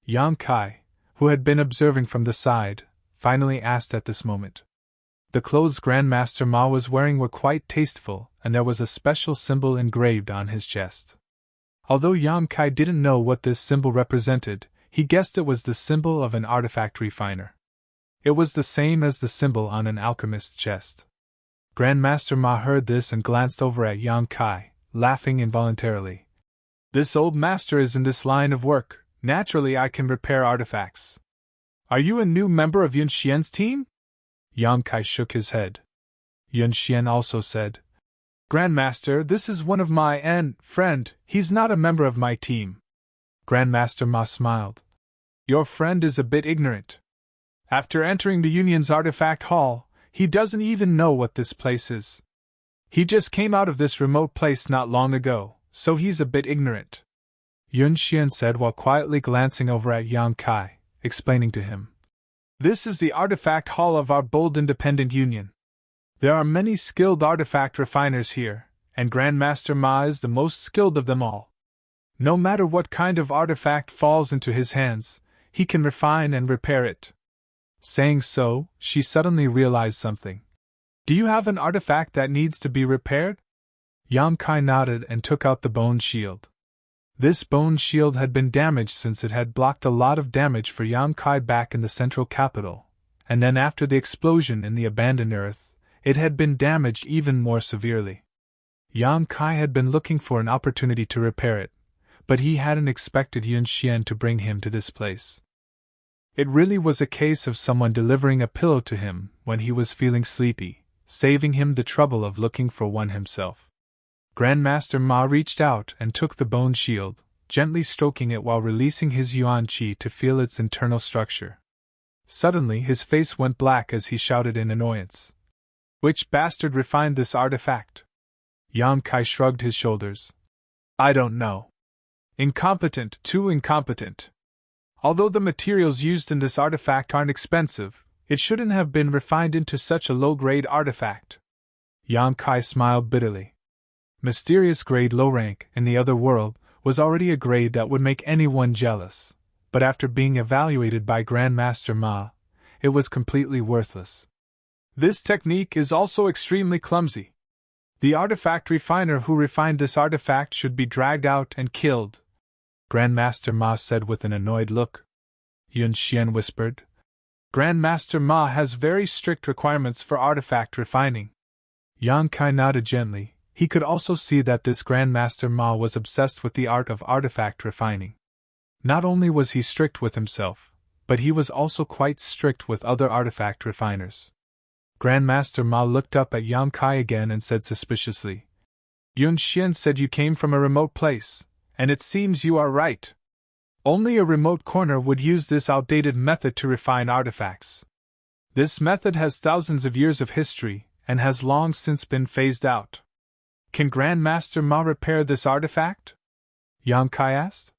Yang Kai, who had been observing from the side, finally asked at this moment. The clothes Grandmaster Ma was wearing were quite tasteful, and there was a special symbol engraved on his chest. Although Yang Kai didn't know what this symbol represented, he guessed it was the symbol of an artifact refiner. It was the same as the symbol on an alchemist's chest. Grandmaster Ma heard this and glanced over at Yang Kai, laughing involuntarily. This old master is in this line of work. Naturally I can repair artifacts. Are you a new member of Yun Xian's team? Yang Kai shook his head. Yun Xian also said, Grandmaster, this is one of my friend, he's not a member of my team. Grandmaster Ma smiled. Your friend is a bit ignorant. After entering the Union's artifact hall, he doesn't even know what this place is. He just came out of this remote place not long ago, so he's a bit ignorant. Yun Xian said while quietly glancing over at Yang Kai, explaining to him. This is the artifact hall of our bold independent Union. There are many skilled artifact refiners here, and Grandmaster Ma is the most skilled of them all. No matter what kind of artifact falls into his hands, he can refine and repair it. Saying so, she suddenly realized something. Do you have an artifact that needs to be repaired? Yang Kai nodded and took out the bone shield. This bone shield had been damaged since it had blocked a lot of damage for Yang Kai back in the central capital, and then after the explosion in the abandoned Earth, it had been damaged even more severely. Yang Kai had been looking for an opportunity to repair it, but he hadn't expected Yun Xian to bring him to this place. It really was a case of someone delivering a pillow to him when he was feeling sleepy, saving him the trouble of looking for one himself. Grandmaster Ma reached out and took the bone shield, gently stroking it while releasing his yuan qi to feel its internal structure. Suddenly his face went black as he shouted in annoyance. Which bastard refined this artifact? Yang Kai shrugged his shoulders. I don't know. Incompetent, too incompetent. Although the materials used in this artifact aren't expensive, it shouldn't have been refined into such a low-grade artifact. Yang Kai smiled bitterly. Mysterious grade low rank in the other world was already a grade that would make anyone jealous, but after being evaluated by Grandmaster Ma, it was completely worthless. This technique is also extremely clumsy. The artifact refiner who refined this artifact should be dragged out and killed, Grandmaster Ma said with an annoyed look. Yun Xian whispered. Grandmaster Ma has very strict requirements for artifact refining. Yang Kai nodded gently. He could also see that this Grandmaster Ma was obsessed with the art of artifact refining. Not only was he strict with himself, but he was also quite strict with other artifact refiners. Grandmaster Ma looked up at Yang Kai again and said suspiciously, Yun Xian said you came from a remote place, and it seems you are right. Only a remote corner would use this outdated method to refine artifacts. This method has thousands of years of history, and has long since been phased out. Can Grandmaster Ma repair this artifact? Yang Kai asked.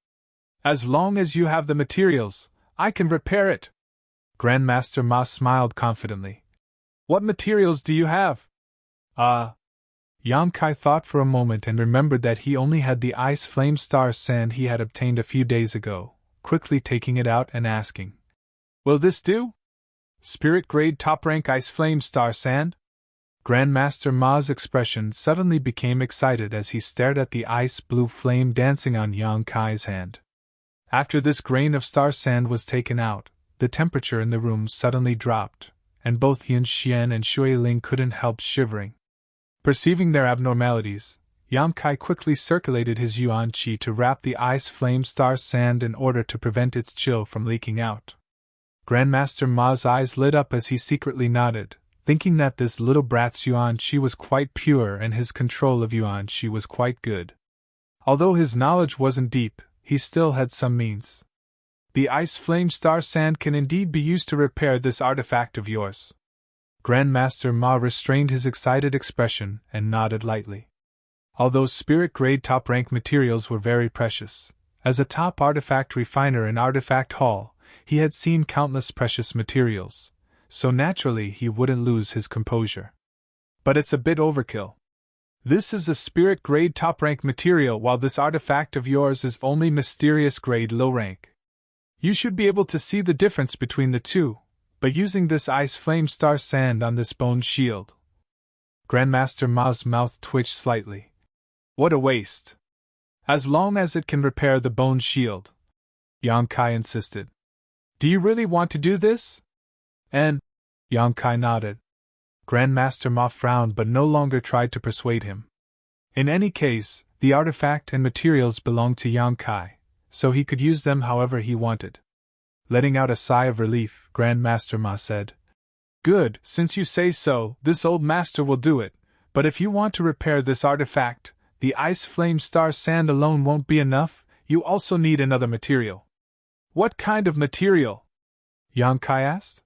As long as you have the materials, I can repair it. Grandmaster Ma smiled confidently. What materials do you have? Yang Kai thought for a moment and remembered that he only had the ice flame star sand he had obtained a few days ago, quickly taking it out and asking, Will this do? Spirit grade top rank ice flame star sand? Grandmaster Ma's expression suddenly became excited as he stared at the ice blue flame dancing on Yang Kai's hand. After this grain of star sand was taken out, the temperature in the room suddenly dropped, and both Yun Xian and Shui Ling couldn't help shivering. Perceiving their abnormalities, Yang Kai quickly circulated his yuan qi to wrap the ice flame star sand in order to prevent its chill from leaking out. Grandmaster Ma's eyes lit up as he secretly nodded, thinking that this little brat's yuan qi was quite pure and his control of yuan qi was quite good. Although his knowledge wasn't deep, he still had some means. The ice flame star sand can indeed be used to repair this artifact of yours. Grandmaster Ma restrained his excited expression and nodded lightly. Although spirit-grade top-rank materials were very precious, as a top artifact refiner in Artifact Hall, he had seen countless precious materials, so naturally he wouldn't lose his composure. But it's a bit overkill. This is a spirit-grade top-rank material while this artifact of yours is only mysterious-grade low-rank. You should be able to see the difference between the two, by using this ice flame star sand on this bone shield. Grandmaster Ma's mouth twitched slightly. What a waste! As long as it can repair the bone shield, Yang Kai insisted. Do you really want to do this? And Yang Kai nodded. Grandmaster Ma frowned but no longer tried to persuade him. In any case, the artifact and materials belonged to Yang Kai, so he could use them however he wanted. Letting out a sigh of relief, Grandmaster Ma said, Good, since you say so, this old master will do it, but if you want to repair this artifact, the ice flame star sand alone won't be enough, you also need another material. What kind of material? Yang Kai asked.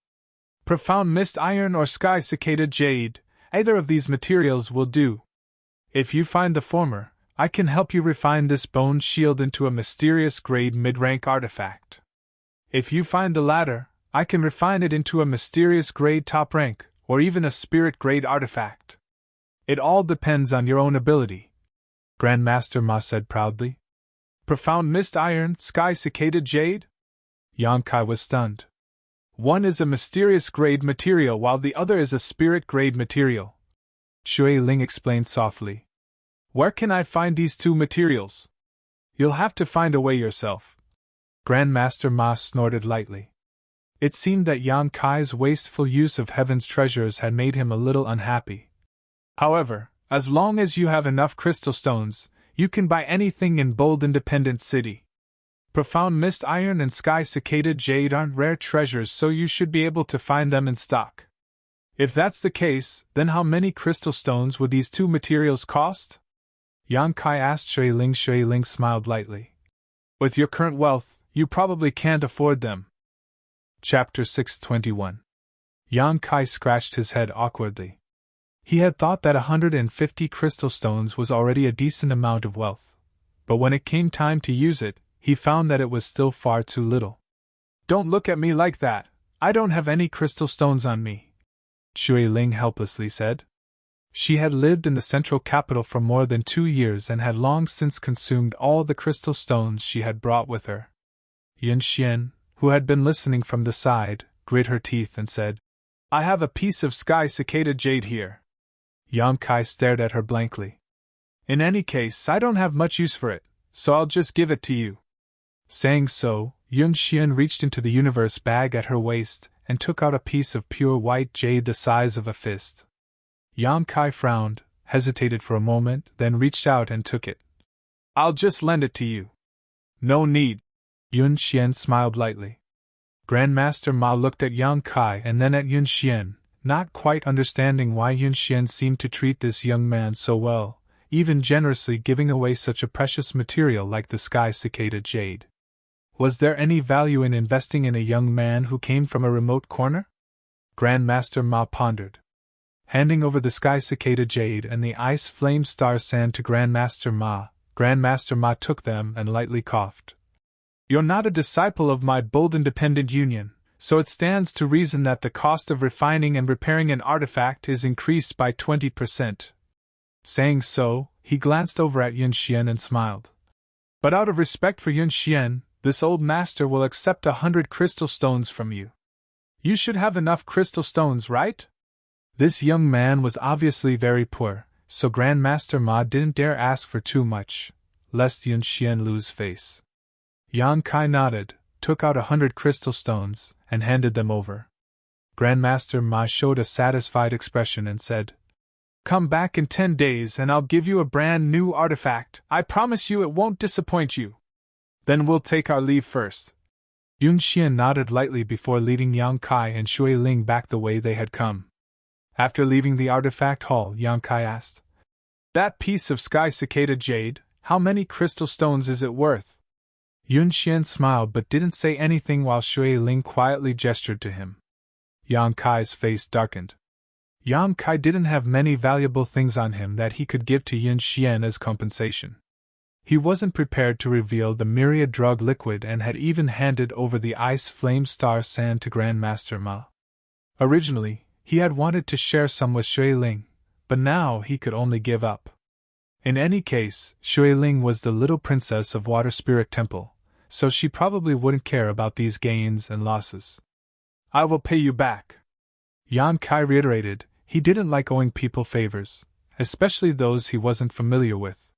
Profound mist iron or sky cicada jade, either of these materials will do. If you find the former, I can help you refine this bone shield into a mysterious grade mid-rank artifact. If you find the latter, I can refine it into a mysterious grade top rank, or even a spirit grade artifact. It all depends on your own ability, Grandmaster Ma said proudly. Profound mist iron, sky cicada jade? Yang Kai was stunned. One is a mysterious grade material while the other is a spirit grade material. Shui Ling explained softly. Where can I find these two materials? You'll have to find a way yourself. Grandmaster Ma snorted lightly. It seemed that Yang Kai's wasteful use of heaven's treasures had made him a little unhappy. However, as long as you have enough crystal stones, you can buy anything in Bold Independent City. Profound mist iron and sky cicada jade aren't rare treasures, so you should be able to find them in stock. If that's the case, then how many crystal stones would these two materials cost? Yang Kai asked Shui Ling. Shui Ling smiled lightly. With your current wealth, you probably can't afford them. Chapter 621. Yang Kai scratched his head awkwardly. He had thought that 150 crystal stones was already a decent amount of wealth, but when it came time to use it, he found that it was still far too little. Don't look at me like that, I don't have any crystal stones on me, Shui Ling helplessly said. She had lived in the central capital for more than 2 years and had long since consumed all the crystal stones she had brought with her. Yun Xian, who had been listening from the side, grit her teeth and said, I have a piece of sky cicada jade here. Yang Kai stared at her blankly. In any case, I don't have much use for it, so I'll just give it to you. Saying so, Yun Xian reached into the universe bag at her waist and took out a piece of pure white jade the size of a fist. Yang Kai frowned, hesitated for a moment, then reached out and took it. I'll just lend it to you. No need. Yun Xian smiled lightly. Grandmaster Ma looked at Yang Kai and then at Yun Xian, not quite understanding why Yun Xian seemed to treat this young man so well, even generously giving away such a precious material like the sky cicada jade. Was there any value in investing in a young man who came from a remote corner? Grandmaster Ma pondered. Handing over the sky cicada jade and the ice flame star sand to Grandmaster Ma took them and lightly coughed. You're not a disciple of my bold independent union, so it stands to reason that the cost of refining and repairing an artifact is increased by 20%. Saying so, he glanced over at Yun Xian and smiled. But out of respect for Yun Xian, this old master will accept 100 crystal stones from you. You should have enough crystal stones, right? This young man was obviously very poor, so Grandmaster Ma didn't dare ask for too much, lest Yun Xian lose face. Yang Kai nodded, took out 100 crystal stones, and handed them over. Grandmaster Ma showed a satisfied expression and said, "Come back in 10 days and I'll give you a brand new artifact. I promise you it won't disappoint you. Then we'll take our leave first." Yun Xian nodded lightly before leading Yang Kai and Shui Ling back the way they had come. After leaving the artifact hall, Yang Kai asked, "That piece of sky cicada jade, how many crystal stones is it worth?" Yun Xian smiled but didn't say anything while Shui Ling quietly gestured to him. Yang Kai's face darkened. Yang Kai didn't have many valuable things on him that he could give to Yun Xian as compensation. He wasn't prepared to reveal the myriad drug liquid and had even handed over the ice flame star sand to Grandmaster Ma. Originally, he had wanted to share some with Shui Ling, but now he could only give up. In any case, Shui Ling was the little princess of Water Spirit Temple, so she probably wouldn't care about these gains and losses. "I will pay you back," Yang Kai reiterated. He didn't like owing people favors, especially those he wasn't familiar with.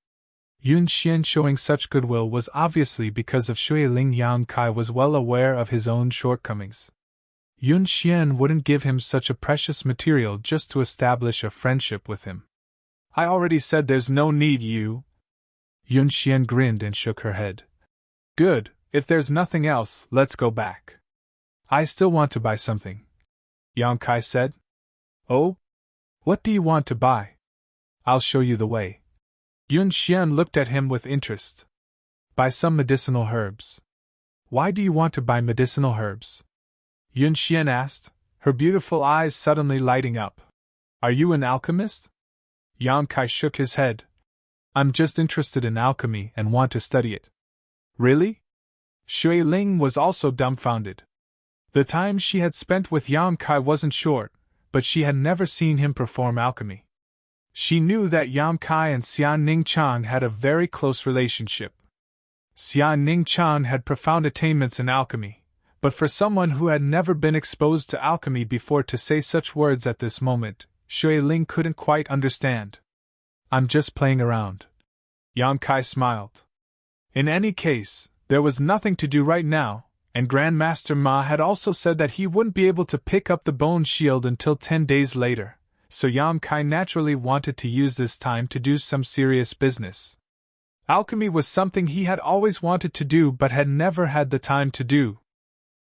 Yun Xian showing such goodwill was obviously because of Shui Ling. Yang Kai was well aware of his own shortcomings. Yun Xian wouldn't give him such a precious material just to establish a friendship with him. "I already said there's no need Yun Xian grinned and shook her head. "Good, if there's nothing else, let's go back." "I still want to buy something," Yang Kai said. "Oh? What do you want to buy?" "I'll show you the way." Yun Xian looked at him with interest. "Buy some medicinal herbs." "Why do you want to buy medicinal herbs?" Yun Xian asked, her beautiful eyes suddenly lighting up. "Are you an alchemist?" Yang Kai shook his head. "I'm just interested in alchemy and want to study it." "Really?" Shui Ling was also dumbfounded. The time she had spent with Yang Kai wasn't short, but she had never seen him perform alchemy. She knew that Yang Kai and Xian Ningchan had a very close relationship. Xian Ningchan had profound attainments in alchemy, but for someone who had never been exposed to alchemy before to say such words at this moment, Shui Ling couldn't quite understand. "I'm just playing around." Yang Kai smiled. In any case, there was nothing to do right now, and Grandmaster Ma had also said that he wouldn't be able to pick up the bone shield until 10 days later, so Yang Kai naturally wanted to use this time to do some serious business. Alchemy was something he had always wanted to do but had never had the time to do.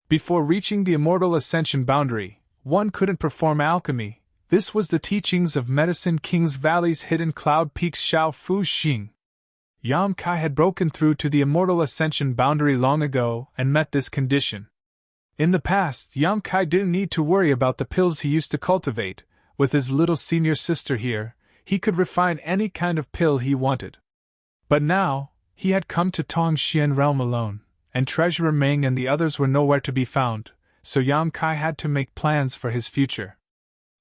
Before reaching the Immortal Ascension boundary, one couldn't perform alchemy. This was the teachings of Medicine King's Valley's hidden cloud peaks Xiao Fu Xing. Yang Kai had broken through to the Immortal Ascension boundary long ago and met this condition. In the past, Yang Kai didn't need to worry about the pills he used to cultivate. With his little senior sister here, he could refine any kind of pill he wanted. But now, he had come to Tongxian Realm alone, and Treasurer Meng and the others were nowhere to be found, so Yang Kai had to make plans for his future.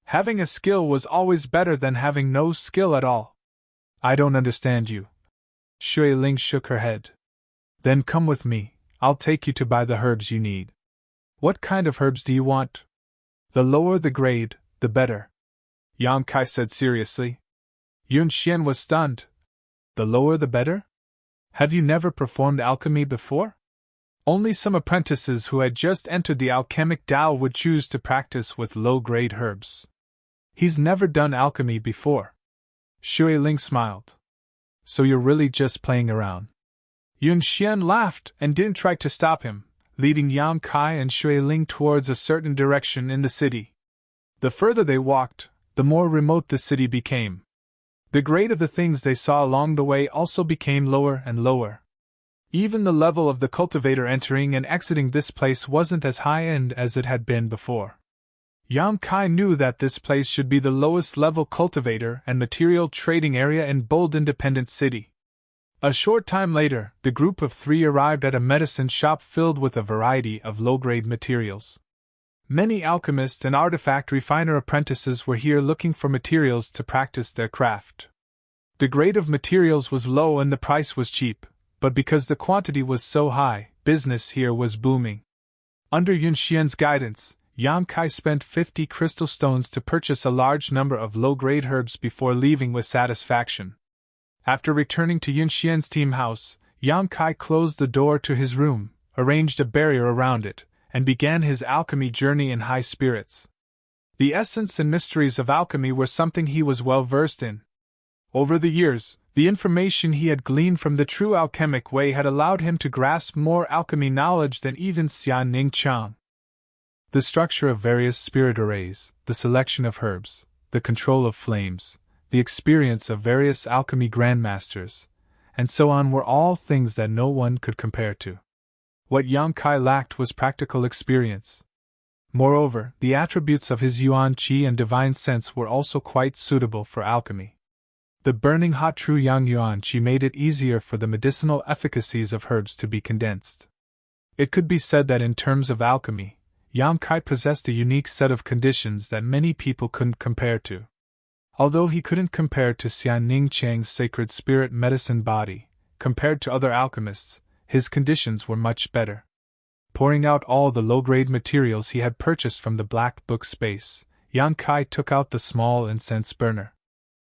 Having a skill was always better than having no skill at all. "I don't understand you." Shui Ling shook her head. "Then come with me, I'll take you to buy the herbs you need." "What kind of herbs do you want?" "The lower the grade, the better," Yang Kai said seriously. Yun Xian was stunned. "The lower the better? Have you never performed alchemy before?" Only some apprentices who had just entered the alchemic Tao would choose to practice with low-grade herbs. "He's never done alchemy before." Shui Ling smiled. "So you're really just playing around?" Yun Xian laughed and didn't try to stop him, leading Yang Kai and Shui Ling towards a certain direction in the city. The further they walked, the more remote the city became. The grade of the things they saw along the way also became lower and lower. Even the level of the cultivator entering and exiting this place wasn't as high-end as it had been before. Yang Kai knew that this place should be the lowest level cultivator and material trading area in Bold Independent City. A short time later, the group of 3 arrived at a medicine shop filled with a variety of low-grade materials. Many alchemists and artifact refiner apprentices were here looking for materials to practice their craft. The grade of materials was low and the price was cheap, but because the quantity was so high, business here was booming. Under Yunxian's guidance, Yang Kai spent 50 crystal stones to purchase a large number of low-grade herbs before leaving with satisfaction. After returning to Yunxian's team house, Yang Kai closed the door to his room, arranged a barrier around it, and began his alchemy journey in high spirits. The essence and mysteries of alchemy were something he was well versed in. Over the years, the information he had gleaned from the true alchemic way had allowed him to grasp more alchemy knowledge than even Xia Ning Chang. The structure of various spirit arrays, the selection of herbs, the control of flames, the experience of various alchemy grandmasters, and so on were all things that no one could compare to. What Yang Kai lacked was practical experience. Moreover, the attributes of his Yuan Qi and divine sense were also quite suitable for alchemy. The burning hot true Yang Yuan Qi made it easier for the medicinal efficacies of herbs to be condensed. It could be said that in terms of alchemy, Yang Kai possessed a unique set of conditions that many people couldn't compare to. Although he couldn't compare to Xian Ning Chang's sacred spirit medicine body, compared to other alchemists, his conditions were much better. Pouring out all the low-grade materials he had purchased from the Black Book space, Yang Kai took out the small incense burner.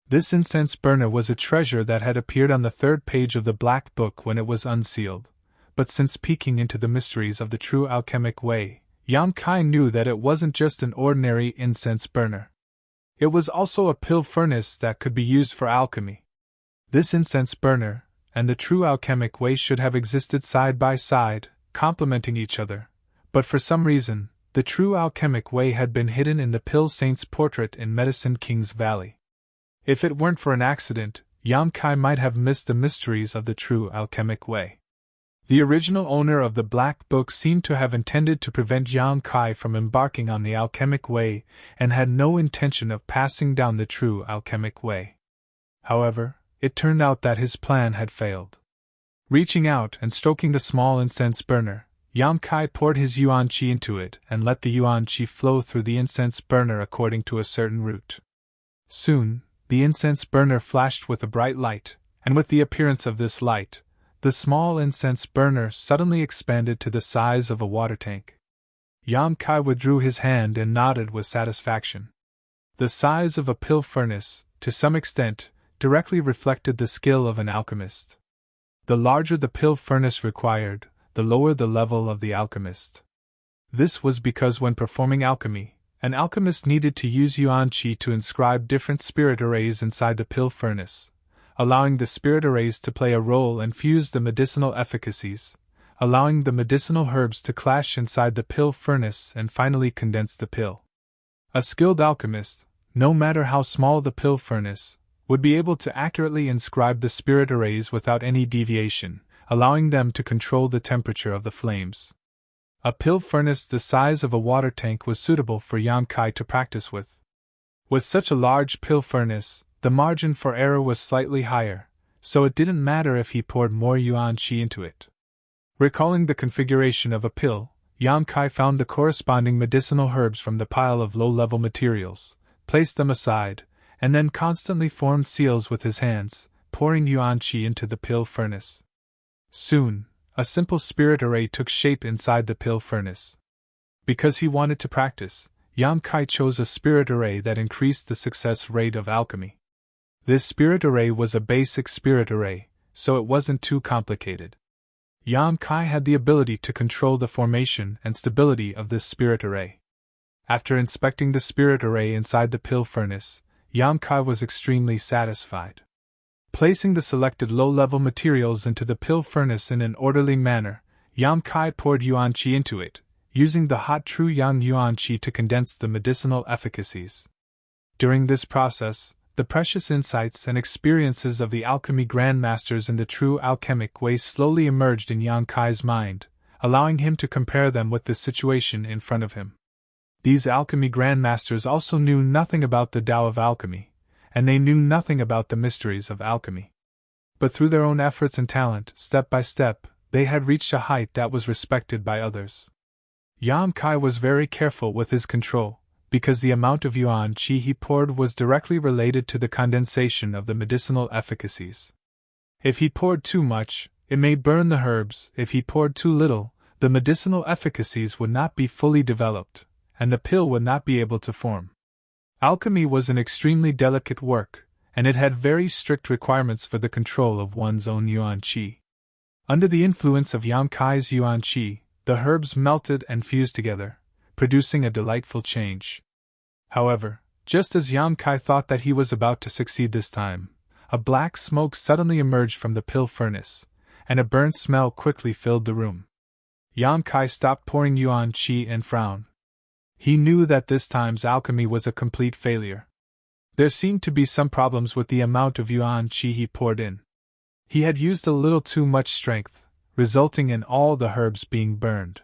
This incense burner was a treasure that had appeared on the 3rd page of the Black Book when it was unsealed, but since peeking into the mysteries of the true alchemic way, Yang Kai knew that it wasn't just an ordinary incense burner. It was also a pill furnace that could be used for alchemy. This incense burner and the true alchemic way should have existed side by side, complementing each other, but for some reason, the true alchemic way had been hidden in the Pill Saint's portrait in Medicine King's Valley. If it weren't for an accident, Yang Kai might have missed the mysteries of the true alchemic way. The original owner of the Black Book seemed to have intended to prevent Yang Kai from embarking on the alchemic way and had no intention of passing down the true alchemic way. However, it turned out that his plan had failed. Reaching out and stroking the small incense burner, Yang Kai poured his Yuan Qi into it and let the Yuan Qi flow through the incense burner according to a certain route. Soon, the incense burner flashed with a bright light, and with the appearance of this light, the small incense burner suddenly expanded to the size of a water tank. Yang Kai withdrew his hand and nodded with satisfaction. The size of a pill furnace, to some extent, directly reflected the skill of an alchemist. The larger the pill furnace required, the lower the level of the alchemist. This was because when performing alchemy, an alchemist needed to use Yuan Qi to inscribe different spirit arrays inside the pill furnace, allowing the spirit arrays to play a role and fuse the medicinal efficacies, allowing the medicinal herbs to clash inside the pill furnace and finally condense the pill. A skilled alchemist, no matter how small the pill furnace, would be able to accurately inscribe the spirit arrays without any deviation, allowing them to control the temperature of the flames. A pill furnace the size of a water tank was suitable for Yang Kai to practice with. With such a large pill furnace, the margin for error was slightly higher, so it didn't matter if he poured more Yuan Qi into it. Recalling the configuration of a pill, Yang Kai found the corresponding medicinal herbs from the pile of low-level materials, placed them aside, and then constantly formed seals with his hands, pouring Yuan Qi into the pill furnace. Soon, a simple spirit array took shape inside the pill furnace. Because he wanted to practice, Yang Kai chose a spirit array that increased the success rate of alchemy. This spirit array was a basic spirit array, so it wasn't too complicated. Yang Kai had the ability to control the formation and stability of this spirit array. After inspecting the spirit array inside the pill furnace, Yang Kai was extremely satisfied. Placing the selected low-level materials into the pill furnace in an orderly manner, Yang Kai poured Yuan Qi into it, using the hot true yang yuan qi to condense the medicinal efficacies. During this process, the precious insights and experiences of the alchemy grandmasters in the true alchemic way slowly emerged in Yang Kai's mind, allowing him to compare them with the situation in front of him. These alchemy grandmasters also knew nothing about the Tao of alchemy, and they knew nothing about the mysteries of alchemy. But through their own efforts and talent, step by step, they had reached a height that was respected by others. Yang Kai was very careful with his control, because the amount of yuan qi he poured was directly related to the condensation of the medicinal efficacies. If he poured too much, it may burn the herbs; if he poured too little, the medicinal efficacies would not be fully developed, and the pill would not be able to form. Alchemy was an extremely delicate work, and it had very strict requirements for the control of one's own yuan qi. Under the influence of Yang Kai's yuan qi, the herbs melted and fused together, producing a delightful change. However, just as Yang Kai thought that he was about to succeed this time, a black smoke suddenly emerged from the pill furnace, and a burnt smell quickly filled the room. Yang Kai stopped pouring yuan qi and frowned. He knew that this time's alchemy was a complete failure. There seemed to be some problems with the amount of yuan qi he poured in. He had used a little too much strength, resulting in all the herbs being burned.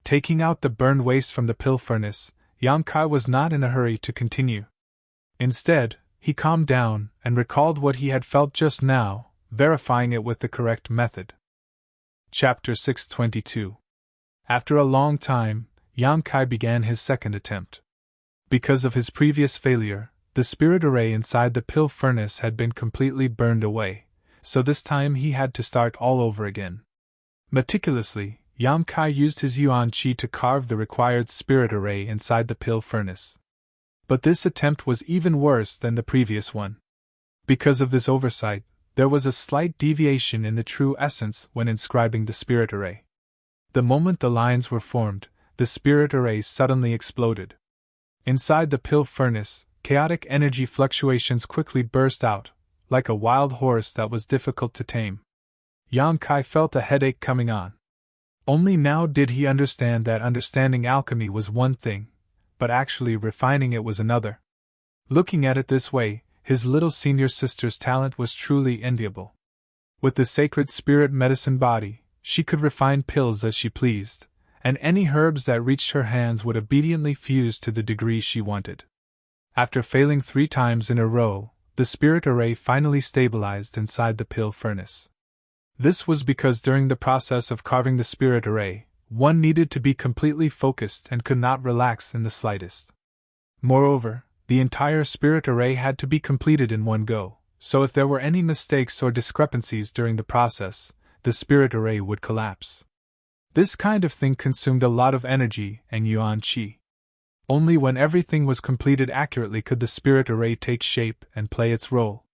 Taking out the burned waste from the pill furnace, Yang Kai was not in a hurry to continue. Instead, he calmed down and recalled what he had felt just now, verifying it with the correct method. Chapter 622. After a long time, Yang Kai began his second attempt. Because of his previous failure, the spirit array inside the pill furnace had been completely burned away, so this time he had to start all over again. Meticulously, Yang Kai used his yuan qi to carve the required spirit array inside the pill furnace. But this attempt was even worse than the previous one. Because of this oversight, there was a slight deviation in the true essence when inscribing the spirit array. The moment the lines were formed, the spirit array suddenly exploded. Inside the pill furnace, chaotic energy fluctuations quickly burst out, like a wild horse that was difficult to tame. Yang Kai felt a headache coming on. Only now did he understand that understanding alchemy was one thing, but actually refining it was another. Looking at it this way, his little senior sister's talent was truly enviable. With the sacred spirit medicine body, she could refine pills as she pleased, and any herbs that reached her hands would obediently fuse to the degree she wanted. After failing 3 times in a row, the spirit array finally stabilized inside the pill furnace. This was because during the process of carving the spirit array, one needed to be completely focused and could not relax in the slightest. Moreover, the entire spirit array had to be completed in one go, so if there were any mistakes or discrepancies during the process, the spirit array would collapse. This kind of thing consumed a lot of energy and yuan qi. Only when everything was completed accurately could the spirit array take shape and play its role.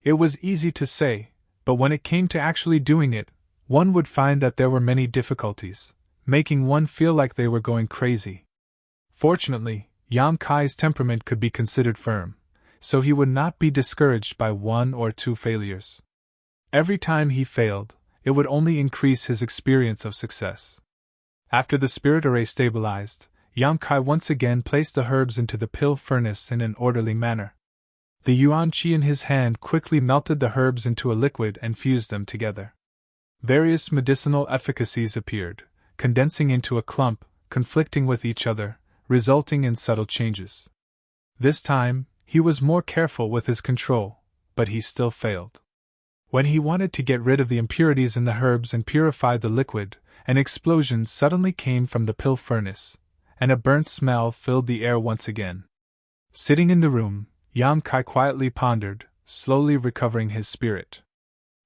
It was easy to say, but when it came to actually doing it, one would find that there were many difficulties, making one feel like they were going crazy. Fortunately, Yang Kai's temperament could be considered firm, so he would not be discouraged by 1 or 2 failures. Every time he failed, it would only increase his experience of success. After the spirit array stabilized, Yang Kai once again placed the herbs into the pill furnace in an orderly manner. The yuan qi in his hand quickly melted the herbs into a liquid and fused them together. Various medicinal efficacies appeared, condensing into a clump, conflicting with each other, resulting in subtle changes. This time, he was more careful with his control, but he still failed. When he wanted to get rid of the impurities in the herbs and purify the liquid, an explosion suddenly came from the pill furnace, and a burnt smell filled the air once again. Sitting in the room, Yang Kai quietly pondered, slowly recovering his spirit.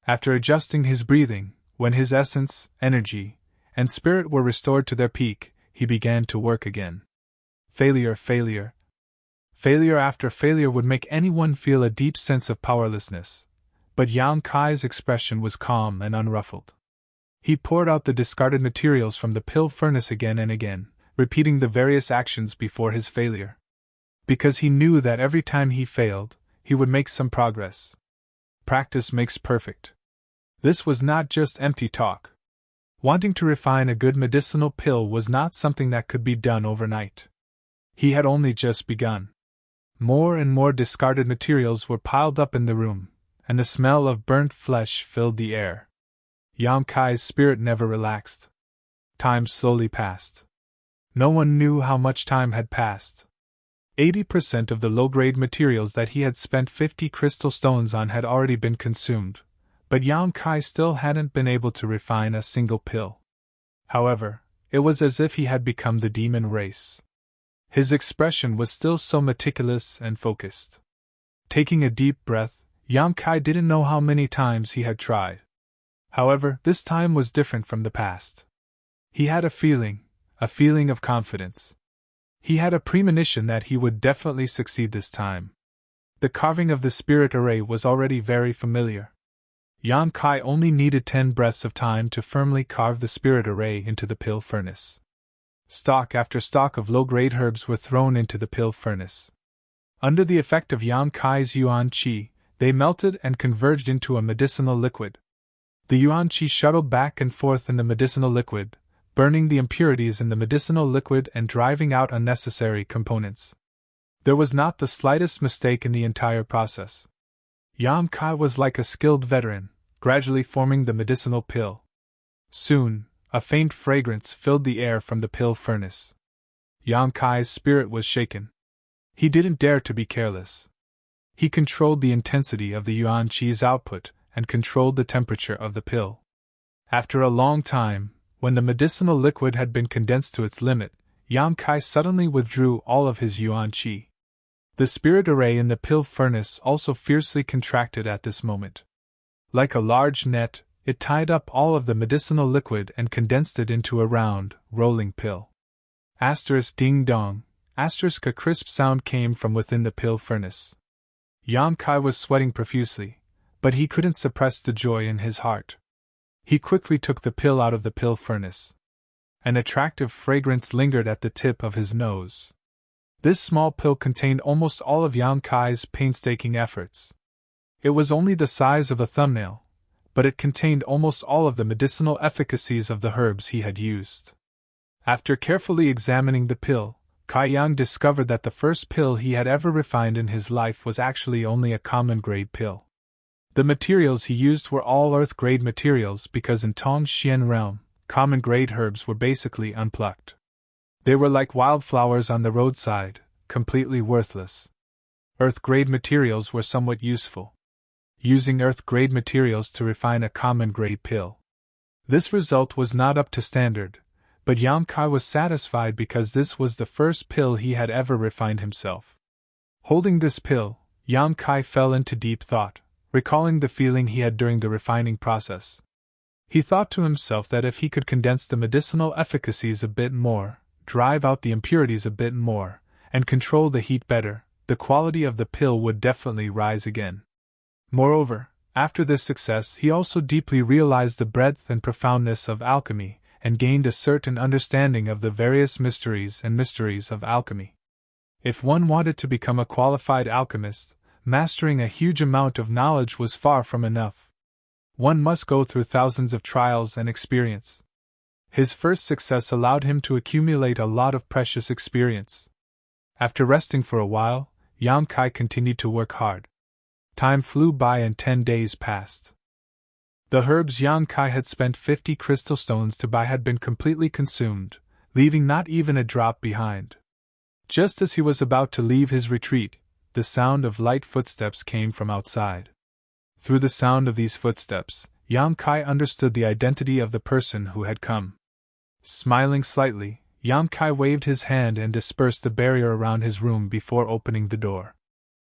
After adjusting his breathing, when his essence, energy, and spirit were restored to their peak, he began to work again. Failure after failure would make anyone feel a deep sense of powerlessness, but Yang Kai's expression was calm and unruffled. He poured out the discarded materials from the pill furnace again and again, repeating the various actions before his failure. Because he knew that every time he failed, he would make some progress. Practice makes perfect. This was not just empty talk. Wanting to refine a good medicinal pill was not something that could be done overnight. He had only just begun. More and more discarded materials were piled up in the room, and the smell of burnt flesh filled the air. Yang Kai's spirit never relaxed. Time slowly passed. No one knew how much time had passed. 80% of the low-grade materials that he had spent 50 crystal stones on had already been consumed, but Yang Kai still hadn't been able to refine a single pill. However, it was as if he had become the demon race. His expression was still so meticulous and focused. Taking a deep breath, Yang Kai didn't know how many times he had tried. However, this time was different from the past. He had a feeling of confidence. He had a premonition that he would definitely succeed this time. The carving of the spirit array was already very familiar. Yang Kai only needed 10 breaths of time to firmly carve the spirit array into the pill furnace. Stalk after stalk of low-grade herbs were thrown into the pill furnace. Under the effect of Yang Kai's yuan qi, they melted and converged into a medicinal liquid. The yuan qi shuttled back and forth in the medicinal liquid, burning the impurities in the medicinal liquid and driving out unnecessary components. There was not the slightest mistake in the entire process. Yang Kai was like a skilled veteran, gradually forming the medicinal pill. Soon, a faint fragrance filled the air from the pill furnace. Yang Kai's spirit was shaken. He didn't dare to be careless. He controlled the intensity of the yuan qi's output and controlled the temperature of the pill. After a long time, when the medicinal liquid had been condensed to its limit, Yang Kai suddenly withdrew all of his yuan qi. The spirit array in the pill furnace also fiercely contracted at this moment. Like a large net, it tied up all of the medicinal liquid and condensed it into a round, rolling pill. Asterisk ding dong, asterisk a crisp sound came from within the pill furnace. Yang Kai was sweating profusely, but he couldn't suppress the joy in his heart. He quickly took the pill out of the pill furnace. An attractive fragrance lingered at the tip of his nose. This small pill contained almost all of Yang Kai's painstaking efforts. It was only the size of a thumbnail, but it contained almost all of the medicinal efficacies of the herbs he had used. After carefully examining the pill, Kai Yang discovered that the first pill he had ever refined in his life was actually only a common-grade pill. The materials he used were all earth-grade materials because in Tong Xian realm, common-grade herbs were basically unplucked. They were like wildflowers on the roadside, completely worthless. Earth-grade materials were somewhat useful. Using earth-grade materials to refine a common-grade pill. This result was not up to standard, but Yang Kai was satisfied because this was the first pill he had ever refined himself. Holding this pill, Yang Kai fell into deep thought, recalling the feeling he had during the refining process. He thought to himself that if he could condense the medicinal efficacies a bit more, drive out the impurities a bit more, and control the heat better, the quality of the pill would definitely rise again. Moreover, after this success he also deeply realized the breadth and profoundness of alchemy, and gained a certain understanding of the various mysteries of alchemy. If one wanted to become a qualified alchemist, mastering a huge amount of knowledge was far from enough. One must go through thousands of trials and experience. His first success allowed him to accumulate a lot of precious experience. After resting for a while, Yang Kai continued to work hard. Time flew by and 10 days passed. The herbs Yang Kai had spent 50 crystal stones to buy had been completely consumed, leaving not even a drop behind. Just as he was about to leave his retreat, the sound of light footsteps came from outside. Through the sound of these footsteps, Yang Kai understood the identity of the person who had come. Smiling slightly, Yang Kai waved his hand and dispersed the barrier around his room before opening the door.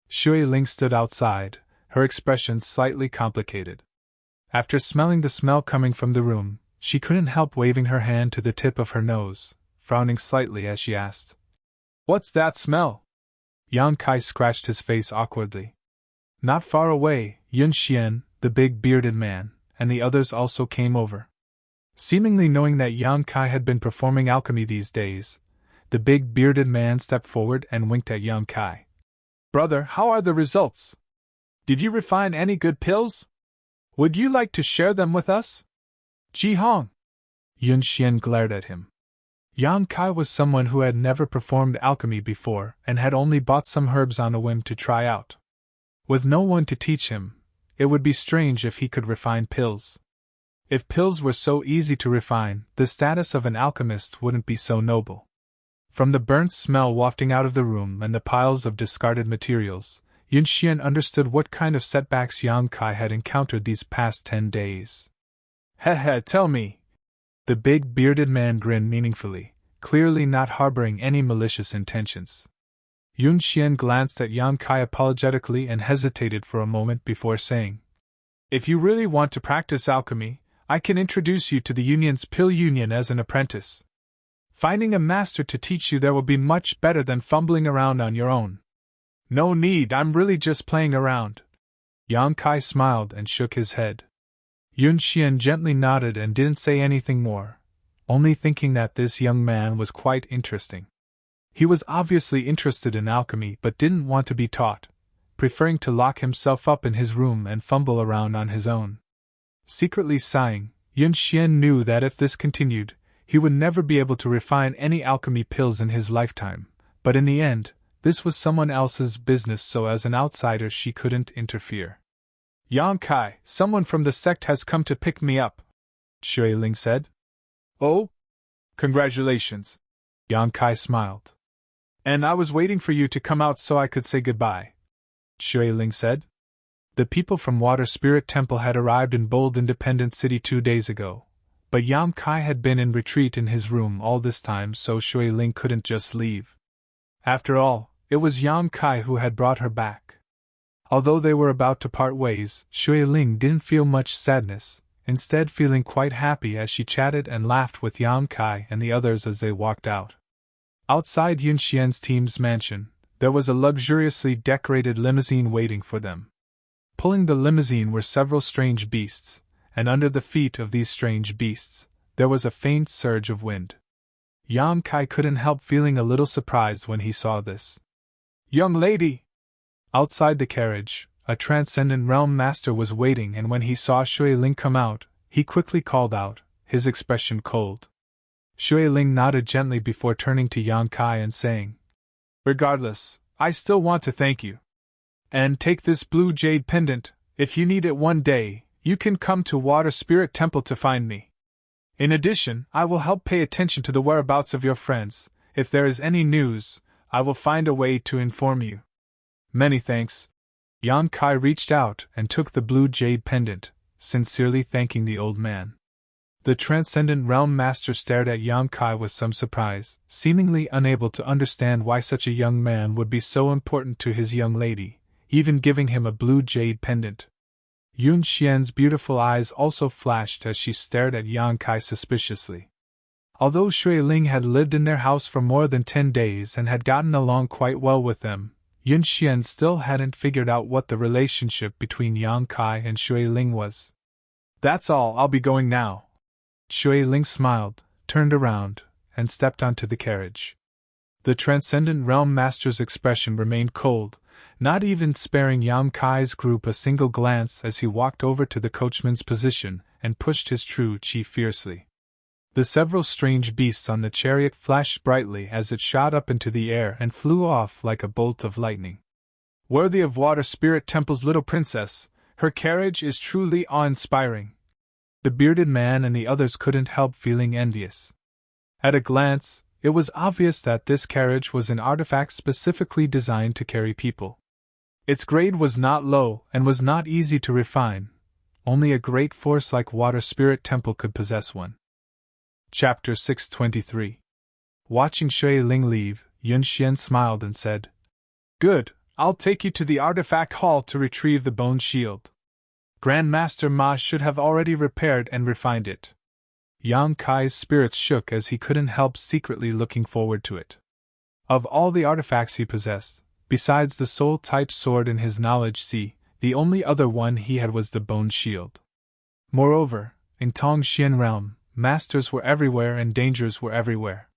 Shui Ling stood outside, her expression slightly complicated. After smelling the smell coming from the room, she couldn't help waving her hand to the tip of her nose, frowning slightly as she asked, "What's that smell?" Yang Kai scratched his face awkwardly. Not far away, Yun Xian, the big bearded man, and the others also came over. Seemingly knowing that Yang Kai had been performing alchemy these days, the big bearded man stepped forward and winked at Yang Kai. "Brother, how are the results? Did you refine any good pills? Would you like to share them with us?" "Ji Hong," Yun Xian glared at him. Yang Kai was someone who had never performed alchemy before and had only bought some herbs on a whim to try out. With no one to teach him, it would be strange if he could refine pills. If pills were so easy to refine, the status of an alchemist wouldn't be so noble. From the burnt smell wafting out of the room and the piles of discarded materials, Yun Xian understood what kind of setbacks Yang Kai had encountered these past 10 days. Heh, tell me. The big bearded man grinned meaningfully, clearly not harboring any malicious intentions. Yun Xian glanced at Yang Kai apologetically and hesitated for a moment before saying, "If you really want to practice alchemy, I can introduce you to the Union's Pill Union as an apprentice. Finding a master to teach you there will be much better than fumbling around on your own." "No need, I'm really just playing around." Yang Kai smiled and shook his head. Yun Xian gently nodded and didn't say anything more, only thinking that this young man was quite interesting. He was obviously interested in alchemy but didn't want to be taught, preferring to lock himself up in his room and fumble around on his own. Secretly sighing, Yun Xian knew that if this continued, he would never be able to refine any alchemy pills in his lifetime, but in the end, this was someone else's business, so as an outsider she couldn't interfere. "Yang Kai, someone from the sect has come to pick me up," Shui Ling said. "Oh? Congratulations." Yang Kai smiled. "And I was waiting for you to come out so I could say goodbye," Shui Ling said. The people from Water Spirit Temple had arrived in Bold Independent City 2 days ago, but Yang Kai had been in retreat in his room all this time, so Shui Ling couldn't just leave. After all, it was Yang Kai who had brought her back. Although they were about to part ways, Shui Ling didn't feel much sadness, instead feeling quite happy as she chatted and laughed with Yang Kai and the others as they walked out. Outside Yun Xian's team's mansion, there was a luxuriously decorated limousine waiting for them. Pulling the limousine were several strange beasts, and under the feet of these strange beasts, there was a faint surge of wind. Yang Kai couldn't help feeling a little surprised when he saw this. "Young lady!" Outside the carriage, a Transcendent Realm Master was waiting, and when he saw Shui Ling come out, he quickly called out, his expression cold. Shui Ling nodded gently before turning to Yang Kai and saying, "Regardless, I still want to thank you. And take this blue jade pendant. If you need it one day, you can come to Water Spirit Temple to find me. In addition, I will help pay attention to the whereabouts of your friends. If there is any news, I will find a way to inform you." "Many thanks." Yang Kai reached out and took the blue jade pendant, sincerely thanking the old man. The Transcendent Realm Master stared at Yang Kai with some surprise, seemingly unable to understand why such a young man would be so important to his young lady, even giving him a blue jade pendant. Yun Xian's beautiful eyes also flashed as she stared at Yang Kai suspiciously. Although Shui Ling had lived in their house for more than 10 days and had gotten along quite well with them, Yun Xian still hadn't figured out what the relationship between Yang Kai and Shui Ling was. "That's all, I'll be going now." Shui Ling smiled, turned around, and stepped onto the carriage. The Transcendent Realm Master's expression remained cold, not even sparing Yang Kai's group a single glance as he walked over to the coachman's position and pushed his true chi fiercely. The several strange beasts on the chariot flashed brightly as it shot up into the air and flew off like a bolt of lightning. "Worthy of Water Spirit Temple's little princess, her carriage is truly awe-inspiring." The bearded man and the others couldn't help feeling envious. At a glance, it was obvious that this carriage was an artifact specifically designed to carry people. Its grade was not low and was not easy to refine. Only a great force like Water Spirit Temple could possess one. Chapter 623. Watching Shui Ling leave, Yun Xian smiled and said, "Good, I'll take you to the artifact hall to retrieve the bone shield. Grand Master Ma should have already repaired and refined it." Yang Kai's spirits shook as he couldn't help secretly looking forward to it. Of all the artifacts he possessed, besides the soul-type sword in his knowledge sea, the only other one he had was the bone shield. Moreover, in Tongxian realm, masters were everywhere and dangers were everywhere.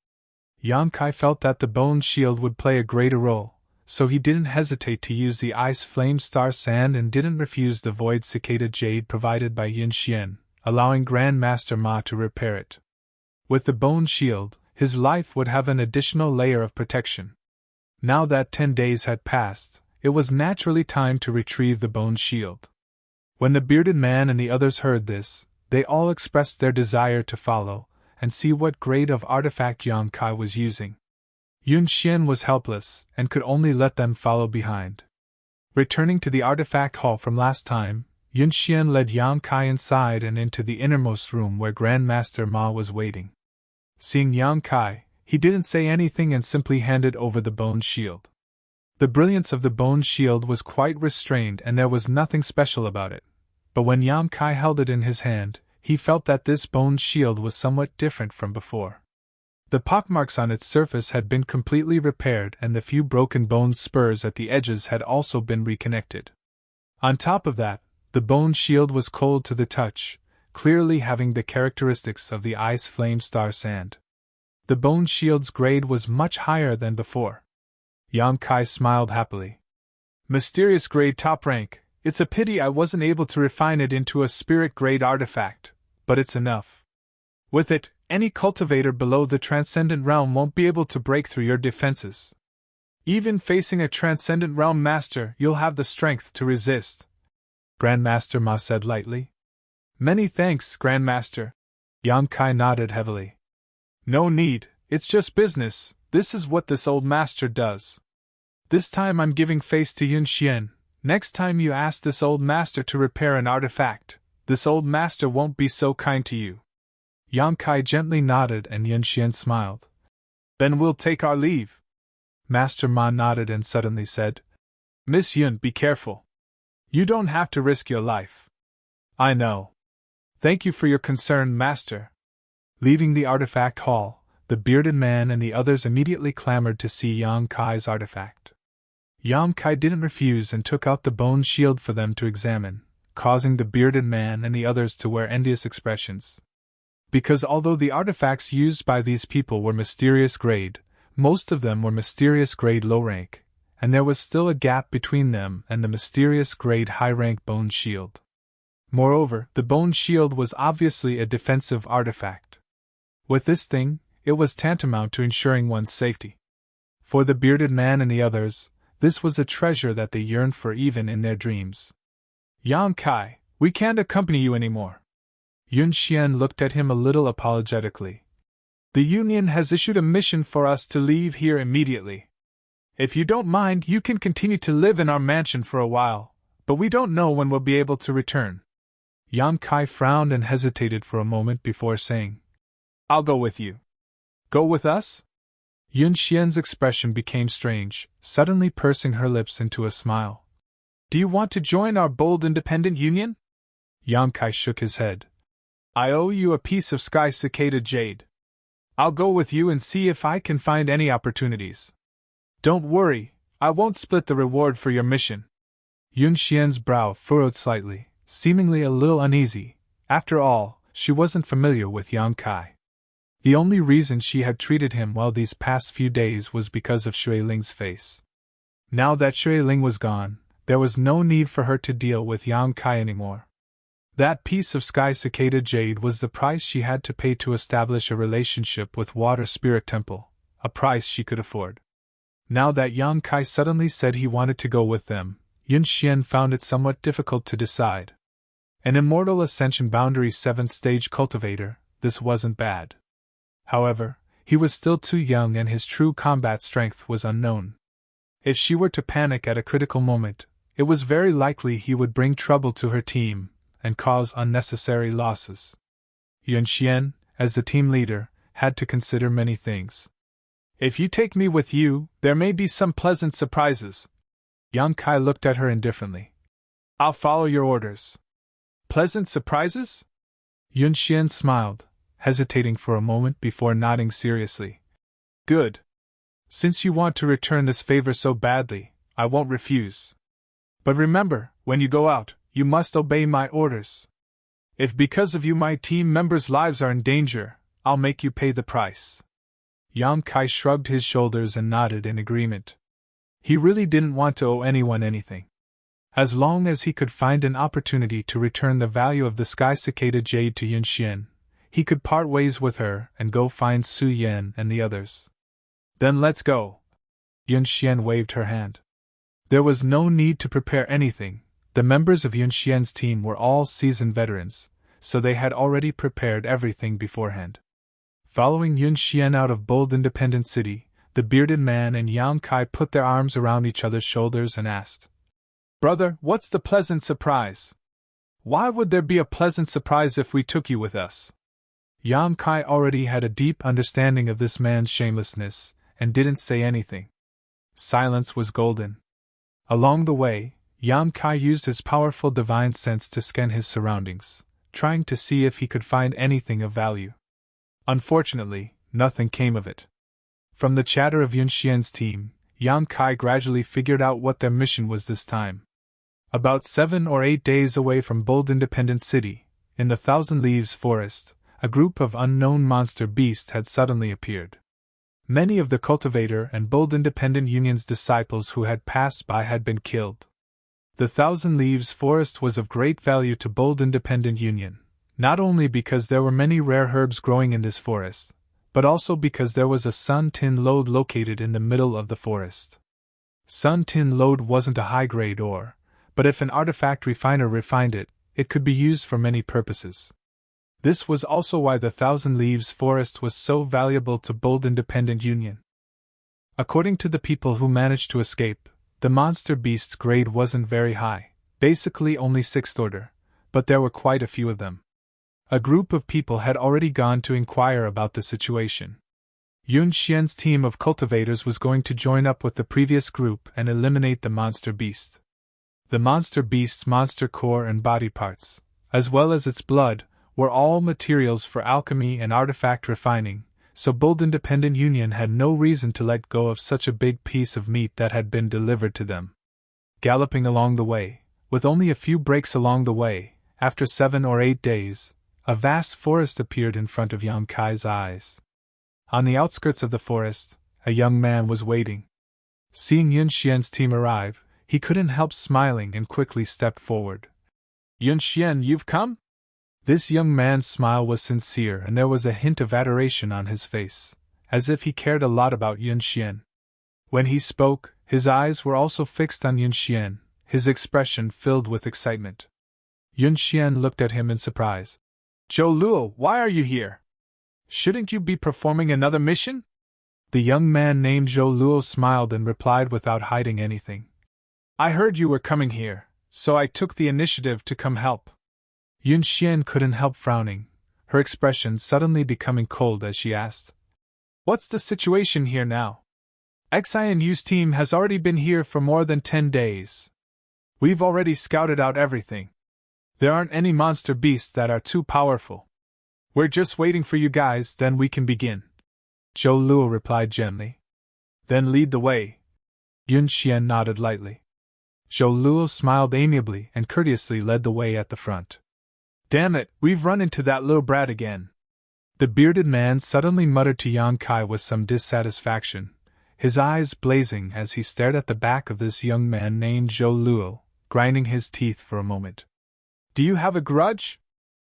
Yang Kai felt that the bone shield would play a greater role, so he didn't hesitate to use the ice flame star sand and didn't refuse the void cicada jade provided by Yun Xian, allowing Grand Master Ma to repair it. With the bone shield, his life would have an additional layer of protection. Now that 10 days had passed, it was naturally time to retrieve the bone shield. When the bearded man and the others heard this, they all expressed their desire to follow and see what grade of artifact Yang Kai was using. Yun Xian was helpless and could only let them follow behind. Returning to the artifact hall from last time, Yun Xian led Yang Kai inside and into the innermost room where Grandmaster Ma was waiting. Seeing Yang Kai, he didn't say anything and simply handed over the bone shield. The brilliance of the bone shield was quite restrained and there was nothing special about it, but when Yang Kai held it in his hand, he felt that this bone shield was somewhat different from before. The pockmarks on its surface had been completely repaired and the few broken bone spurs at the edges had also been reconnected. On top of that, the bone shield was cold to the touch, clearly having the characteristics of the ice flame star sand. The bone shield's grade was much higher than before. Yang Kai smiled happily. Mysterious grade top rank, it's a pity I wasn't able to refine it into a spirit grade artifact, but it's enough. With it, any cultivator below the Transcendent Realm won't be able to break through your defenses. Even facing a Transcendent Realm master, you'll have the strength to resist, Grandmaster Ma said lightly. Many thanks, Grandmaster. Yang Kai nodded heavily. No need, it's just business, this is what this old master does. This time I'm giving face to Yun Xian. Next time you ask this old master to repair an artifact, this old master won't be so kind to you. Yang Kai gently nodded and Yun Xian smiled. Then we'll take our leave. Master Ma nodded and suddenly said, Miss Yun, be careful. You don't have to risk your life. I know. Thank you for your concern, Master. Leaving the artifact hall, the bearded man and the others immediately clamored to see Yang Kai's artifact. Yang Kai didn't refuse and took out the bone shield for them to examine, causing the bearded man and the others to wear envious expressions. Because although the artifacts used by these people were mysterious grade, most of them were mysterious grade low rank, and there was still a gap between them and the mysterious grade high rank bone shield. Moreover, the bone shield was obviously a defensive artifact. With this thing, it was tantamount to ensuring one's safety. For the bearded man and the others, this was a treasure that they yearned for even in their dreams. Yang Kai, we can't accompany you anymore. Yun Xian looked at him a little apologetically. The Union has issued a mission for us to leave here immediately. If you don't mind, you can continue to live in our mansion for a while, but we don't know when we'll be able to return. Yang Kai frowned and hesitated for a moment before saying, I'll go with you. Go with us? Yun Xian's expression became strange, suddenly pursing her lips into a smile. Do you want to join our bold independent union? Yang Kai shook his head. I owe you a piece of sky cicada jade. I'll go with you and see if I can find any opportunities. Don't worry, I won't split the reward for your mission. Yun Xian's brow furrowed slightly, seemingly a little uneasy. After all, she wasn't familiar with Yang Kai. The only reason she had treated him well these past few days was because of Shui Ling's face. Now that Shui Ling was gone, there was no need for her to deal with Yang Kai anymore. That piece of sky cicada jade was the price she had to pay to establish a relationship with Water Spirit Temple, a price she could afford. Now that Yang Kai suddenly said he wanted to go with them, Yun Xian found it somewhat difficult to decide. An Immortal Ascension Boundary 7th stage cultivator, this wasn't bad. However, he was still too young and his true combat strength was unknown. If she were to panic at a critical moment, it was very likely he would bring trouble to her team and cause unnecessary losses. Yun Xian, as the team leader, had to consider many things. If you take me with you, there may be some pleasant surprises. Yang Kai looked at her indifferently. I'll follow your orders. Pleasant surprises? Yun Xian smiled, hesitating for a moment before nodding seriously. Good. Since you want to return this favor so badly, I won't refuse. But remember, when you go out, you must obey my orders. If because of you my team members' lives are in danger, I'll make you pay the price. Yang Kai shrugged his shoulders and nodded in agreement. He really didn't want to owe anyone anything. As long as he could find an opportunity to return the value of the sky cicada jade to Yun Xian, he could part ways with her and go find Su Yan and the others. Then let's go. Yun Xian waved her hand. There was no need to prepare anything. The members of Yun Xian's team were all seasoned veterans, so they had already prepared everything beforehand. Following Yun Xian out of bold independent city, the bearded man and Yang Kai put their arms around each other's shoulders and asked, "Brother, what's the pleasant surprise?" "Why would there be a pleasant surprise if we took you with us?" Yang Kai already had a deep understanding of this man's shamelessness, and didn't say anything. Silence was golden. Along the way, Yang Kai used his powerful divine sense to scan his surroundings, trying to see if he could find anything of value. Unfortunately, nothing came of it. From the chatter of Yun Xian's team, Yang Kai gradually figured out what their mission was this time. About 7 or 8 days away from Bold Independent City, in the Thousand Leaves Forest, a group of unknown monster beasts had suddenly appeared. Many of the Cultivator and Bold Independent Union's disciples who had passed by had been killed. The Thousand Leaves Forest was of great value to Bold Independent Union, not only because there were many rare herbs growing in this forest, but also because there was a Sun Tin Lode located in the middle of the forest. Sun Tin Lode wasn't a high-grade ore, but if an artifact refiner refined it, it could be used for many purposes. This was also why the Thousand Leaves Forest was so valuable to Bold Independent Union. According to the people who managed to escape, the monster beast's grade wasn't very high, basically only 6th order, but there were quite a few of them. A group of people had already gone to inquire about the situation. Yun Xian's team of cultivators was going to join up with the previous group and eliminate the monster beast. The monster beast's monster core and body parts, as well as its blood, were all materials for alchemy and artifact refining, so Bold Independent Union had no reason to let go of such a big piece of meat that had been delivered to them. Galloping along the way, with only a few breaks along the way, after 7 or 8 days, a vast forest appeared in front of Yang Kai's eyes. On the outskirts of the forest, a young man was waiting. Seeing Yun Xian's team arrive, he couldn't help smiling and quickly stepped forward. "Yun Xian, you've come?" This young man's smile was sincere and there was a hint of adoration on his face, as if he cared a lot about Yun Xian. When he spoke, his eyes were also fixed on Yun Xian, his expression filled with excitement. Yun Xian looked at him in surprise. "Zhou Luo, why are you here? Shouldn't you be performing another mission?" The young man named Zhou Luo smiled and replied without hiding anything. "I heard you were coming here, so I took the initiative to come help." Yun Xian couldn't help frowning, her expression suddenly becoming cold as she asked, "What's the situation here now? XINU's team has already been here for more than 10 days. We've already scouted out everything. There aren't any monster beasts that are too powerful. We're just waiting for you guys, then we can begin." Zhou Luo replied gently. "Then lead the way." Yun Xian nodded lightly. Zhou Luo smiled amiably and courteously led the way at the front. "Damn it, we've run into that little brat again." The bearded man suddenly muttered to Yang Kai with some dissatisfaction, his eyes blazing as he stared at the back of this young man named Zhou Luo, grinding his teeth for a moment. "Do you have a grudge?"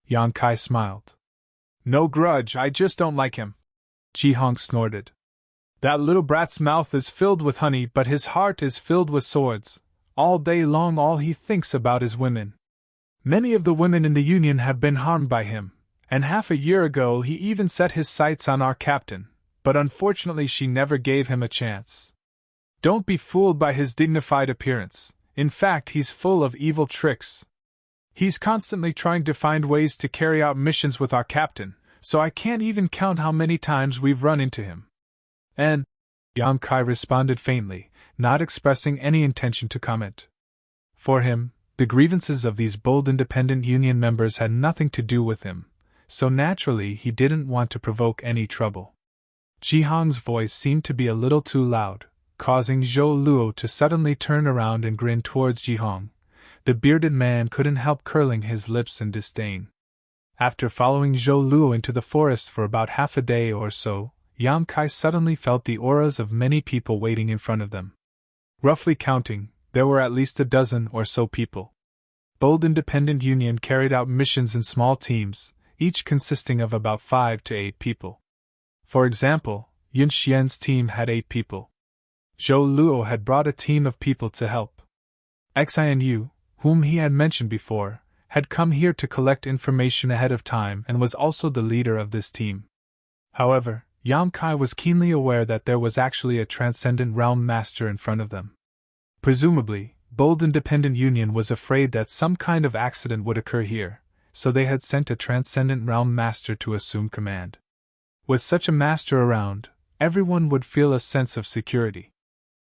Yang Kai smiled. "No grudge, I just don't like him." Ji Hong snorted. "That little brat's mouth is filled with honey, but his heart is filled with swords. All day long all he thinks about is women. Many of the women in the Union have been harmed by him, and half a year ago he even set his sights on our captain, but unfortunately she never gave him a chance. Don't be fooled by his dignified appearance, in fact he's full of evil tricks. He's constantly trying to find ways to carry out missions with our captain, so I can't even count how many times we've run into him." "And?" Yang Kai responded faintly, not expressing any intention to comment. For him, the grievances of these Bold Independent Union members had nothing to do with him, so naturally he didn't want to provoke any trouble. Ji Hong's voice seemed to be a little too loud, causing Zhou Luo to suddenly turn around and grin towards Ji Hong. The bearded man couldn't help curling his lips in disdain. After following Zhou Luo into the forest for about half a day or so, Yang Kai suddenly felt the auras of many people waiting in front of them. Roughly counting, there were at least a dozen or so people. Bold Independent Union carried out missions in small teams, each consisting of about 5 to 8 people. For example, Yun Xian's team had 8 people. Zhou Luo had brought a team of people to help. Xianyu, whom he had mentioned before, had come here to collect information ahead of time and was also the leader of this team. However, Yang Kai was keenly aware that there was actually a transcendent realm master in front of them. Presumably, Bold Independent Union was afraid that some kind of accident would occur here, so they had sent a transcendent realm master to assume command. With such a master around, everyone would feel a sense of security.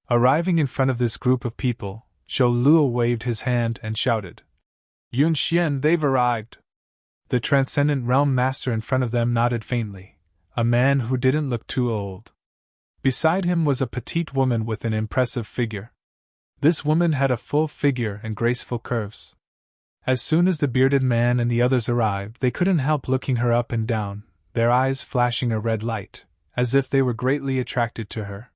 Arriving in front of this group of people, Zhou Luo waved his hand and shouted, "Yun Xian, they've arrived!" The transcendent realm master in front of them nodded faintly, a man who didn't look too old. Beside him was a petite woman with an impressive figure. This woman had a full figure and graceful curves. As soon as the bearded man and the others arrived, they couldn't help looking her up and down, their eyes flashing a red light, as if they were greatly attracted to her.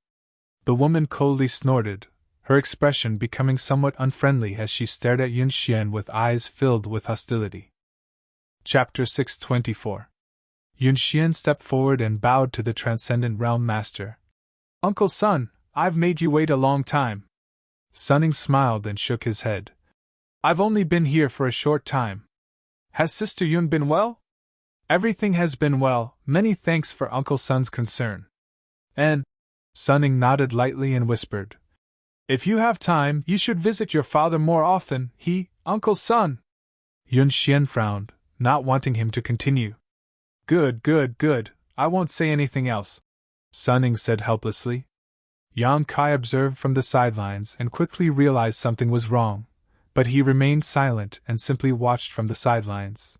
The woman coldly snorted, her expression becoming somewhat unfriendly as she stared at Yun Xian with eyes filled with hostility. Chapter 624. Yun Xian stepped forward and bowed to the Transcendent Realm Master. "Uncle Sun, I've made you wait a long time." Sunning smiled and shook his head. "I've only been here for a short time. Has Sister Yun been well?" "Everything has been well, many thanks for Uncle Sun's concern." "And?" Sunning nodded lightly and whispered, "If you have time, you should visit your father more often, Uncle Sun." Yun Xian frowned, not wanting him to continue. Good, I won't say anything else," Sunning said helplessly. Yang Kai observed from the sidelines and quickly realized something was wrong, but he remained silent and simply watched from the sidelines.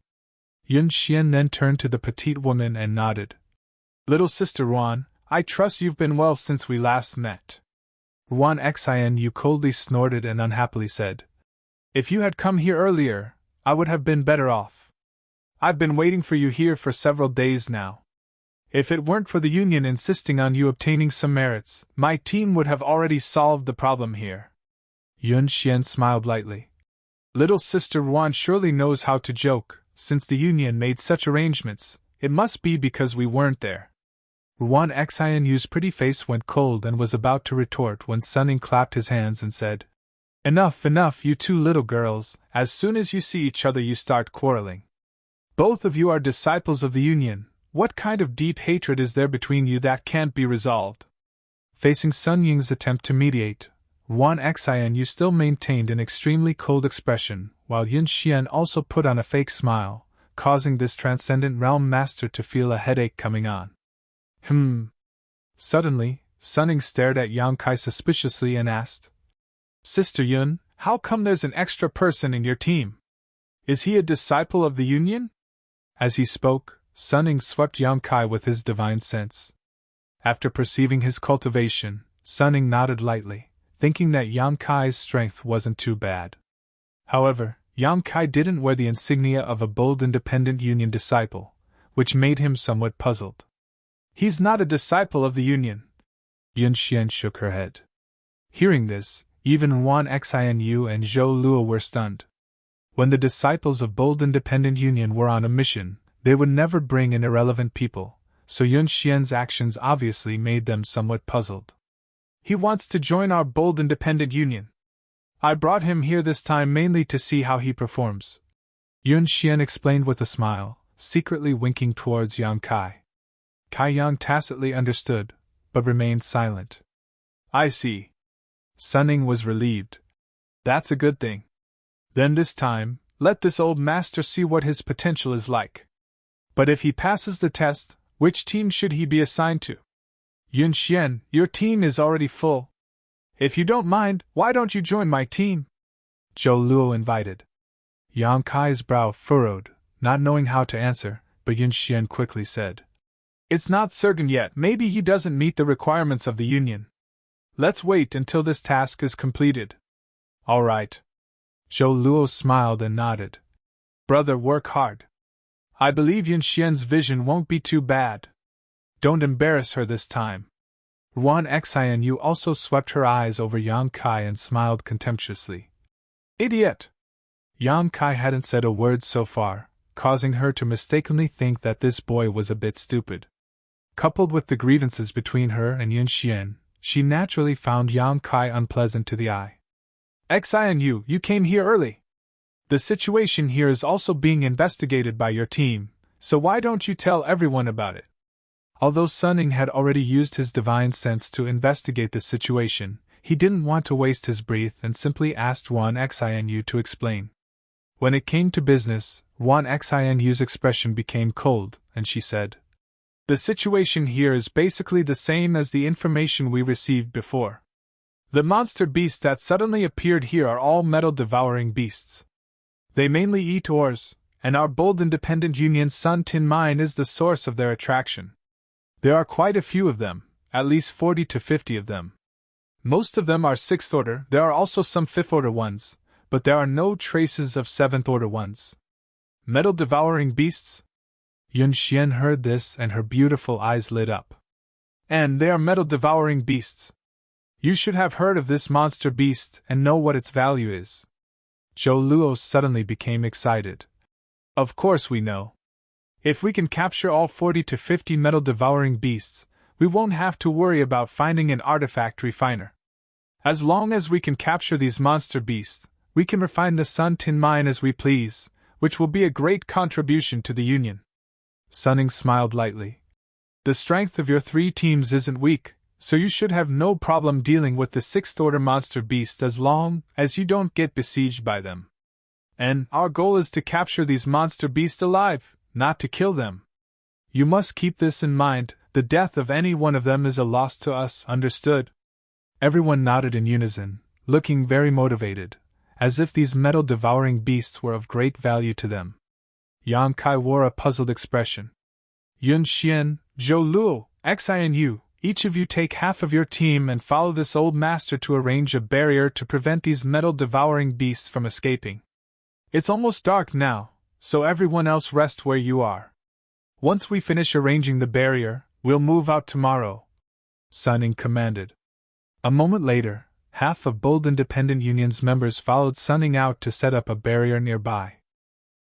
Yun Xian then turned to the petite woman and nodded. "Little Sister Ruan, I trust you've been well since we last met." Ruan Xianyu coldly snorted and unhappily said, "If you had come here earlier, I would have been better off. I've been waiting for you here for several days now. If it weren't for the Union insisting on you obtaining some merits, my team would have already solved the problem here." Yun Xian smiled lightly. "Little Sister Ruan surely knows how to joke. Since the Union made such arrangements, it must be because we weren't there." Ruan Xianyu's pretty face went cold and was about to retort when Sunning clapped his hands and said, Enough, you two little girls, as soon as you see each other you start quarreling. Both of you are disciples of the Union. What kind of deep hatred is there between you that can't be resolved?" Facing Sun Ying's attempt to mediate, Ruan Xianyu still maintained an extremely cold expression, while Yun Xian also put on a fake smile, causing this transcendent realm master to feel a headache coming on. Suddenly, Sunning stared at Yang Kai suspiciously and asked, "Sister Yun, how come there's an extra person in your team? Is he a disciple of the Union?" As he spoke, Sunning swept Yang Kai with his divine sense. After perceiving his cultivation, Sunning nodded lightly, thinking that Yang Kai's strength wasn't too bad. However, Yang Kai didn't wear the insignia of a bold independent Union disciple, which made him somewhat puzzled. "He's not a disciple of the Union." Yun Xian shook her head. Hearing this, even Ruan Xianyu and Zhou Luo were stunned. When the disciples of bold independent Union were on a mission, they would never bring in irrelevant people, so Yun Xian's actions obviously made them somewhat puzzled. "He wants to join our bold independent Union. I brought him here this time mainly to see how he performs," Yun Xian explained with a smile, secretly winking towards Yang Kai. Kai Yang tacitly understood, but remained silent. "I see." Sunning was relieved. "That's a good thing. Then this time, let this old master see what his potential is like. But if he passes the test, which team should he be assigned to?" "Yun Xian, your team is already full. If you don't mind, why don't you join my team?" Zhou Luo invited. Yang Kai's brow furrowed, not knowing how to answer, but Yun Xian quickly said, "It's not certain yet, maybe he doesn't meet the requirements of the Union. Let's wait until this task is completed." "All right." Zhou Luo smiled and nodded. "Brother, work hard. I believe Yun Xian's vision won't be too bad. Don't embarrass her this time." Ruan Xianyu also swept her eyes over Yang Kai and smiled contemptuously. "Idiot!" Yang Kai hadn't said a word so far, causing her to mistakenly think that this boy was a bit stupid. Coupled with the grievances between her and Yun Xian, she naturally found Yang Kai unpleasant to the eye. You came here early. The situation here is also being investigated by your team, so why don't you tell everyone about it? Although Sunning had already used his divine sense to investigate the situation, he didn't want to waste his breath and simply asked Wan Xianyu to explain. When it came to business, Wan Xianyu's expression became cold, and she said, "The situation here is basically the same as the information we received before. The monster beasts that suddenly appeared here are all metal-devouring beasts. They mainly eat ores, and our bold independent union Sun Tin Mine is the source of their attraction. There are quite a few of them, at least 40 to 50 of them. Most of them are 6th order, there are also some 5th order ones, but there are no traces of 7th order ones. Metal-devouring beasts?" Yun Xian heard this and her beautiful eyes lit up. "And they are metal-devouring beasts. You should have heard of this monster beast and know what its value is." Zhou Luo suddenly became excited. "Of course we know. If we can capture all 40 to 50 metal-devouring beasts, we won't have to worry about finding an artifact refiner. As long as we can capture these monster beasts, we can refine the Sun Tin Mine as we please, which will be a great contribution to the Union." Sunning smiled lightly. "The strength of your 3 teams isn't weak, so you should have no problem dealing with the 6th order monster beast as long as you don't get besieged by them. And our goal is to capture these monster beasts alive, not to kill them. You must keep this in mind, the death of any one of them is a loss to us, understood?" Everyone nodded in unison, looking very motivated, as if these metal-devouring beasts were of great value to them. Yang Kai wore a puzzled expression. "Yun Xian, Zhou Luo, Xianyu, each of you take half of your team and follow this old master to arrange a barrier to prevent these metal-devouring beasts from escaping. It's almost dark now, so everyone else rest where you are. Once we finish arranging the barrier, we'll move out tomorrow," Sunning commanded. A moment later, half of Bold Independent Union's members followed Sunning out to set up a barrier nearby.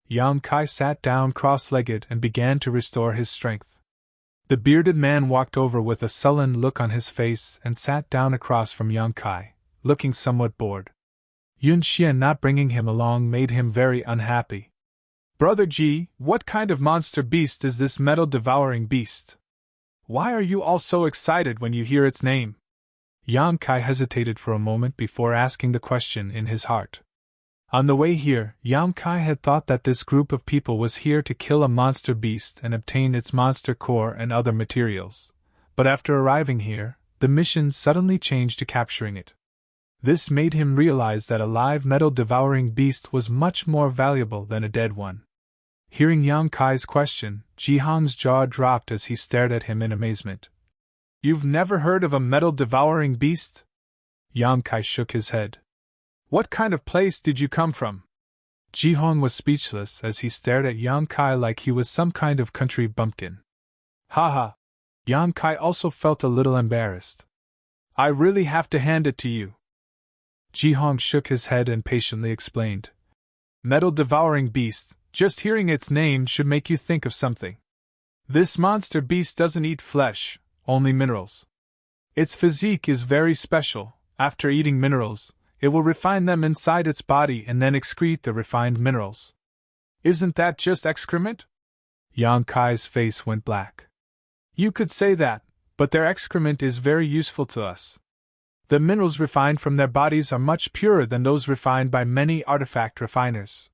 Yang Kai sat down cross-legged and began to restore his strength. The bearded man walked over with a sullen look on his face and sat down across from Yang Kai, looking somewhat bored. Yun Xian not bringing him along made him very unhappy. "Brother Ji, what kind of monster beast is this metal-devouring beast? Why are you all so excited when you hear its name?" Yang Kai hesitated for a moment before asking the question in his heart. On the way here, Yang Kai had thought that this group of people was here to kill a monster beast and obtain its monster core and other materials, but after arriving here, the mission suddenly changed to capturing it. This made him realize that a live metal-devouring beast was much more valuable than a dead one. Hearing Yang Kai's question, Jihang's jaw dropped as he stared at him in amazement. "You've never heard of a metal-devouring beast?" Yang Kai shook his head. "What kind of place did you come from?" Jihong was speechless as he stared at Yang Kai like he was some kind of country bumpkin. "Haha!" Yang Kai also felt a little embarrassed. "I really have to hand it to you." Jihong shook his head and patiently explained. "Metal-devouring beast, just hearing its name should make you think of something. This monster beast doesn't eat flesh, only minerals. Its physique is very special. After eating minerals, it will refine them inside its body and then excrete the refined minerals. Isn't that just excrement?" Yang Kai's face went black. "You could say that, but their excrement is very useful to us. The minerals refined from their bodies are much purer than those refined by many artifact refiners.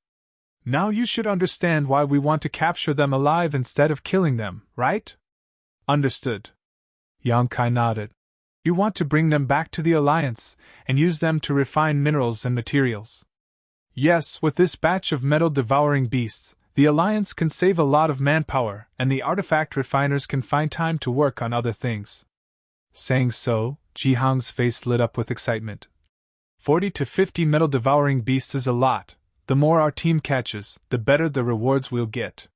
Now you should understand why we want to capture them alive instead of killing them, right?" "Understood." Yang Kai nodded. "You want to bring them back to the Alliance, and use them to refine minerals and materials." "Yes, with this batch of metal-devouring beasts, the Alliance can save a lot of manpower, and the artifact refiners can find time to work on other things." Saying so, Jihang's face lit up with excitement. 40 to 50 metal-devouring beasts is a lot. The more our team catches, the better the rewards we'll get.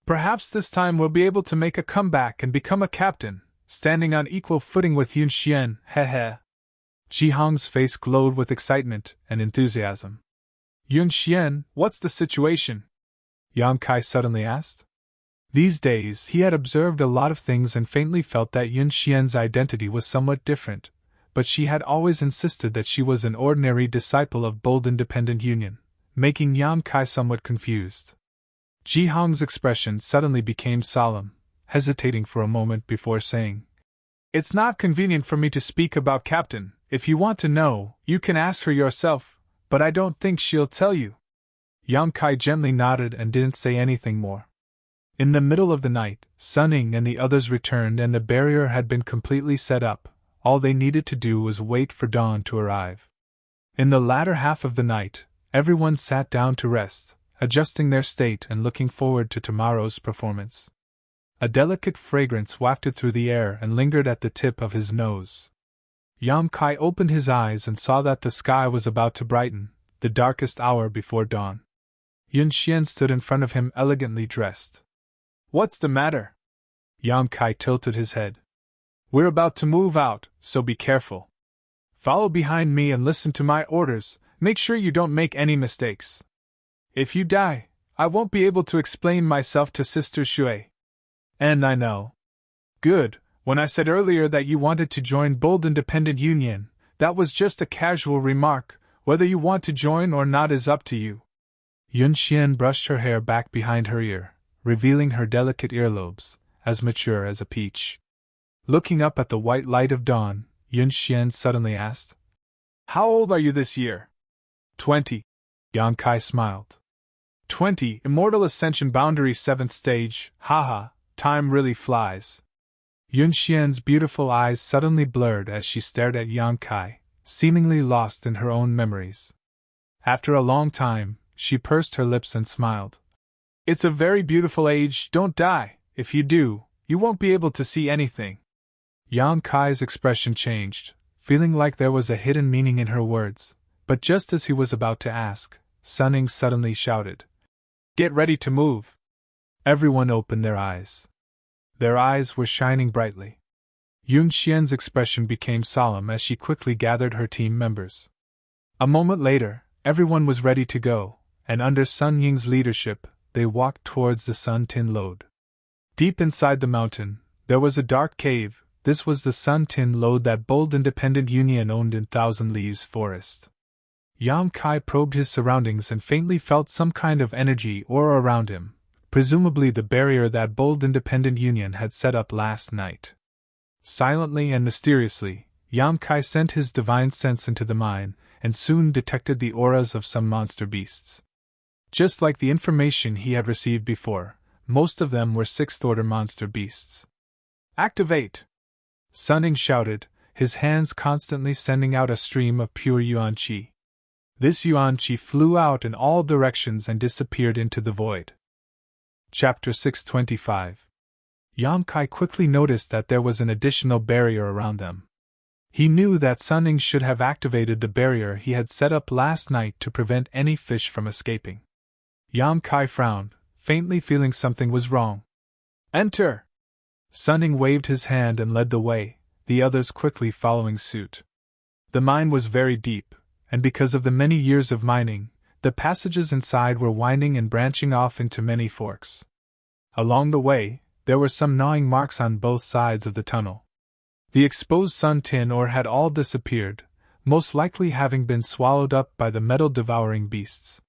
Perhaps this time we'll be able to make a comeback and become a captain, standing on equal footing with Yun Xian, heh. Jihang's face glowed with excitement and enthusiasm. "Yun Xian, what's the situation?" Yang Kai suddenly asked. These days he had observed a lot of things and faintly felt that Yun Xian's identity was somewhat different, but she had always insisted that she was an ordinary disciple of Bold Independent Union, making Yang Kai somewhat confused. Ji Hong's expression suddenly became solemn, hesitating for a moment before saying, "It's not convenient for me to speak about Captain. If you want to know, you can ask her yourself, but I don't think she'll tell you." Yang Kai gently nodded and didn't say anything more. In the middle of the night, Sun Ying and the others returned and the barrier had been completely set up. All they needed to do was wait for dawn to arrive. In the latter half of the night, everyone sat down to rest, adjusting their state and looking forward to tomorrow's performance. A delicate fragrance wafted through the air and lingered at the tip of his nose. Yang Kai opened his eyes and saw that the sky was about to brighten, the darkest hour before dawn. Yun Xian stood in front of him elegantly dressed. "What's the matter?" Yang Kai tilted his head. "We're about to move out, so be careful. Follow behind me and listen to my orders. Make sure you don't make any mistakes. If you die, I won't be able to explain myself to Sister Shui. And I know." "Good. When I said earlier that you wanted to join Bold Independent Union, that was just a casual remark. Whether you want to join or not is up to you." Yun Xian brushed her hair back behind her ear, revealing her delicate earlobes, as mature as a peach. Looking up at the white light of dawn, Yun Xian suddenly asked, "How old are you this year?" 20. Yang Kai smiled. 20, Immortal Ascension Boundary 7th Stage, haha, time really flies. Yun Xian's beautiful eyes suddenly blurred as she stared at Yang Kai, seemingly lost in her own memories. After a long time, she pursed her lips and smiled. "It's a very beautiful age, don't die. If you do, you won't be able to see anything." Yang Kai's expression changed, feeling like there was a hidden meaning in her words, but just as he was about to ask, Sun Ying suddenly shouted, "Get ready to move." Everyone opened their eyes. Their eyes were shining brightly. Yun Xian's expression became solemn as she quickly gathered her team members. A moment later, everyone was ready to go, and under Sun Ying's leadership, they walked towards the Sun Tin Lode. Deep inside the mountain, there was a dark cave. This was the Sun Tin Lode that Bold Independent Union owned in Thousand Leaves Forest. Yang Kai probed his surroundings and faintly felt some kind of energy aura around him, presumably the barrier that Bold Independent Union had set up last night. Silently and mysteriously, Yang Kai sent his divine sense into the mine, and soon detected the auras of some monster beasts. Just like the information he had received before, most of them were sixth-order monster beasts. "Activate!" Sun Ying shouted, his hands constantly sending out a stream of pure yuan qi. This yuan qi flew out in all directions and disappeared into the void. Chapter 625. Yang Kai quickly noticed that there was an additional barrier around them. He knew that Sun Ying should have activated the barrier he had set up last night to prevent any fish from escaping. Yang Kai frowned, faintly feeling something was wrong. "Enter!" Sun Ying waved his hand and led the way, the others quickly following suit. The mine was very deep, and because of the many years of mining, the passages inside were winding and branching off into many forks. Along the way, there were some gnawing marks on both sides of the tunnel. The exposed sun tin ore had all disappeared, most likely having been swallowed up by the metal-devouring beasts.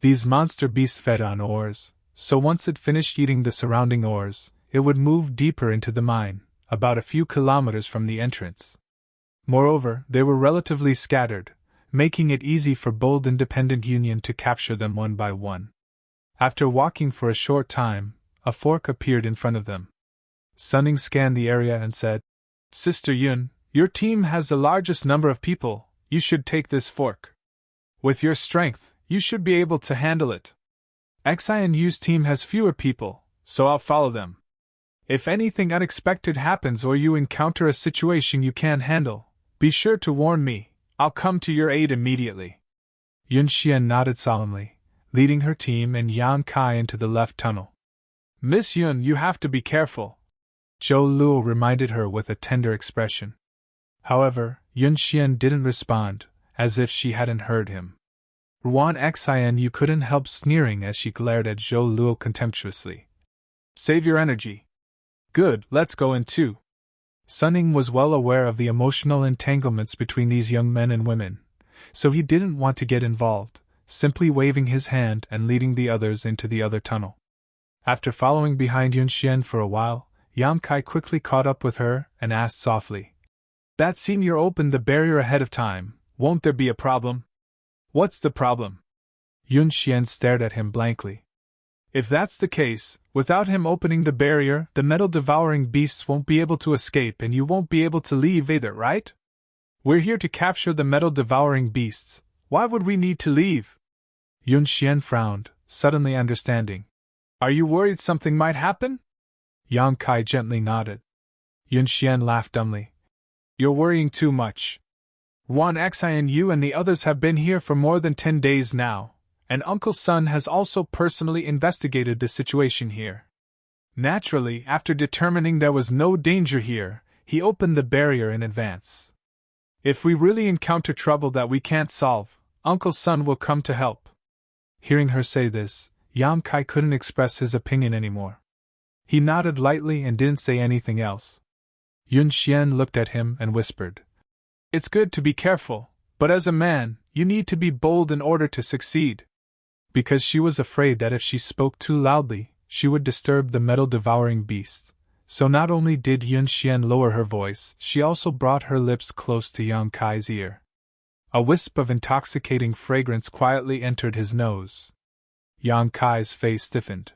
These monster beasts fed on ores, so once it finished eating the surrounding ores, it would move deeper into the mine, about a few kilometers from the entrance. Moreover, they were relatively scattered, making it easy for Bold Independent Union to capture them one by one. After walking for a short time, a fork appeared in front of them. Sun Ying scanned the area and said, "Sister Yun, your team has the largest number of people, you should take this fork. With your strength, you should be able to handle it. Xi and Yu's team has fewer people, so I'll follow them. If anything unexpected happens or you encounter a situation you can't handle, be sure to warn me, I'll come to your aid immediately." Yun Xian nodded solemnly, leading her team and Yang Kai into the left tunnel. "Miss Yun, you have to be careful," Zhou Luo reminded her with a tender expression. However, Yun Xian didn't respond, as if she hadn't heard him. Ruan Xin Yu couldn't help sneering as she glared at Zhou Luo contemptuously. Save your energy. Good, let's go in too. Sun Ying was well aware of the emotional entanglements between these young men and women, so he didn't want to get involved, simply waving his hand and leading the others into the other tunnel. After following behind Yunxian for a while, Yang Kai quickly caught up with her and asked softly, That senior opened the barrier ahead of time, won't there be a problem? What's the problem? Yunxian stared at him blankly. If that's the case, without him opening the barrier, the metal-devouring beasts won't be able to escape and you won't be able to leave either, right? We're here to capture the metal-devouring beasts. Why would we need to leave? Yunxian frowned, suddenly understanding. Are you worried something might happen? Yang Kai gently nodded. Yunxian laughed dumbly. You're worrying too much. Ruan Xin Yu and the others have been here for more than 10 days now, and Uncle Sun has also personally investigated the situation here. Naturally, after determining there was no danger here, he opened the barrier in advance. If we really encounter trouble that we can't solve, Uncle Sun will come to help. Hearing her say this, Yang Kai couldn't express his opinion anymore. He nodded lightly and didn't say anything else. Yunxian looked at him and whispered, It's good to be careful, but as a man, you need to be bold in order to succeed. Because she was afraid that if she spoke too loudly, she would disturb the metal-devouring beast. So not only did Yunxian lower her voice, she also brought her lips close to Yang Kai's ear. A wisp of intoxicating fragrance quietly entered his nose. Yang Kai's face stiffened.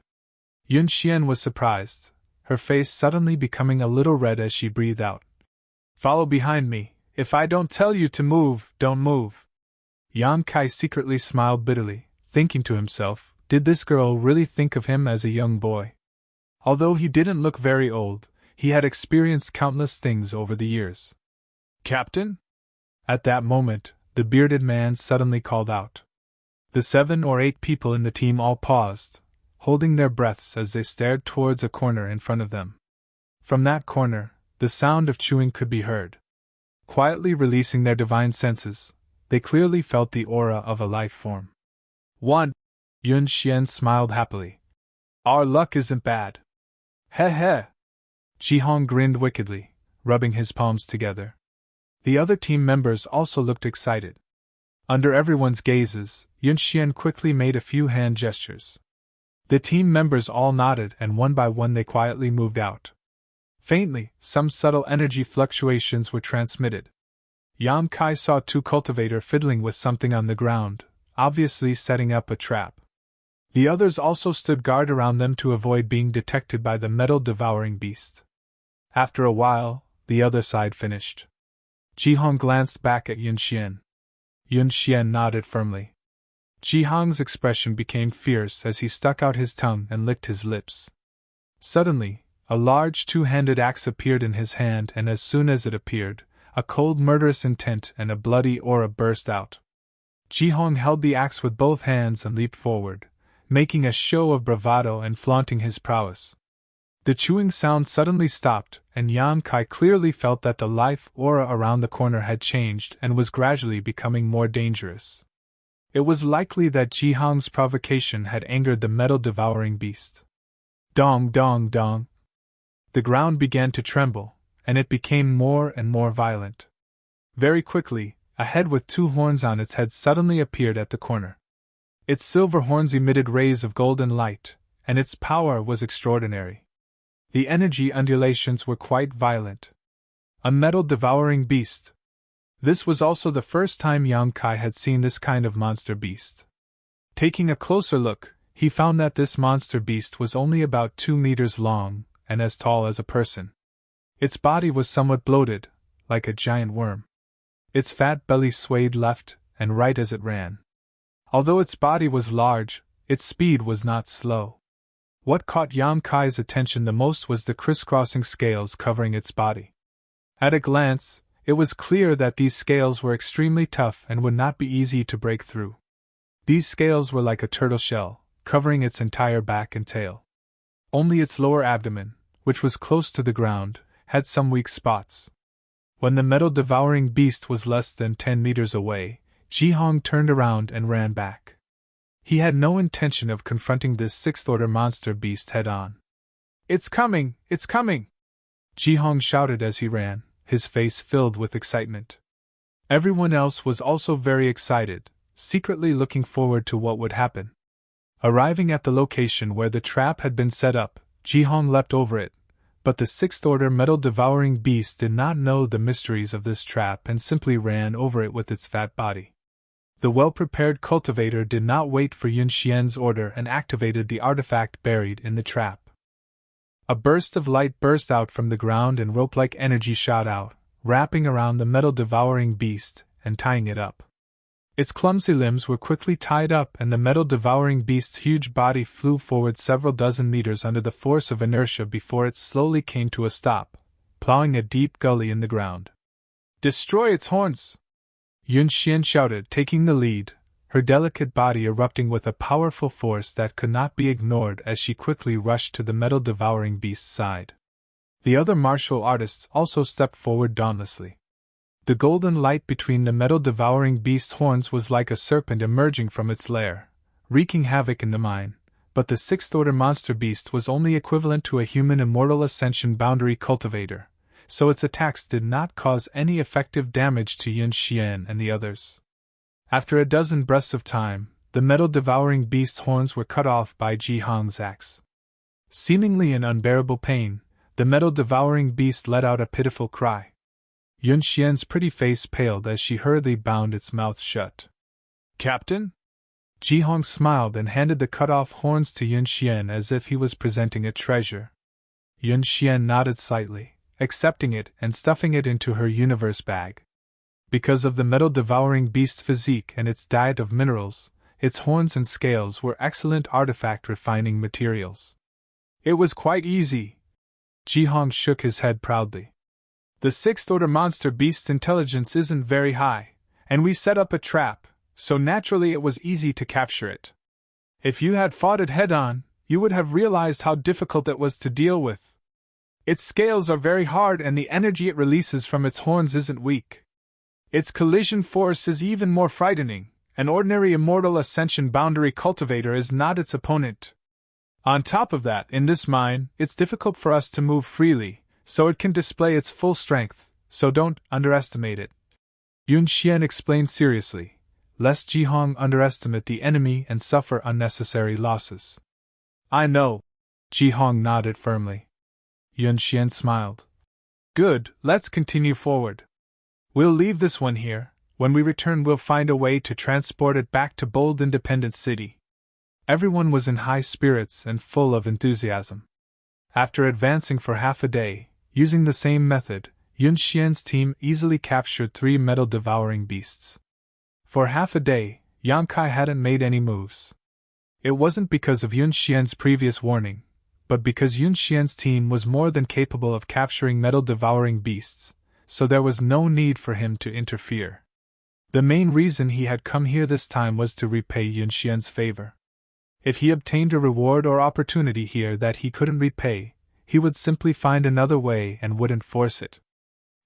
Yunxian was surprised, her face suddenly becoming a little red as she breathed out. Follow behind me. If I don't tell you to move, don't move. Yang Kai secretly smiled bitterly, thinking to himself, did this girl really think of him as a young boy? Although he didn't look very old, he had experienced countless things over the years. Captain? At that moment, the bearded man suddenly called out. The 7 or 8 people in the team all paused, holding their breaths as they stared towards a corner in front of them. From that corner, the sound of chewing could be heard. Quietly releasing their divine senses, they clearly felt the aura of a life form. 1. Yunxian smiled happily. Our luck isn't bad. Heh heh. Jihong grinned wickedly, rubbing his palms together. The other team members also looked excited. Under everyone's gazes, Yunxian quickly made a few hand gestures. The team members all nodded and one by one they quietly moved out. Faintly, some subtle energy fluctuations were transmitted. Yang Kai saw 2 cultivators fiddling with something on the ground, obviously setting up a trap. The others also stood guard around them to avoid being detected by the metal-devouring beast. After a while, the other side finished. Jihong glanced back at Yunxian. Yunxian nodded firmly. Jihong's expression became fierce as he stuck out his tongue and licked his lips. Suddenly, a large 2-handed axe appeared in his hand, and as soon as it appeared, a cold murderous intent and a bloody aura burst out. Jihong held the axe with both hands and leaped forward, making a show of bravado and flaunting his prowess. The chewing sound suddenly stopped, and Yang Kai clearly felt that the life aura around the corner had changed and was gradually becoming more dangerous. It was likely that Jihong's provocation had angered the metal-devouring beast. Dong dong dong. The ground began to tremble, and it became more and more violent. Very quickly, a head with 2 horns on its head suddenly appeared at the corner. Its silver horns emitted rays of golden light, and its power was extraordinary. The energy undulations were quite violent. A metal-devouring beast. This was also the first time Yang Kai had seen this kind of monster beast. Taking a closer look, he found that this monster beast was only about 2 meters long and as tall as a person. Its body was somewhat bloated, like a giant worm. Its fat belly swayed left and right as it ran. Although its body was large, its speed was not slow. What caught Yang Kai's attention the most was the crisscrossing scales covering its body. At a glance, it was clear that these scales were extremely tough and would not be easy to break through. These scales were like a turtle shell, covering its entire back and tail. Only its lower abdomen, which was close to the ground, had some weak spots. When the metal-devouring beast was less than 10 meters away, Jihong turned around and ran back. He had no intention of confronting this sixth-order monster beast head-on. "It's coming! It's coming!" Jihong shouted as he ran, his face filled with excitement. Everyone else was also very excited, secretly looking forward to what would happen. Arriving at the location where the trap had been set up, Jihong leapt over it, but the sixth-order metal-devouring beast did not know the mysteries of this trap and simply ran over it with its fat body. The well-prepared cultivator did not wait for Yun Xian's order and activated the artifact buried in the trap. A burst of light burst out from the ground and rope-like energy shot out, wrapping around the metal-devouring beast and tying it up. Its clumsy limbs were quickly tied up and the metal-devouring beast's huge body flew forward several dozen meters under the force of inertia before it slowly came to a stop, plowing a deep gully in the ground. "Destroy its horns!" Yun Xian shouted, taking the lead, her delicate body erupting with a powerful force that could not be ignored as she quickly rushed to the metal-devouring beast's side. The other martial artists also stepped forward dauntlessly. The golden light between the metal-devouring beast's horns was like a serpent emerging from its lair, wreaking havoc in the mine, but the sixth-order monster beast was only equivalent to a human immortal ascension boundary cultivator, so its attacks did not cause any effective damage to Yun Xian and the others. After a dozen breaths of time, the metal-devouring beast's horns were cut off by Jihong's axe. Seemingly in unbearable pain, the metal-devouring beast let out a pitiful cry. Yun Xian's pretty face paled as she hurriedly bound its mouth shut. "Captain?" Jihong smiled and handed the cut-off horns to Yun Xian as if he was presenting a treasure. Yun Xian nodded slightly, accepting it and stuffing it into her universe bag. Because of the metal-devouring beast's physique and its diet of minerals, its horns and scales were excellent artifact refining materials. "It was quite easy." Jihong shook his head proudly. "The sixth-order monster beast's intelligence isn't very high, and we set up a trap, so naturally it was easy to capture it. If you had fought it head-on, you would have realized how difficult it was to deal with. Its scales are very hard and the energy it releases from its horns isn't weak. Its collision force is even more frightening. An ordinary immortal ascension boundary cultivator is not its opponent. On top of that, in this mine, it's difficult for us to move freely, so it can display its full strength, so don't underestimate it." Yun Xian explained seriously, lest Jihong underestimate the enemy and suffer unnecessary losses. "I know." Jihong nodded firmly. Yun Xian smiled. "Good, let's continue forward. We'll leave this one here. When we return we'll find a way to transport it back to Bold Independent City." Everyone was in high spirits and full of enthusiasm. After advancing for half a day, using the same method, Yun Xian's team easily captured 3 metal-devouring beasts. For half a day, Yang Kai hadn't made any moves. It wasn't because of Yun Xian's previous warning, but because Yun Xian's team was more than capable of capturing metal-devouring beasts, so there was no need for him to interfere. The main reason he had come here this time was to repay Yun Xian's favor. If he obtained a reward or opportunity here that he couldn't repay, he would simply find another way and wouldn't force it.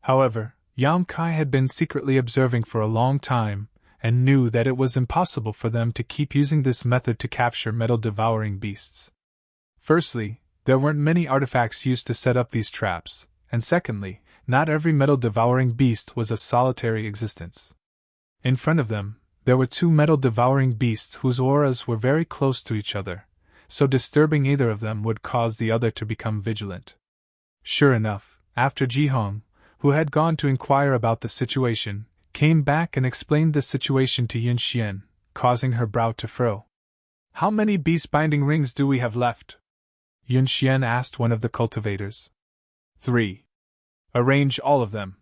However, Yang Kai had been secretly observing for a long time, and knew that it was impossible for them to keep using this method to capture metal-devouring beasts. Firstly, there weren't many artifacts used to set up these traps, and secondly, not every metal-devouring beast was a solitary existence. In front of them, there were 2 metal-devouring beasts whose auras were very close to each other, so disturbing either of them would cause the other to become vigilant. Sure enough, after Jihong, who had gone to inquire about the situation, came back and explained the situation to Yun Xian, causing her brow to furrow. "How many beast-binding rings do we have left?" Yun Xian asked one of the cultivators. 3. "Arrange all of them."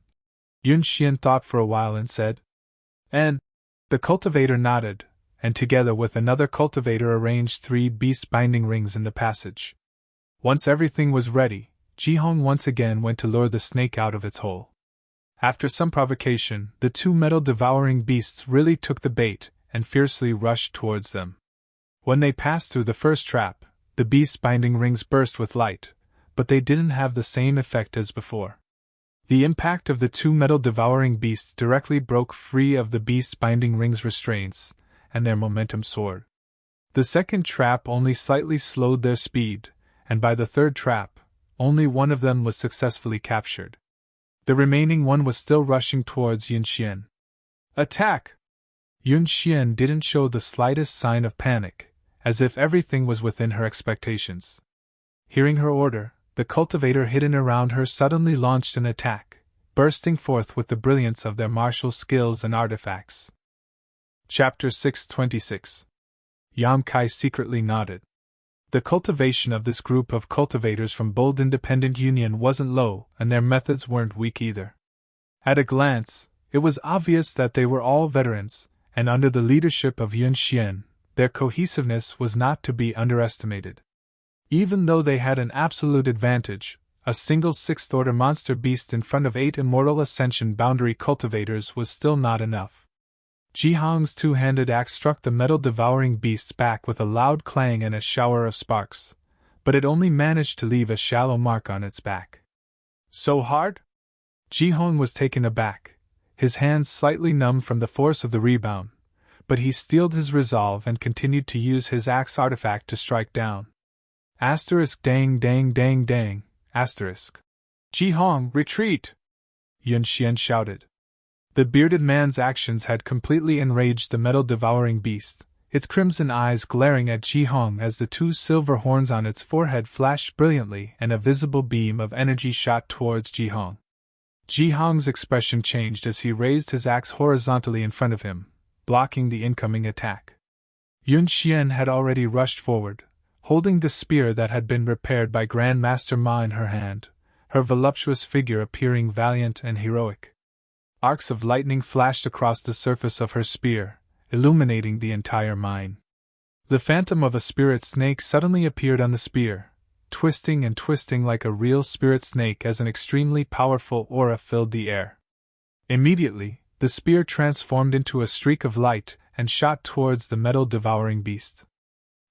Yun Xian thought for a while and said. "And?" The cultivator nodded, and together with another cultivator arranged 3 beast-binding rings in the passage. Once everything was ready, Jihong once again went to lure the snake out of its hole. After some provocation, the 2 metal-devouring beasts really took the bait and fiercely rushed towards them. When they passed through the first trap, the beast-binding rings burst with light, but they didn't have the same effect as before. The impact of the two metal-devouring beasts directly broke free of the beast-binding ring's restraints, and their momentum soared. The second trap only slightly slowed their speed, and by the third trap, only one of them was successfully captured. The remaining one was still rushing towards Yunxian. Attack! Yunxian didn't show the slightest sign of panic, as if everything was within her expectations. Hearing her order, the cultivator hidden around her suddenly launched an attack, bursting forth with the brilliance of their martial skills and artifacts. Chapter 626. Yang Kai secretly nodded. The cultivation of this group of cultivators from Bold Independent Union wasn't low, and their methods weren't weak either. At a glance, it was obvious that they were all veterans, and under the leadership of Yun Xian, their cohesiveness was not to be underestimated. Even though they had an absolute advantage, a single sixth-order monster beast in front of 8 immortal ascension boundary cultivators was still not enough. Jihong's two-handed axe struck the metal-devouring beast's back with a loud clang and a shower of sparks, but it only managed to leave a shallow mark on its back. So hard? Jihong was taken aback, his hands slightly numb from the force of the rebound, but he steeled his resolve and continued to use his axe artifact to strike down. Asterisk dang dang dang dang, asterisk. Jihong, retreat! Yun Xian shouted. The bearded man's actions had completely enraged the metal-devouring beast, its crimson eyes glaring at Jihong as the two silver horns on its forehead flashed brilliantly and a visible beam of energy shot towards Jihong. Jihong's expression changed as he raised his axe horizontally in front of him, blocking the incoming attack. Yun Xian had already rushed forward, holding the spear that had been repaired by Grand Master Ma in her hand, her voluptuous figure appearing valiant and heroic. Arcs of lightning flashed across the surface of her spear, illuminating the entire mine. The phantom of a spirit snake suddenly appeared on the spear, twisting and twisting like a real spirit snake as an extremely powerful aura filled the air. Immediately, the spear transformed into a streak of light and shot towards the metal-devouring beast.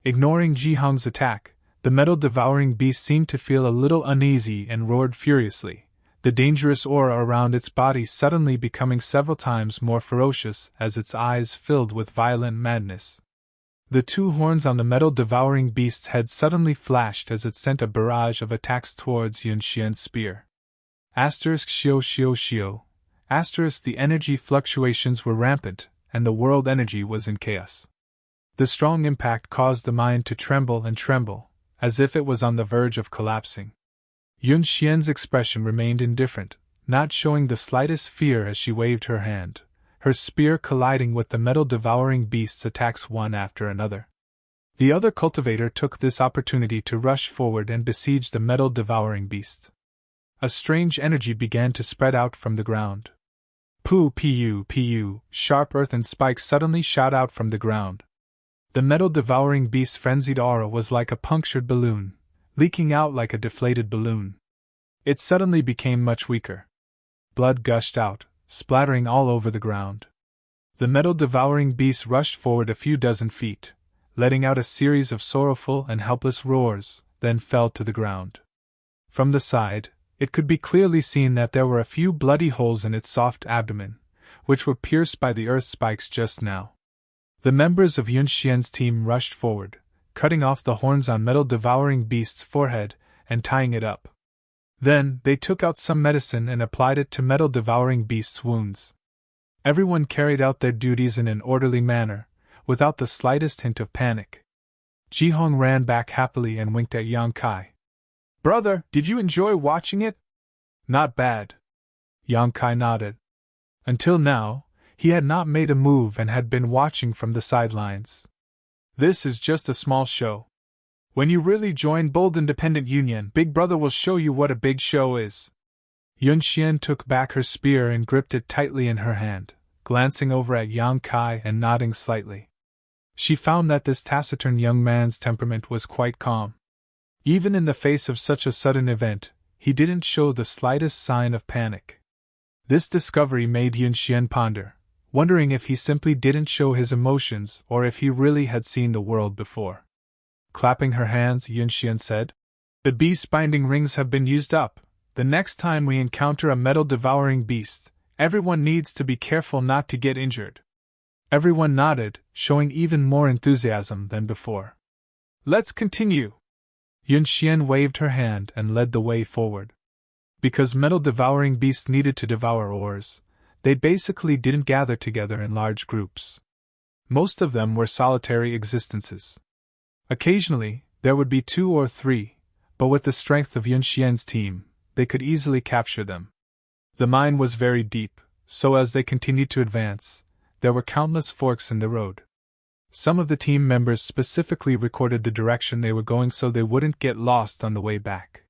Ignoring Jihong's attack, the metal-devouring beast seemed to feel a little uneasy and roared furiously, the dangerous aura around its body suddenly becoming several times more ferocious as its eyes filled with violent madness. The two horns on the metal-devouring beast's head suddenly flashed as it sent a barrage of attacks towards Yun Xian's spear. Asterisk shio shio shio. Asterisk the energy fluctuations were rampant, and the world energy was in chaos. The strong impact caused the mine to tremble and tremble, as if it was on the verge of collapsing. Yun Xian's expression remained indifferent, not showing the slightest fear as she waved her hand, her spear colliding with the metal-devouring beast's attacks one after another. The other cultivator took this opportunity to rush forward and besiege the metal-devouring beast. A strange energy began to spread out from the ground. Pu, sharp earthen spikes suddenly shot out from the ground. The metal-devouring beast's frenzied aura was like a punctured balloon, leaking out like a deflated balloon. It suddenly became much weaker. Blood gushed out, splattering all over the ground. The metal-devouring beast rushed forward a few dozen feet, letting out a series of sorrowful and helpless roars, then fell to the ground. From the side, it could be clearly seen that there were a few bloody holes in its soft abdomen, which were pierced by the earth spikes just now. The members of Yun Xian's team rushed forward, cutting off the horns on metal-devouring beast's forehead and tying it up. Then, they took out some medicine and applied it to metal-devouring beast's wounds. Everyone carried out their duties in an orderly manner, without the slightest hint of panic. Jihong ran back happily and winked at Yang Kai. "Brother, did you enjoy watching it?" "Not bad." Yang Kai nodded. Until now, he had not made a move and had been watching from the sidelines. "This is just a small show. When you really join Bold Independent Union, Big Brother will show you what a big show is." Yun Xian took back her spear and gripped it tightly in her hand, glancing over at Yang Kai and nodding slightly. She found that this taciturn young man's temperament was quite calm. Even in the face of such a sudden event, he didn't show the slightest sign of panic. This discovery made Yun Xian ponder, wondering if he simply didn't show his emotions or if he really had seen the world before. Clapping her hands, Yun Xian said, "The beast binding rings have been used up. the next time we encounter a metal-devouring beast, everyone needs to be careful not to get injured." Everyone nodded, showing even more enthusiasm than before. "Let's continue." Yun Xian waved her hand and led the way forward. Because metal-devouring beasts needed to devour ores, they basically didn't gather together in large groups. Most of them were solitary existences. Occasionally, there would be 2 or 3, but with the strength of Yun Xian's team, they could easily capture them. The mine was very deep, so as they continued to advance, there were countless forks in the road. Some of the team members specifically recorded the direction they were going so they wouldn't get lost on the way back.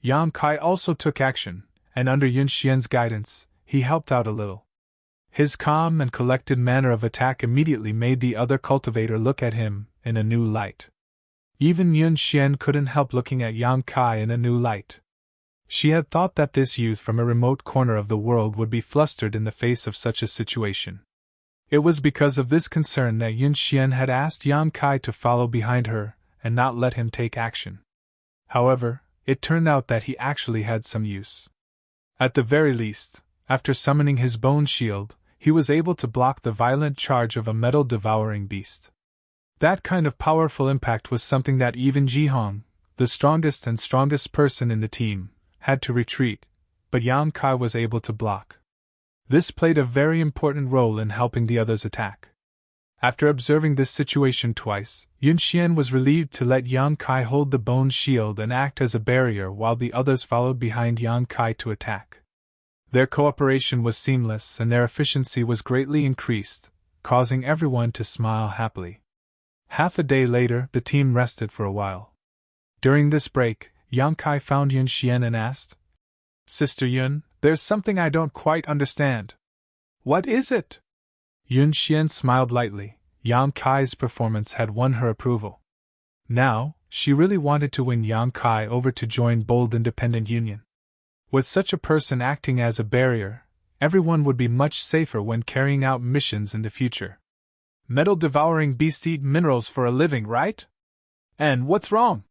Yang Kai also took action, and under Yun Xian's guidance, he helped out a little. His calm and collected manner of attack immediately made the other cultivator look at him in a new light. Even Yun Xian couldn't help looking at Yang Kai in a new light. She had thought that this youth from a remote corner of the world would be flustered in the face of such a situation. It was because of this concern that Yun Xian had asked Yang Kai to follow behind her and not let him take action. However, it turned out that he actually had some use. At the very least, after summoning his bone shield, he was able to block the violent charge of a metal-devouring beast. That kind of powerful impact was something that even Jihong, the strongest person in the team, had to retreat, but Yang Kai was able to block. This played a very important role in helping the others attack. After observing this situation twice, Yun Xian was relieved to let Yang Kai hold the bone shield and act as a barrier while the others followed behind Yang Kai to attack. Their cooperation was seamless and their efficiency was greatly increased, causing everyone to smile happily. Half a day later, the team rested for a while. During this break, Yang Kai found Yun Xian and asked, "Sister Yun, there's something I don't quite understand." "What is it?" Yun Xian smiled lightly. Yang Kai's performance had won her approval. Now, she really wanted to win Yang Kai over to join Bold Independent Union. With such a person acting as a barrier, everyone would be much safer when carrying out missions in the future. Metal-devouring beasts eat minerals for a living, right? And what's wrong?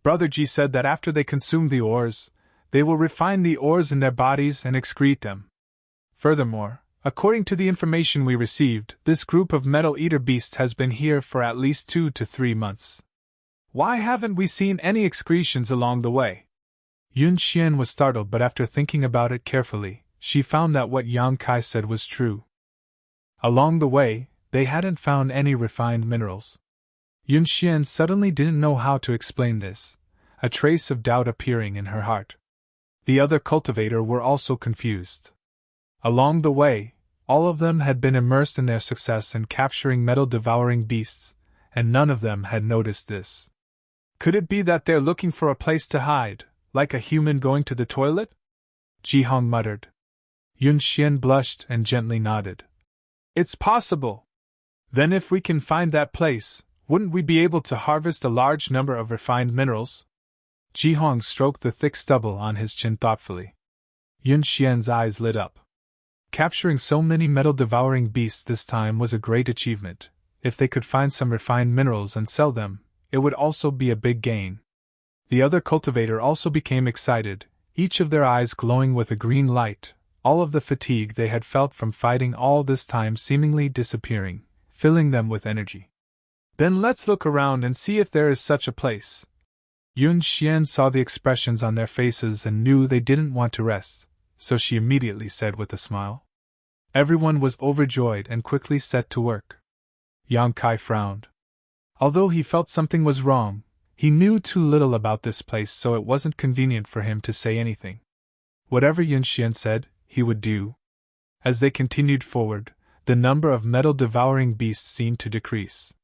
Brother Ji said that after they consume the ores, they will refine the ores in their bodies and excrete them. Furthermore, according to the information we received, this group of metal-eater beasts has been here for at least 2 to 3 months. Why haven't we seen any excretions along the way? Yun Xian was startled, but after thinking about it carefully, she found that what Yang Kai said was true. Along the way, they hadn't found any refined minerals. Yun Xian suddenly didn't know how to explain this, a trace of doubt appearing in her heart. The other cultivator were also confused. Along the way, all of them had been immersed in their success in capturing metal-devouring beasts, and none of them had noticed this. Could it be that they're looking for a place to hide, like a human going to the toilet? Jihong muttered. Yun Xian blushed and gently nodded. It's possible. Then if we can find that place, wouldn't we be able to harvest a large number of refined minerals? Jihong stroked the thick stubble on his chin thoughtfully. Yun Xian's eyes lit up. Capturing so many metal-devouring beasts this time was a great achievement. If they could find some refined minerals and sell them, it would also be a big gain. The other cultivator also became excited, each of their eyes glowing with a green light, all of the fatigue they had felt from fighting all this time seemingly disappearing, filling them with energy. Then let's look around and see if there is such a place. Yun Xian saw the expressions on their faces and knew they didn't want to rest, so she immediately said with a smile. Everyone was overjoyed and quickly set to work. Yang Kai frowned. Although he felt something was wrong, he knew too little about this place, so it wasn't convenient for him to say anything. Whatever Yun Xian said, he would do. As they continued forward, the number of metal-devouring beasts seemed to decrease.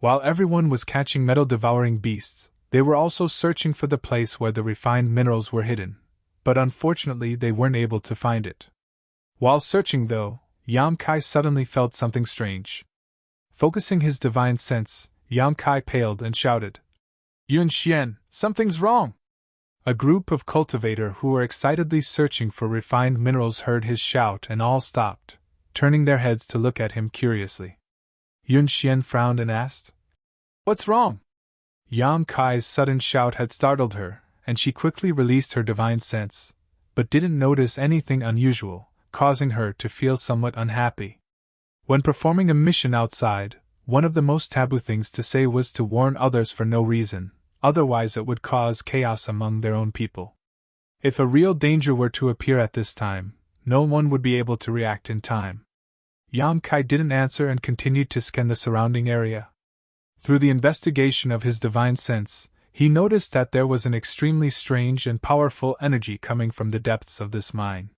While everyone was catching metal-devouring beasts, they were also searching for the place where the refined minerals were hidden, but unfortunately they weren't able to find it. While searching though, Yang Kai suddenly felt something strange. Focusing his divine sense, Yang Kai paled and shouted, Yun Xian, something's wrong! A group of cultivators who were excitedly searching for refined minerals heard his shout and all stopped, turning their heads to look at him curiously. Yun Xian frowned and asked, What's wrong? Yang Kai's sudden shout had startled her, and she quickly released her divine sense, but didn't notice anything unusual, causing her to feel somewhat unhappy. When performing a mission outside, one of the most taboo things to say was to warn others for no reason, otherwise it would cause chaos among their own people. If a real danger were to appear at this time, no one would be able to react in time. Yang Kai didn't answer and continued to scan the surrounding area. Through the investigation of his divine sense, he noticed that there was an extremely strange and powerful energy coming from the depths of this mine.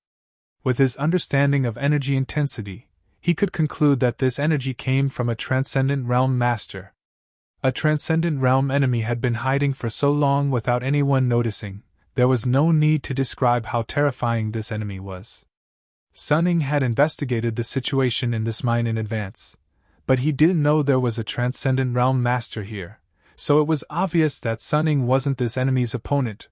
With his understanding of energy intensity, he could conclude that this energy came from a transcendent realm master. A transcendent realm enemy had been hiding for so long without anyone noticing, there was no need to describe how terrifying this enemy was. Sunning had investigated the situation in this mine in advance, but he didn't know there was a transcendent realm master here, so it was obvious that Sunning wasn't this enemy's opponent.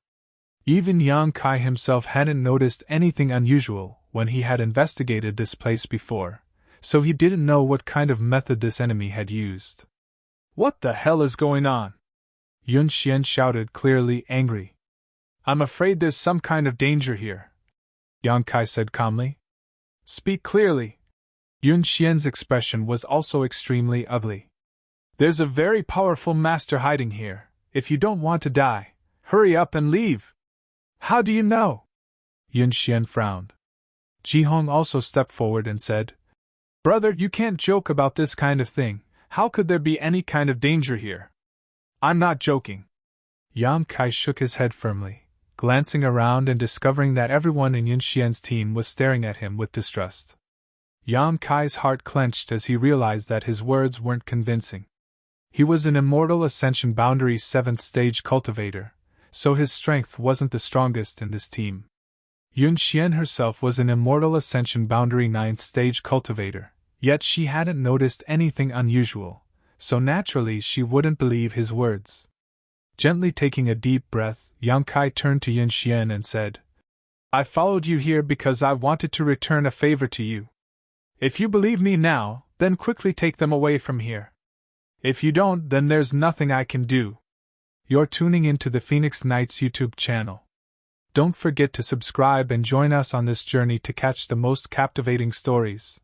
Even Yang Kai himself hadn't noticed anything unusual when he had investigated this place before, so he didn't know what kind of method this enemy had used. "What the hell is going on?" Yun Xian shouted, clearly angry. "I'm afraid there's some kind of danger here," Yang Kai said calmly. "Speak clearly." Yun Xian's expression was also extremely ugly. "There's a very powerful master hiding here. If you don't want to die, hurry up and leave." "How do you know?" Yun Xian frowned. Jihong also stepped forward and said, "Brother, you can't joke about this kind of thing. How could there be any kind of danger here?" "I'm not joking." Yang Kai shook his head firmly, glancing around and discovering that everyone in Yun Xian's team was staring at him with distrust. Yang Kai's heart clenched as he realized that his words weren't convincing. He was an Immortal Ascension Boundary 7th stage cultivator, so his strength wasn't the strongest in this team. Yun Xian herself was an Immortal Ascension Boundary 9th stage cultivator, yet she hadn't noticed anything unusual, so naturally she wouldn't believe his words. Gently taking a deep breath, Yang Kai turned to Yun Xian and said, "I followed you here because I wanted to return a favor to you. If you believe me now, then quickly take them away from here. If you don't, then there's nothing I can do." You're tuning into the Phoenix Knights YouTube channel. Don't forget to subscribe and join us on this journey to catch the most captivating stories.